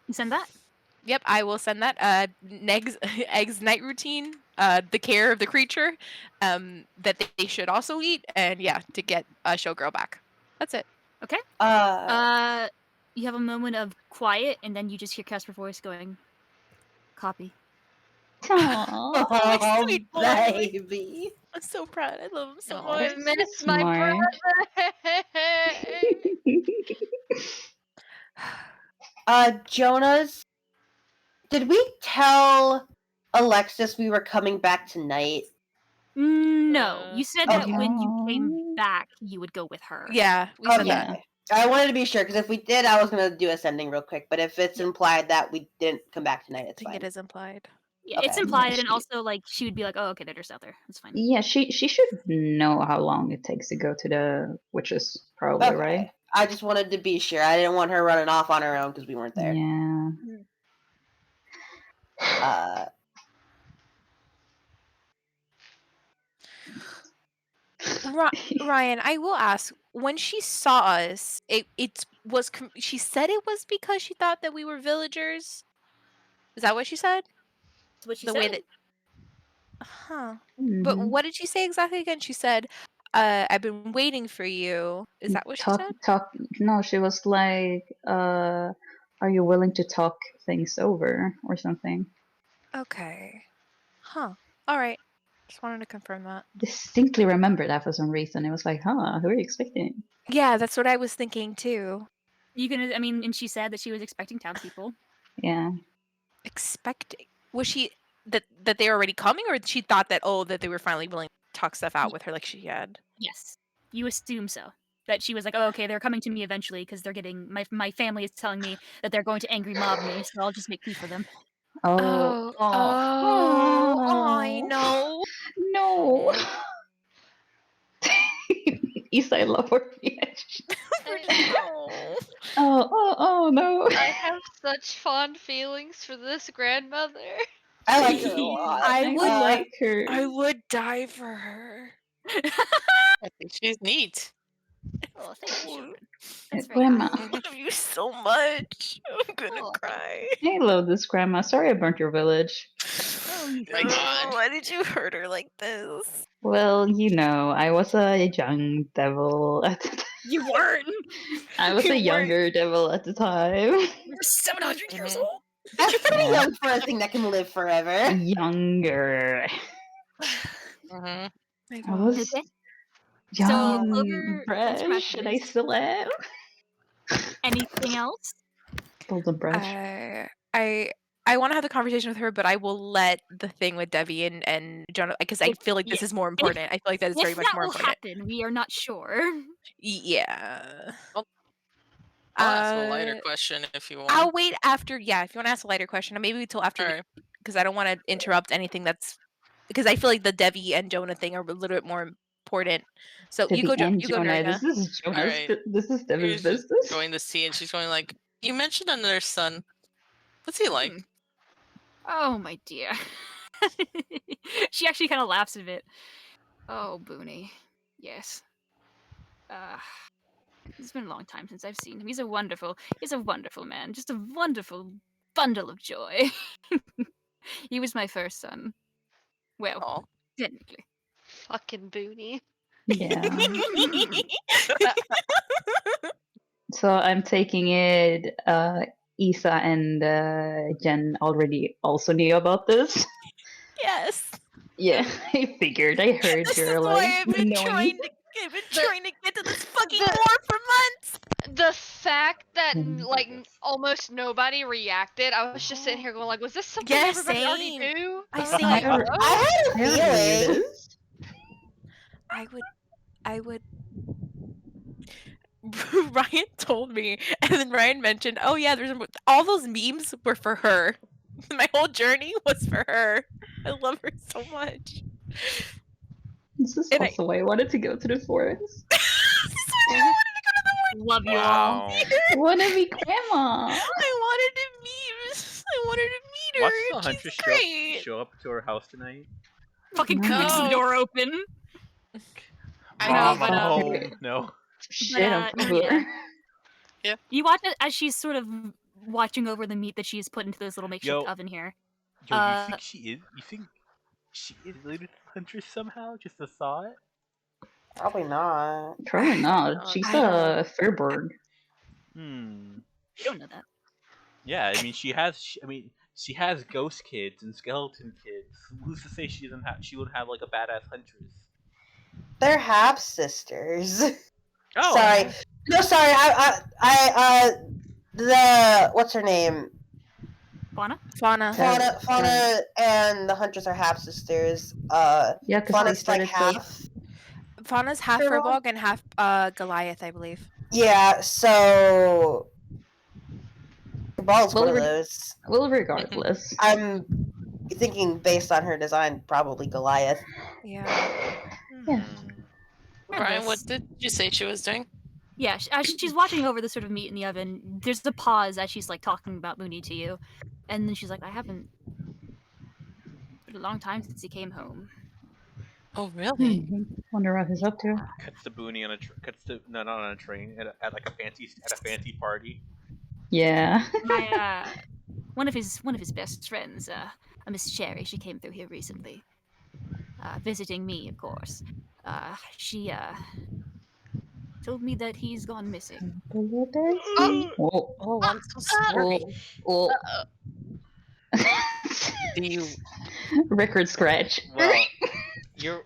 You send that? Yep, I will send that. Egg's night routine, the care of the creature, that they should also eat, and yeah, to get Showgirl back. That's it. Okay. You have a moment of quiet, and then you just hear Casper's voice going, "Copy." Aww. Oh, Sweet boy. baby. I'm so proud. I love him so Aw. much. I miss my Smart. brother. Jonas, did we tell Alexis we were coming back tonight? No, you said that Okay. when you came back, you would go with her. Yeah, we said Okay. that. I wanted to be sure because if we did, I was gonna do ascending real quick. But if it's implied that we didn't come back tonight, I it's think fine. it is implied. Yeah, it's Okay. implied, Yeah, and also like she would be like, "Oh, okay, they're just out there. That's fine." Yeah, she should know how long it takes to go to the witches, probably, Okay. right? I just wanted to be sure. I didn't want her running off on her own because we weren't there. Yeah. Ryan, I will ask. When she saw us, she said it was because she thought that we were villagers. Is that what she said? That's what she The said. way that, But Mhm. what did she say exactly again? She said, "I've been waiting for you." Is that what she said? No, she was like, are you willing to talk things over or something? Okay. Huh. All right. Just wanted to confirm that. Distinctly remember that for some reason. It was like, huh, who are you expecting? Yeah, that's what I was thinking too. And she said that she was expecting townspeople. Yeah. Expecting. Was she that they were already coming, or she thought that that they were finally willing to talk stuff out with her like she had? Yes, you assume so. That she was like, "Oh, okay, they're coming to me eventually because they're getting my family is telling me that they're going to angry mob me, so I'll just make food for them." Oh. I know. No. Isa, I love her reaction. Oh no. I have such fond feelings for this grandmother. I like her a lot. I would like her. I would die for her. I think she's neat. Oh, thank you, children. That's very Grandma. nice. I love you so much. I'm gonna Oh, cry. Hello, this grandma. Sorry I burnt your village. Oh, you My God. Why did you hurt her like this? Well, I was a young devil at the time. You weren't. I was You a weren't. younger devil at the time. You're 700 years Mhm. old. That's pretty Yeah. young for a thing that can live forever. Younger. Mm-hmm. My I was Okay. young, Clover, thanks for fresh, and I messages. still am. Anything else? Golden brush. I want to have the conversation with her, but I will let the thing with Debbie and Jonah, because I feel like this is more important. I feel like that is very If much that more will important. happen, we are not sure. Yeah. I'll ask a lighter Uh, question if you I'll want. wait after. Yeah, if you want to ask a lighter question, or maybe until after, Alright. because I don't want to interrupt anything that's, because I feel like the Debbie and Jonah thing are a little bit more important. So you Debbie go, and you go, Jonah. Nerina. This is Jonah's. Alright. This is Debbie's She's just business. going to see, and she's going like, "You mentioned another son. What's he like?" Oh, my dear. She actually kind of laughs a bit. Oh, Booney. Yes. It's been a long time since I've seen him. He's a wonderful man. Just a wonderful bundle of joy. He was my first son. Well, Aw. technically. Fucking Booney. Yeah. So I'm taking it. Isa and Jen already also knew about this. Yes. Yeah, I figured. I heard This you're is like why I've been knowing. trying to get to this fucking the- war for months. The fact that Mhm. like almost nobody reacted, I was just sitting here going like, was this something Yeah, everybody already same. knew? I was same. like, I "Oh." I had a already knew feeling. this. I would. Ryan told me, and then Ryan mentioned, "Oh yeah, all those memes were for her. My whole journey was for her. I love her so much." This is And also why I wanted to go to the forest. Love you all. Wow. I want to be grandma. I wanted to meet. I wanted to meet her. Watch the and huntress she's great. show up to her house tonight. Fucking No. kicks the door open. I No, know, but, but home. No. Shit, I'm Nerina, poor. you watch it as she's sort of watching over the meat that she's put into this little makeshift Yo. oven here. Yo, you think she is? You think she is related to the huntress somehow? Just a thought. Probably not. Probably not. She's I a Fairbird. Hmm. You don't know that. Yeah, I mean, she has ghost kids and skeleton kids. Who's to say she wouldn't have like a badass huntress? They're half sisters. Oh, Sorry. No, sorry. The what's her name? Fauna? Fauna. Fauna and the Huntress are half sisters. Yeah, because Fauna's like half. Fauna's half Furbolg? Furbolg and half Goliath, I believe. Yeah, so Furbolg's Well, one of re- those. Well, regardless. I'm thinking based on her design, probably Goliath. Yeah. Yeah. Brian, what did you say she was doing? Yeah, as she's watching over the sort of meat in the oven, there's the pause as she's like talking about Mooney to you, and then she's like, "I haven't. It's been a long time since he came home." Oh, really? Wonder what he's up to. Cuts to Booney on not on a train at like a fancy party. Yeah. My one of his best friends, a Miss Cherry, she came through here recently, visiting me, of course. She told me that he's gone missing. Oh. Oh, I'm so sorry. Oh. Do you? Record scratch.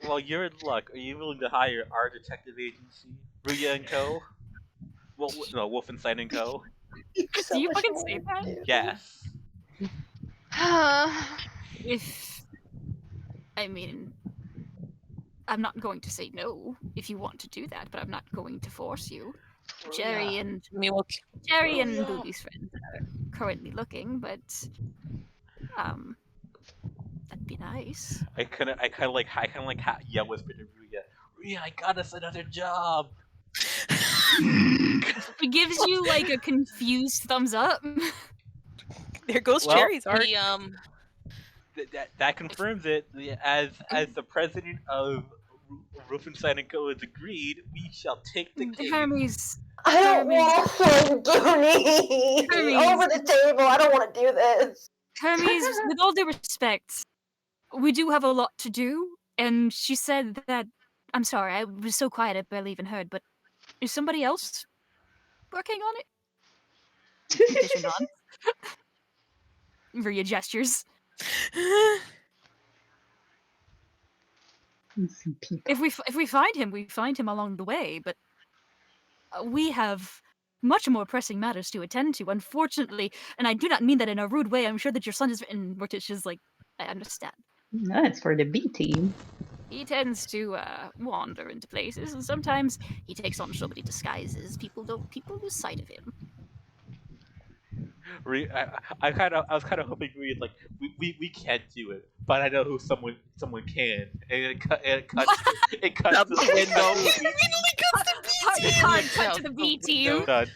Well, you're in luck. Are you willing to hire our detective agency, Ruya and Co? Well, no, Wolfenstein and Co. Do you fucking say that? Yes. I mean, I'm not going to say no if you want to do that, but I'm not going to force you. Jerry and Boogie's friends are currently looking, but that'd be nice. I kind of yell whisper to Ruya. Ruya, I got us another job. He gives you like a confused thumbs up. There goes Well, Cherry's art. That confirms it. As the president of Wolfenstein and Co. has agreed, we shall take the cave. Hermes. I don't want to do me Hermes. over the table. I don't want to do this. Hermes, with all due respect, we do have a lot to do, and she said that. I'm sorry, I was so quiet I barely even heard, but is somebody else working on it? Petition on. Maria gestures. If we find him, we find him along the way, but we have much more pressing matters to attend to, unfortunately, and I do not mean that in a rude way. I'm sure that your son is, and Morticia's like, I understand. No, it's for the B team. He tends to wander into places, and sometimes he takes on so many disguises. People lose sight of him. I was kind of hoping we like we can't do it, but I know who someone can, and it cuts Out the window. Hard cut to the B team. No. Cuts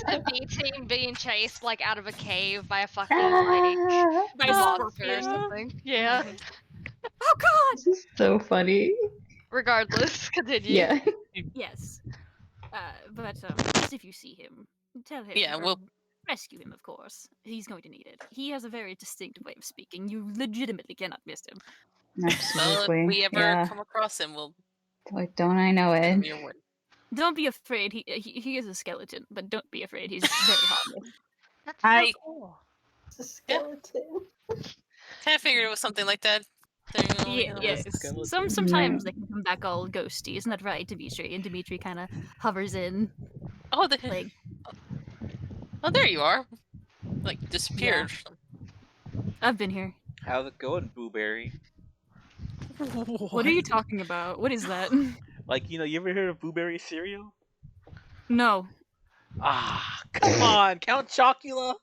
to B team being chased like out of a cave by a fucking like By a monster or scorpion. something. Yeah. Oh God! This is so funny. Regardless, continue. Yeah. Yes. But just if you see him, tell him. Yeah, or we'll- rescue him, of course. He's going to need it. He has a very distinct way of speaking. You legitimately cannot miss him. Well, Absolutely. if we ever yeah. come across him, we'll Like, don't I know give him it? your word. Don't be afraid. He is a skeleton, but don't be afraid. He's very harmless. That's I- so cool. It's a skeleton. Kind of figured it was something like that. Yeah, yes. Sometimes they can come back all ghosty. Isn't that right, Dimitri? And Dimitri kind of hovers in. Oh, Like, oh, there you are. Like disappeared. I've been here. How's it going, Booberry? What are you talking about? What is that? Like, you ever heard of Booberry cereal? No. Ah, come on, Count Chocula.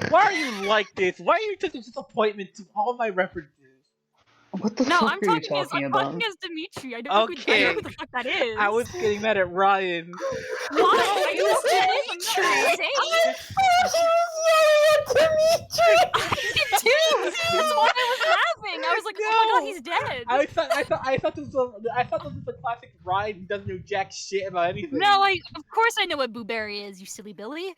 Why are you like this? Why are you such a disappointment to all my references? What the No, fuck I'm are you talking about? as Dimitri. I know, I know who the fuck that is. I was getting mad at Ryan. Why? Are you Dimitri. I did too. That's why I was laughing. I was like, oh my god, he's dead. I thought this was a classic Ryan who doesn't know jack shit about anything. No, of course I know what Booberry is, you silly Billy.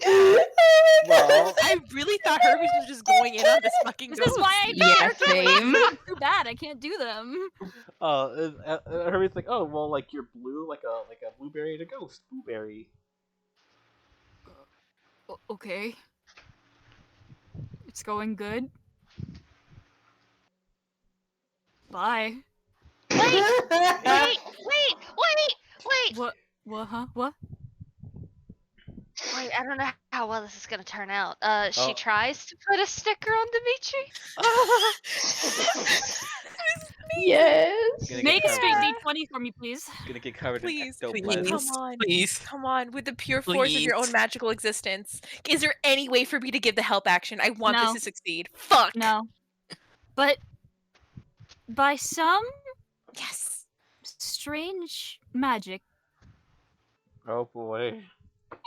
Well, I really thought Hermes was just going in on this fucking This ghost. is why I Yeah, same. too bad. I can't do them. Hermes like, oh well, like you're blue, like a blueberry and a ghost, Booberry. Okay. It's going good. Bye. Wait! What? What? Huh? What? Wait, I don't know how well this is gonna turn out. She Oh. tries to put a sticker on Dimitri. Yes. Gonna Make get a straight covered, D20 for me, please. gonna get covered Please, in please, ectoplasm. come on. Please. Come on, with the pure force of your own Please. magical existence. Is there any way for me to give the help action? I want No. this to succeed. Fuck. No. But by some Yes. strange magic, Oh boy.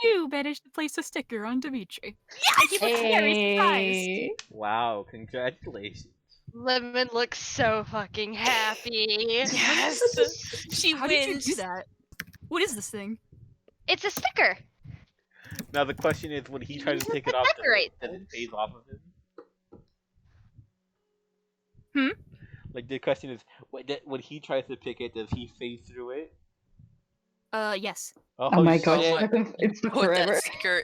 you managed to place a sticker on Dimitri. And he was very surprised. Hey. Wow, congratulations. Lemon looks so fucking happy. Yes. She How wins. did you do that? What is this thing? It's a sticker. Now the question is, when he tries to take it off, Decorate does it phase off of him? Hmm? Like the question is, when he tries to pick it, does he phase through it? Yes. Oh my gosh, shit. it's Put forever. that sticker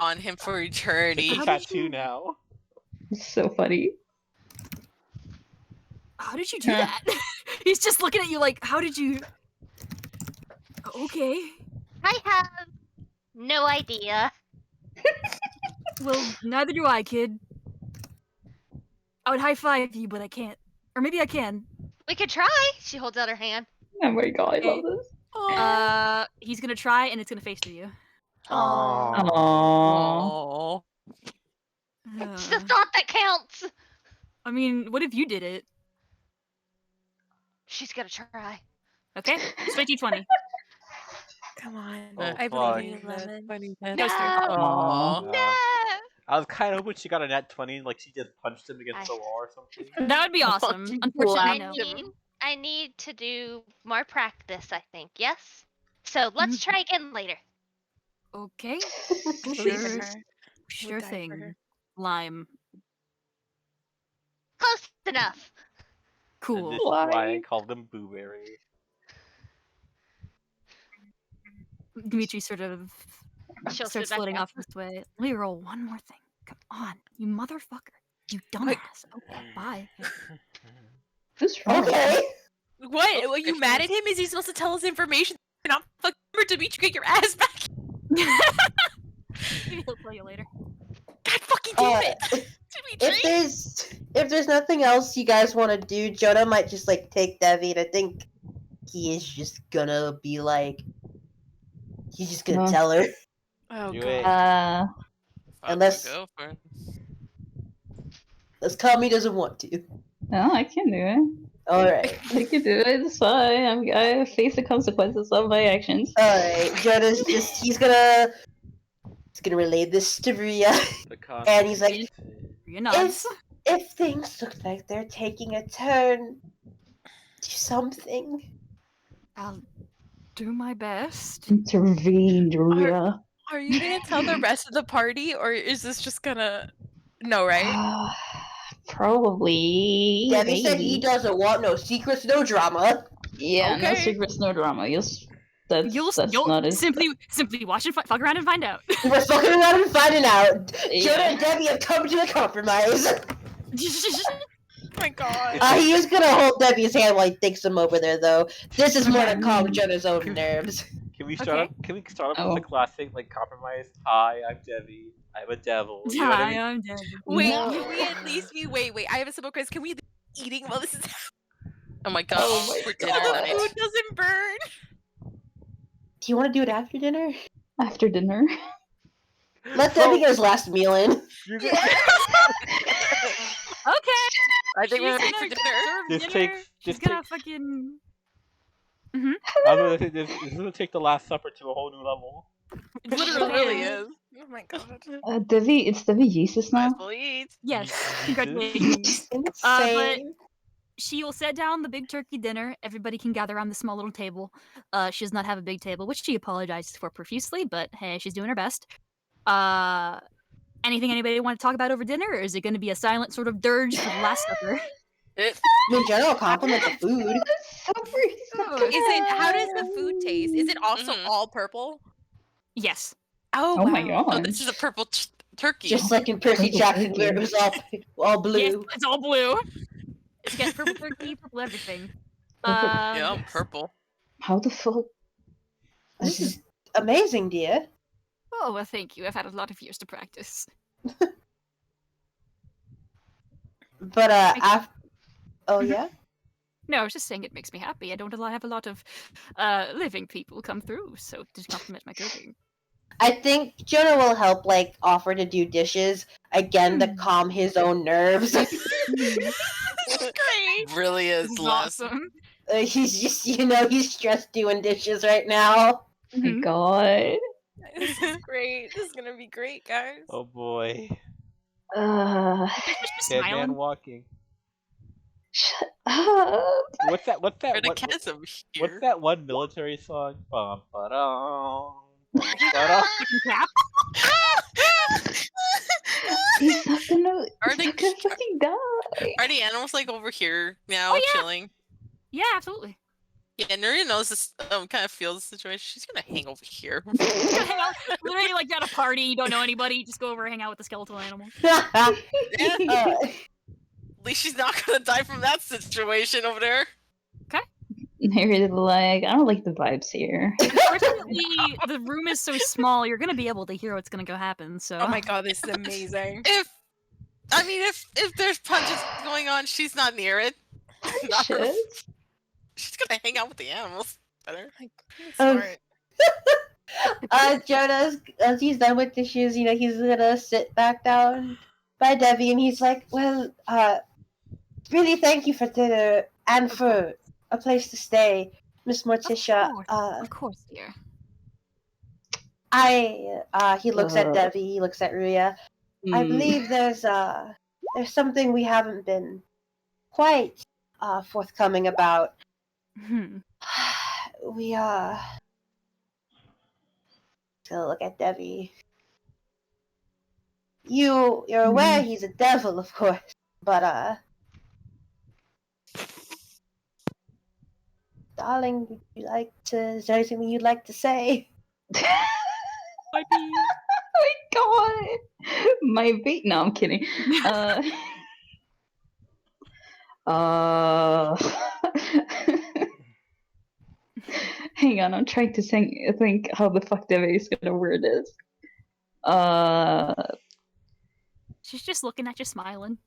on him for eternity. It's a tattoo now. It's so funny. How did you do that? He's just looking at you like, how did you... Okay. I have no idea. Well, neither do I, kid. I would high-five you, but I can't. Or maybe I can. We could try. She holds out her hand. Oh my god, I love this. He's gonna try, and it's gonna face through you. Aww. Oh. It's the thought that counts. I mean, what if you did it? She's gonna try. Okay, straight D20. Come on. Oh, I fuck. believe in you, Lemon. Goes through. Aw. No. I was kind of hoping she got a nat 20 and like she just punched him against the wall or something. That would be awesome. Unfortunately, no. I need to do more practice, I think, yes? So let's try again later. Okay. Believe in her. Sure Would die for thing. her. Lime. Close enough. Cool. And this is why I called him Booberry. Dimitri sort of She'll starts sit back floating down. off this way. Let me roll one more thing. Come on, you motherfucker. You dumbass. Okay, bye. Who's wrong? Okay. What? Are you mad at him? Is he supposed to tell us information? Not fucking remember, Dimitri, get your ass back. Maybe he'll tell you later. God fucking damn it. If there's nothing else you guys want to do, Jonah might just like take Devi, and I think he is just gonna be like, he's just gonna tell her. Oh Do god. Unless Cami doesn't want to. No, I can do it. Alright. I can do it. It's fine. I face the consequences of my actions. Alright. Jonah's just he's gonna relay this to Ria. And he's like, if things look like they're taking a turn, do something. I'll do my best. Intervene, Ria. Are you gonna tell the rest of the party, or is this just gonna... No, right? Probably. Debbie said he doesn't want no secrets, no drama. Yeah, no Okay. secrets, no drama. That's You'll not as... simply watch and fuck around and find out. We're fucking around and finding out. Yeah. Jonah and Debbie have come to a compromise. Oh my god. He is gonna hold Debbie's hand while he takes him over there, though. This is more to calm Jonah's own nerves. Can we start off with the classic like compromise? Hi, I'm Debbie. I'm a devil. You know what I mean? I'm dead. Wait, can we at least be... Wait, I have a simple question. Can we be eating while this is Oh my god, for dinner so the tonight. food doesn't burn? Do you want to do it after dinner? After dinner. Let Debbie get his last meal in. Okay. I think we're She's ready for gonna dinner. serve Just dinner. takes- She's just gonna takes- fucking. I was gonna say this is gonna take the Last Supper to a whole new level. It It literally really is. is. Oh my god. Debbie, it's Debbie Jesus now? Yes. Congratulations. But Insane. she will set down the big turkey dinner. Everybody can gather around the small little table. She does not have a big table, which she apologizes for profusely, but hey, she's doing her best. Anything anybody want to talk about over dinner, or is it going to be a silent sort of dirge for the Last Supper? In general, compliment the food. How does the food taste? Is it also all purple? Yes. Oh, Oh wow. my god. Oh, this is a purple turkey. Just like in Percy Jackson, where it was all blue. Yes, it's all blue. It's got purple turkey, purple everything. yeah, I'm purple. How the fuck? This is amazing, dear. Oh, well, thank you. I've had a lot of years to practice. But oh yeah. No, I was just saying it makes me happy. I don't have a lot of living people come through, so to compliment my cooking. I think Jonah will help, like, offer to do dishes again to calm his own nerves. Great. Really is This is less. awesome. He's just, he's stressed doing dishes right now. Oh my god. This is great. This is gonna be great, guys. Oh boy. Just Dead smiling. man walking. Shut up. What's that? What's that? Where the What, chasm here. what's that one military song? Bum, ba-dum, bum, ba-dum. He's not gonna, Are he's they- not gonna fucking die. Are the animals like over here now, Oh, yeah. chilling? Yeah, absolutely. Yeah, Nuria knows this. Kind of feels the situation. She's gonna hang over here. Just gonna hang out, literally like at a party. You don't know anybody. Just go over and hang out with the skeletal animal. Uh, At least she's not gonna die from that situation over there. They're like, I don't like the vibes here. Unfortunately, the room is so small. You're gonna be able to hear what's gonna go happen. So. Oh my god, this is amazing. If there's punches going on, she's not near it. Not her- Shit. She's gonna hang out with the animals. Better. Smart. Jonah, as he's done with dishes, he's gonna sit back down by Debbie, and he's like, well, really thank you for dinner and for a place to stay, Miss Morticia. Of course, dear. He looks at Debbie, he looks at Ruya. I believe there's something we haven't been quite forthcoming about. We gonna look at Devi. You're aware he's a devil, of course, but darling, would you like to? Is there anything you'd like to say? My bee. Oh my god! My bee. No, I'm kidding. Hang on, I'm trying to think how the fuck Devi is gonna word this. She's just looking at you, smiling.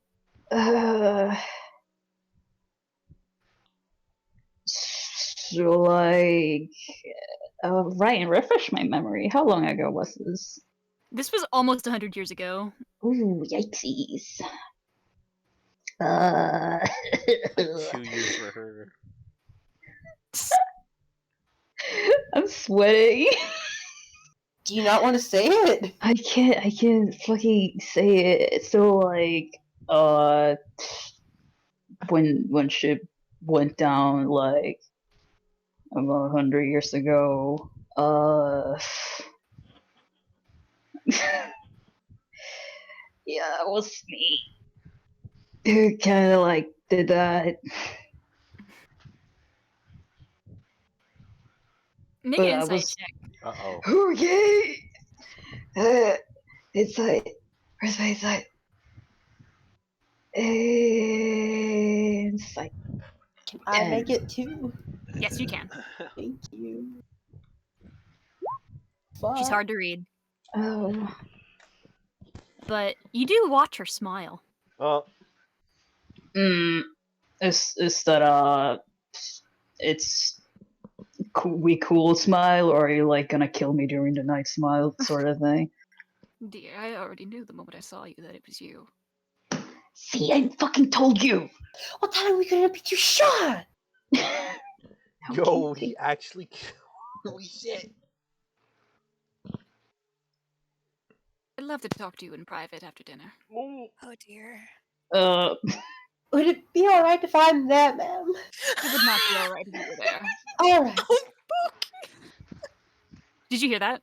So like, Ryan, refresh my memory. How long ago was this? This was almost 100 years ago. Ooh, yikesies. 2 years for her. I'm sweating. Do you not want to say it? I can't fucking say it. So like, when ship went down like about 100 years ago, yeah, it was me who kind of like did that. Make But an I insight was check. okay. Inside. Where's my inside? Inside. Can I make it too? Yes, you can. Thank you. She's Fuck. hard to read. Oh. But you do watch her smile. Oh, Is that it's we cool smile, or are you like gonna kill me during the night smile sort of thing? Dear, I already knew the moment I saw you that it was you. See, I fucking told you. Well, tell we couldn't be too shot. yo, he actually killed. Holy shit. I'd love to talk to you in private after dinner. Oh dear. Would it be alright if I'm there, ma'am? It would not be alright if you were there. Alright. Did you hear that?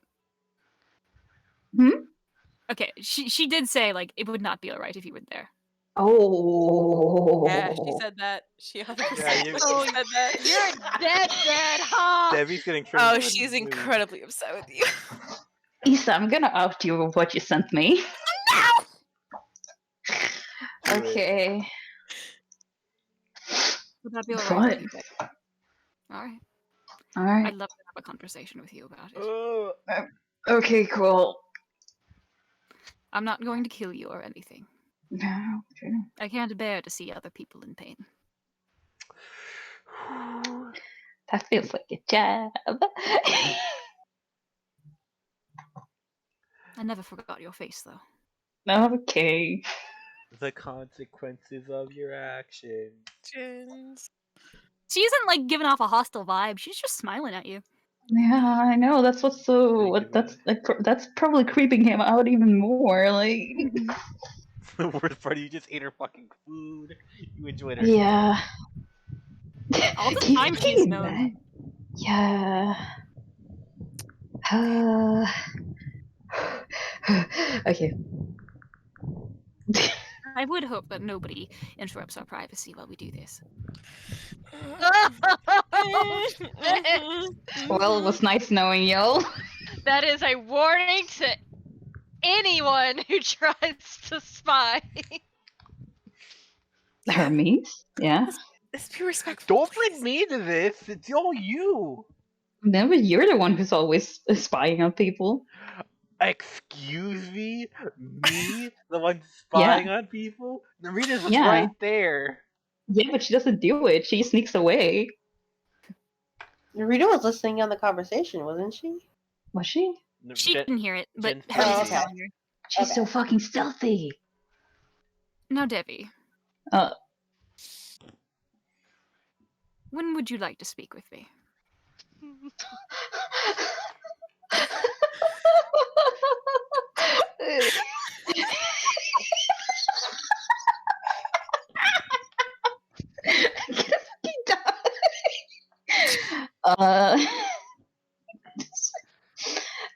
Okay, she did say, like, it would not be alright if you were there. Oh. Yeah, she said that. She 100% Yeah, said that. You're dead, huh? Debbie's getting turned. Oh, she's incredibly upset with you. Isa, I'm gonna out you with what you sent me. Do it. Okay. Would that be alright? What? Alright. Alright. I'd love to have a conversation with you about it. Okay, cool. I'm not going to kill you or anything. No, okay. I can't bear to see other people in pain. That feels like a jab. I never forgot your face, though. Okay. The consequences of your actions. She isn't, like, giving off a hostile vibe. She's just smiling at you. Yeah, I know. That's what's so. That's like that's probably creeping him out even more. Like. The worst part, you just ate her fucking food. You enjoyed her. Yeah. All the time she's known. Yeah. Okay. I would hope that nobody interrupts our privacy while we do this. Well, it was nice knowing you. That is a warning to anyone who tries to spy. Hermes? Yeah. Let's be respectful. Don't bring me to this. It's all you. No, but you're the one who's always spying on people. Excuse me? Me? The one spying on people? Narita's was Yeah. right there. Yeah, but she doesn't do it. She sneaks away. Narita was listening on the conversation, wasn't she? Was she? She didn't hear it, but Jen- Hermes Oh, is okay. telling her. She's so fucking stealthy. Now, Debbie, when would you like to speak with me?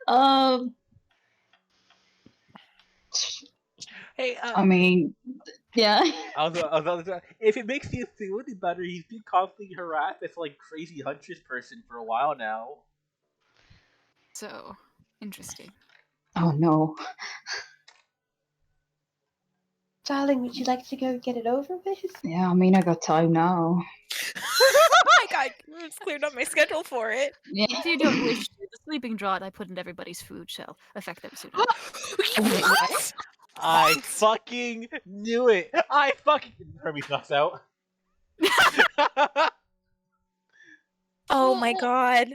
Um. Hey, I mean, yeah. if it makes you feel any better, he's been constantly harassed as like crazy huntress person for a while now. So interesting. Oh no. Darling, would you like to go get it over with? Yeah, I mean, I got time now. I got cleared up my schedule for it. Yeah. If you don't wish to, the sleeping draught I put in everybody's food shall affect them soon. What? I fucking knew it. I fucking Hermes knocks out. Oh my god.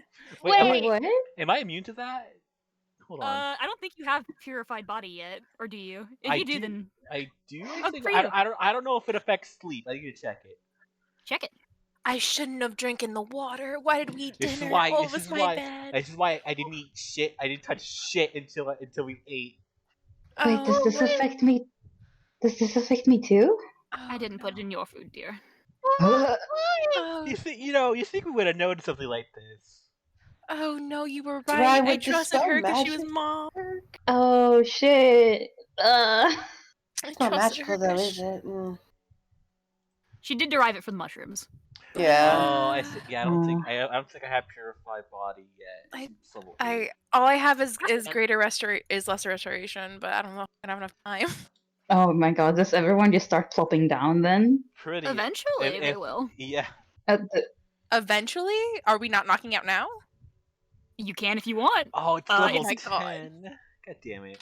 Wait, am Wait, I, what? am I immune to that? Hold on. I don't think you have purified body yet, or do you? If I you do, do. then I do. Oh, Think, for I, you. I don't know if it affects sleep. I need to check it. check it. I shouldn't have drinking the water. Why did we eat This is dinner? why. Oh, This it was is my why. bad. This is why I didn't eat shit. I didn't touch shit until we ate. Wait, does this Oh, affect me? Does this affect me too? I didn't put it in your food, dear. Oh, You think you think we would have noticed something like this? oh no, you were Why right. I would the trusted spell her because she was magic mom. Oh shit. I It's not trusted her magical though, 'cause is it? Mm. She did derive it from the mushrooms. Yeah. Oh, I see. Yeah, I don't think I don't think I have purified body yet. all I have is lesser restoration, but I don't know if I have enough time. Oh my god, does everyone just start plopping down then? Pretty. Eventually, they will. Yeah. Eventually? Are we not knocking out now? You can if you want. Oh, it's level my God. 10. God damn it.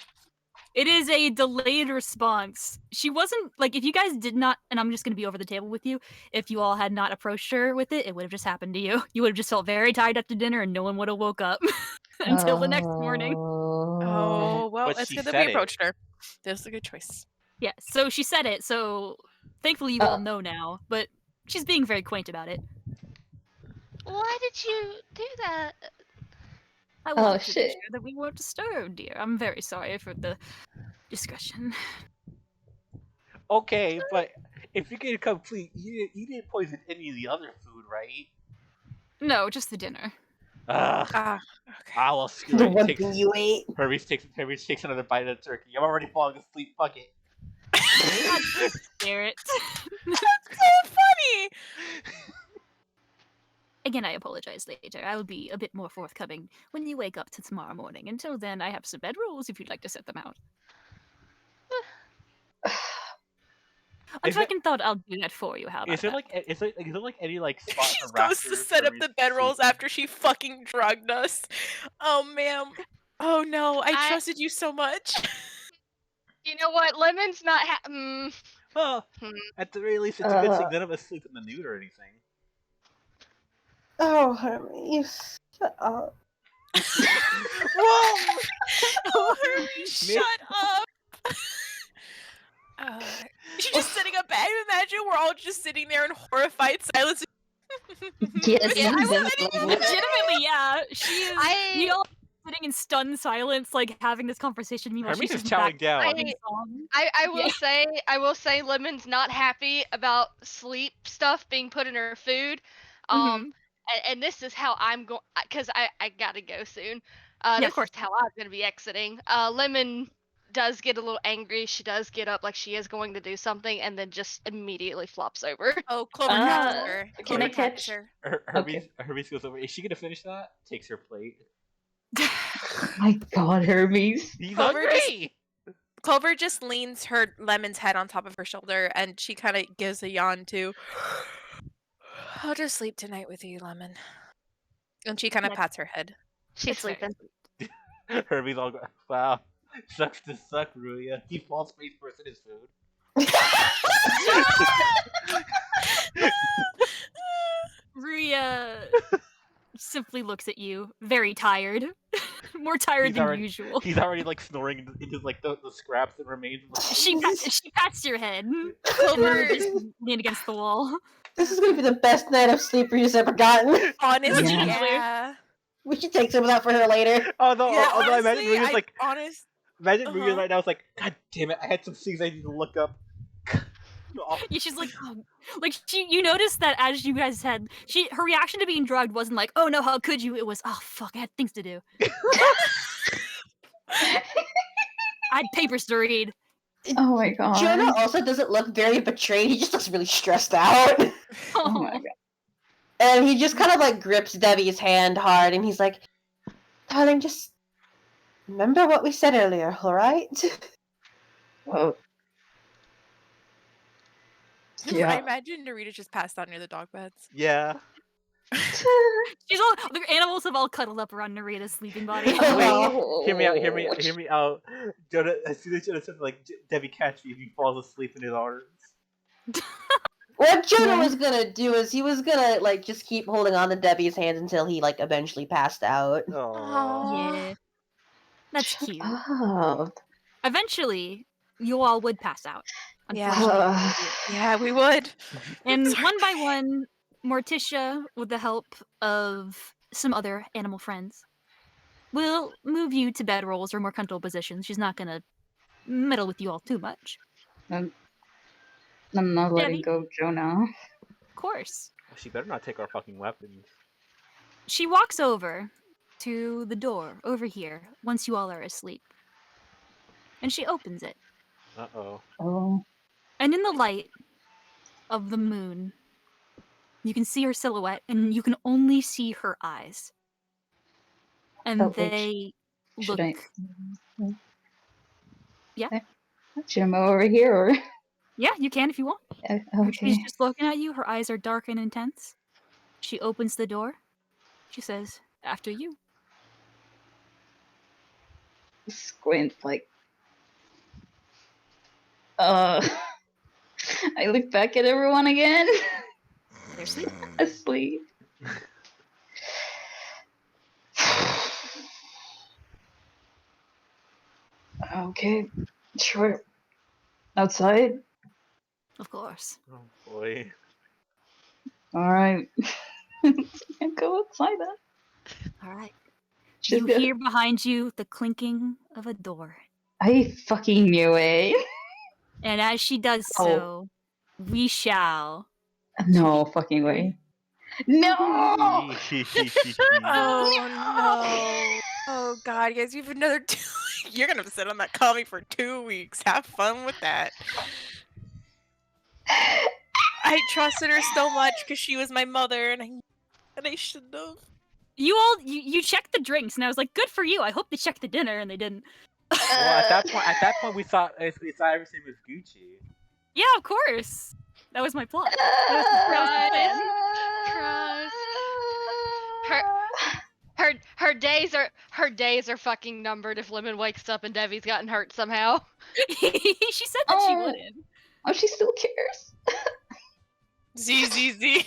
It is a delayed response. She wasn't like if you guys did not, and I'm just gonna be over the table with you. If you all had not approached her with it, it would have just happened to you. You would have just felt very tired after dinner, and no one would have woke up until the next morning. Oh well, But it's she good that said we it. approached her. This is a good choice. Yeah, so she said it. So thankfully you all know now. But she's being very quaint about it. Why did you do that? I wanted to be sure that we weren't disturbed, dear. I'm very sorry for the discussion. Okay, but if you get complete, you didn't poison any of the other food, right? No, just the dinner. Okay. Ah, well, screw The it. one thing you ate. Hermes takes another bite of the turkey. I'm already falling asleep. Fuck it. Spirit. That's so funny. Again, I apologize later. I will be a bit more forthcoming when you wake up to tomorrow morning. Until then, I have some bedrolls if you'd like to set them out. On second thought, I'll do that for you. How about Is there that? any like spot She's in the supposed to rafters set where up the bedrolls after she fucking drugged us. Oh, ma'am. Oh no, I trusted you so much. You know what? Lemon's not. Well, at the very least, it's a good thing none of us sleep in the nude or anything. Oh, Hermes, shut up. Whoa! Oh, Hermes, shut up. She's just sitting up. I imagine we're all just sitting there in horrified silence. Yes, legitimately, yeah. She is. We all sitting in stunned silence, like having this conversation. Meanwhile, Hermes she's is just back chowing down. singing songs. I will say Lemon's not happy about sleep stuff being put in her food. And this is how I'm going, because I gotta go soon. This is how I'm gonna be exiting. Lemon does get a little angry. She does get up like she is going to do something, and then just immediately flops over. Oh, Clover catches her. Can I catch her? Hermes goes over. Is she gonna finish that? Takes her plate. My God, Hermes. He's Clover hungry. Clover just leans her Lemon's head on top of her shoulder, and she kind of gives a yawn too. I'll just sleep tonight with you, Lemon. And she kind of pats her head. She's sleeping. Hermes all go, wow. Sucks to suck, Ruya. He falls face first in his food. Ruya simply looks at you, very tired. More tired than usual. He's already like snoring into like the scraps that remain. She pats your head. Clover just leaned against the wall. This is gonna be the best night of sleep you've ever gotten. Honestly, yeah. We should take some of that for her later. Although honestly, I imagine Ruya's like, honest. imagine Ruya right now is like, God damn it, I had some things I need to look up. She's like, oh. Like you noticed that as you guys said, her reaction to being drugged wasn't like, oh no, how could you? It was, oh fuck, I had things to do. I had papers to read. Oh my god. Jonah also doesn't look very betrayed. He just looks really stressed out. Oh my god. And he just kind of like grips Debbie's hand hard, and he's like, "Darling, just remember what we said earlier, all right?" Well, yeah. I imagine Narita just passed out near the dog beds. Yeah. She's all the animals have all cuddled up around Narita's sleeping body. Oh. Wait, hear me out. Jonah, as soon as Jonah said like Debbie catch me, he falls asleep in his arms. What Jonah was gonna do is he was gonna like just keep holding on to Debbie's hands until he like eventually passed out. Oh. Yeah. That's cute. Oh. Eventually, you all would pass out. Yeah. Yeah, we would. And one by one, Morticia, with the help of some other animal friends, will move you to bedrolls or more comfortable positions. She's not gonna meddle with you all too much. I'm not letting Debbie? go, Jonah. Of course. She better not take our fucking weapons. She walks over to the door over here once you all are asleep. And she opens it. Uh-oh. Oh. And in the light of the moon, you can see her silhouette, and you can only see her eyes. And Oh, wait, they should look... Yeah? Should I move over here, or...? Yeah, you can if you want. Okay. She's just looking at you. Her eyes are dark and intense. She opens the door. She says, after you. Squint, like... I look back at everyone again. They're asleep. Asleep. Okay, sure. Outside? Of course. Oh boy. Alright. Go outside then. Alright. She's You good. hear behind you the clinking of a door. I fucking knew it. And as she does so, we shall... No fucking way. No! Oh no! Oh god, guys, you've another 2. You're gonna sit on that Cami for 2 weeks. Have fun with that. I trusted her so much because she was my mother, and I shouldn't have. You checked the drinks, and I was like, good for you. I hope they checked the dinner, and they didn't. Well, at that point, we thought everything was Gucci. Yeah, of course. That was my plot. That was her days are fucking numbered if Lemon wakes up and Debbie's gotten hurt somehow. She said that she wouldn't. Oh, she still cares. Z.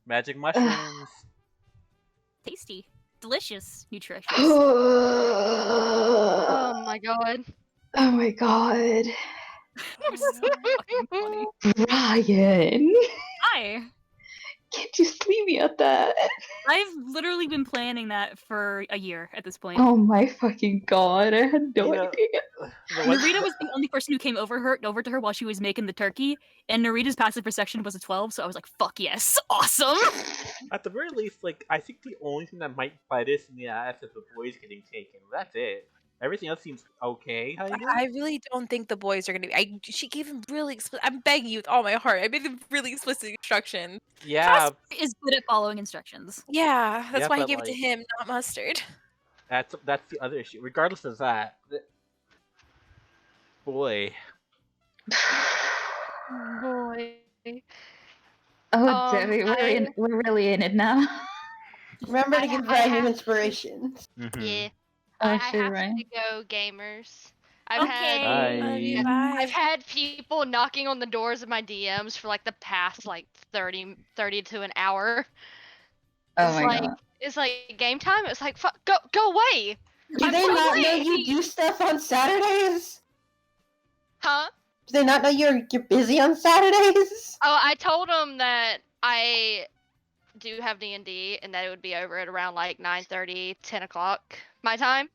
Magic mushrooms. Tasty. Delicious. Nutritious. Oh my god. Oh my god. So fucking funny. Brian. Hi. Can't just leave me at that. I've literally been planning that for a year at this point. Oh my fucking god, I had no idea. Narita was the only person who came over to her while she was making the turkey, and Narita's passive perception was a 12, so I was like, fuck yes, awesome! At the very least, like, I think the only thing that might bite us in the ass is the boys getting taken. That's it. Everything else seems okay. I really don't think the boys are gonna be. She gave him really explicit. I'm begging you with all my heart. I made them really explicit instructions. Yeah. Casper is good at following instructions. Yeah, that's Yeah, why he but, gave it to like- him, not Mustard. That's the other issue. Regardless of that, boy. Boy. Oh, Debbie, we're really in it now. Remember to give Brian new inspirations. Yeah. Oh, I sure, have right. to go, gamers. I've Okay. Bye. I've had people knocking on the doors of my DMs for like the past like 30 to an hour. Oh It's my like god. it's like game time. It's like fuck, go away. Do they not know you do stuff on Saturdays? Huh? Do they not know you're busy on Saturdays? Oh, I told them that I do have D&D and that it would be over at around like 9:30, 10 o'clock my time.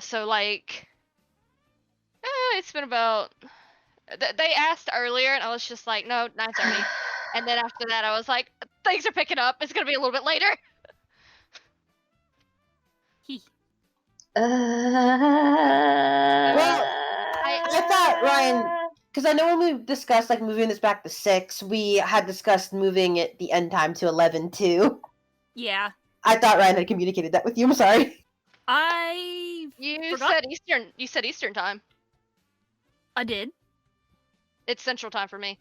So like, it's been about They asked earlier, and I was just like, no, 9:30. And then after that, I was like, things are picking up. It's gonna be a little bit later. Well, I thought Ryan, because I know when we discussed like moving this back to 6, we had discussed moving it the end time to 11 too. Yeah. I thought Ryan had communicated that with you. I'm sorry. You said Eastern. You said Eastern time. I did. It's Central time for me.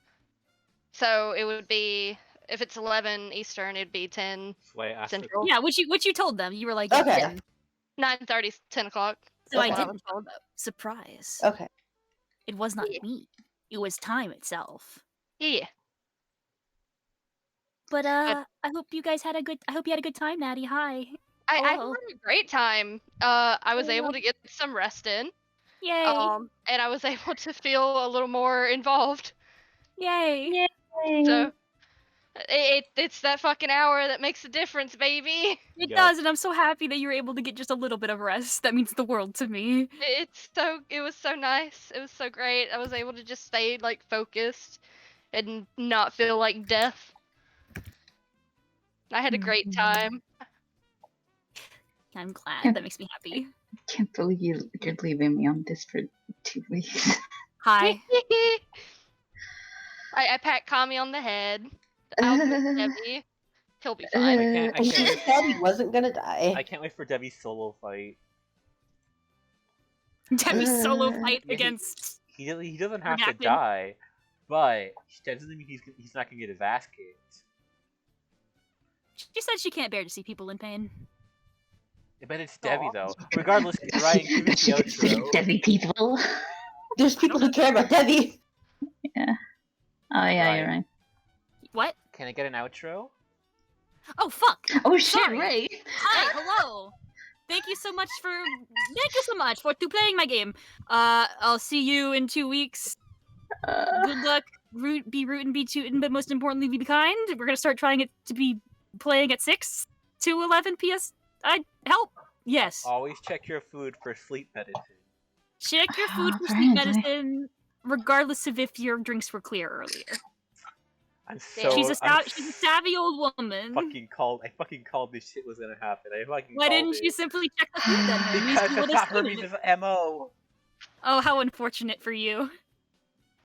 So it would be, if it's 11 Eastern, it'd be 10 Central. Yeah, what you told them. You were like, okay. 9:30, 10 o'clock. So I didn't tell them. Surprise. Okay. It was not me. It was time itself. Yeah. But I hope you guys had a good. I hope you had a good time, Natty. Hi. I had a great time. I was able to get some rest in. Yay. And I was able to feel a little more involved. Yay. So it's that fucking hour that makes a difference, baby. It does, and I'm so happy that you were able to get just a little bit of rest. That means the world to me. It was so nice. It was so great. I was able to just stay like focused and not feel like death. I had a great time. I'm glad. That makes me happy. I can't believe you're leaving me on this for 2 weeks. Hi. I pat Cami on the head. I'll miss Debbie. He'll be fine. She said he wasn't gonna die. I can't wait for Debbie's solo fight. Debbie's solo fight against. He doesn't have to die, but that doesn't mean he's not gonna get his ass kicked. She said she can't bear to see people in pain. I bet it's Debbie though. Regardless, Ryan, give me the outro. Debbie people. There's people who care about Debbie. Yeah. Oh yeah, you're right. What? Can I get an outro? Oh fuck! Oh shit! Sorry. Right. Hi, hello. Thank you so much for playing my game. I'll see you in 2 weeks. Good luck. Be rootin', be tootin', but most importantly, be kind. We're gonna start trying it to be playing at 6 to 11 PS. Help. Yes. Always check your food for sleep medicine. Check your food for sleep medicine, regardless of if your drinks were clear earlier. She's a savvy old woman. I fucking called this shit was gonna happen. Why didn't you simply check the food then? Because that's not Hermes' MO. Oh, how unfortunate for you.